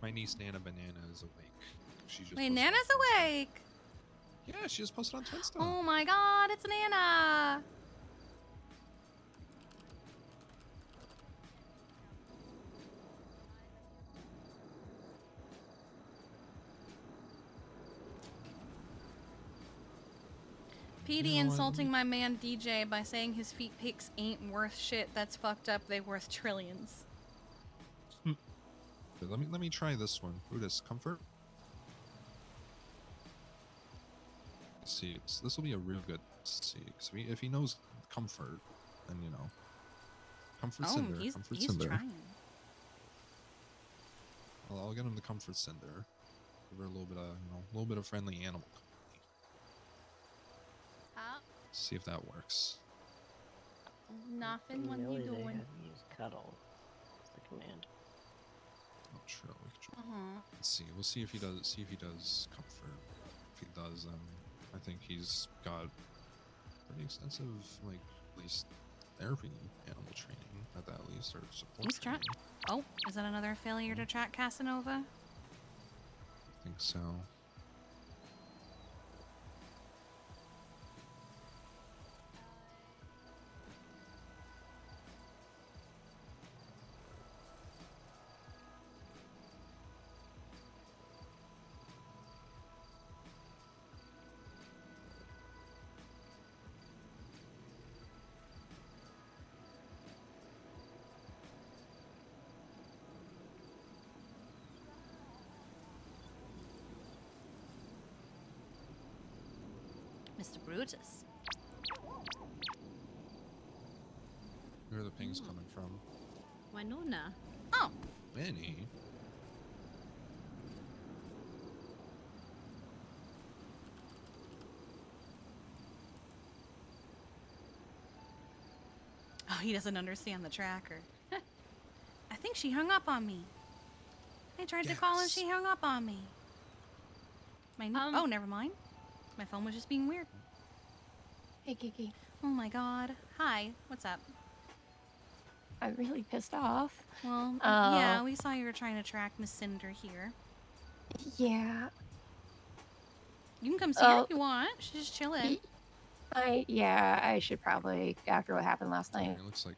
My niece Nana Banana is awake. She just Wait, posted on Nana's Twinsta. awake. Yeah, she just posted on Twinsta. Oh my God, it's Nana. PD You know what, insulting my man DJ by saying his feet pics ain't worth shit. That's fucked up. They worth trillions. Let me try this one. Brutus, comfort. Let's see, this will be a real good see. Cause if he knows comfort, then you know. Comfort Cinder. he's Comfort Cinder. trying. I'll get him the Comfort Cinder. Give her a little bit of, you know, a little bit of friendly animal company. See if that works. Nothing. What you They doing? have used cuddle. That's the command. Oh, true. We could try. Let's see. We'll see if he does. See if he does comfort. If he does, then I think he's got pretty extensive, like, at least therapy animal training at that least, or support. He's trying. Oh, is that another failure to track Casanova? I think so. Mr. Brutus. Where are the pings coming from? Winona. Oh. Benny. Oh, he doesn't understand the tracker. I think she hung up on me. I tried to call and she hung up on me. Oh, never mind. My phone was just being weird. Hey, Kiki. Oh my God. Hi. What's up? I'm really pissed off. Well, yeah, we saw you were trying to track Miss Cinder here. Yeah. You can come see her if you want. She's just chilling. Yeah, I should probably, after what happened last night. It looks like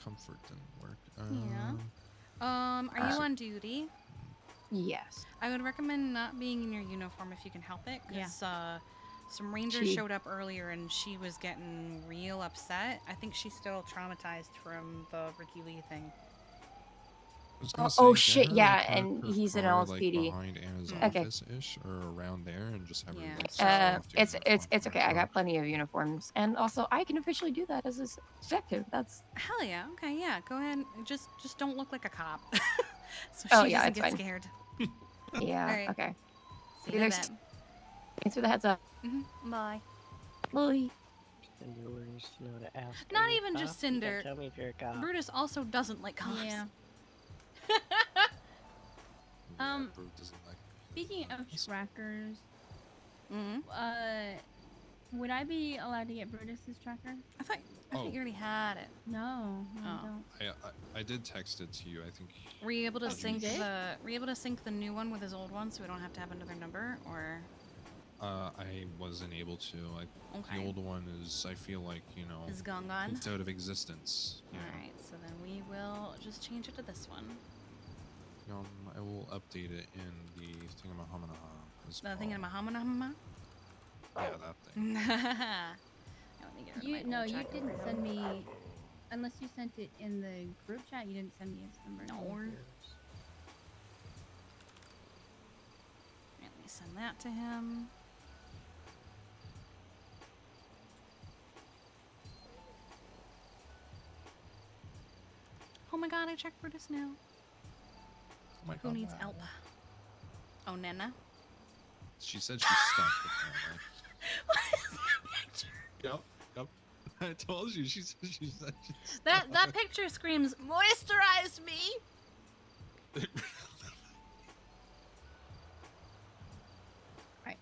comfort didn't work. Are you on duty? Yes. I would recommend not being in your uniform if you can help it, because some rangers showed up earlier and she was getting real upset. I think she's still traumatized from the Ricky Lee thing. Oh shit! Yeah, and he's in Like LSPD. behind Anna's Okay. office-ish or around there, and just have her. Like, It's okay. I got plenty of uniforms, and also I can officially do that as a detective. That's Hell yeah. Okay, yeah. Go ahead. Just don't look like a cop, so Oh, she yeah, doesn't it's get fine. scared. yeah. All right. Okay. See you in a There's- bit. Thanks for the heads up. Bye. Bye. Cinder wants to know to ask. Not are you a even just cop? You gotta Cinder. Tell me if you're a cop. Brutus also doesn't like cops. Yeah. doesn't like Speaking of trackers, would I be allowed to get Brutus's tracker? I thought you already had it. No, I Oh. don't. I did text it to you. I think. Were you able to you sync did? the new one with his old one, so we don't have to have another number, or? I wasn't able to. Okay. The old one is. I feel like Is gone. It's out of existence. Yeah. All right, so then we will just change it to this one. I will update it in the thingamahomina as The well. thing in Mahamana. Yeah, that thing. Let me get rid of my No, old you tracker. didn't send me. Unless you sent it in the group chat, you didn't send me his number. No. Let me send that to him. Oh my God! I checked Brutus now. Oh my Who God. needs help? Oh, Nana. She said she's stuck. Apparently. What is that? picture. Yep. Yep. I told you. She said she's That picture screams moisturize me. Right.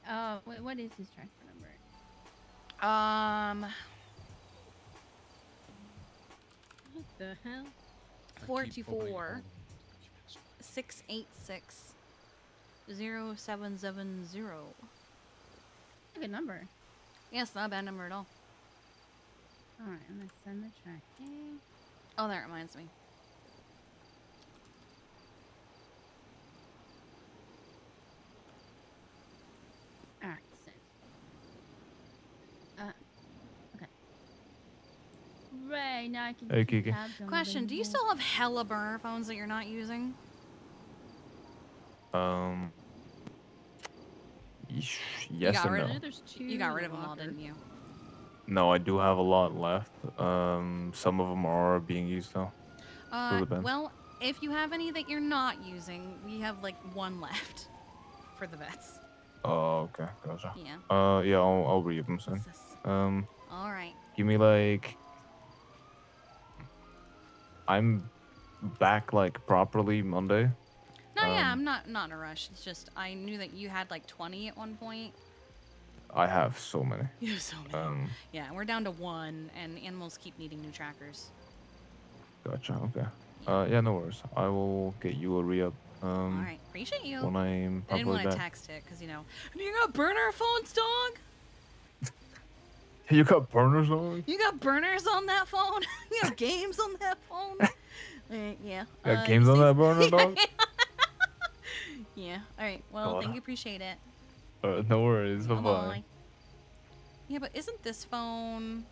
What is his transfer number? What the hell? 44 686 0770. Good number. Yes, not a bad number at all. All right, I'm gonna send the tracking. Oh, that reminds me. Alright, sent. Okay. Right, now I can Hey, keep Kiki. tabs on Question: Do you them. still have hella burner phones that you're not using? Yes and no. You got rid of them all, didn't you? No, I do have a lot left. Some of them are being used though. So depends. Well, if you have any that you're not using, we have like one left for the vets. Oh, okay, gotcha. Yeah. Yeah, I'll read them soon. All right. Give me like. I'm back like properly Monday. No, yeah, I'm not in a rush. It's just I knew that you had like 20 at one point. I have so many. You have so many. Yeah, we're down to 1, and animals keep needing new trackers. Gotcha. Okay. Yeah, no worries. I will get you a re-up. All right, appreciate you. When I'm I didn't properly want to back. text it because you got burner phones, dog. You got burners on? You got burners on that phone. You have games on that phone. Yeah. Got games on that burner, dog? Yeah. All right. Well, God. thank you. Appreciate it. No worries. Bye bye. Bye-bye. Yeah, but isn't this phone?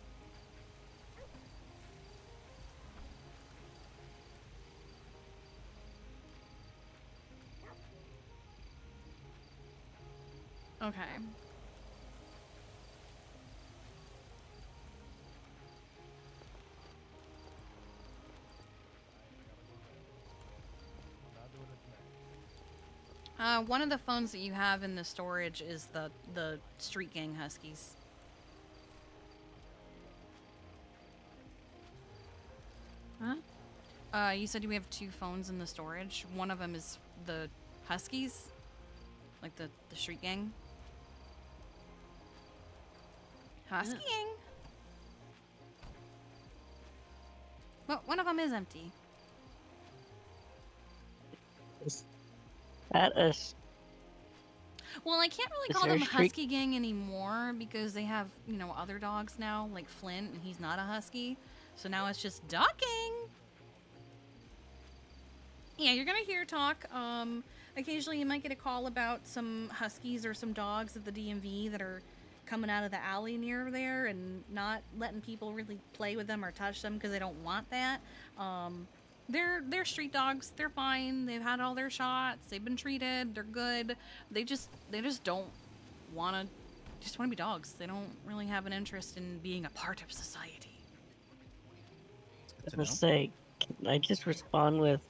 Okay. One of the phones that you have in the storage is the Street Gang Huskies. Huh? You said you have 2 phones in the storage. One of them is the Huskies, like the Street Gang. Husky Gang. Well, one of them is empty. That is. Well, I can't really Is call there them a street- Husky Gang anymore because they have, other dogs now, like Flint, and he's not a Husky. So now it's just Dog Gang. Yeah, you're gonna hear talk. Occasionally you might get a call about some Huskies or some dogs at the DMV that are coming out of the alley near there and not letting people really play with them or touch them because they don't want that. They're street dogs. They're fine. They've had all their shots. They've been treated. They're good. They just don't want to. Just want to be dogs. They don't really have an interest in being a part of society. I was gonna say, can I just respond with,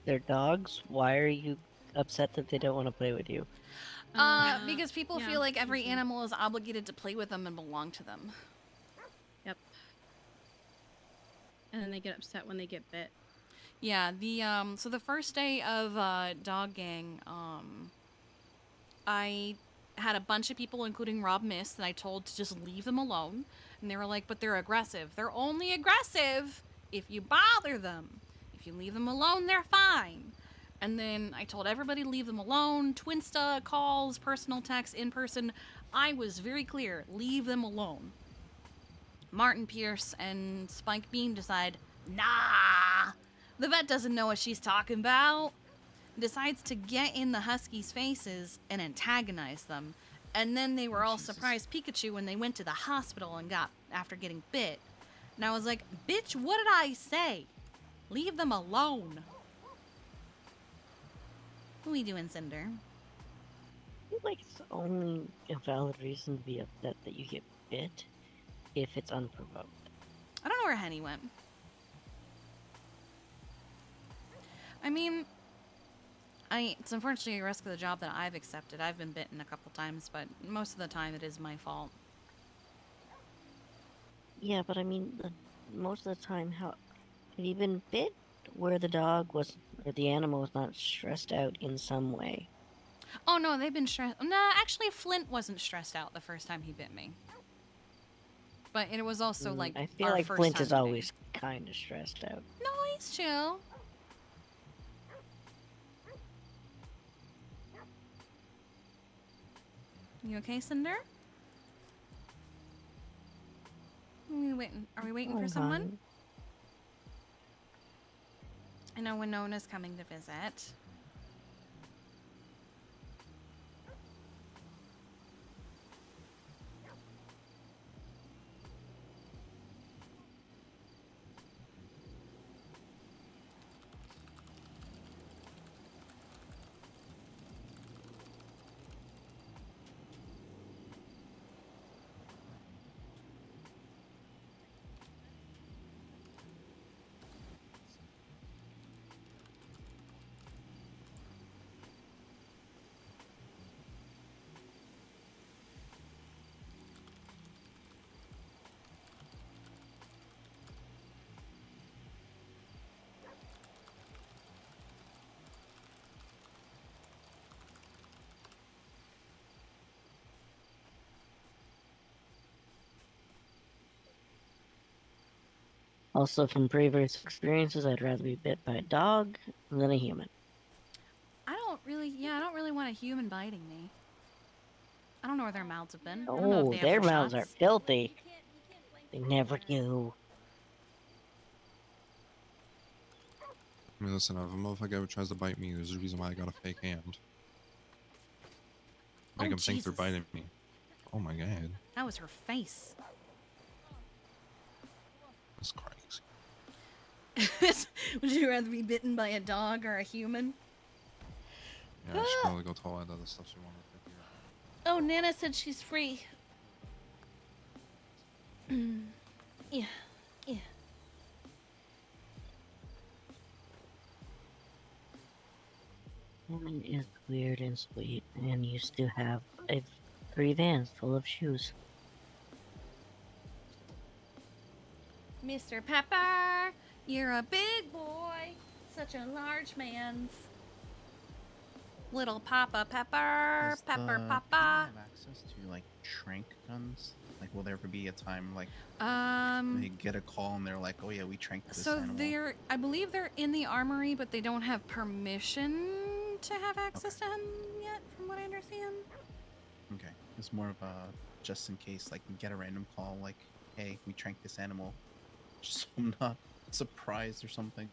"They're dogs. Why are you upset that they don't want to play with you?" Because people feel like every animal is obligated to play with them and belong to them. Yep. And then they get upset when they get bit. Yeah, so the first day of Dog Gang, I had a bunch of people, including Rob Miss, that I told to just leave them alone. And they were like, but they're aggressive. They're only aggressive if you bother them. If you leave them alone, they're fine. And then I told everybody to leave them alone. Twinsta, calls, personal text, in person. I was very clear, leave them alone. Martin Pierce and Spike Beam decide, nah, the vet doesn't know what she's talking about. Decides to get in the Huskies' faces and antagonize them. And then they were all surprised Pikachu when they went to the hospital and after getting bit. And I was like, bitch, what did I say? Leave them alone. What are we doing, Cinder? I feel like it's only a valid reason to be upset that you get bit if it's unprovoked. I don't know where Henny went. I mean, it's unfortunately a risk of the job that I've accepted. I've been bitten a couple times, but most of the time it is my fault. Yeah, but I mean, most of the time, have you been bit where the dog was, or the animal was not stressed out in some way? Oh no, they've been stressed. No, actually, Flint wasn't stressed out the first time he bit me. But it was also like I feel our like first Flint time is meeting. always kind of stressed out. No, he's chill. You okay, Cinder? Are we waiting for someone? I know Winona's coming to visit. Also, from previous experiences, I'd rather be bit by a dog than a human. I don't really want a human biting me. I don't know where their mouths have been. I don't know if Oh, they have their their mouths are shots. filthy. They never do. I mean, listen, if a motherfucker ever tries to bite me, there's a reason why I got a fake hand. Make them think they're biting me. Oh my god. That was her face. That's crazy. Would you rather be bitten by a dog or a human? Yeah, I should probably go tell her the other stuff she wanted to hear. Oh, Nana said she's free. Yeah. Woman is weird and sweet and used to have 3 vans full of shoes. Mr. Pepper, you're a big boy. Such a large man's. Little Papa Pepper, Does Pepper the Papa. have access to like trank guns? Like, will there ever be a time like they get a call and they're like, "Oh yeah, we tranked this So animal." I believe they're in the armory, but they don't have permission to have access to him yet, from what I understand. Okay, it's more of a just in case, like we get a random call, like, "Hey, we tranked this animal," just so I'm not surprised or something.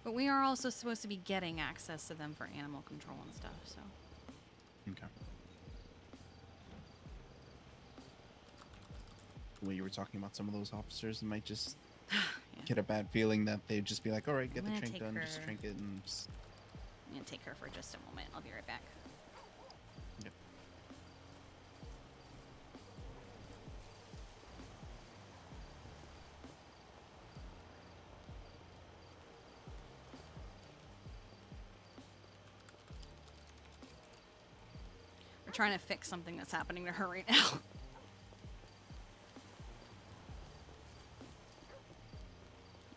But we are also supposed to be getting access to them for animal control and stuff, so. Okay. The way you were talking about some of those officers, it might just get a bad feeling that they'd just be like, "All right, get I'm the gonna trank take done, her- just trank it," and just... I'm gonna take her for just a moment. I'll be right back. Yep. We're trying to fix something that's happening to her right now.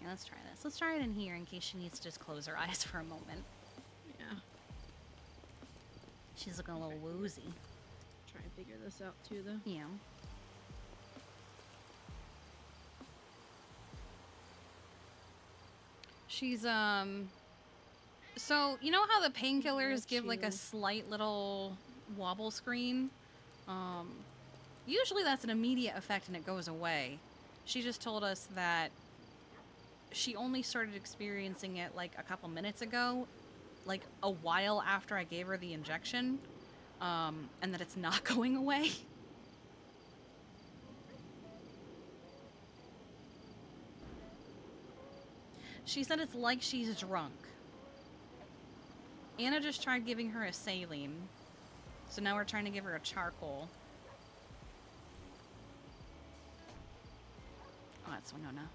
Yeah, let's try this. Let's try it in here in case she needs to just close her eyes for a moment. Yeah. She's looking a little woozy. Try and figure this out too, though. Yeah. She's so you know how the painkillers give like a slight little wobble screen? Usually that's an immediate effect and it goes away. She just told us that she only started experiencing it like a couple minutes ago, like a while after I gave her the injection, and that it's not going away. She said it's like she's drunk. Anna just tried giving her a saline, so now we're trying to give her a charcoal. Oh, that's Winona.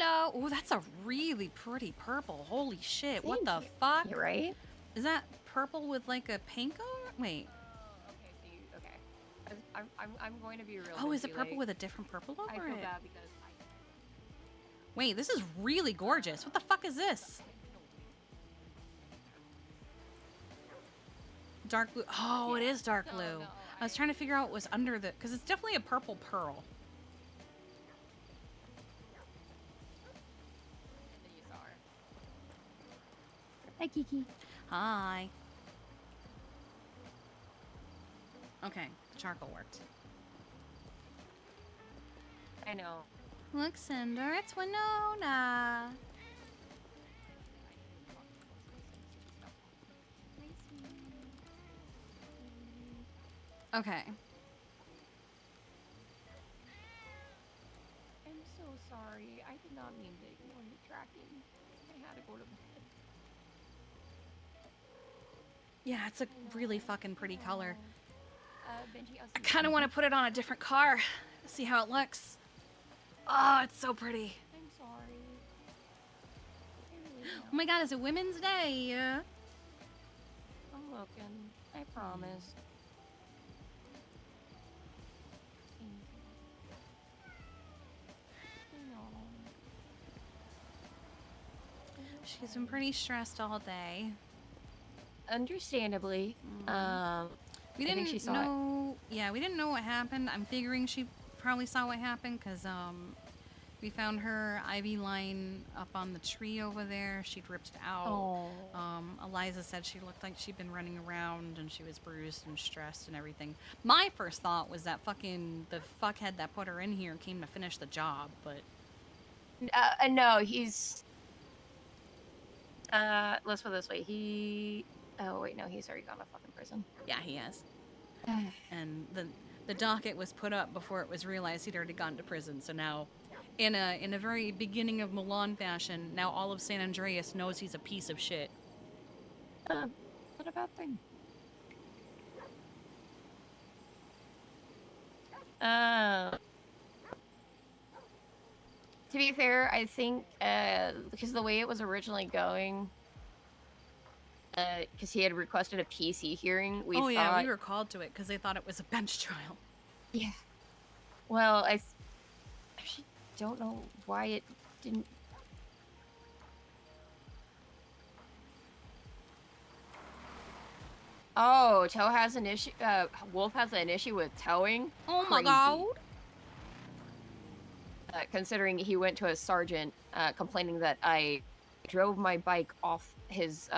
Hello. Oh, that's a really pretty purple. Holy shit. What the you. fuck? You're right. Is that purple with like a pink on? Wait. Okay, so you okay. I'm going to be real. Oh, is it Benji, purple like, with a different purple over I feel it? bad because Wait, this is really gorgeous. What the fuck is this? Dark blue. Oh, it is dark blue. I was trying to figure out what was under the, because it's definitely a purple pearl. you saw her. Hi, Kiki. Hi. Okay, charcoal worked. I know. Look, Cinder, it's Winona. Okay. I'm so sorry. I did not mean to ignore the tracking. I had to go to bed. Yeah, it's a really fucking pretty color. Benji, I kind of want to put it on a different car. See how it looks. Oh, it's so pretty. I'm sorry. Oh my god, it's a Women's Day. I'm looking. I promise. She's been pretty stressed all day. Understandably. We I think didn't she saw know. Yeah, we didn't know what happened. I'm figuring she probably saw what happened because we found her IV line up on the tree over there. She'd ripped it out. Eliza said she looked like she'd been running around and she was bruised and stressed and everything. My first thought was that the fuckhead that put her in here came to finish the job, but no, he's. Let's put it this way. Oh wait, no, he's already gone to fucking prison. yeah, he has. And the docket was put up before it was realized he'd already gone to prison. So now, in a very beginning of Milan fashion, now all of San Andreas knows he's a piece of shit. Not a bad thing. To be fair, I think because the way it was originally going, because he had requested a PC hearing, we thought. Yeah, we were called to it because they thought it was a bench trial. Yeah. Well, I actually don't know why it didn't. Oh, Toe has an issue. Wolf has an issue with towing. Oh my god. Considering he went to a sergeant complaining that I drove my bike off his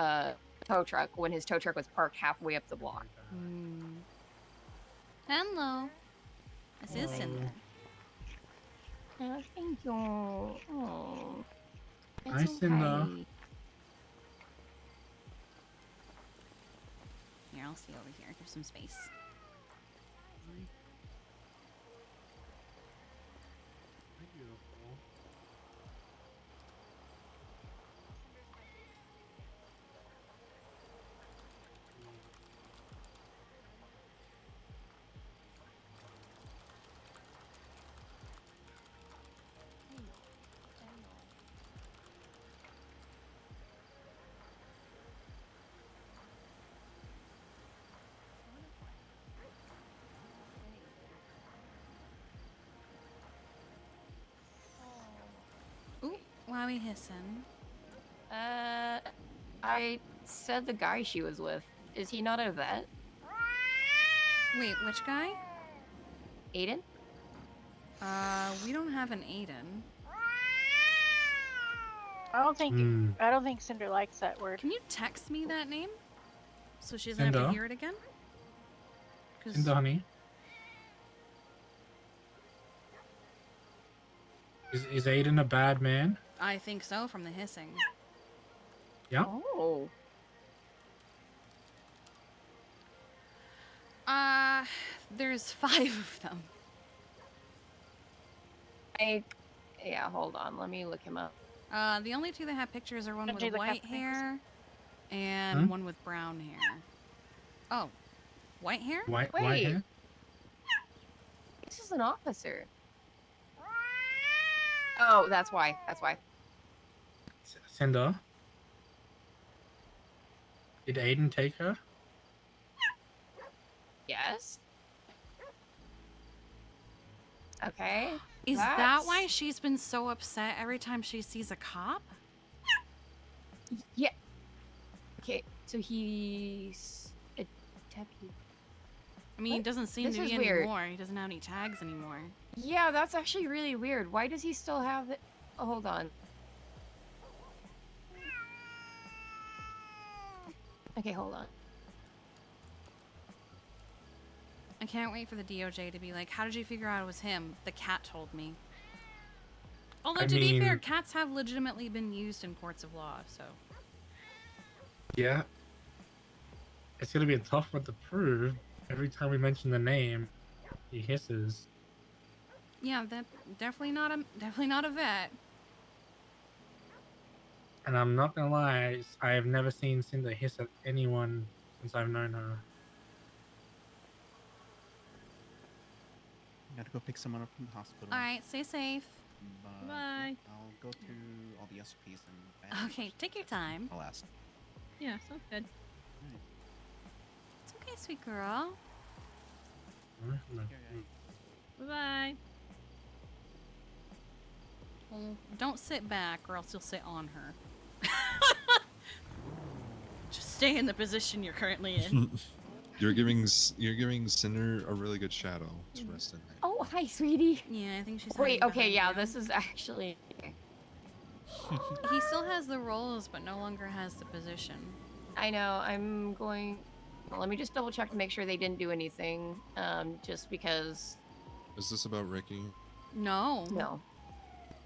tow truck when his tow truck was parked halfway up the block. Hello. This is Cinder. Thank you. Oh. Hi, Cinder. Here, I'll see over here. There's some space. Ooh, why are we hissing? I said the guy she was with. Is he not a vet? Wait, which guy? Aiden? We don't have an Aiden. I don't think Cinder likes that word. Can you text me that name? So she doesn't have to Cinder? hear it again? Cinder, honey. Is Aiden a bad man? I think so from the hissing. Yeah. Oh. There's 5 of them. Yeah, hold on. Let me look him up. The only 2 that have pictures are one Don't you with look white up hair and one with brown hair. Oh, white hair? White Wait. hair? This is an officer. Oh, that's why. That's why. Cinder, did Aiden take her? Yes. Okay. Is that why she's been so upset every time she sees a cop? Yeah. Okay, so he's a deputy. I mean, he doesn't seem This to is be weird. anymore. He doesn't have any tags anymore. Yeah, that's actually really weird. Why does he still have it? Oh, hold on. Okay, hold on. I can't wait for the DOJ to be like, how did you figure out it was him? The cat told me. Although, I to be fair, mean- cats have legitimately been used in courts of law, so. Yeah. It's gonna be a tough one to prove. Every time we mention the name, he hisses. Yeah, that definitely not a vet. And I'm not gonna lie, I have never seen Cinder hiss at anyone since I've known her. I gotta go pick someone up from the hospital. All right, stay safe. But Bye. I'll go through all the SOPs and if I have Okay, take your time. I'll ask. Yeah, sounds good. It's okay, sweet girl. Bye-bye. Well, don't sit back or else you'll sit on her. Just stay in the position you're currently in. You're giving Cinder a really good shadow to rest in. Oh, hi, sweetie. Yeah, I think she's Wait, hiding okay, yeah, behind you. this is actually... He still has the roles, but no longer has the position. I know, I'm going... Well, let me just double check to make sure they didn't do anything, just because... Is this about Ricky? No. No.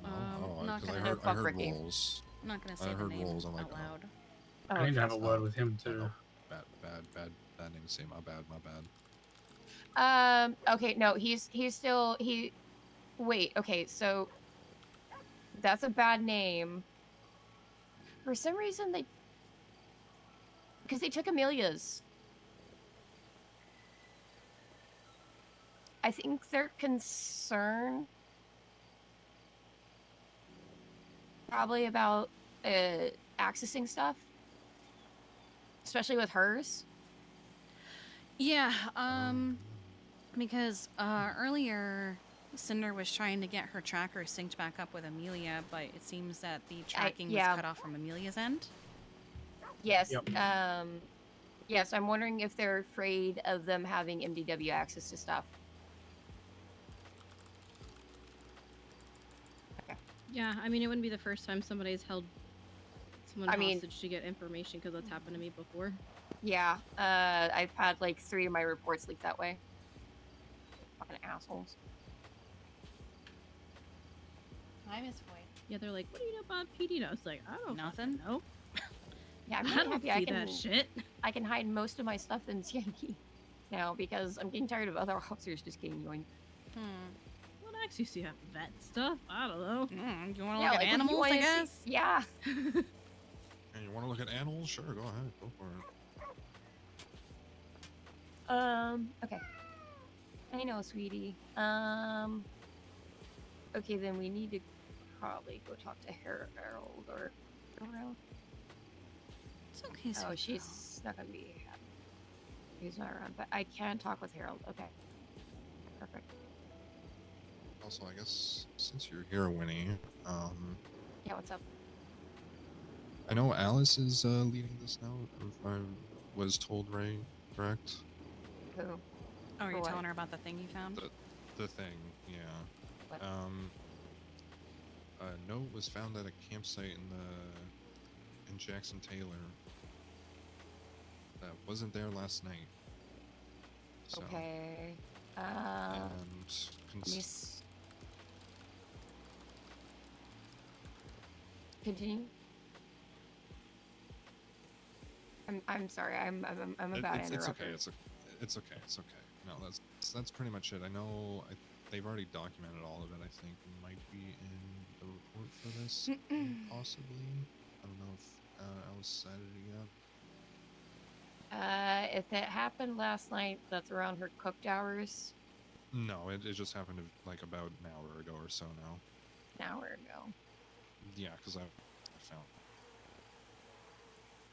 Oh, not because gonna I heard Ricky. rolls. I'm not gonna say I the heard name rolls. I'm like, out loud. I need to have a word with him too. Bad name to say. My bad. Okay, no, he's still, wait, okay, so... That's a bad name. For some reason, because they took Amelia's. I think they're concerned probably about accessing stuff, especially with hers. Yeah, because earlier Cinder was trying to get her tracker synced back up with Amelia, but it seems that the tracking yeah. was cut off from Amelia's end. Yes. Yep. Yes, I'm wondering if they're afraid of them having MDW access to stuff. Yeah, I mean, it wouldn't be the first time somebody's held someone I mean- hostage to get information because that's happened to me before. Yeah, I've had like 3 of my reports leaked that way. Fucking assholes. Hi, Miss Foy. Yeah, they're like, what do you know about PD? And I was like, I don't Nothing. know. Yeah, I'm I really don't happy I see can that shit. I can hide most of my stuff in CID now because I'm getting tired of other officers just getting yoinked. What else you see? Vet stuff? I don't know. You want to Yeah, look like, at what do you animals, I wanna see? guess? Yeah. And you want to look at animals? Sure, go ahead. Go for it. Okay. I know, sweetie. Okay, then we need to probably go talk to Harold or around. It's okay, Oh, sweet she's not gonna be happy. He's not around, but I can talk with Harold. Okay. Perfect. Also, I guess since you're here, Winnie, Yeah, what's up? I know Alice is leading this now. If I was told right, correct? Who? Oh, are you For what? telling her about the thing you found? The thing, yeah. What? A note was found at a campsite in Jackson Taylor. That wasn't there last night. So, Okay. and Let me continue. I'm sorry. I'm about to it's interrupt. okay. It's okay. No, that's pretty much it. I know they've already documented all of it. I think it might be in the report for this, possibly. I don't know if Alice cited it yet. If it happened last night, that's around her cooked hours. No, it just happened like about an hour ago or so now. An hour ago. Yeah, because I found.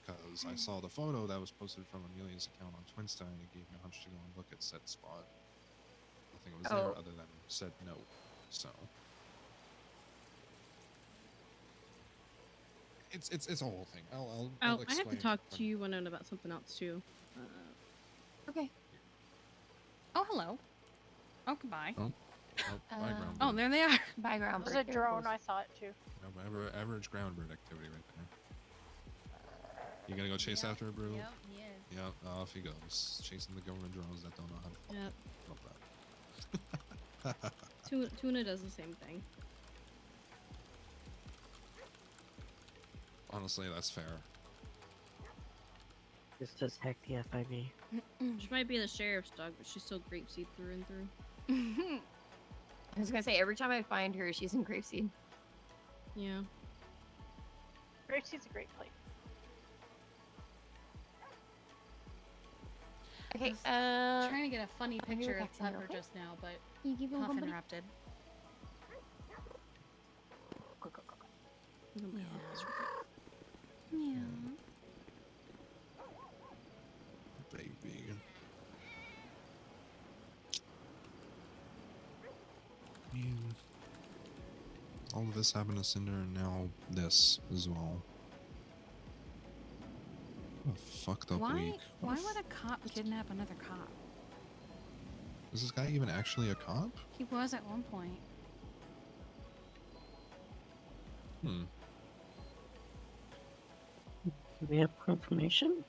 Because I saw the photo that was posted from Amelia's account on Twinsta, and it gave me a hunch to go and look at said spot. Nothing was there other than said no. So it's a whole thing. I'll I have to explain talk when- to you, Winona, about something else too. Okay. Oh, hello. Oh, goodbye. Oh, bye, ground Oh, bird. there they are. By ground It was a drone. I saw it too. No, average ground bird activity right there. You gonna go chase after it, bro? Yep, he is. Yep, off he goes, chasing the government drones that don't know how to fly. Yep. Love that. Tuna does the same thing. Honestly, that's fair. This does heck the FIB. She might be the sheriff's dog, but she's still grapeseed through and through. I was gonna say, every time I find her, she's in grapeseed. Yeah. Grapeseed's a great plate. Okay, Trying to get a funny I'll be picture right of back, Sandra, her okay? just now, but Can you keep him Huff company? interrupted. Yeah. Baby. Man. All of this happened to Cinder, and now this as well. What a fucked up week. Why would a cop kidnap another cop? Is this guy even actually a cop? He was at one point. Do we have confirmation?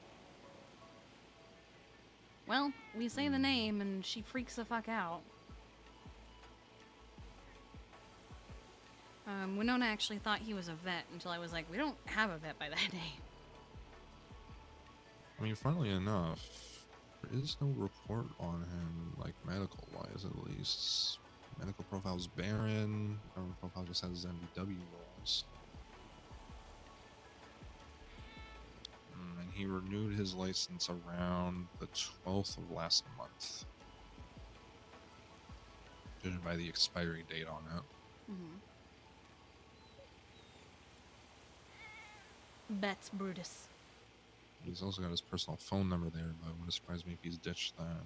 Well, we say the name and she freaks the fuck out. Winona actually thought he was a vet until I was like, we don't have a vet by that name. I mean, funnily enough, there is no report on him, like medical-wise at least. Medical profile's barren. Government profile just has MVW roles. And he renewed his license around the 12th of last month. Judging by the expiry date on it. Bet's Brutus. He's also got his personal phone number there, but it wouldn't surprise me if he's ditched that.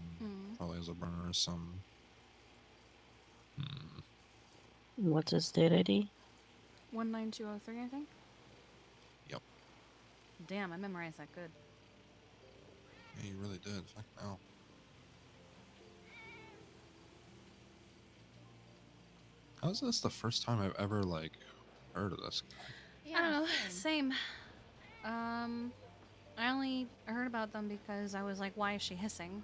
Probably has a burner or some. What's his state ID? 19203, I think. Yep. Damn, I memorized that good. Yeah, he really did. Fuck no. How's this the first time I've ever, like, heard of this guy? I don't know. Same. I only heard about them because I was like, why is she hissing?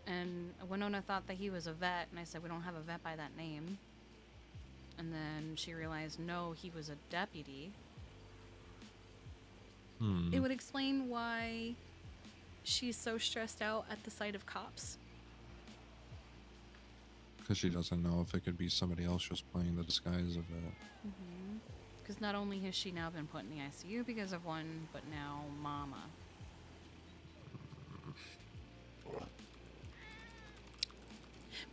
And Winona thought that he was a vet, and I said, we don't have a vet by that name. And then she realized, no, he was a deputy. It would explain why she's so stressed out at the sight of cops. Because she doesn't know if it could be somebody else just playing the disguise of it. Because not only has she now been put in the ICU because of one, but now Mama.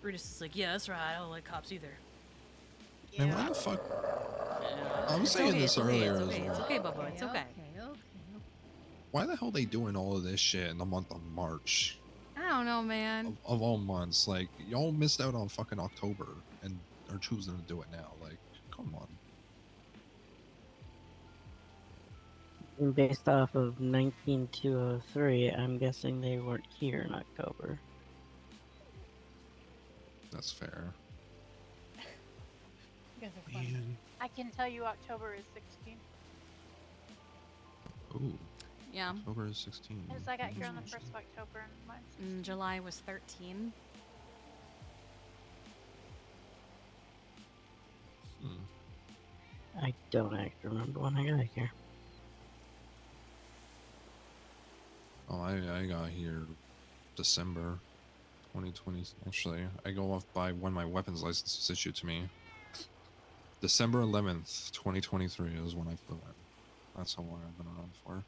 Brutus is like, yeah, that's right. I don't like cops either. Man, why the fuck? I was It's saying okay, this it's okay, earlier it's as okay, well. It's okay, Bubba. It's okay. Why the hell are they doing all of this shit in the month of March? I don't know, man. Of all months, like, y'all missed out on fucking October and are choosing to do it now. Like, come on. Based off of 19203, I'm guessing they weren't here in October. That's fair. You guys are funny. I can tell you October is 16. Ooh. Yeah. October is 16. Because I got here on the 1st of October and mine's 16. And July was 13. I don't actually remember when I got here. Oh, I got here December 2020. Actually, I go off by when my weapons license was issued to me. December 11th, 2023 is when I flew in. That's how long I've been around for.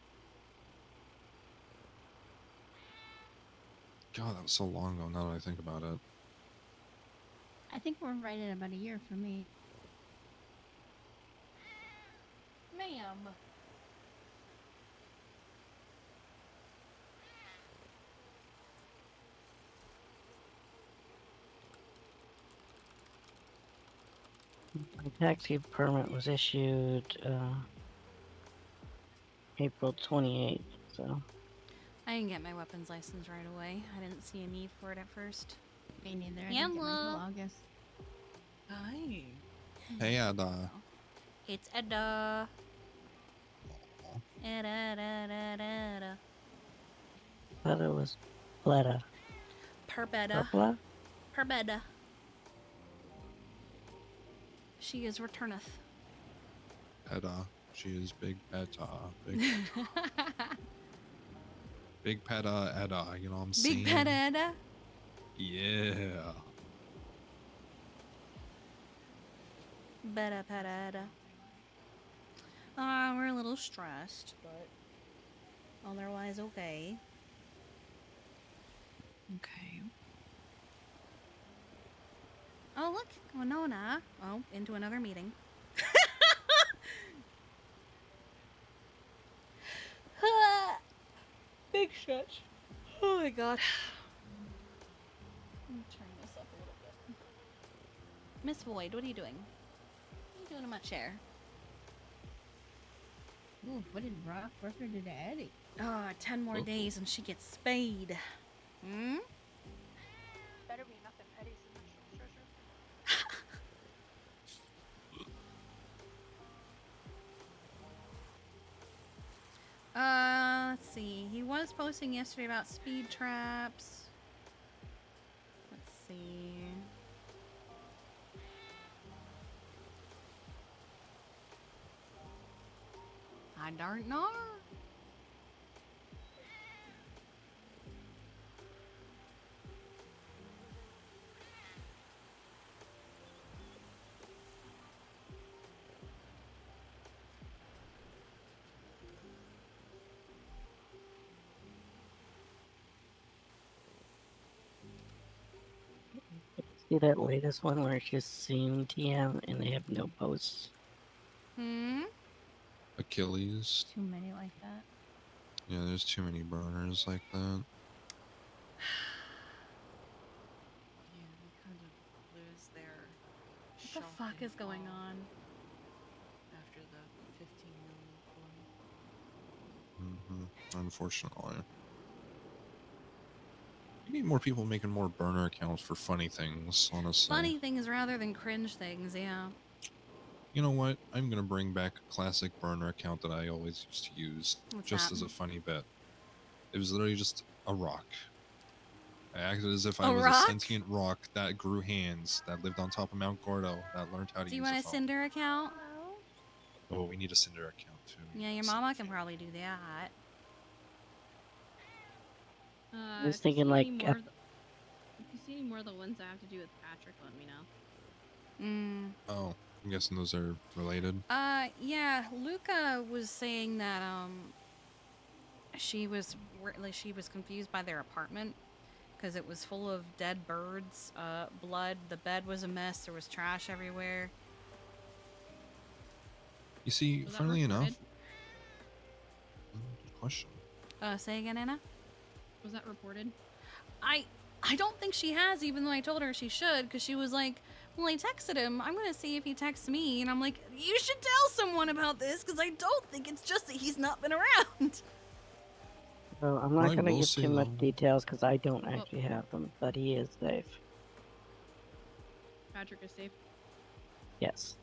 God, that was so long ago now that I think about it. I think we're right at about a year for me. Bam. My taxi permit was issued April 28th, so. I didn't get my weapons license right away. I didn't see a need for it at first. Me neither. I didn't get mine till Yellow. August. Hi. Hey, Ada. It's Edda. Edda. Thought it was Pleta. Perbeda. Purpla? Perbeda. She is returneth. Peta. She is big Peta. Big big Peta Eda. You know what I'm saying? Big pet Edda. Yeah. Beta pet Edda. We're a little stressed, but otherwise okay. Okay. Oh, look, Winona. Oh, into another meeting. Big stretch. Oh my god. Let me turn this up a little bit. Miss Void, what are you doing? What are you doing in my chair? Ooh, what did Rock refer to Eddie? 10 more days and she gets spayed. Hmm? Better be nothing Eddie's initial treasure. Let's see. He was posting yesterday about speed traps. Let's see. I don't know. See that latest one where it's just seeing TM and they have no posts? Hmm? Achilles. Too many like that. Yeah, there's too many burners like that. Yeah, they kind of lose their What the fuck is going on? after the 15 million one. Unfortunately. You need more people making more burner accounts for funny things, honestly. Funny things rather than cringe things, yeah. You know what? I'm gonna bring back a classic burner account that I always used to use, What's just that? as a funny bit. It was literally just a rock. I acted as if A I was rock? a sentient rock that grew hands, that lived on top of Mount Gordo, that learned how to Do you use want a a phone. Cinder account? Oh, we need a Cinder account too. Yeah, your mama can probably do that. I was If you thinking see like any more, if you see any more of the ones that have to do with Patrick, let me know. Oh, I'm guessing those are related. Yeah, Luca was saying that she was confused by their apartment because it was full of dead birds, blood. The bed was a mess. There was trash everywhere. You see, Was that funnily enough. reported? Good question. Say again, Anna? Was that reported? I don't think she has, even though I told her she should, because she was like, well, I texted him. I'm going to see if he texts me. And I'm like, you should tell someone about this, because I don't think it's just that he's not been around. So I'm not gonna give too much details because I don't actually have them, but he is safe. Patrick is safe. Yes.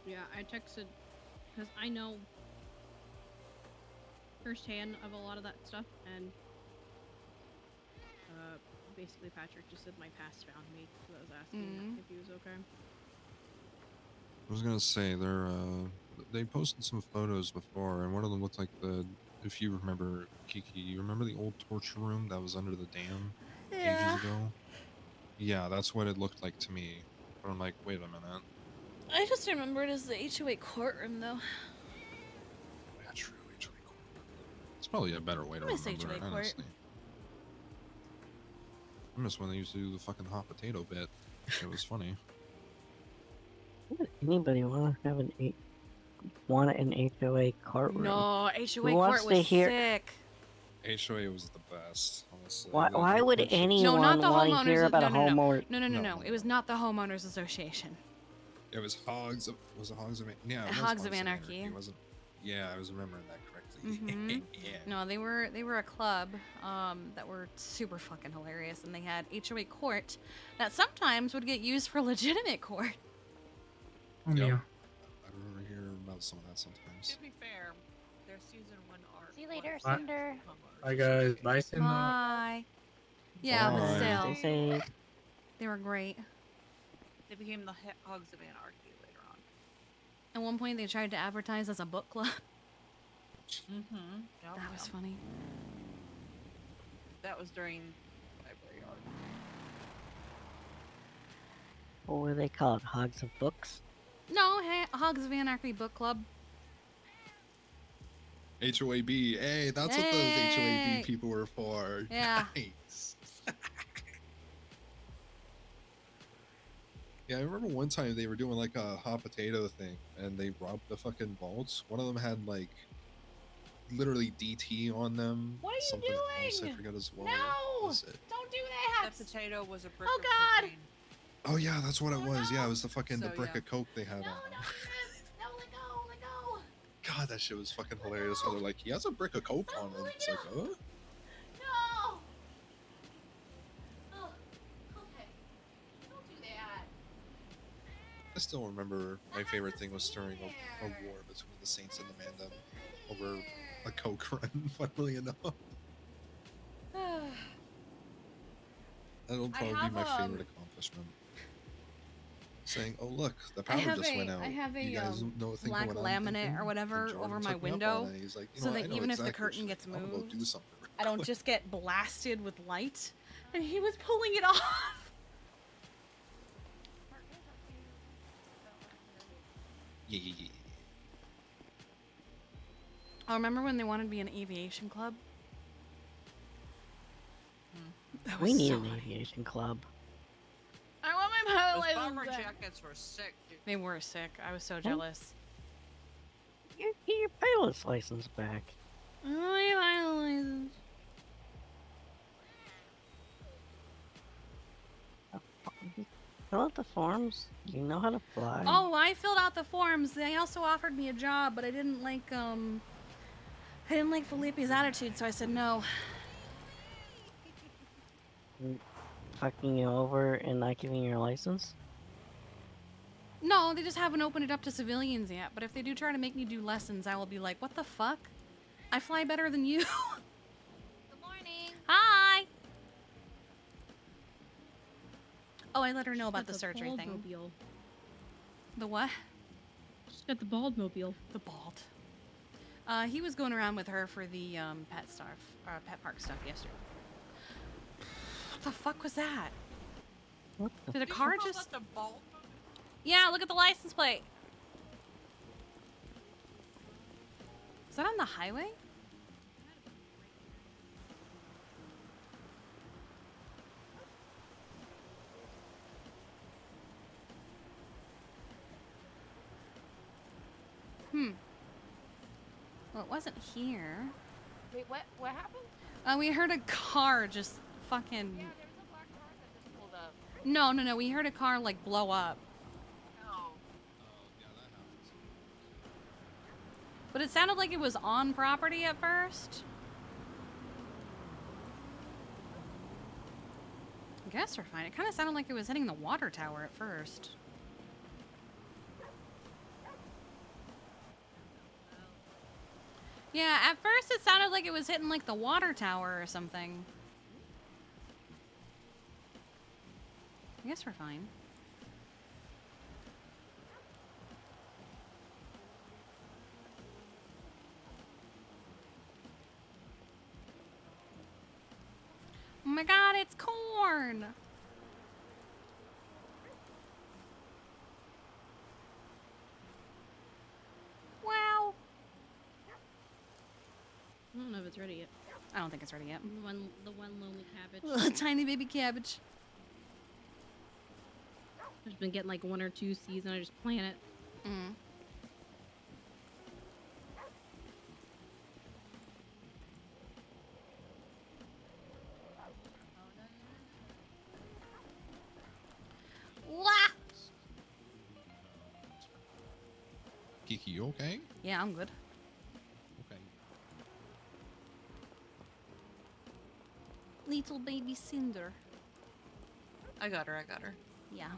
Yeah, I texted because I know firsthand of a lot of that stuff, and basically Patrick just said my past found me, so I was asking if he was okay. I was gonna say they posted some photos before, and one of them looked like if you remember Kiki, you remember the old torture room that was under the dam ages ago? Yeah, that's what it looked like to me. But I'm like, wait a minute. I just remember it as the HOA courtroom, though. Yeah, true, HOA court. It's probably a better way to I miss remember HOA it, court. honestly. I miss when they used to do the fucking hot potato bit. It was funny. Would anybody want to have an want an HOA courtroom. No, Who HOA wants court to was hear? sick. HOA was the best, honestly. Why would No, anyone not the want to homeowners. hear about No, a no, no, homeowner? no, no, no, no. It was not the homeowners association. It was Hogs of yeah, it was Hogs of Anarchy. Wasn't? Yeah, I was remembering that correctly. Mhm. Yeah. No, they were a club that were super fucking hilarious, and they had HOA court that sometimes would get used for legitimate court. Oh, yeah. I remember hearing about some of that sometimes. To be fair, their season 1 arc. See you later, Bye. Cinder. Bye, guys. Bye, Cinder. Bye. Yeah, but Bye. still, they were great. They became the Hogs of Anarchy later on. At one point, they tried to advertise as a book club. Mm-hmm. That was funny. That was during library arc. What were they called? Hogs of Books? No, Hogs of Anarchy book club. HOAB. Hey, that's what those HOAB people were for. Yeah. Nice. Yeah, I remember one time they were doing like a hot potato thing and they robbed the fucking vaults. One of them had like literally DT on them. What are you Something else doing? I forgot as well. No! What was it? Don't do that! The potato was a brick Oh of God! cocaine. Oh yeah, that's what it was. Yeah, it was the fucking the So, brick yeah. of coke they had on them. No, let go, let go. God, that shit was fucking hilarious. How they're like, he has a brick of coke on him. It's like, huh? No! Oh, okay. Don't do that. I still remember my favorite thing was stirring a war between the Saints and the Mandem over a coke run, funnily enough. That'll probably be my favorite accomplishment. Saying, "Oh look, the power just went out." I have You a guys know a thing black what I'm laminate thinking?" or whatever And Jordan over my took me up window, on it. He's like, "You so know, I that know even if the exactly." curtain She's gets like, "I'm gonna go moved, do something." I don't just get blasted with light. And he was pulling it off. Yeah, yeah, yeah. I remember when they wanted to be an aviation club. That was We need so an funny. aviation club. I want my pilot Those license bomber back. jackets were sick, dude. They were sick. I was so jealous. Get your pilot's license back. My pilot license. Fill out the forms. You know how to fly. Oh, I filled out the forms. They also offered me a job, but I didn't like Felipe's attitude, so I said no. Fucking you over and not giving you your license? No, they just haven't opened it up to civilians yet. But if they do try to make me do lessons, I will be like, what the fuck? I fly better than you. Good morning. Hi. Oh, I let her know about Got the surgery thing. Baldmobile. The what? She's got the bald mobile. The bald. He was going around with her for the pet park stuff yesterday. What the fuck was that? Did a car just? Yeah, look at the license plate. Is that on the highway? Well, it wasn't here. Wait, what? What happened? We heard a car just fucking. Yeah, there was a black car that just pulled up. No. We heard a car like blow up. Oh. But it sounded like it was on property at first. I guess we're fine. It kind of sounded like it was hitting the water tower at first. Yeah, at first it sounded like it was hitting like the water tower or something. I guess we're fine. Oh my god, it's corn! Wow. I don't know if it's ready yet. I don't think it's ready yet. The one lonely cabbage. Tiny baby cabbage. I've just been getting like 1 or 2 seeds and I just plant it. Mm. Kiki, you okay? Yeah, I'm good. Okay. Little baby Cinder. I got her. Yeah.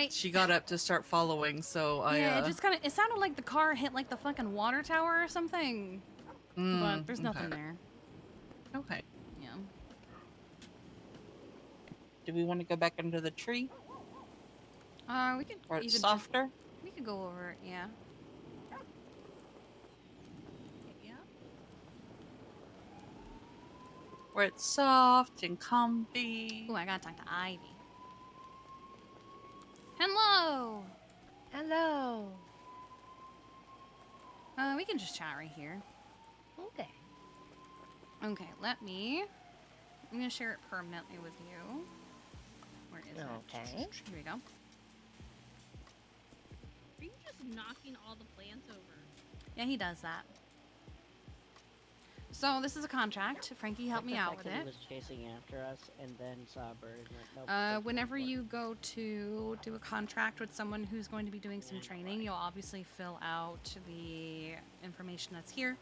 She got up to start following, so Yeah, it just kind of, it sounded like the car hit like the fucking water tower or something. But there's nothing there. Okay. Yeah. Do we want to go back under the tree? We could Where it's even softer? just, we could go over it, yeah. Yeah. Where it's soft and comfy. Ooh, I gotta talk to Ivy. Hello! Hello. We can just chat right here. Okay. Okay, I'm gonna share it permanently with you. Where is it? Okay. Here we go. Are you just knocking all the plants over? Yeah, he does that. So this is a contract. Frankie helped me out with He it. was chasing after us and then saw a bird and went, nope. Whenever you go to do a contract with someone who's going to be doing some training, you'll obviously fill out the information that's here.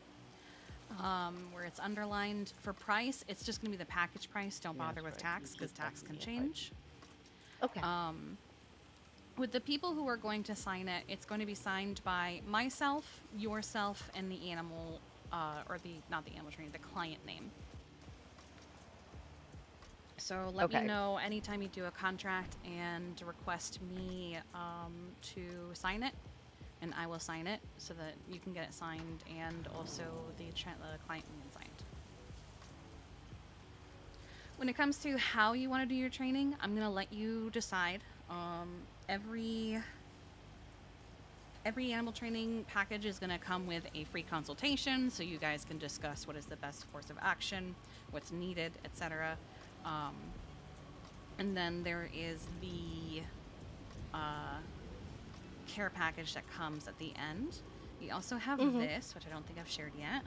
Where it's underlined for price, it's just going to be the package price. Don't bother with tax because tax can change. Okay. With the people who are going to sign it, it's going to be signed by myself, yourself, and the animal, not the animal trainer, the client name. So let me know anytime you do a contract and request me to sign it, and I will sign it so that you can get it signed and also the client name signed. When it comes to how you want to do your training, I'm going to let you decide. Every animal training package is going to come with a free consultation, so you guys can discuss what is the best course of action, what's needed, etc. And then there is the care package that comes at the end. You also have this, which I don't think I've shared yet.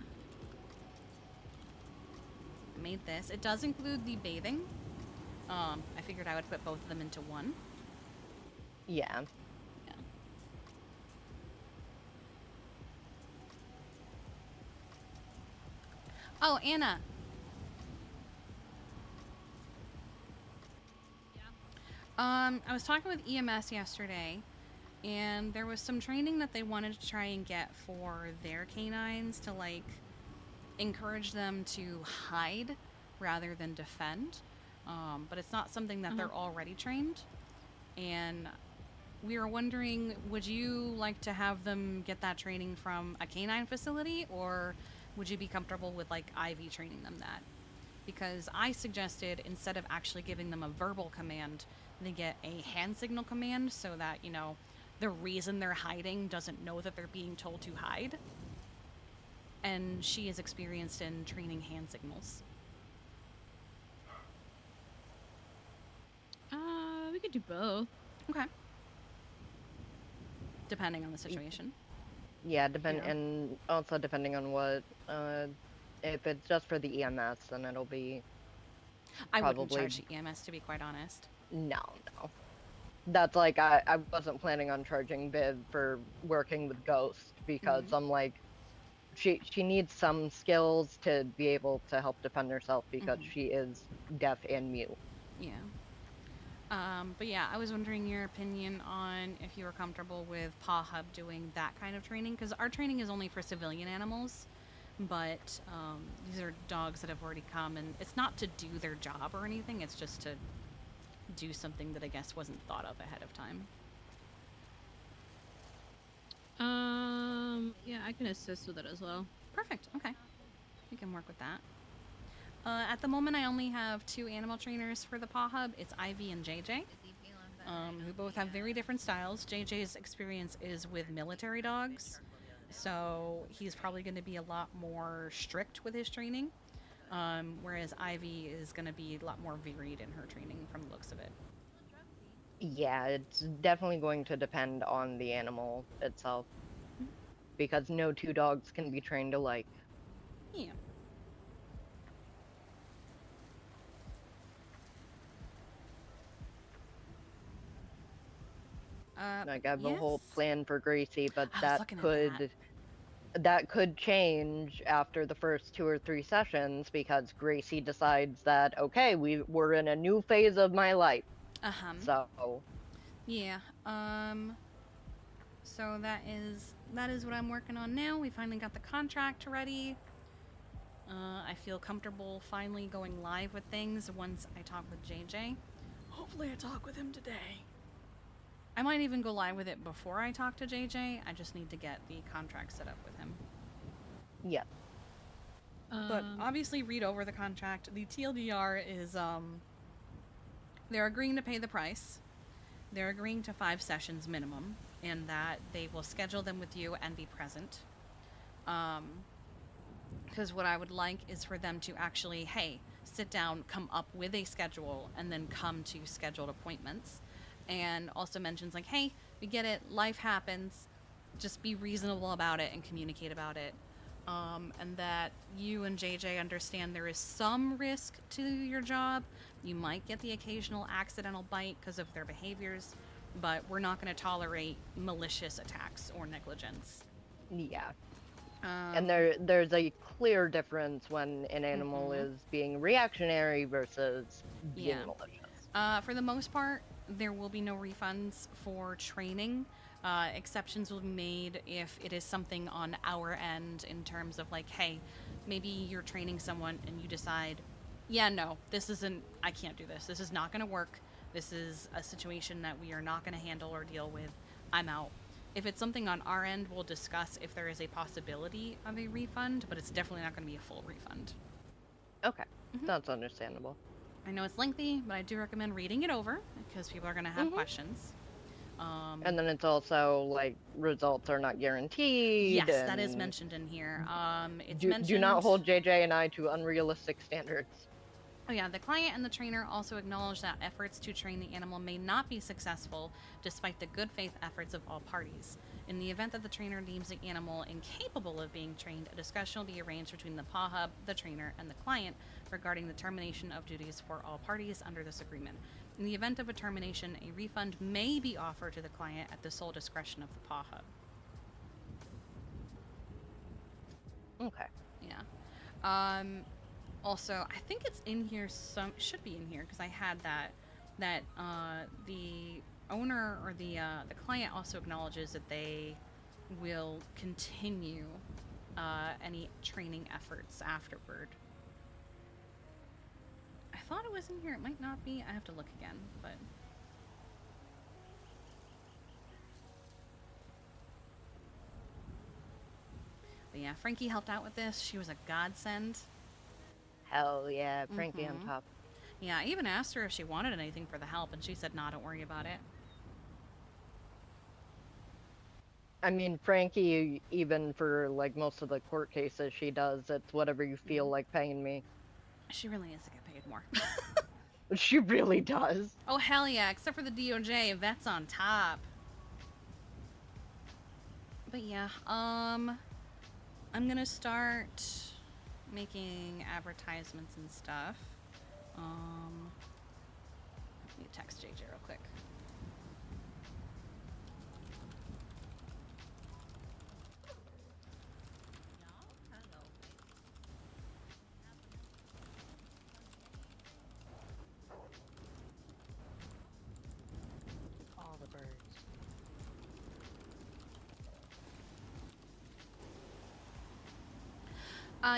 I made this. It does include the bathing. I figured I would put both of them into one. Yeah. Oh, Anna. I was talking with EMS yesterday, and there was some training that they wanted to try and get for their canines to, like, encourage them to hide rather than defend. But it's not something that they're already trained. And we were wondering, would you like to have them get that training from a canine facility, or would you be comfortable with, like, IV training them that? Because I suggested, instead of actually giving them a verbal command, they get a hand signal command so that, you know, the reason they're hiding doesn't know that they're being told to hide. And she is experienced in training hand signals. We could do both. Okay. Depending on the situation. Yeah, and also depending on what, if it's just for the EMS, then it'll be I wouldn't charge the EMS, to be quite honest. No. That's like, I wasn't planning on charging Viv for working with Ghost, because I'm like, she needs some skills to be able to help defend herself, because she is deaf and mute. Yeah. But yeah, I was wondering your opinion on if you were comfortable with Paw Hub doing that kind of training, because our training is only for civilian animals, but these are dogs that have already come, and it's not to do their job or anything, it's just to do something that I guess wasn't thought of ahead of time. Yeah, I can assist with it as well. Perfect, okay. We can work with that. At the moment, I only have 2 animal trainers for the Paw Hub. It's Ivy and JJ, who both have very different styles. JJ's experience is with military dogs, so he's probably going to be a lot more strict with his training, whereas Ivy is going to be a lot more varied in her training from the looks of it. Yeah, it's definitely going to depend on the animal itself, because no 2 dogs can be trained alike. Yeah. Like I have a whole yes. plan for Gracie, but I was that looking at could that could change after the first 2 or 3 sessions because Gracie decides that okay, we're in a new phase of my life. So Yeah. So that is what I'm working on now. We finally got the contract ready. I feel comfortable finally going live with things once I talk with JJ. Hopefully I talk with him today. I might even go live with it before I talk to JJ. I just need to get the contract set up with him. Yeah. But obviously read over the contract. The TLDR is they're agreeing to pay the price. They're agreeing to 5 sessions minimum, and that they will schedule them with you and be present. Because what I would like is for them to actually, hey, sit down, come up with a schedule, and then come to scheduled appointments. And also mentions like, hey, we get it, life happens, just be reasonable about it and communicate about it. And that you and JJ understand there is some risk to your job. You might get the occasional accidental bite because of their behaviors, but we're not going to tolerate malicious attacks or negligence. Yeah. And there's a clear difference when an animal is being reactionary versus being malicious. For the most part, there will be no refunds for training. Exceptions will be made if it is something on our end in terms of like, hey, maybe you're training someone and you decide, yeah, no, this isn't, I can't do this. This is not going to work. This is a situation that we are not going to handle or deal with. I'm out. If it's something on our end, we'll discuss if there is a possibility of a refund, but it's definitely not going to be a full refund. Okay, that's understandable. I know it's lengthy, but I do recommend reading it over because people are going to have questions. And then it's also like results are not guaranteed. Yes, that is mentioned in here. It's mentioned. Do not hold JJ and I to unrealistic standards. Oh yeah, the client and the trainer also acknowledge that efforts to train the animal may not be successful despite the good faith efforts of all parties. In the event that the trainer deems the animal incapable of being trained, a discussion will be arranged between the PAW Hub, the trainer, and the client regarding the termination of duties for all parties under this agreement. In the event of a termination, a refund may be offered to the client at the sole discretion of the PAW Hub. Okay. Yeah. Also, I think it's in here. Should be in here because I had that the owner or the client also acknowledges that they will continue any training efforts afterward. I thought it was in here. It might not be. I have to look again, but. But yeah, Frankie helped out with this. She was a godsend. Hell yeah, Frankie on top. Yeah, I even asked her if she wanted anything for the help, and she said, nah, don't worry about it. I mean, Frankie, even for like most of the court cases she does, it's whatever you feel like paying me. She really needs to get paid more. She really does. Oh, hell yeah, except for the DOJ, Vet's on top. But yeah, I'm gonna start making advertisements and stuff. Let me text JJ real quick. All the birds.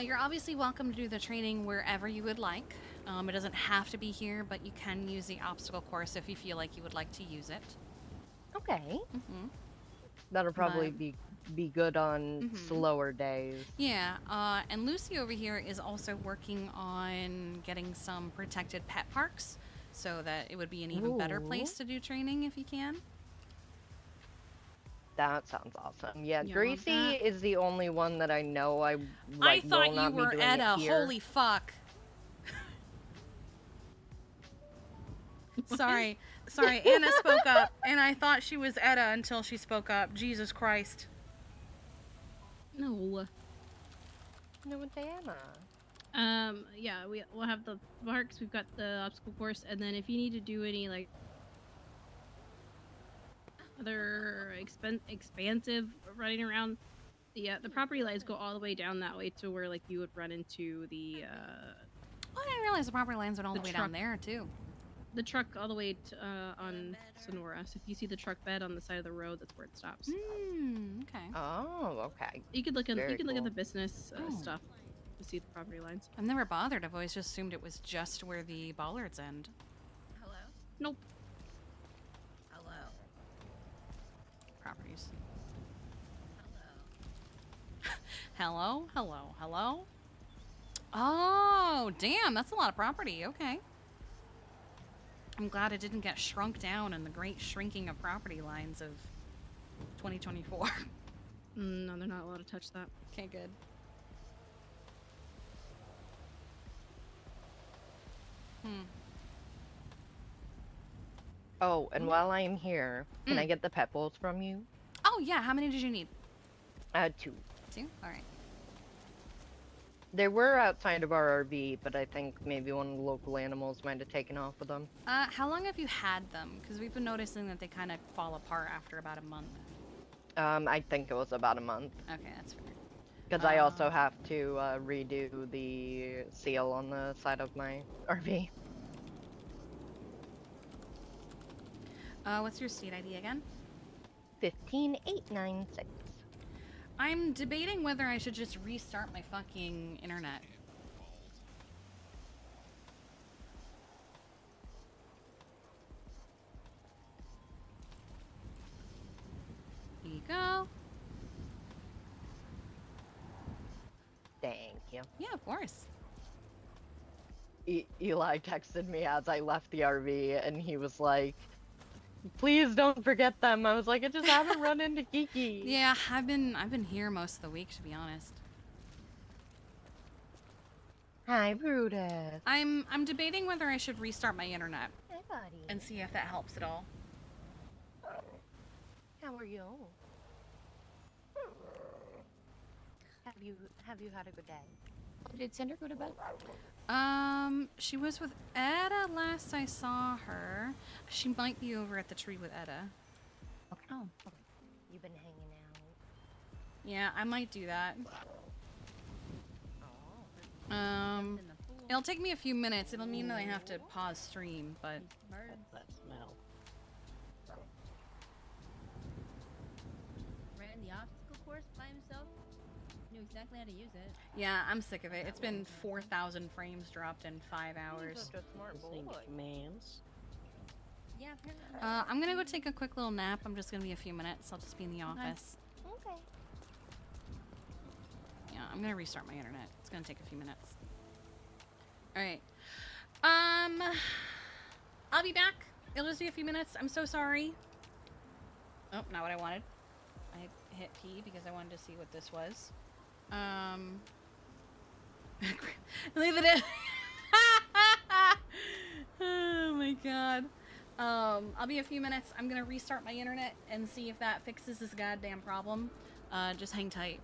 You're obviously welcome to do the training wherever you would like. It doesn't have to be here, but you can use the obstacle course if you feel like you would like to use it. Okay. That'll probably be good on slower days. Yeah, and Lucy over here is also working on getting some protected pet parks so that it would be an even better place to do training if you can. That sounds awesome. Yeah, Gracie is the only one that I know I I thought you were Edda. Here. Holy fuck. Sorry, Anna spoke up, and I thought she was Edda until she spoke up. Jesus Christ. No. No, Diana. Yeah, we'll have the parks, we've got the obstacle course, and then if you need to do any, like... They're expansive running around. The property lines go all the way down that way to where like you would run into the Oh, I didn't realize the property lines went all the, the way truck. down there too. The truck all the way to, on Sonora. So if you see the truck bed on the side of the road, that's where it stops. Okay. Oh, okay. You could look in. Very You can look at cool. the business Oh. stuff to see the property lines. I've never bothered. I've always just assumed it was just where the bollards end. Hello? Nope. Hello. Properties. Hello. Hello. Hello. Oh, damn! That's a lot of property. Okay. I'm glad it didn't get shrunk down in the great shrinking of property lines of 2024. No, they're not allowed to touch that. Okay, good. Oh, and while I'm here, can I Mm. get the pebbles from you? Oh yeah, how many did you need? 2. 2? Alright. They were outside of our RV, but I think maybe one of the local animals might have taken off with them. How long have you had them? Because we've been noticing that they kind of fall apart after about a month. I think it was about a month. Okay, that's fair. Because I also have to redo the seal on the side of my RV. What's your state ID again? 15896. I'm debating whether I should just restart my fucking internet. Here you go. Thank you. Yeah, of course. Eli texted me as I left the RV, and he was like, "Please don't forget them." I was like, "I just haven't run into Kiki." Yeah, I've been here most of the week, to be honest. Hi, Brutus. I'm debating whether I should restart my internet Hi, buddy. and see if that helps at all. How are you? Have you had a good day? Did Cinder go to bed? She was with Etta last I saw her. She might be over at the tree with Etta. Oh. You've been hanging out. Yeah, I might do that. It'll take me a few minutes. It'll mean that I have to pause stream, but That smell. Ran the obstacle course by himself. Knew exactly how to use it. yeah, I'm sick of it. It's been 4,000 frames dropped in 5 hours. Such a smart Listening boy. to commands. Yeah, apparently. I'm gonna go take a quick little nap. I'm just gonna be a few minutes. I'll just be in the office. Okay. Yeah, I'm gonna restart my internet. It's gonna take a few minutes. Alright. I'll be back. It'll just be a few minutes. I'm so sorry. Oh, not what I wanted. I hit P because I wanted to see what this was. Leave it in. Oh my god. I'll be a few minutes. I'm gonna restart my internet and see if that fixes this goddamn problem. Just hang tight.